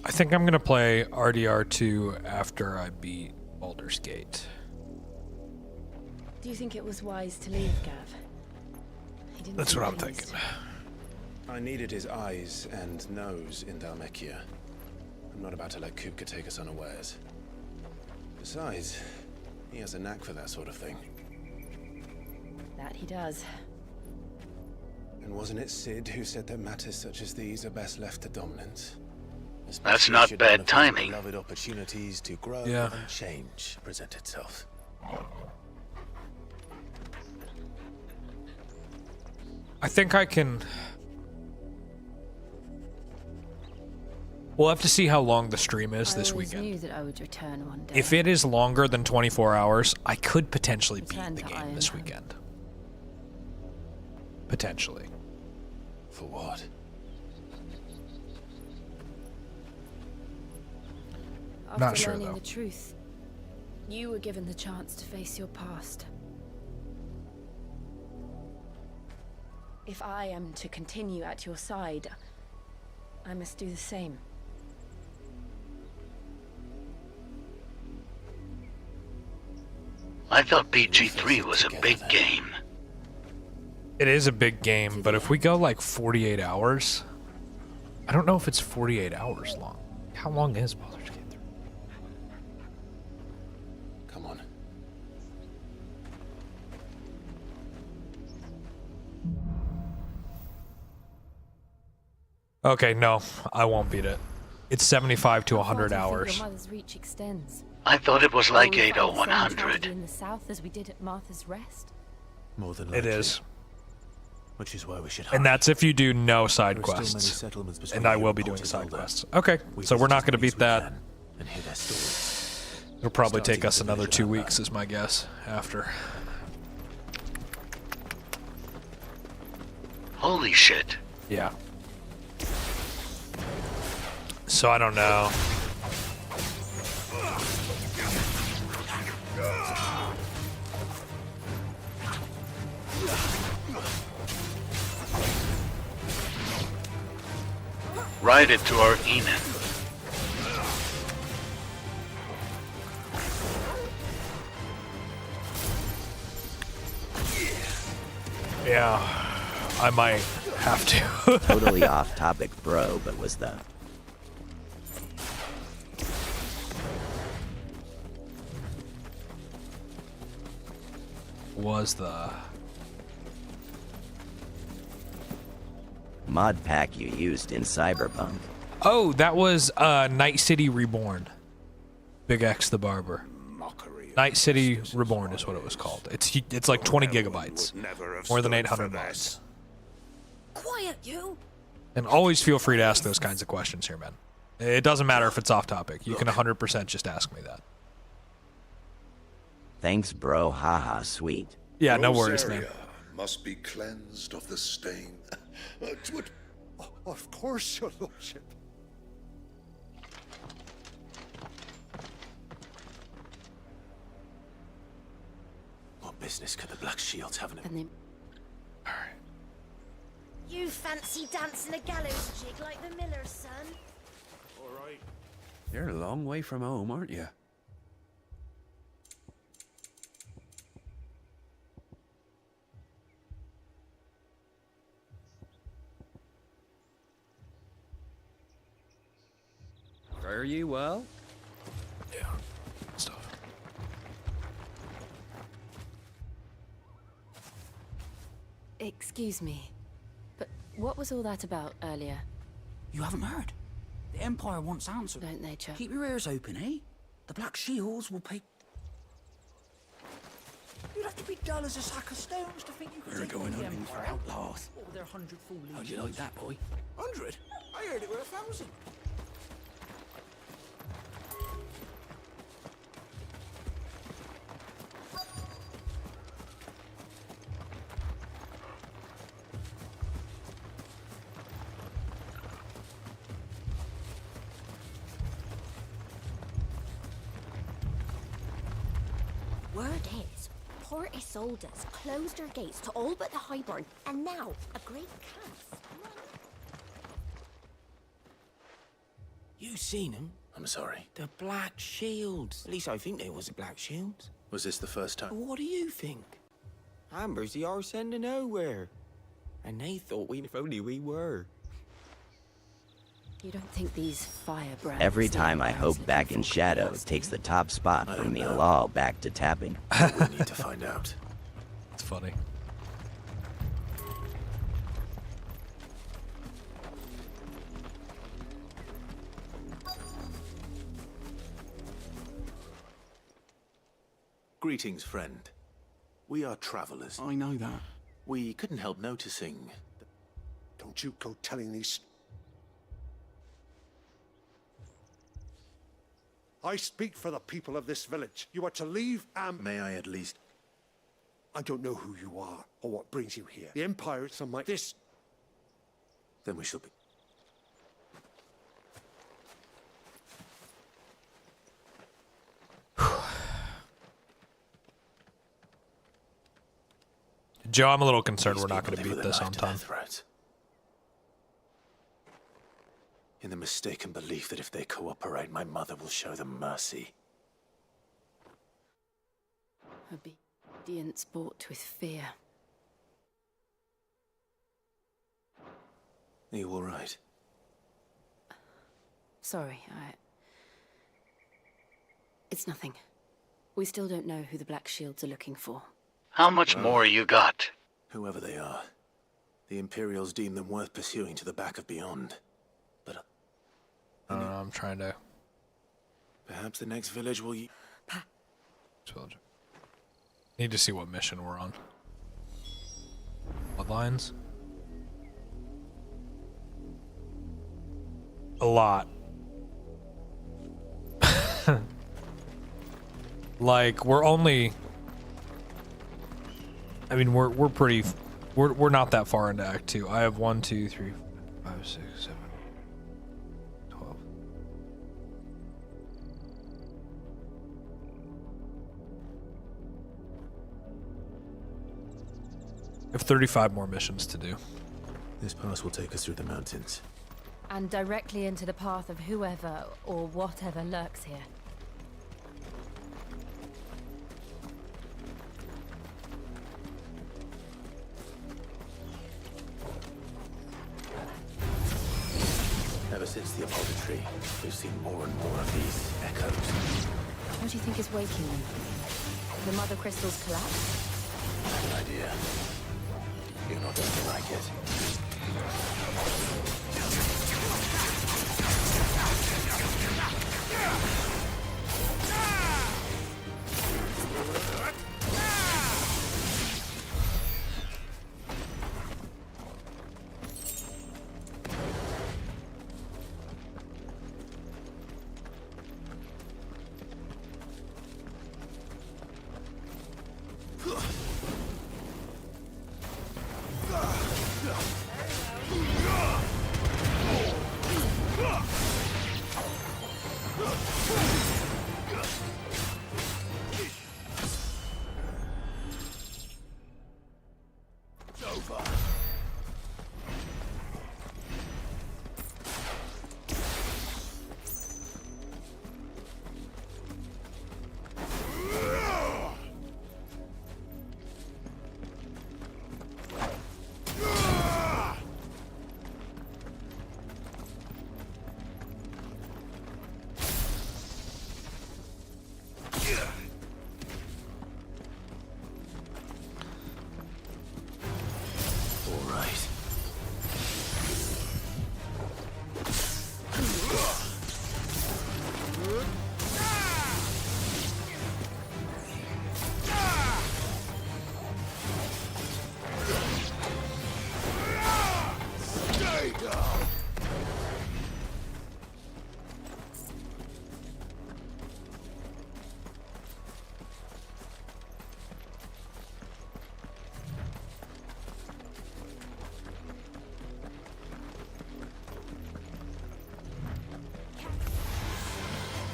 I think I'm gonna play RDR2 after I beat Baldur's Gate. Do you think it was wise to leave, Gav? He didn't That's seem what I'm pleased. thinking. I needed his eyes and nose in Dhalmekia. I'm not about to let Kupka take us unawares. Besides, he has a knack for that sort of thing. That he does. And wasn't it Sid who said that matters such as these are best left to dominance? That's not should bad one of his timing. beloved opportunities to grow Yeah. and change present itself. I think I can... We'll have to see how long the stream is this I always weekend. knew that I would return one day. If it is longer than 24 hours, I could potentially Return beat the to game this Ironhand. weekend. Potentially. For what? After Not sure, learning though. the truth, you were given the chance to face your past. If I am to continue at your side, I must do the same. I thought BG3 was a big game. It is a big game, but if we go like 48 hours, I don't know if it's 48 hours long. How long is Baldur's Gate 3? Come on. Okay, no, I won't beat it. It's 75 to 100 How far do you think hours. Your mother's reach extends. I thought it was like Will we 8 find or the same 100. tragedy in the south as we did at Martha's Rest. More than It is. Which is why we should And that's if you do no side There are still many quests. settlements between And I you will and be doing Port side Isolde. quests. Okay, We so we're visit not as going to many as beat we that. can and hear their stories. It'll probably take Starting us with the another village 2 of weeks, is my guess, after. Holy shit. Yeah. So I don't know. Ride it to our Enon. Yeah, I might have to. Totally off topic, bro, but was the mod pack you used in Cyberpunk? Oh, that was Night City Reborn. Big X the Barber. Night City Reborn is what it was called. It's like 20 gigabytes. More than 800 mods. Quiet, you! And always feel free to ask those kinds of questions here, man. It doesn't matter if it's off topic. You can 100% just ask me that. Thanks, bro. Haha, sweet. Yeah, no worries, man. Rosaria must be cleansed of the stain. Of course, your lordship. What business could the Black Shields have in it? You fancy dancing a gallows jig like the miller's son? All right. You're a long way from home, aren't you? Are you well? Yeah, stuff. Excuse me, but what was all that about earlier? You haven't heard? The Empire wants answers. Don't they, Chuck? Keep your ears open, eh? The Black Shields will pay... You'd have to be dull as a sack of stones to think you could We're take going on the hunting for Empire. outlaws. All their 100-fool legions. How'd you like that, boy? 100? I heard it were 1,000. Word is, Port Isolde's closed their gates to all but the Highborn, and now a great chaos. You seen them? I'm sorry. The Black Shields. At least I think they was the Black Shields. Was this the first time? What do you think? Amber's the arse end of nowhere. And they thought if only we were. You don't think these firebrands... Every time I hope Back in Shadow takes the top spot from me all back to tapping. We need to find out. It's funny. Greetings, friend. We are travelers. I know that. We couldn't help noticing... Don't you go telling these... I speak for the people of this village. You are to leave May I at least... I don't know who you are or what brings you here. The Empire is on my... This... Then we shall be... Joe, I'm a little concerned we're not going to beat this on time. In the mistaken belief that if they cooperate, my mother will show them mercy. Obedience bought with fear. Are you all right? Sorry, It's nothing. We still don't know who the Black Shields are looking for. How much more you got? Whoever they are, the Imperials deem them worth pursuing to the back of beyond. But I'm trying to... perhaps the next village will... Need to see what mission we're on. Bloodlines? A lot. Like, we're only... I mean, we're pretty... We're not that far into Act 2. I have 1, 2, 3, 4, 5, 6, 7, 12. I have 35 more missions to do. This pass will take us through the mountains. And directly into the path of whoever or whatever lurks here. Ever since the Apollo tree, we've seen more and more of these echoes. What do you think is waking them? The mother crystals collapse? Bad idea. You're not going to like it.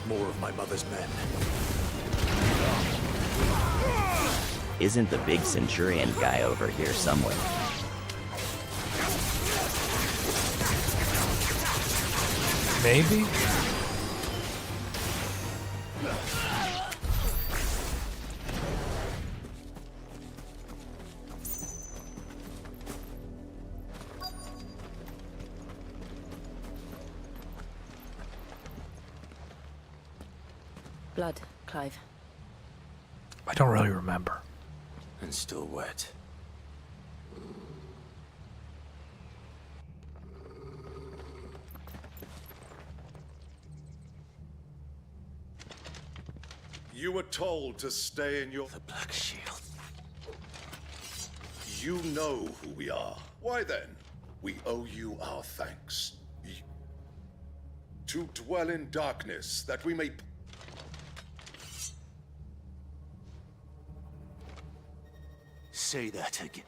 More of my mother's men. Isn't the big Centurion guy over here somewhere? Maybe? Blood, Clive. I don't really remember. And still wet. You were told to stay in your... The Black Shield. You know who we are. Why then? We owe you our thanks. To dwell in darkness, that we may... Say that again.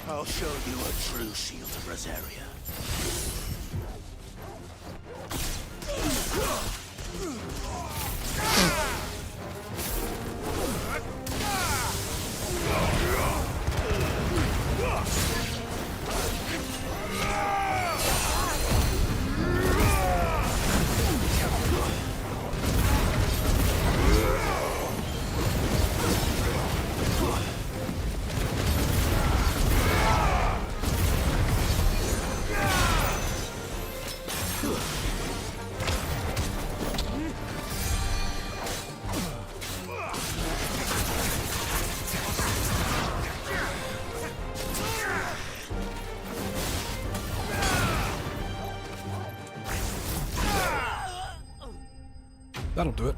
I'll show you a true shield of Rosaria. That'll do it.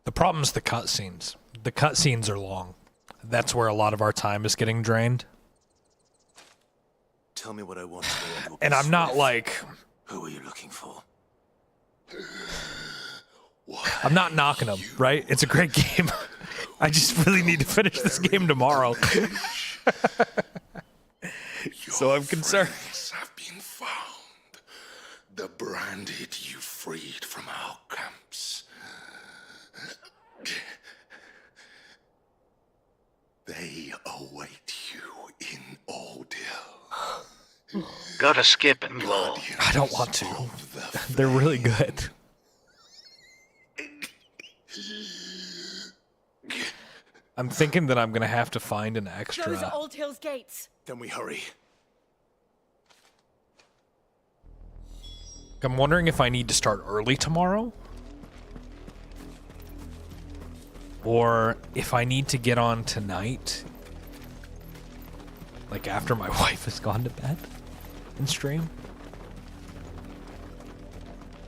The problem's the cutscenes. The cutscenes are long. That's where a lot of our time is getting drained. Tell me what I want today and we'll And be I'm not swift. like... Who are you looking for? I'm not knocking them, right? It's a great game. I just really need to finish this game tomorrow. So I'm concerned. have been found. The branded you freed from our camps. They await you in Ordeal. Gotta skip and blow. I don't want to. They're really good. I'm thinking that I'm gonna have to find an extra. Those are Old Hills gates. Then we hurry. I'm wondering if I need to start early tomorrow. Or if I need to get on tonight. Like after my wife has gone to bed and stream.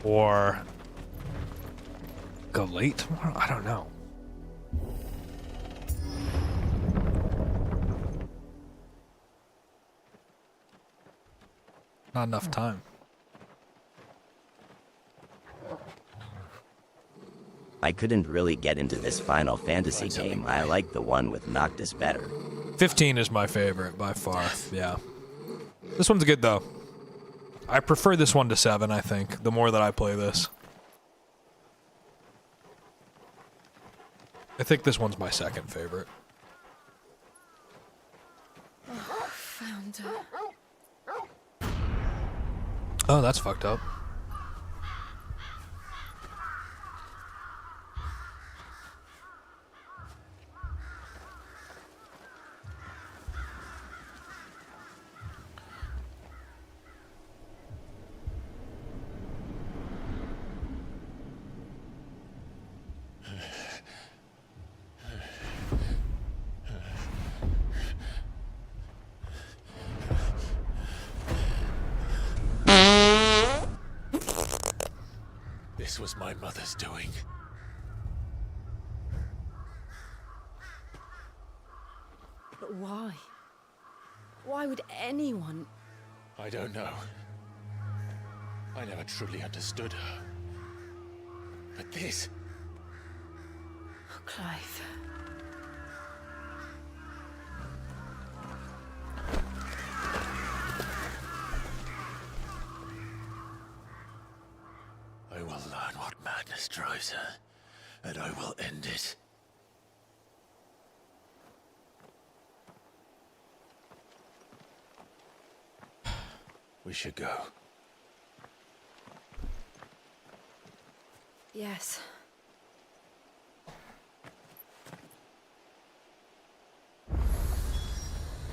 Or go late tomorrow? I don't know. Not enough time. I couldn't really get into this Final Fantasy game. I like the one with Noctis better. 15 is my favorite by far. Yeah. This one's good though. I prefer this one to 7, I think, the more that I play this. I think this one's my second favorite. Oh, found her. Oh, that's fucked up. This was my mother's doing. But why? Why would anyone? I don't know. I never truly understood her. But this... Oh, Clive. matter, and I will end it. We should go. Yes.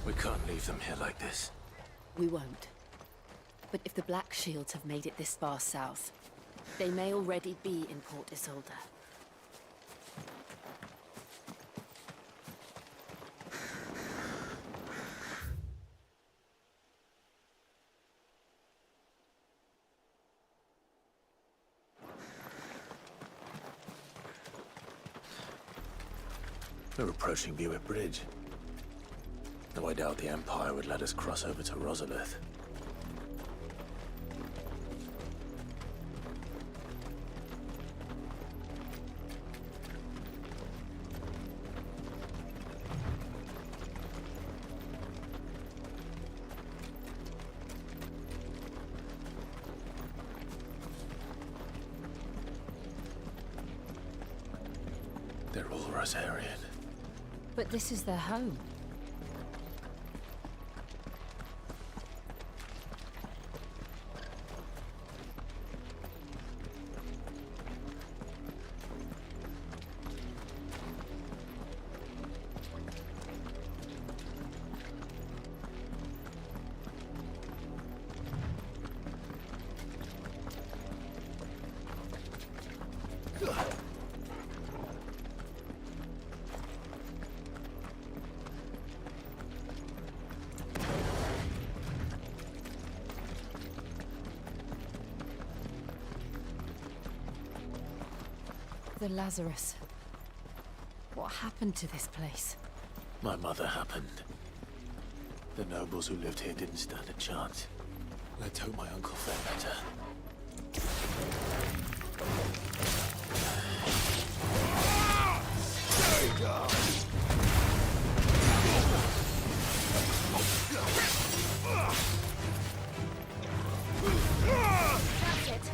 We can't leave them here like this. We won't. But if the Black Shields have made it this far south, they may already be in Port Isolde. We're approaching Buick Bridge. Though I doubt the Empire would let us cross over to Rosalith. They're all Rosarian. But this is their home. The Lazarus. What happened to this place? My mother happened. The nobles who lived here didn't stand a chance. Let's hope my uncle fared better. There you go! That's it.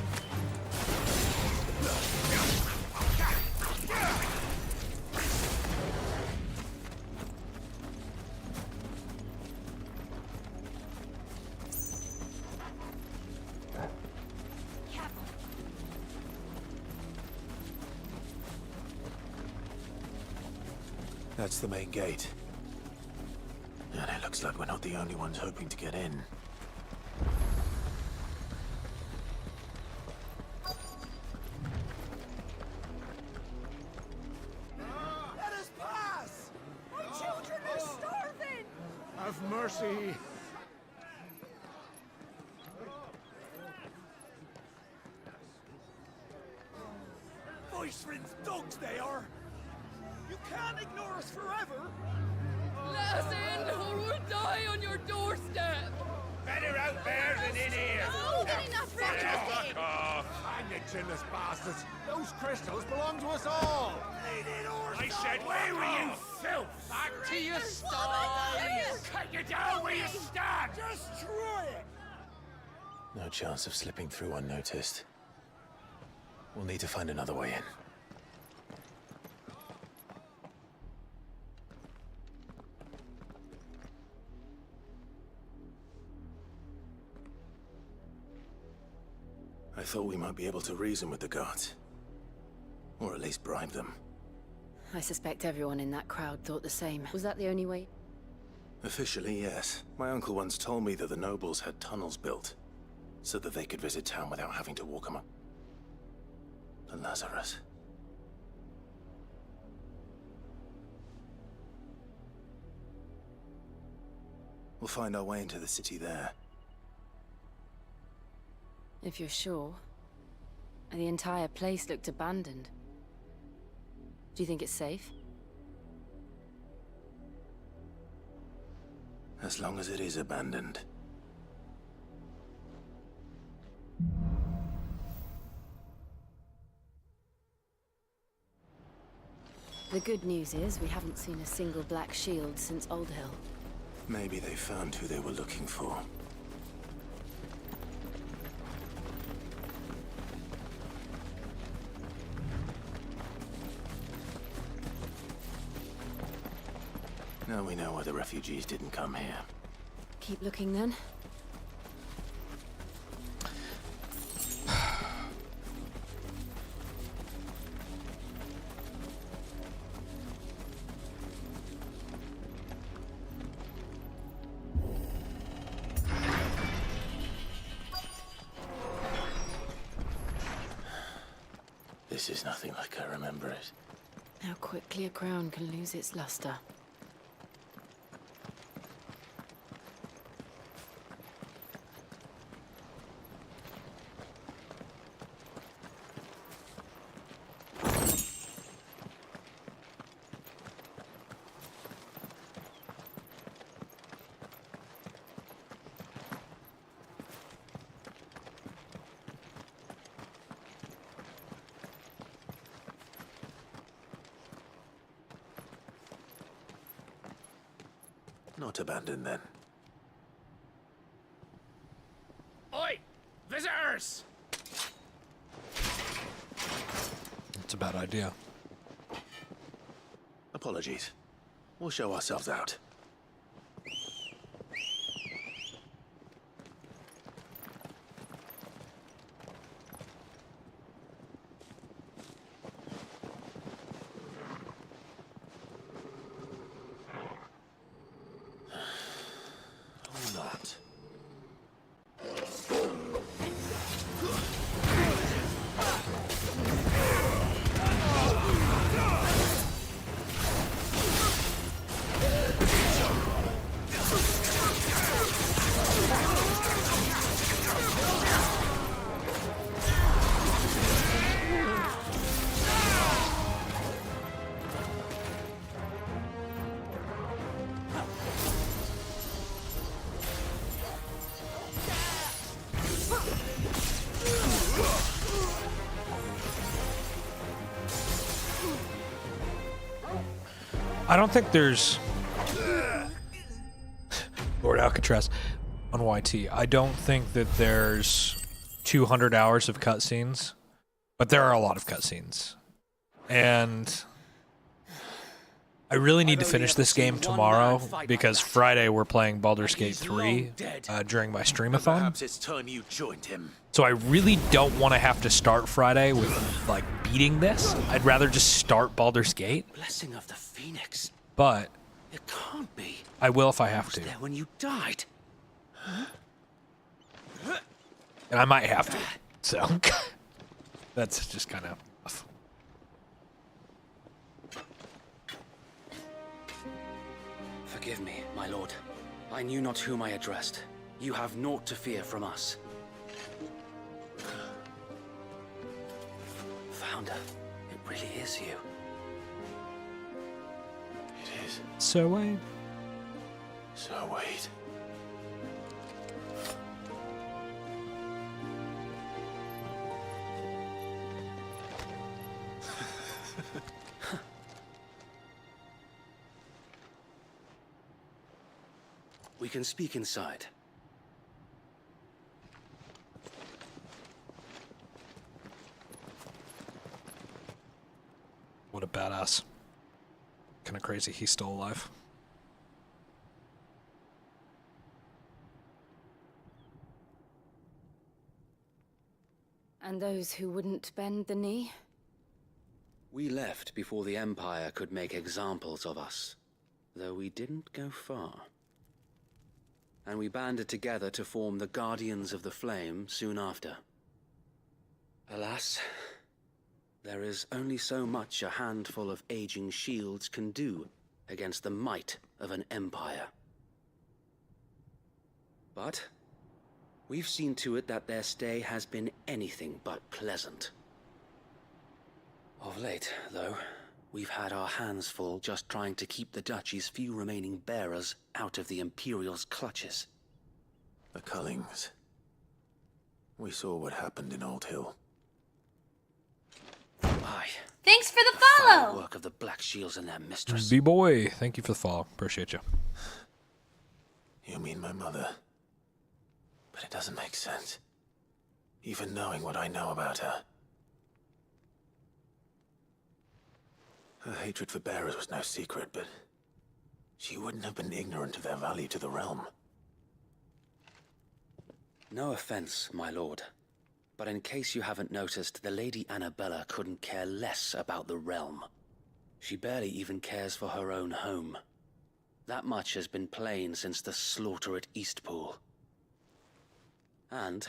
That's the main gate. And it looks like we're not the only ones hoping to get in. Let us pass! Our children are starving! Have mercy! Voice-rinsed dogs they are! You can't ignore us forever! Let us in, or we'll die on your doorstep! Better out there than in here! No, get enough Fuck off! Hang the chinless bastards! Those crystals belong to us all! I said, where were you, filth? Back to your sties! Cut you down where you stand! Destroy it! No chance of slipping through unnoticed. We'll need to find another way in. I thought we might be able to reason with the guards. Or at least bribe them. I suspect everyone in that crowd thought the same. Was that the only way? Officially, yes. My uncle once told me that the nobles had tunnels built, so that they could visit town without having to walk among the Lazarus. We'll find our way into the city there. If you're sure. The entire place looked abandoned. Do you think it's safe? As long as it is abandoned. The good news is we haven't seen a single black shield since Old Hill. Maybe they found who they were looking for. we know why the refugees didn't come here. Keep looking then. This is nothing like I remember it. How quickly a crown can lose its luster. Not abandoned then. Oi! Visitors! It's a bad idea. Apologies. We'll show ourselves out. Or not. I don't think there's Lord Alcatraz on YT. I don't think that there's 200 hours of cutscenes, but there are a lot of cutscenes, and I really need to finish this game tomorrow because Friday we're playing Baldur's Gate 3 during my streamathon. Perhaps it's time you joined him. So I really don't want to have to start Friday with like beating this. I'd rather just start Baldur's Gate. Blessing of the Phoenix. But it can't be. I will if I have to. There when you died. And I might have to. So that's just kind of rough. Forgive me, my lord. I knew not whom I addressed. You have naught to fear from us. Founder, it really is you. It is. So Wade. So Wade. We can speak inside. What a badass. Kind of crazy he's still alive. And those who wouldn't bend the knee? We left before the Empire could make examples of us, though we didn't go far. And we banded together to form the Guardians of the Flame soon after. Alas, there is only so much a handful of aging shields can do against the might of an empire. But we've seen to it that their stay has been anything but pleasant. Of late, though, we've had our hands full just trying to keep the Duchy's few remaining bearers out of the Imperial's clutches. The Cullings. We saw what happened in Old Hill. Aye. Thanks for the Foul follow! work of the Black Shields and their mistress. B-boy, thank you for the follow. Appreciate you. You mean my mother? But it doesn't make sense. Even knowing what I know about her. Her hatred for bearers was no secret, but she wouldn't have been ignorant of their value to the realm. No offense, my lord. But in case you haven't noticed, the Lady Annabella couldn't care less about the realm. She barely even cares for her own home. That much has been plain since the slaughter at Eastpool. And,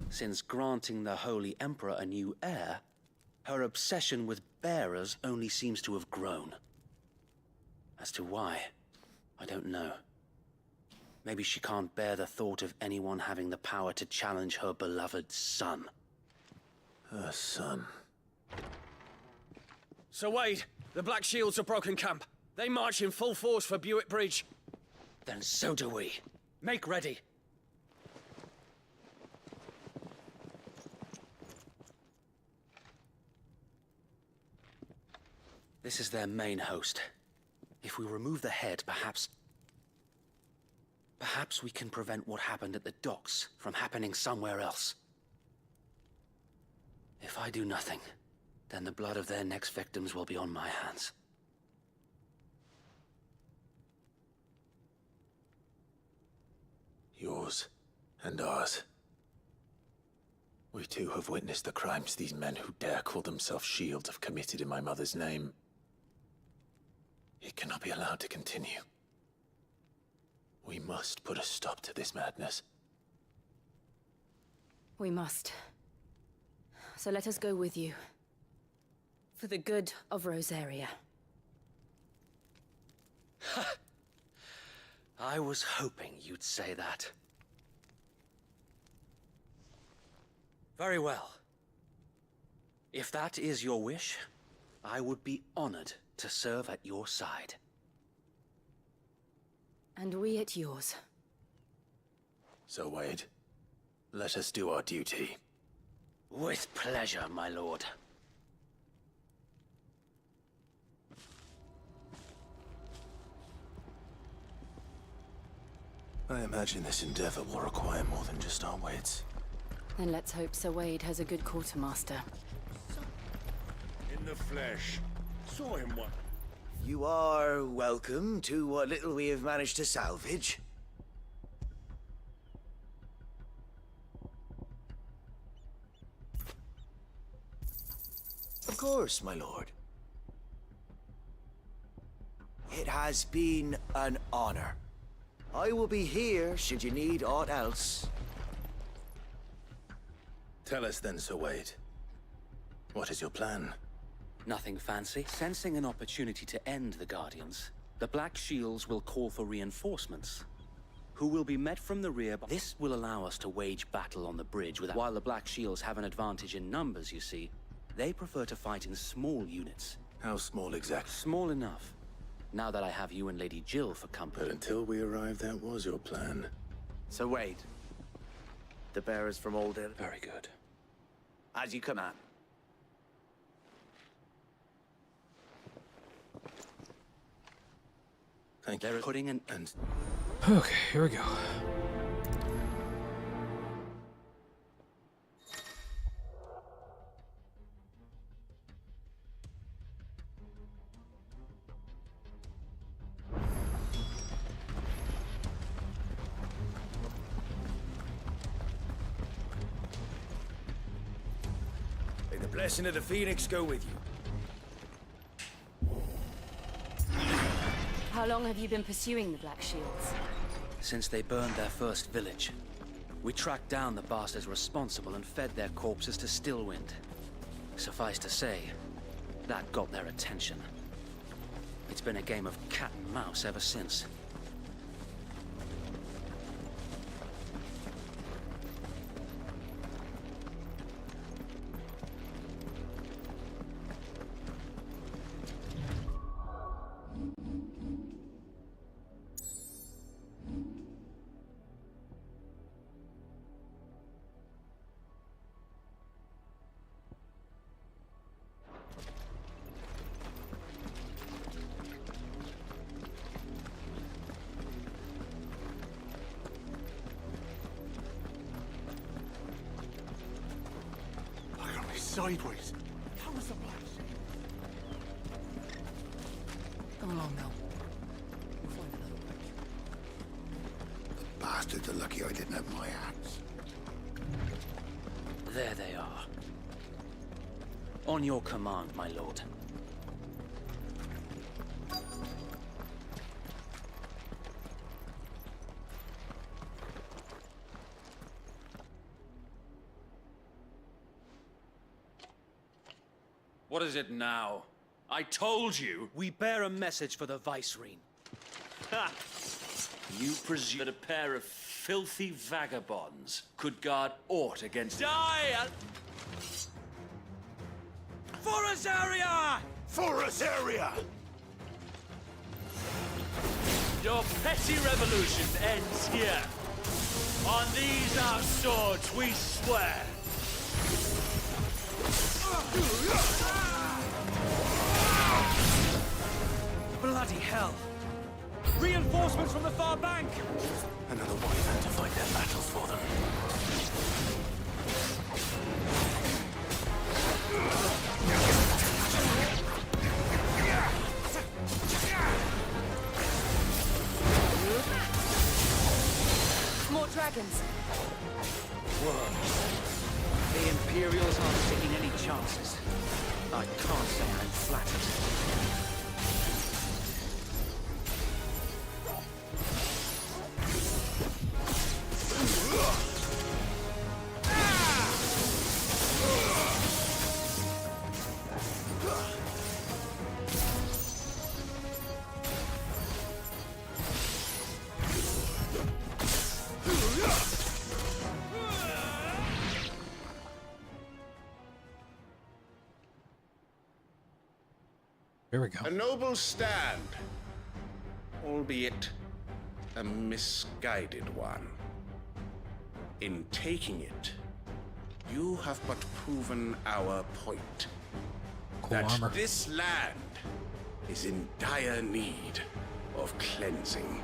since granting the Holy Emperor a new heir, her obsession with bearers only seems to have grown. As to why, I don't know. Maybe she can't bear the thought of anyone having the power to challenge her beloved son. Her son. Sir Wade, the Black Shields have broken camp. They march in full force for Buick Bridge. Then so do we. Make ready. This is their main host. If we remove the head, perhaps we can prevent what happened at the docks from happening somewhere else. If I do nothing, then the blood of their next victims will be on my hands. Yours and ours. We too have witnessed the crimes these men who dare call themselves shields have committed in my mother's name. It cannot be allowed to continue. We must put a stop to this madness. We must. So let us go with you. For the good of Rosaria. I was hoping you'd say that. Very well. If that is your wish, I would be honored to serve at your side. And we at yours. So, Wade, let us do our duty. With pleasure, my lord. I imagine this endeavor will require more than just our wits. Then let's hope Sir Wade has a good quartermaster. In the flesh. Saw him one. You are welcome to what little we have managed to salvage. Of course, my lord. It has been an honor. I will be here should you need aught else. Tell us then, Sir Wade. What is your plan? Nothing fancy. Sensing an opportunity to end the Guardians, the Black Shields will call for reinforcements, who will be met from the rear. This will allow us to wage battle on the bridge without... While the Black Shields have an advantage in numbers, you see, they prefer to fight in small units. How small exactly? Small enough. Now that I have you and Lady Jill for company. But until we arrived, that was your plan. So Wade, the bearers from Oldale. Very good. As you command. Thank you. They're putting an end. Okay, here we go. May the blessing of the Phoenix go with you. How long have you been pursuing the Black Shields? Since they burned their first village. We tracked down the bastards responsible and fed their corpses to Stillwind. Suffice to say, that got their attention. It's been a game of cat and mouse ever since. Sideways. How was the blast? Come along now. We'll find another. bastards are lucky I didn't have my axe. There they are. On your command, my lord. What is it now? I told you! We bear a message for the Vicereine. Ha! You presume that a pair of filthy vagabonds could guard aught against— Die! For Azaria! For Azaria! Your petty revolution ends here. On these our swords we swear. Bloody hell! Reinforcements from the far bank! Another wyvern to fight their battles for them. More dragons. Whoa. The Imperials aren't taking any chances. I can't say I'm flattered. Here we go. A noble stand, albeit a misguided one. In taking it, you have but proven our point. Cool that armor. this land is in dire need of cleansing.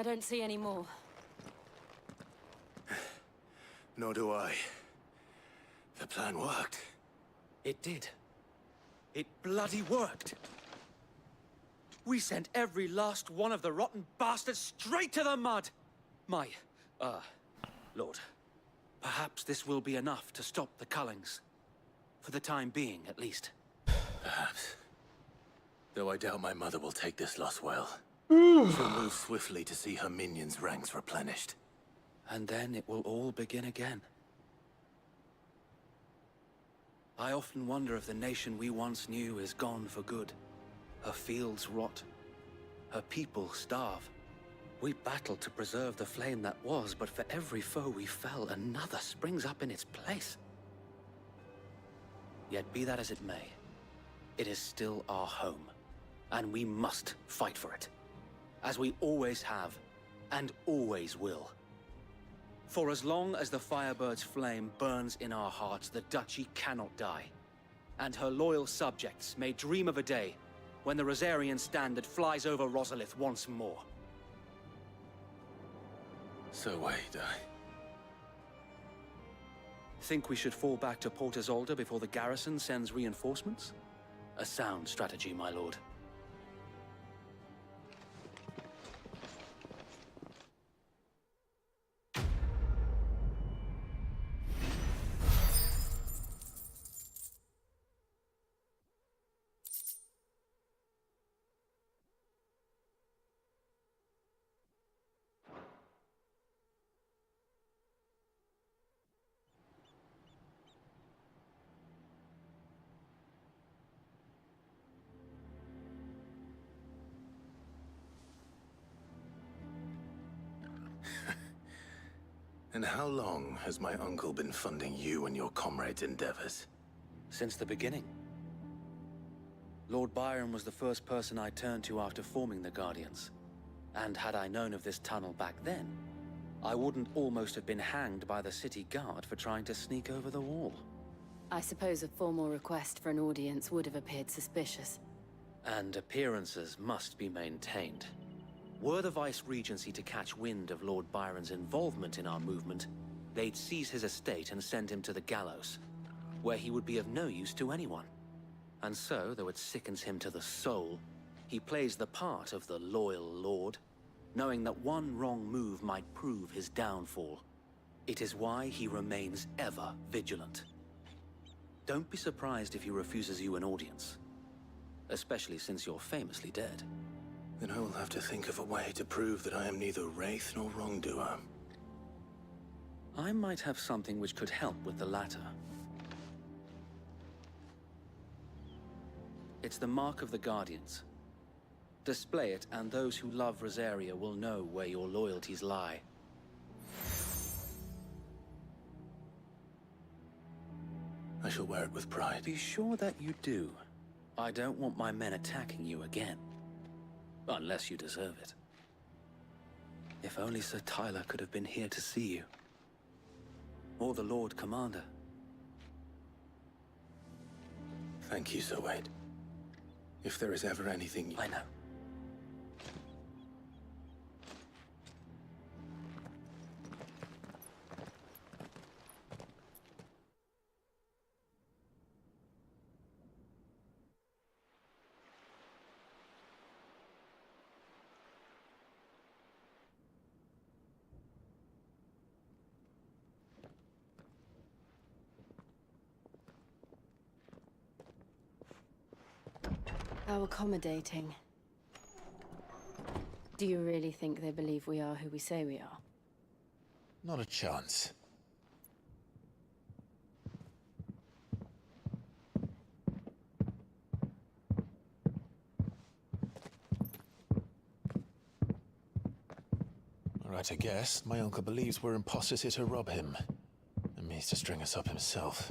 I don't see any more. Nor do I. The plan worked. It did. It bloody worked. We sent every last one of the rotten bastards straight to the mud! My, Lord, perhaps this will be enough to stop the Cullings. For the time being, at least. Perhaps. Though I doubt my mother will take this loss well. She'll move swiftly to see her minions' ranks replenished. And then it will all begin again. I often wonder if the nation we once knew is gone for good. Her fields rot. Her people starve. We battled to preserve the flame that was, but for every foe we fell, another springs up in its place. Yet be that as it may, it is still our home, and we must fight for it. As we always have, and always will. For as long as the Firebird's flame burns in our hearts, the Duchy cannot die. And her loyal subjects may dream of a day when the Rosarian standard flies over Rosalith once more. So wait, Think we should fall back to Port Isolde before the garrison sends reinforcements? A sound strategy, my lord. And how long has my uncle been funding you and your comrades' endeavors? Since the beginning. Lord Byron was the first person I turned to after forming the Guardians. And had I known of this tunnel back then, I wouldn't almost have been hanged by the city guard for trying to sneak over the wall. I suppose a formal request for an audience would have appeared suspicious. And appearances must be maintained. Were the Vice-Regency to catch wind of Lord Byron's involvement in our movement, they'd seize his estate and send him to the gallows, where he would be of no use to anyone. And so, though it sickens him to the soul, he plays the part of the loyal lord, knowing that one wrong move might prove his downfall. It is why he remains ever vigilant. Don't be surprised if he refuses you an audience, especially since you're famously dead. Then I will have to think of a way to prove that I am neither wraith nor wrongdoer. I might have something which could help with the latter. It's the mark of the Guardians. Display it, and those who love Rosaria will know where your loyalties lie. I shall wear it with pride. Be sure that you do. I don't want my men attacking you again. Unless you deserve it. If only Sir Tyler could have been here to see you. Or the Lord Commander. Thank you, Sir Wade. If there is ever anything... I know. How accommodating. Do you really think they believe we are who we say we are? Not a chance. Right, I guess. My uncle believes we're imposters here to rob him. And means to string us up himself.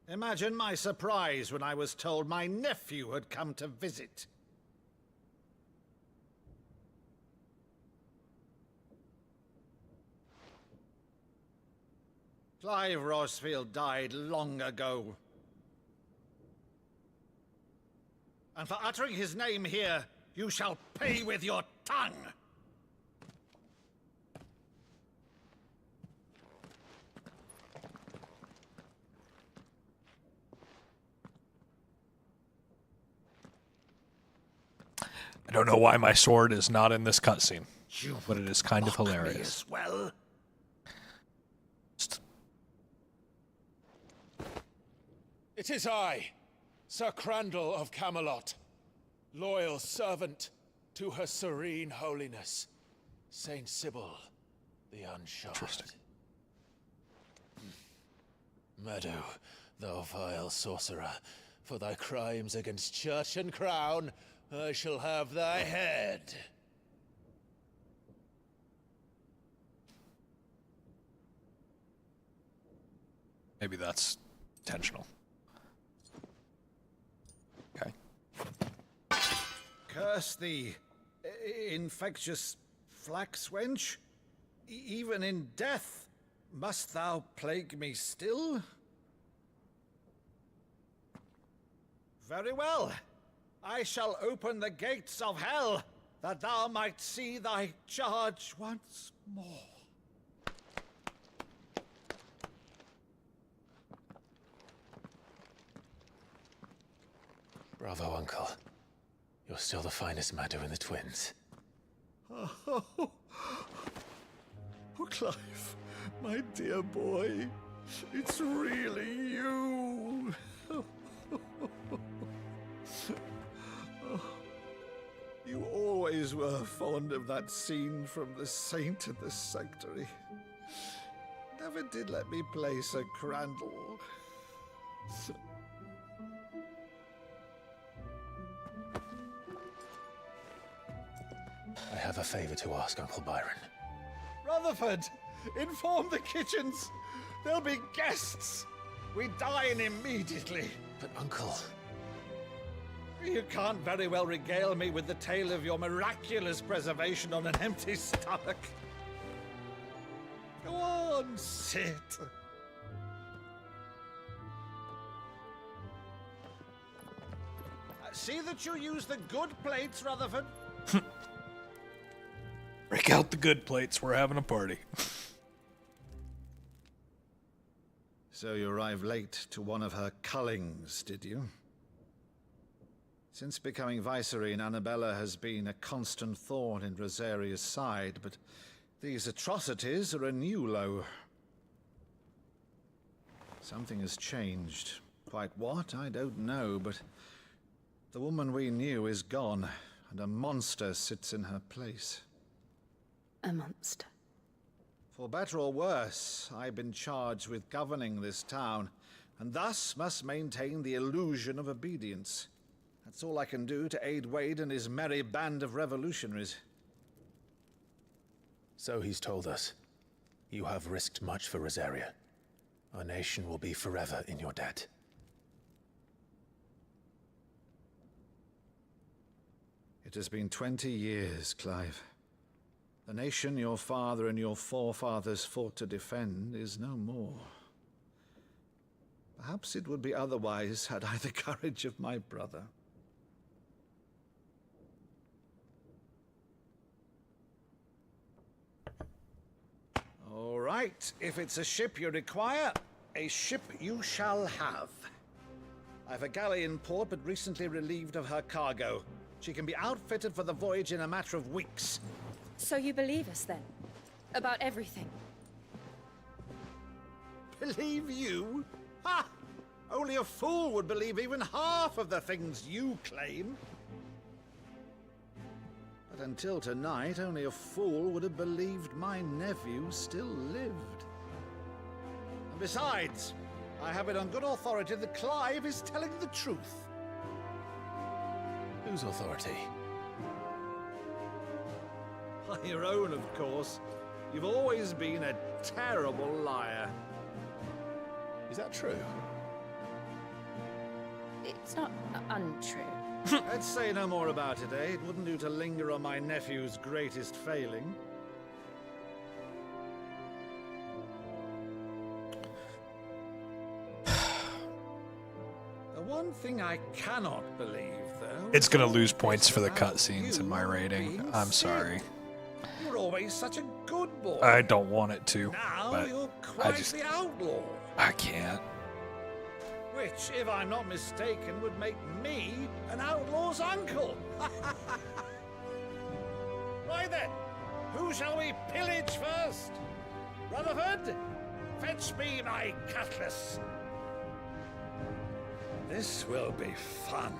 Imagine my surprise when I was told my nephew had come to visit. Clive Rosfield died long ago. And for uttering his name here, you shall pay with your tongue! I don't know why my sword is not in this cutscene, but it is kind of hilarious. Well, it is I, Sir Crandall of Camelot, loyal servant to Her Serene Holiness, Saint Sybil the Unshod. Interesting. Meadow, thou vile sorcerer, for thy crimes against church and crown, I shall have thy head. Maybe that's intentional. Okay. curse thee, infectious flax wench. Even in death, must thou plague me still? Very well. I shall open the gates of hell, that thou might see thy charge once more. Bravo, Uncle. You're still the finest Maddo in the twins. Oh, Clive, my dear boy, it's really you. You always were fond of that scene from The Saint and the Sanctuary. Never did let me play Sir Crandall. I have a favor to ask, Uncle Byron. Rutherford, inform the kitchens. There'll be guests. We dine immediately. But, Uncle... You can't very well regale me with the tale of your miraculous preservation on an empty stomach. Go on, sit. See that you use the good plates, Rutherford. Break out the good plates. We're having a party. So you arrived late to one of her cullings, did you? Since becoming Vicereine, Annabella has been a constant thorn in Rosaria's side, but these atrocities are a new low. Something has changed. Quite what, I don't know, but the woman we knew is gone, and a monster sits in her place. A monster? For better or worse, I've been charged with governing this town, and thus must maintain the illusion of obedience. That's all I can do to aid Wade and his merry band of revolutionaries. So he's told us. You have risked much for Rosaria. Our nation will be forever in your debt. It has been 20 years, Clive. The nation your father and your forefathers fought to defend is no more. Perhaps it would be otherwise had I the courage of my brother. All right, if it's a ship you require, a ship you shall have. I've a galley in port, but recently relieved of her cargo. She can be outfitted for the voyage in a matter of weeks. So you believe us then? About everything? Believe you? Ha! Only a fool would believe even half of the things you claim. But until tonight, only a fool would have believed my nephew still lived. And besides, I have it on good authority that Clive is telling the truth. Whose authority? By your own, of course. You've always been a terrible liar. Is that true? It's not untrue. Let's say no more about it, eh? It wouldn't do to linger on my nephew's greatest failing. The one thing I cannot believe, though... It's gonna lose points for the cutscenes in my rating. I'm sorry. You were always such a good boy. I don't want it to, Now but you're quite the outlaw. I can't. Which, if I'm not mistaken, would make me an outlaw's uncle. Right then, who shall we pillage first? Rutherford, fetch me my cutlass. This will be fun.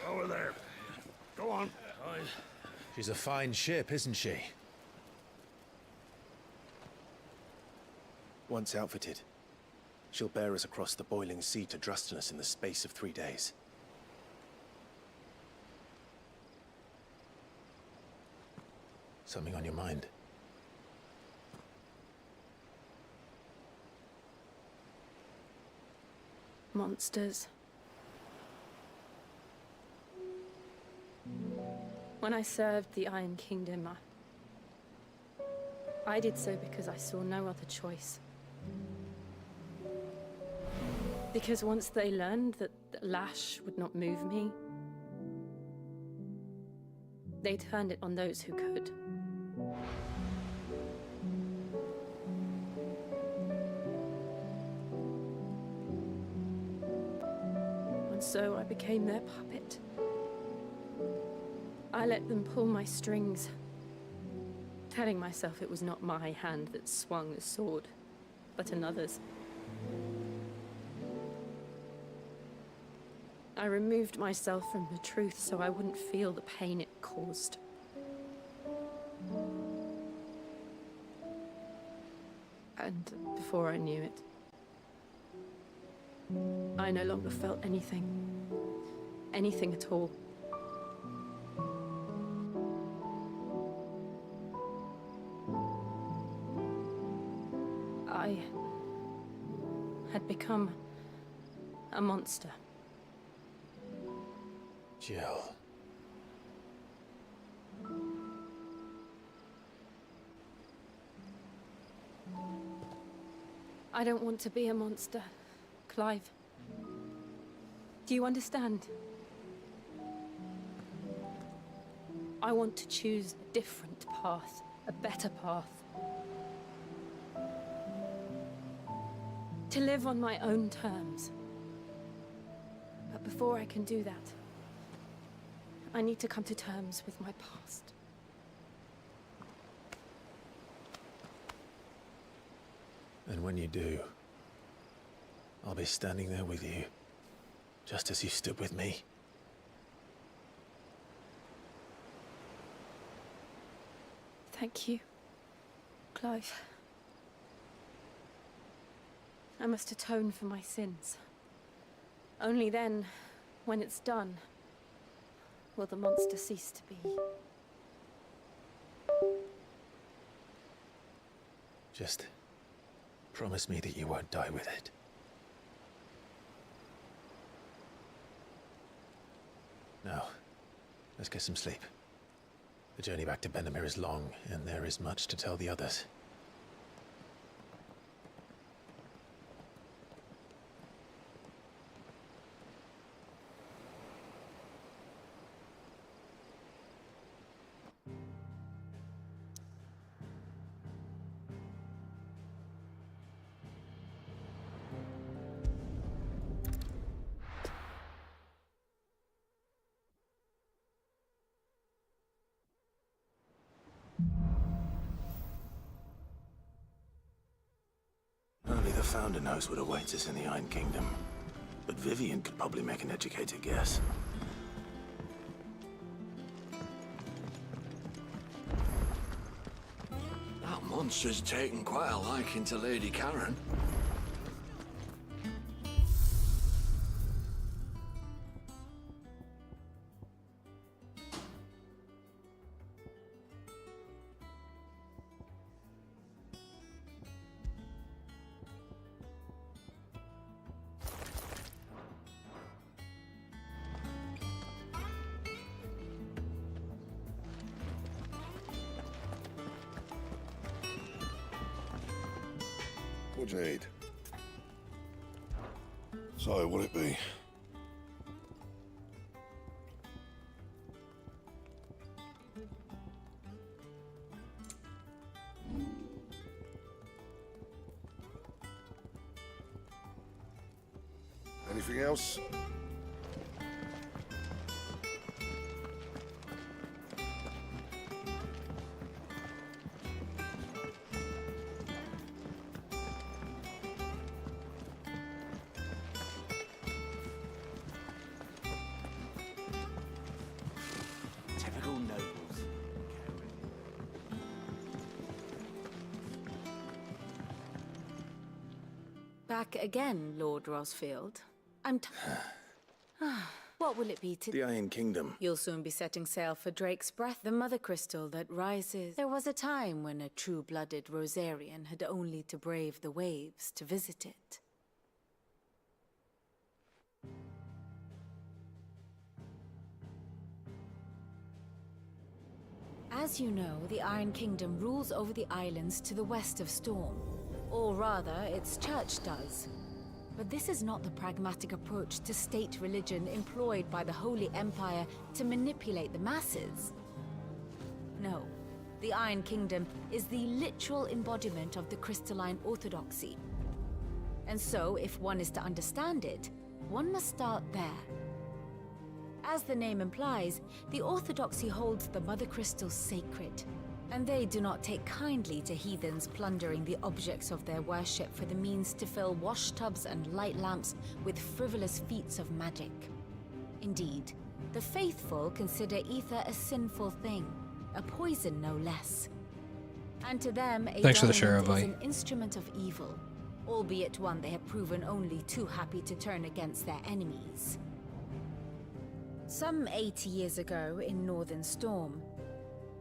Over there. Go on. She's a fine ship, isn't she? Once outfitted, she'll bear us across the boiling sea to Drustinus in the space of 3 days. Something on your mind? Monsters. When I served the Iron Kingdom, I did so because I saw no other choice. Because once they learned that the lash would not move me, they turned it on those who could. And so I became their puppet. I let them pull my strings, telling myself it was not my hand that swung the sword, but another's. I removed myself from the truth so I wouldn't feel the pain it caused. And before I knew it, I no longer felt anything. Anything at all. I had become a monster. Jill. I don't want to be a monster, Clive. Do you understand? I want to choose a different path, a better path. To live on my own terms. But before I can do that, I need to come to terms with my past. And when you do, I'll be standing there with you, just as you stood with me. Thank you, Clive. I must atone for my sins. Only then, when it's done, will the monster cease to be. Just promise me that you won't die with it. Now, let's get some sleep. The journey back to Benamir is long, and there is much to tell the others. Only the Founder knows what awaits us in the Iron Kingdom. But Vivian could probably make an educated guess. That monster's taken quite a liking to Lady Karen. What do you need? So, what'll it be? Anything else? Typical nobles. Back again, Lord Rosfield. I'm What will it be to... The Iron Kingdom. You'll soon be setting sail for Drake's Breath, the mother crystal that rises. There was a time when a true-blooded Rosarian had only to brave the waves to visit it. As you know, the Iron Kingdom rules over the islands to the west of Storm. Or rather, its church does. But this is not the pragmatic approach to state religion employed by the Holy Empire to manipulate the masses. No, the Iron Kingdom is the literal embodiment of the crystalline orthodoxy. And so, if one is to understand it, one must start there. As the name implies, the Orthodoxy holds the Mother Crystals sacred, and they do not take kindly to heathens plundering the objects of their worship for the means to fill washtubs and light lamps with frivolous feats of magic. Indeed, the faithful consider ether a sinful thing, a poison no less. And to them, a Thanks for the diamond share, is Vi. an instrument of evil, albeit one they have proven only too happy to turn against their enemies. Some 80 years ago, in Northern Storm,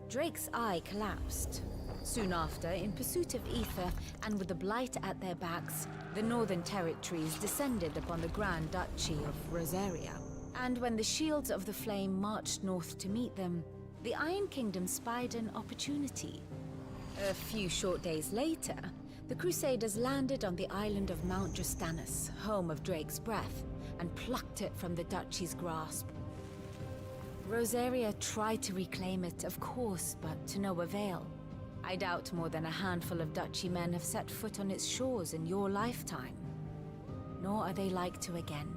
Drake's eye collapsed. Soon after, in pursuit of ether and with the Blight at their backs, the Northern Territories descended upon the Grand Duchy of Rosaria. And when the Shields of the Flame marched north to meet them, the Iron Kingdom spied an opportunity. A few short days later, the Crusaders landed on the island of Mount Justanus, home of Drake's breath, and plucked it from the Duchy's grasp. Rosaria tried to reclaim it, of course, but to no avail. I doubt more than a handful of Duchy men have set foot on its shores in your lifetime. Nor are they like to again,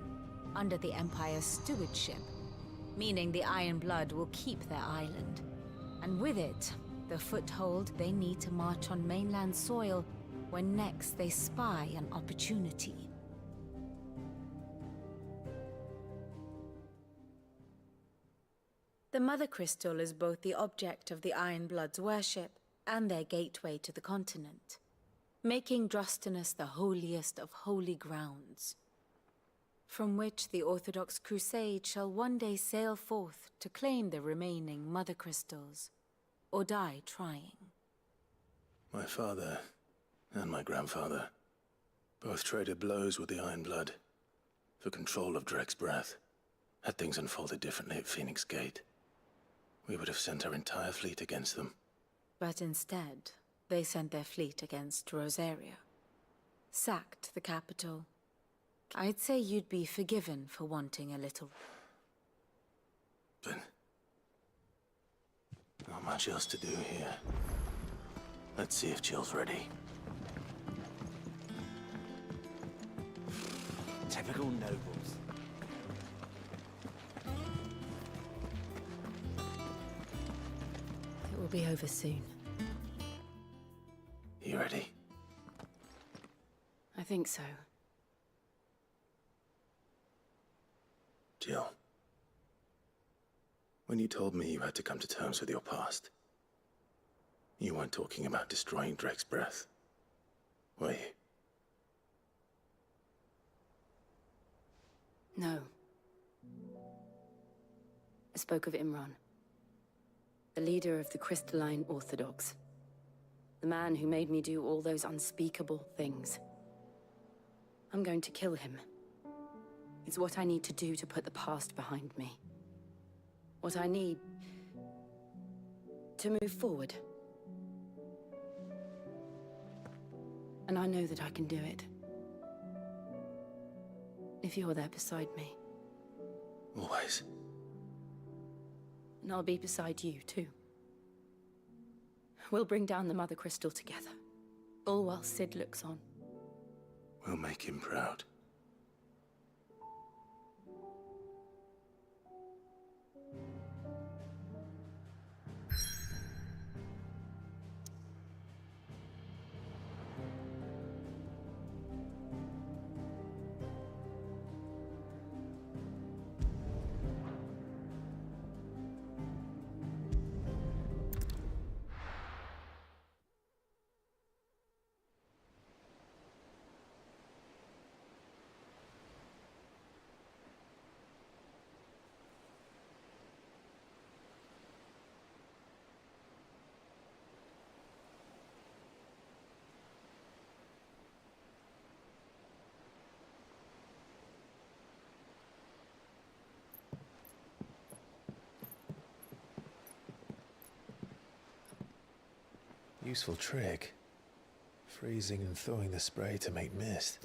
under the Empire's stewardship, meaning the Iron Blood will keep their island. And with it, the foothold they need to march on mainland soil when next they spy an opportunity. The Mother Crystal is both the object of the Iron Blood's worship and their gateway to the continent, making Drostanus the holiest of holy grounds, from which the Orthodox Crusade shall one day sail forth to claim the remaining Mother Crystals, or die trying. My father and my grandfather both traded blows with the Iron Blood for control of Drake's breath. Had things unfolded differently at Phoenix Gate, we would have sent our entire fleet against them. But instead, they sent their fleet against Rosaria, sacked the capital. I'd say you'd be forgiven for wanting a little. But not much else to do here. Let's see if Jill's ready. Typical nobles. It will be over soon. You ready? I think so. Jill, when you told me you had to come to terms with your past, you weren't talking about destroying Drake's breath, were you? No. I spoke of Imran, the leader of the Crystalline Orthodox. The man who made me do all those unspeakable things. I'm going to kill him. It's what I need to do to put the past behind me. What I need to move forward. And I know that I can do it. If you're there beside me. Always. And I'll be beside you, too. We'll bring down the Mother Crystal together. All while Sid looks on. We'll make him proud. Useful trick. Freezing and thawing the spray to make mist.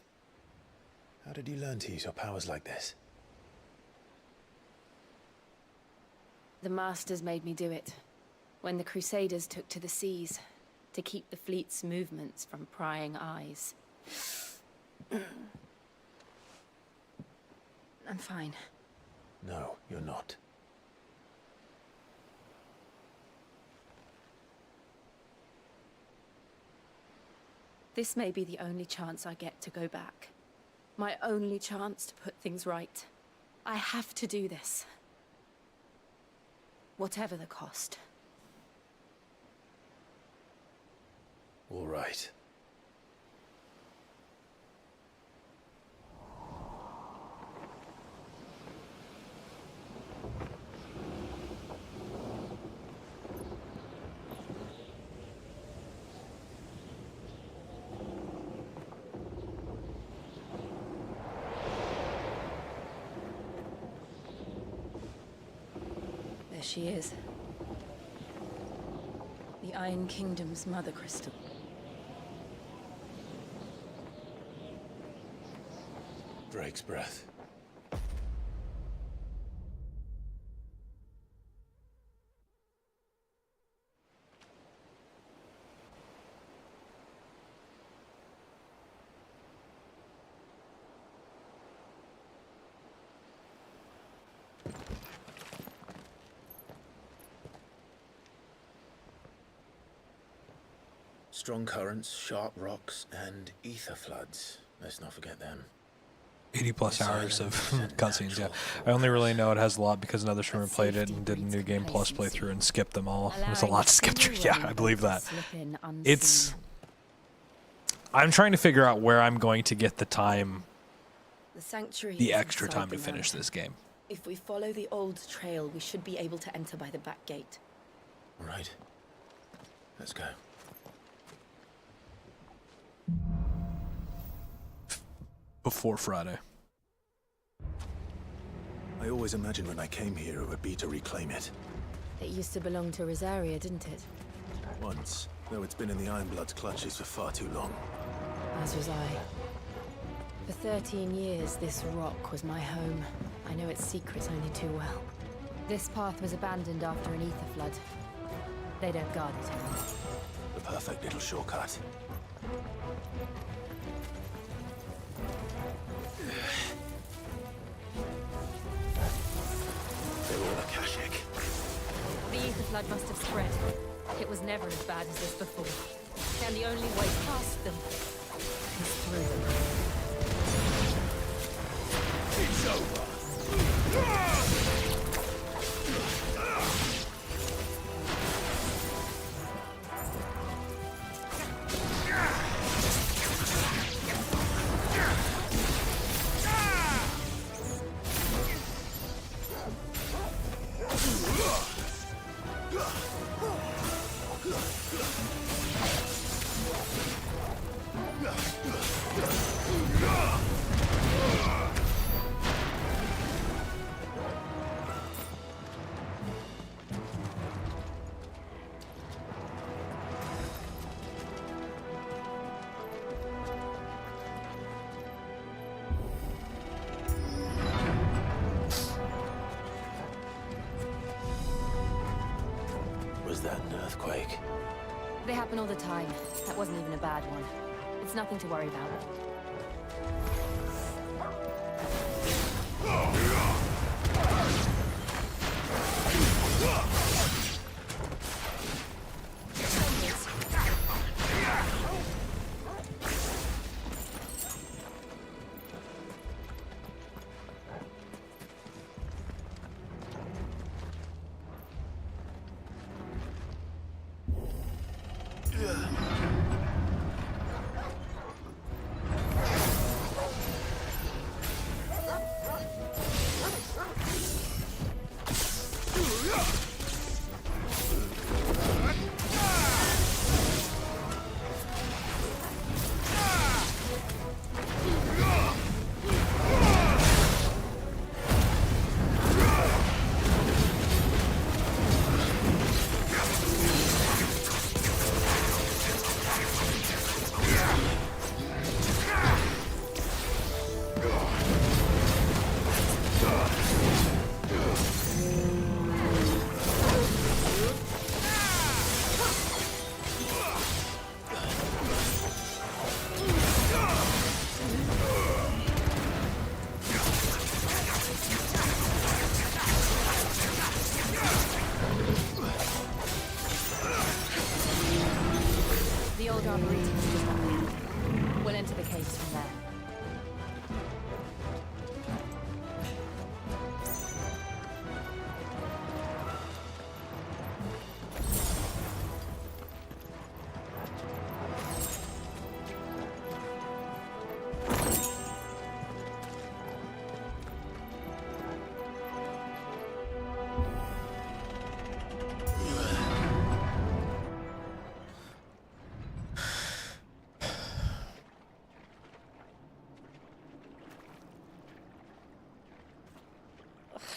How did you learn to use your powers like this? The Masters made me do it. When the Crusaders took to the seas, to keep the fleet's movements from prying eyes. I'm fine. No, you're not. This may be the only chance I get to go back. My only chance to put things right. I have to do this. Whatever the cost. All right. There she is. The Iron Kingdom's Mother Crystal. Drake's breath. Strong currents, sharp rocks, and ether floods. Let's not forget them. 80 plus hours of cutscenes, yeah. I only really know it has a lot because another streamer played it and did a new game plus playthrough and skipped them all. There's a lot to skip through. Yeah, I believe that. It's... I'm trying to figure out where I'm going to get the time, the extra time to finish this game. If we follow the old trail, we should be able to enter by the back gate. All right. Let's go. Before Friday. I always imagined when I came here it would be to reclaim it. It used to belong to Rosaria, didn't it? Once, though it's been in the Ironblood's clutches for far too long. As was I. For 13 years, this rock was my home. I know its secrets only too well. This path was abandoned after an ether flood. They don't guard it anymore. The perfect little shortcut. They're all Akashic. The ether flood must have spread. It was never as bad as this before. And the only way past them is through them. It's over. Was that an earthquake? They happen all the time. That wasn't even a bad one. It's nothing to worry about.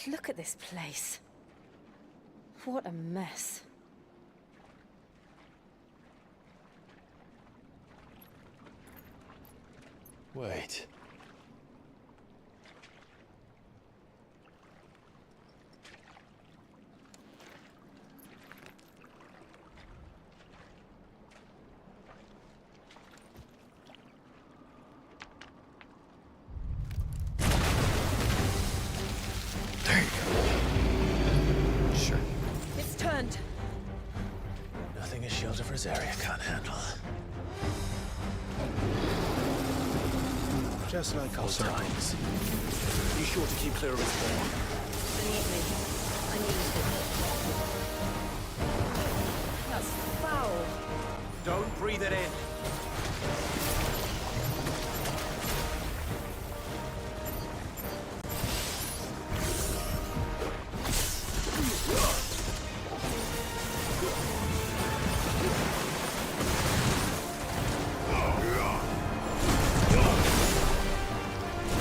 Look at this place. What a mess. Wait. Sure. It's turned. Nothing a shield of Rosaria can't handle. Just like old times. Be sure to keep clear of its spawn. Believe me, I used it. That's foul. Don't breathe it in.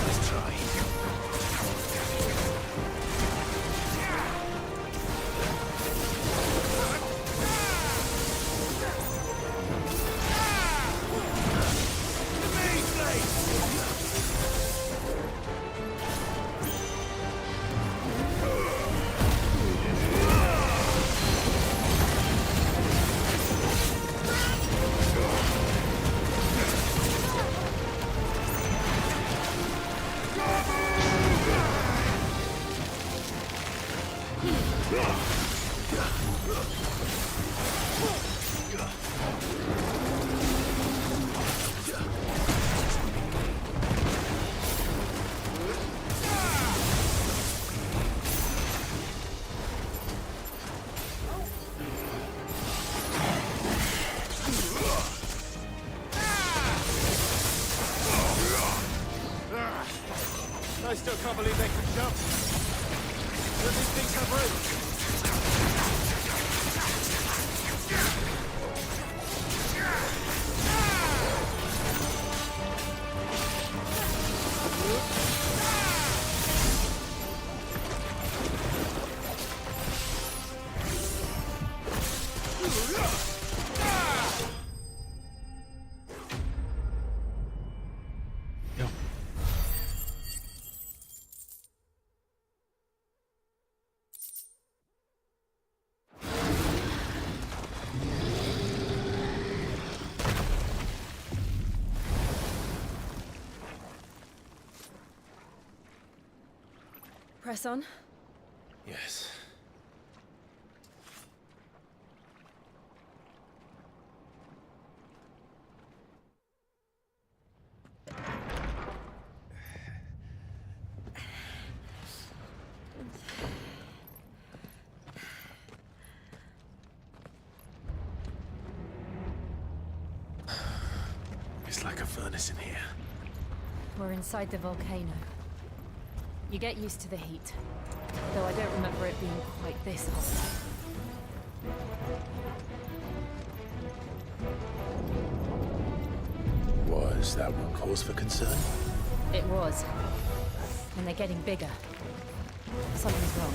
Let's try. I still can't believe they could jump. But these things have roots. Press on. Yes. It's like a furnace in here. We're inside the volcano. You get used to the heat, though I don't remember it being quite this hot. Was that one cause for concern? It was. And they're getting bigger. Something's wrong.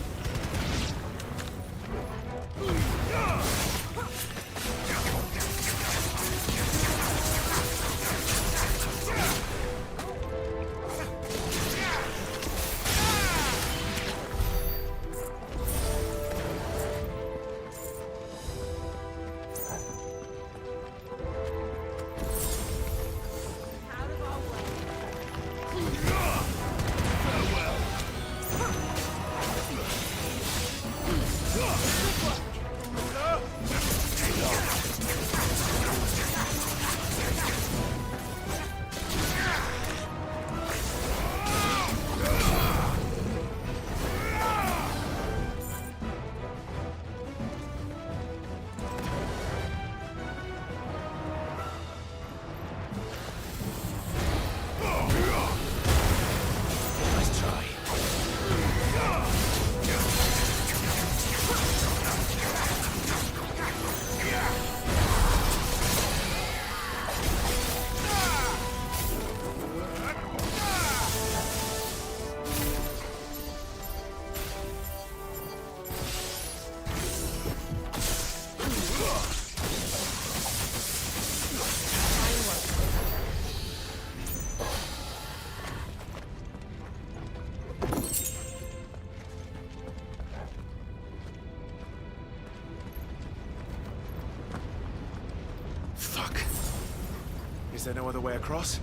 there no other way across?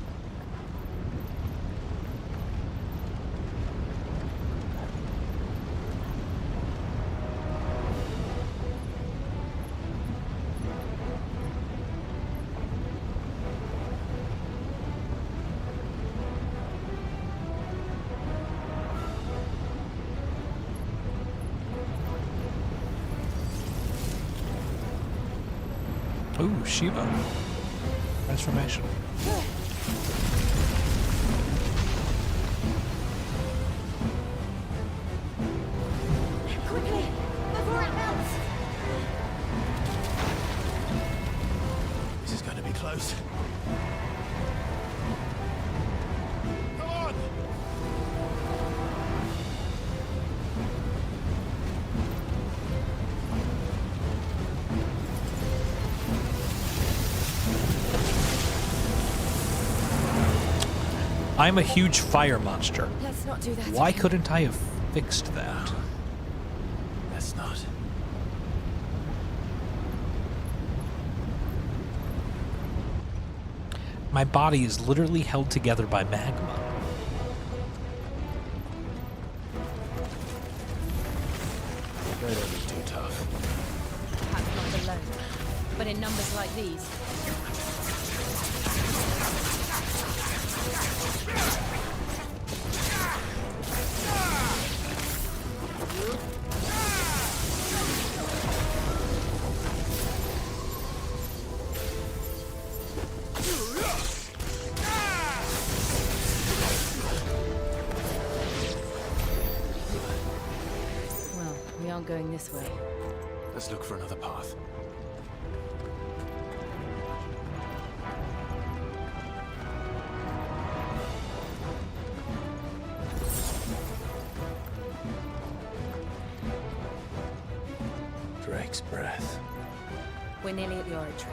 Ooh, Shiva. Transformation. Quickly, before it melts! This is going to be close. Come on! I'm a huge fire monster. Let's not do that. Why again. couldn't I have fixed that? Let's not. My body is literally held together by magma. They don't be too tough. Perhaps not alone, but in numbers like these. Well, we aren't going this way. Let's look for another path. Drake's breath. We're nearly at the oratory.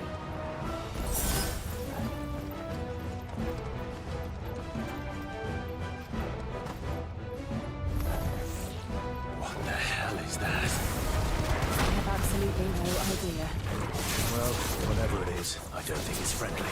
What the hell is that? I have absolutely no idea. Well, whatever it is, I don't think it's friendly.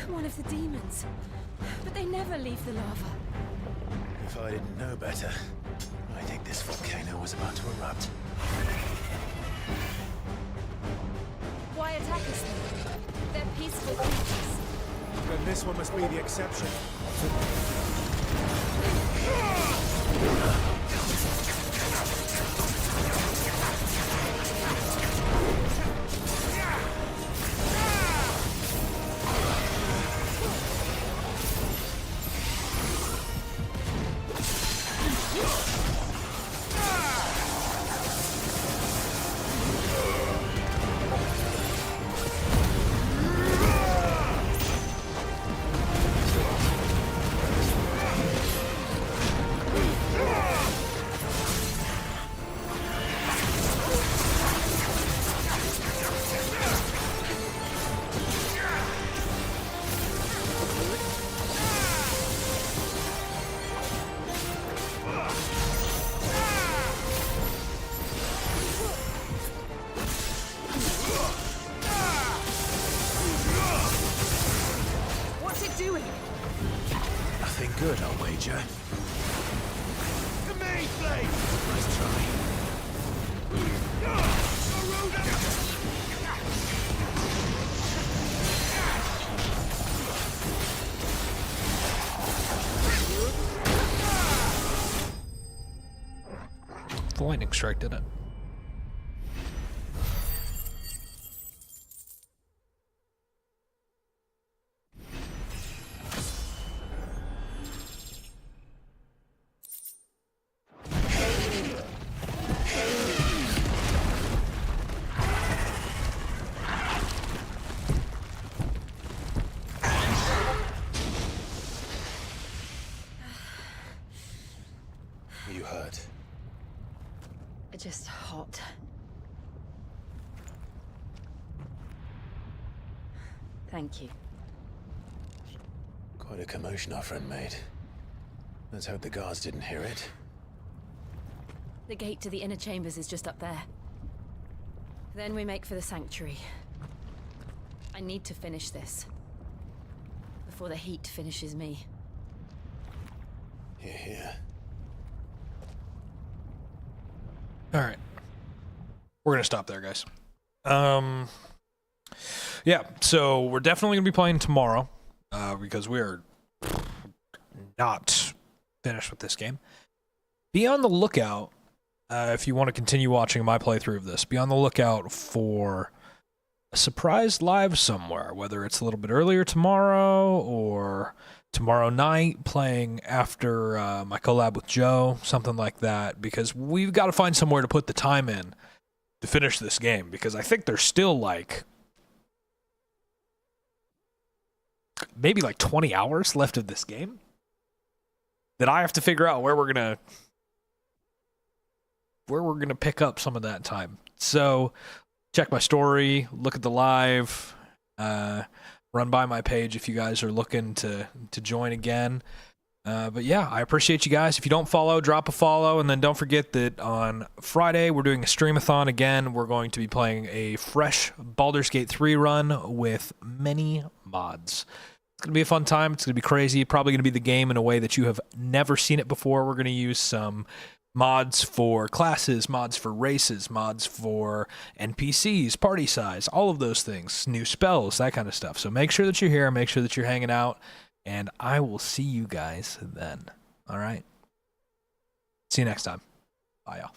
One of the demons. But they never leave the lava. If I didn't know better, I think this volcano was about to erupt. Why attack us then? They're peaceful creatures. Then this one must be the exception. good, I'll wager. To me, Blade! Nice try. The lightning strike did it. You hurt? Just hot. Thank you. Quite a commotion our friend made. Let's hope the guards didn't hear it. The gate to the inner chambers is just up there. Then we make for the sanctuary. I need to finish this. Before the heat finishes me. Hear, hear. All right. We're going to stop there, guys. Yeah, so we're definitely going to be playing tomorrow because we're not finished with this game. Be on the lookout if you want to continue watching my playthrough of this. Be on the lookout for a surprise live somewhere, whether it's a little bit earlier tomorrow or tomorrow night playing after my collab with Joe, something like that, because we've got to find somewhere to put the time in to finish this game, because I think there's still like maybe like 20 hours left of this game that I have to figure out where we're gonna pick up some of that time. So check my story, look at the live, run by my page if you guys are looking to join again. But yeah, I appreciate you guys. If you don't follow, drop a follow, and then don't forget that on Friday we're doing a streamathon again. We're going to be playing a fresh Baldur's Gate 3 run with many mods. It's going to be a fun time. It's going to be crazy. Probably going to be the game in a way that you have never seen it before. We're going to use some mods for classes, mods for races, mods for NPCs, party size, all of those things, new spells, that kind of stuff. So make sure that you're here, make sure that you're hanging out, and I will see you guys then. All right? See you next time. Bye, y'all.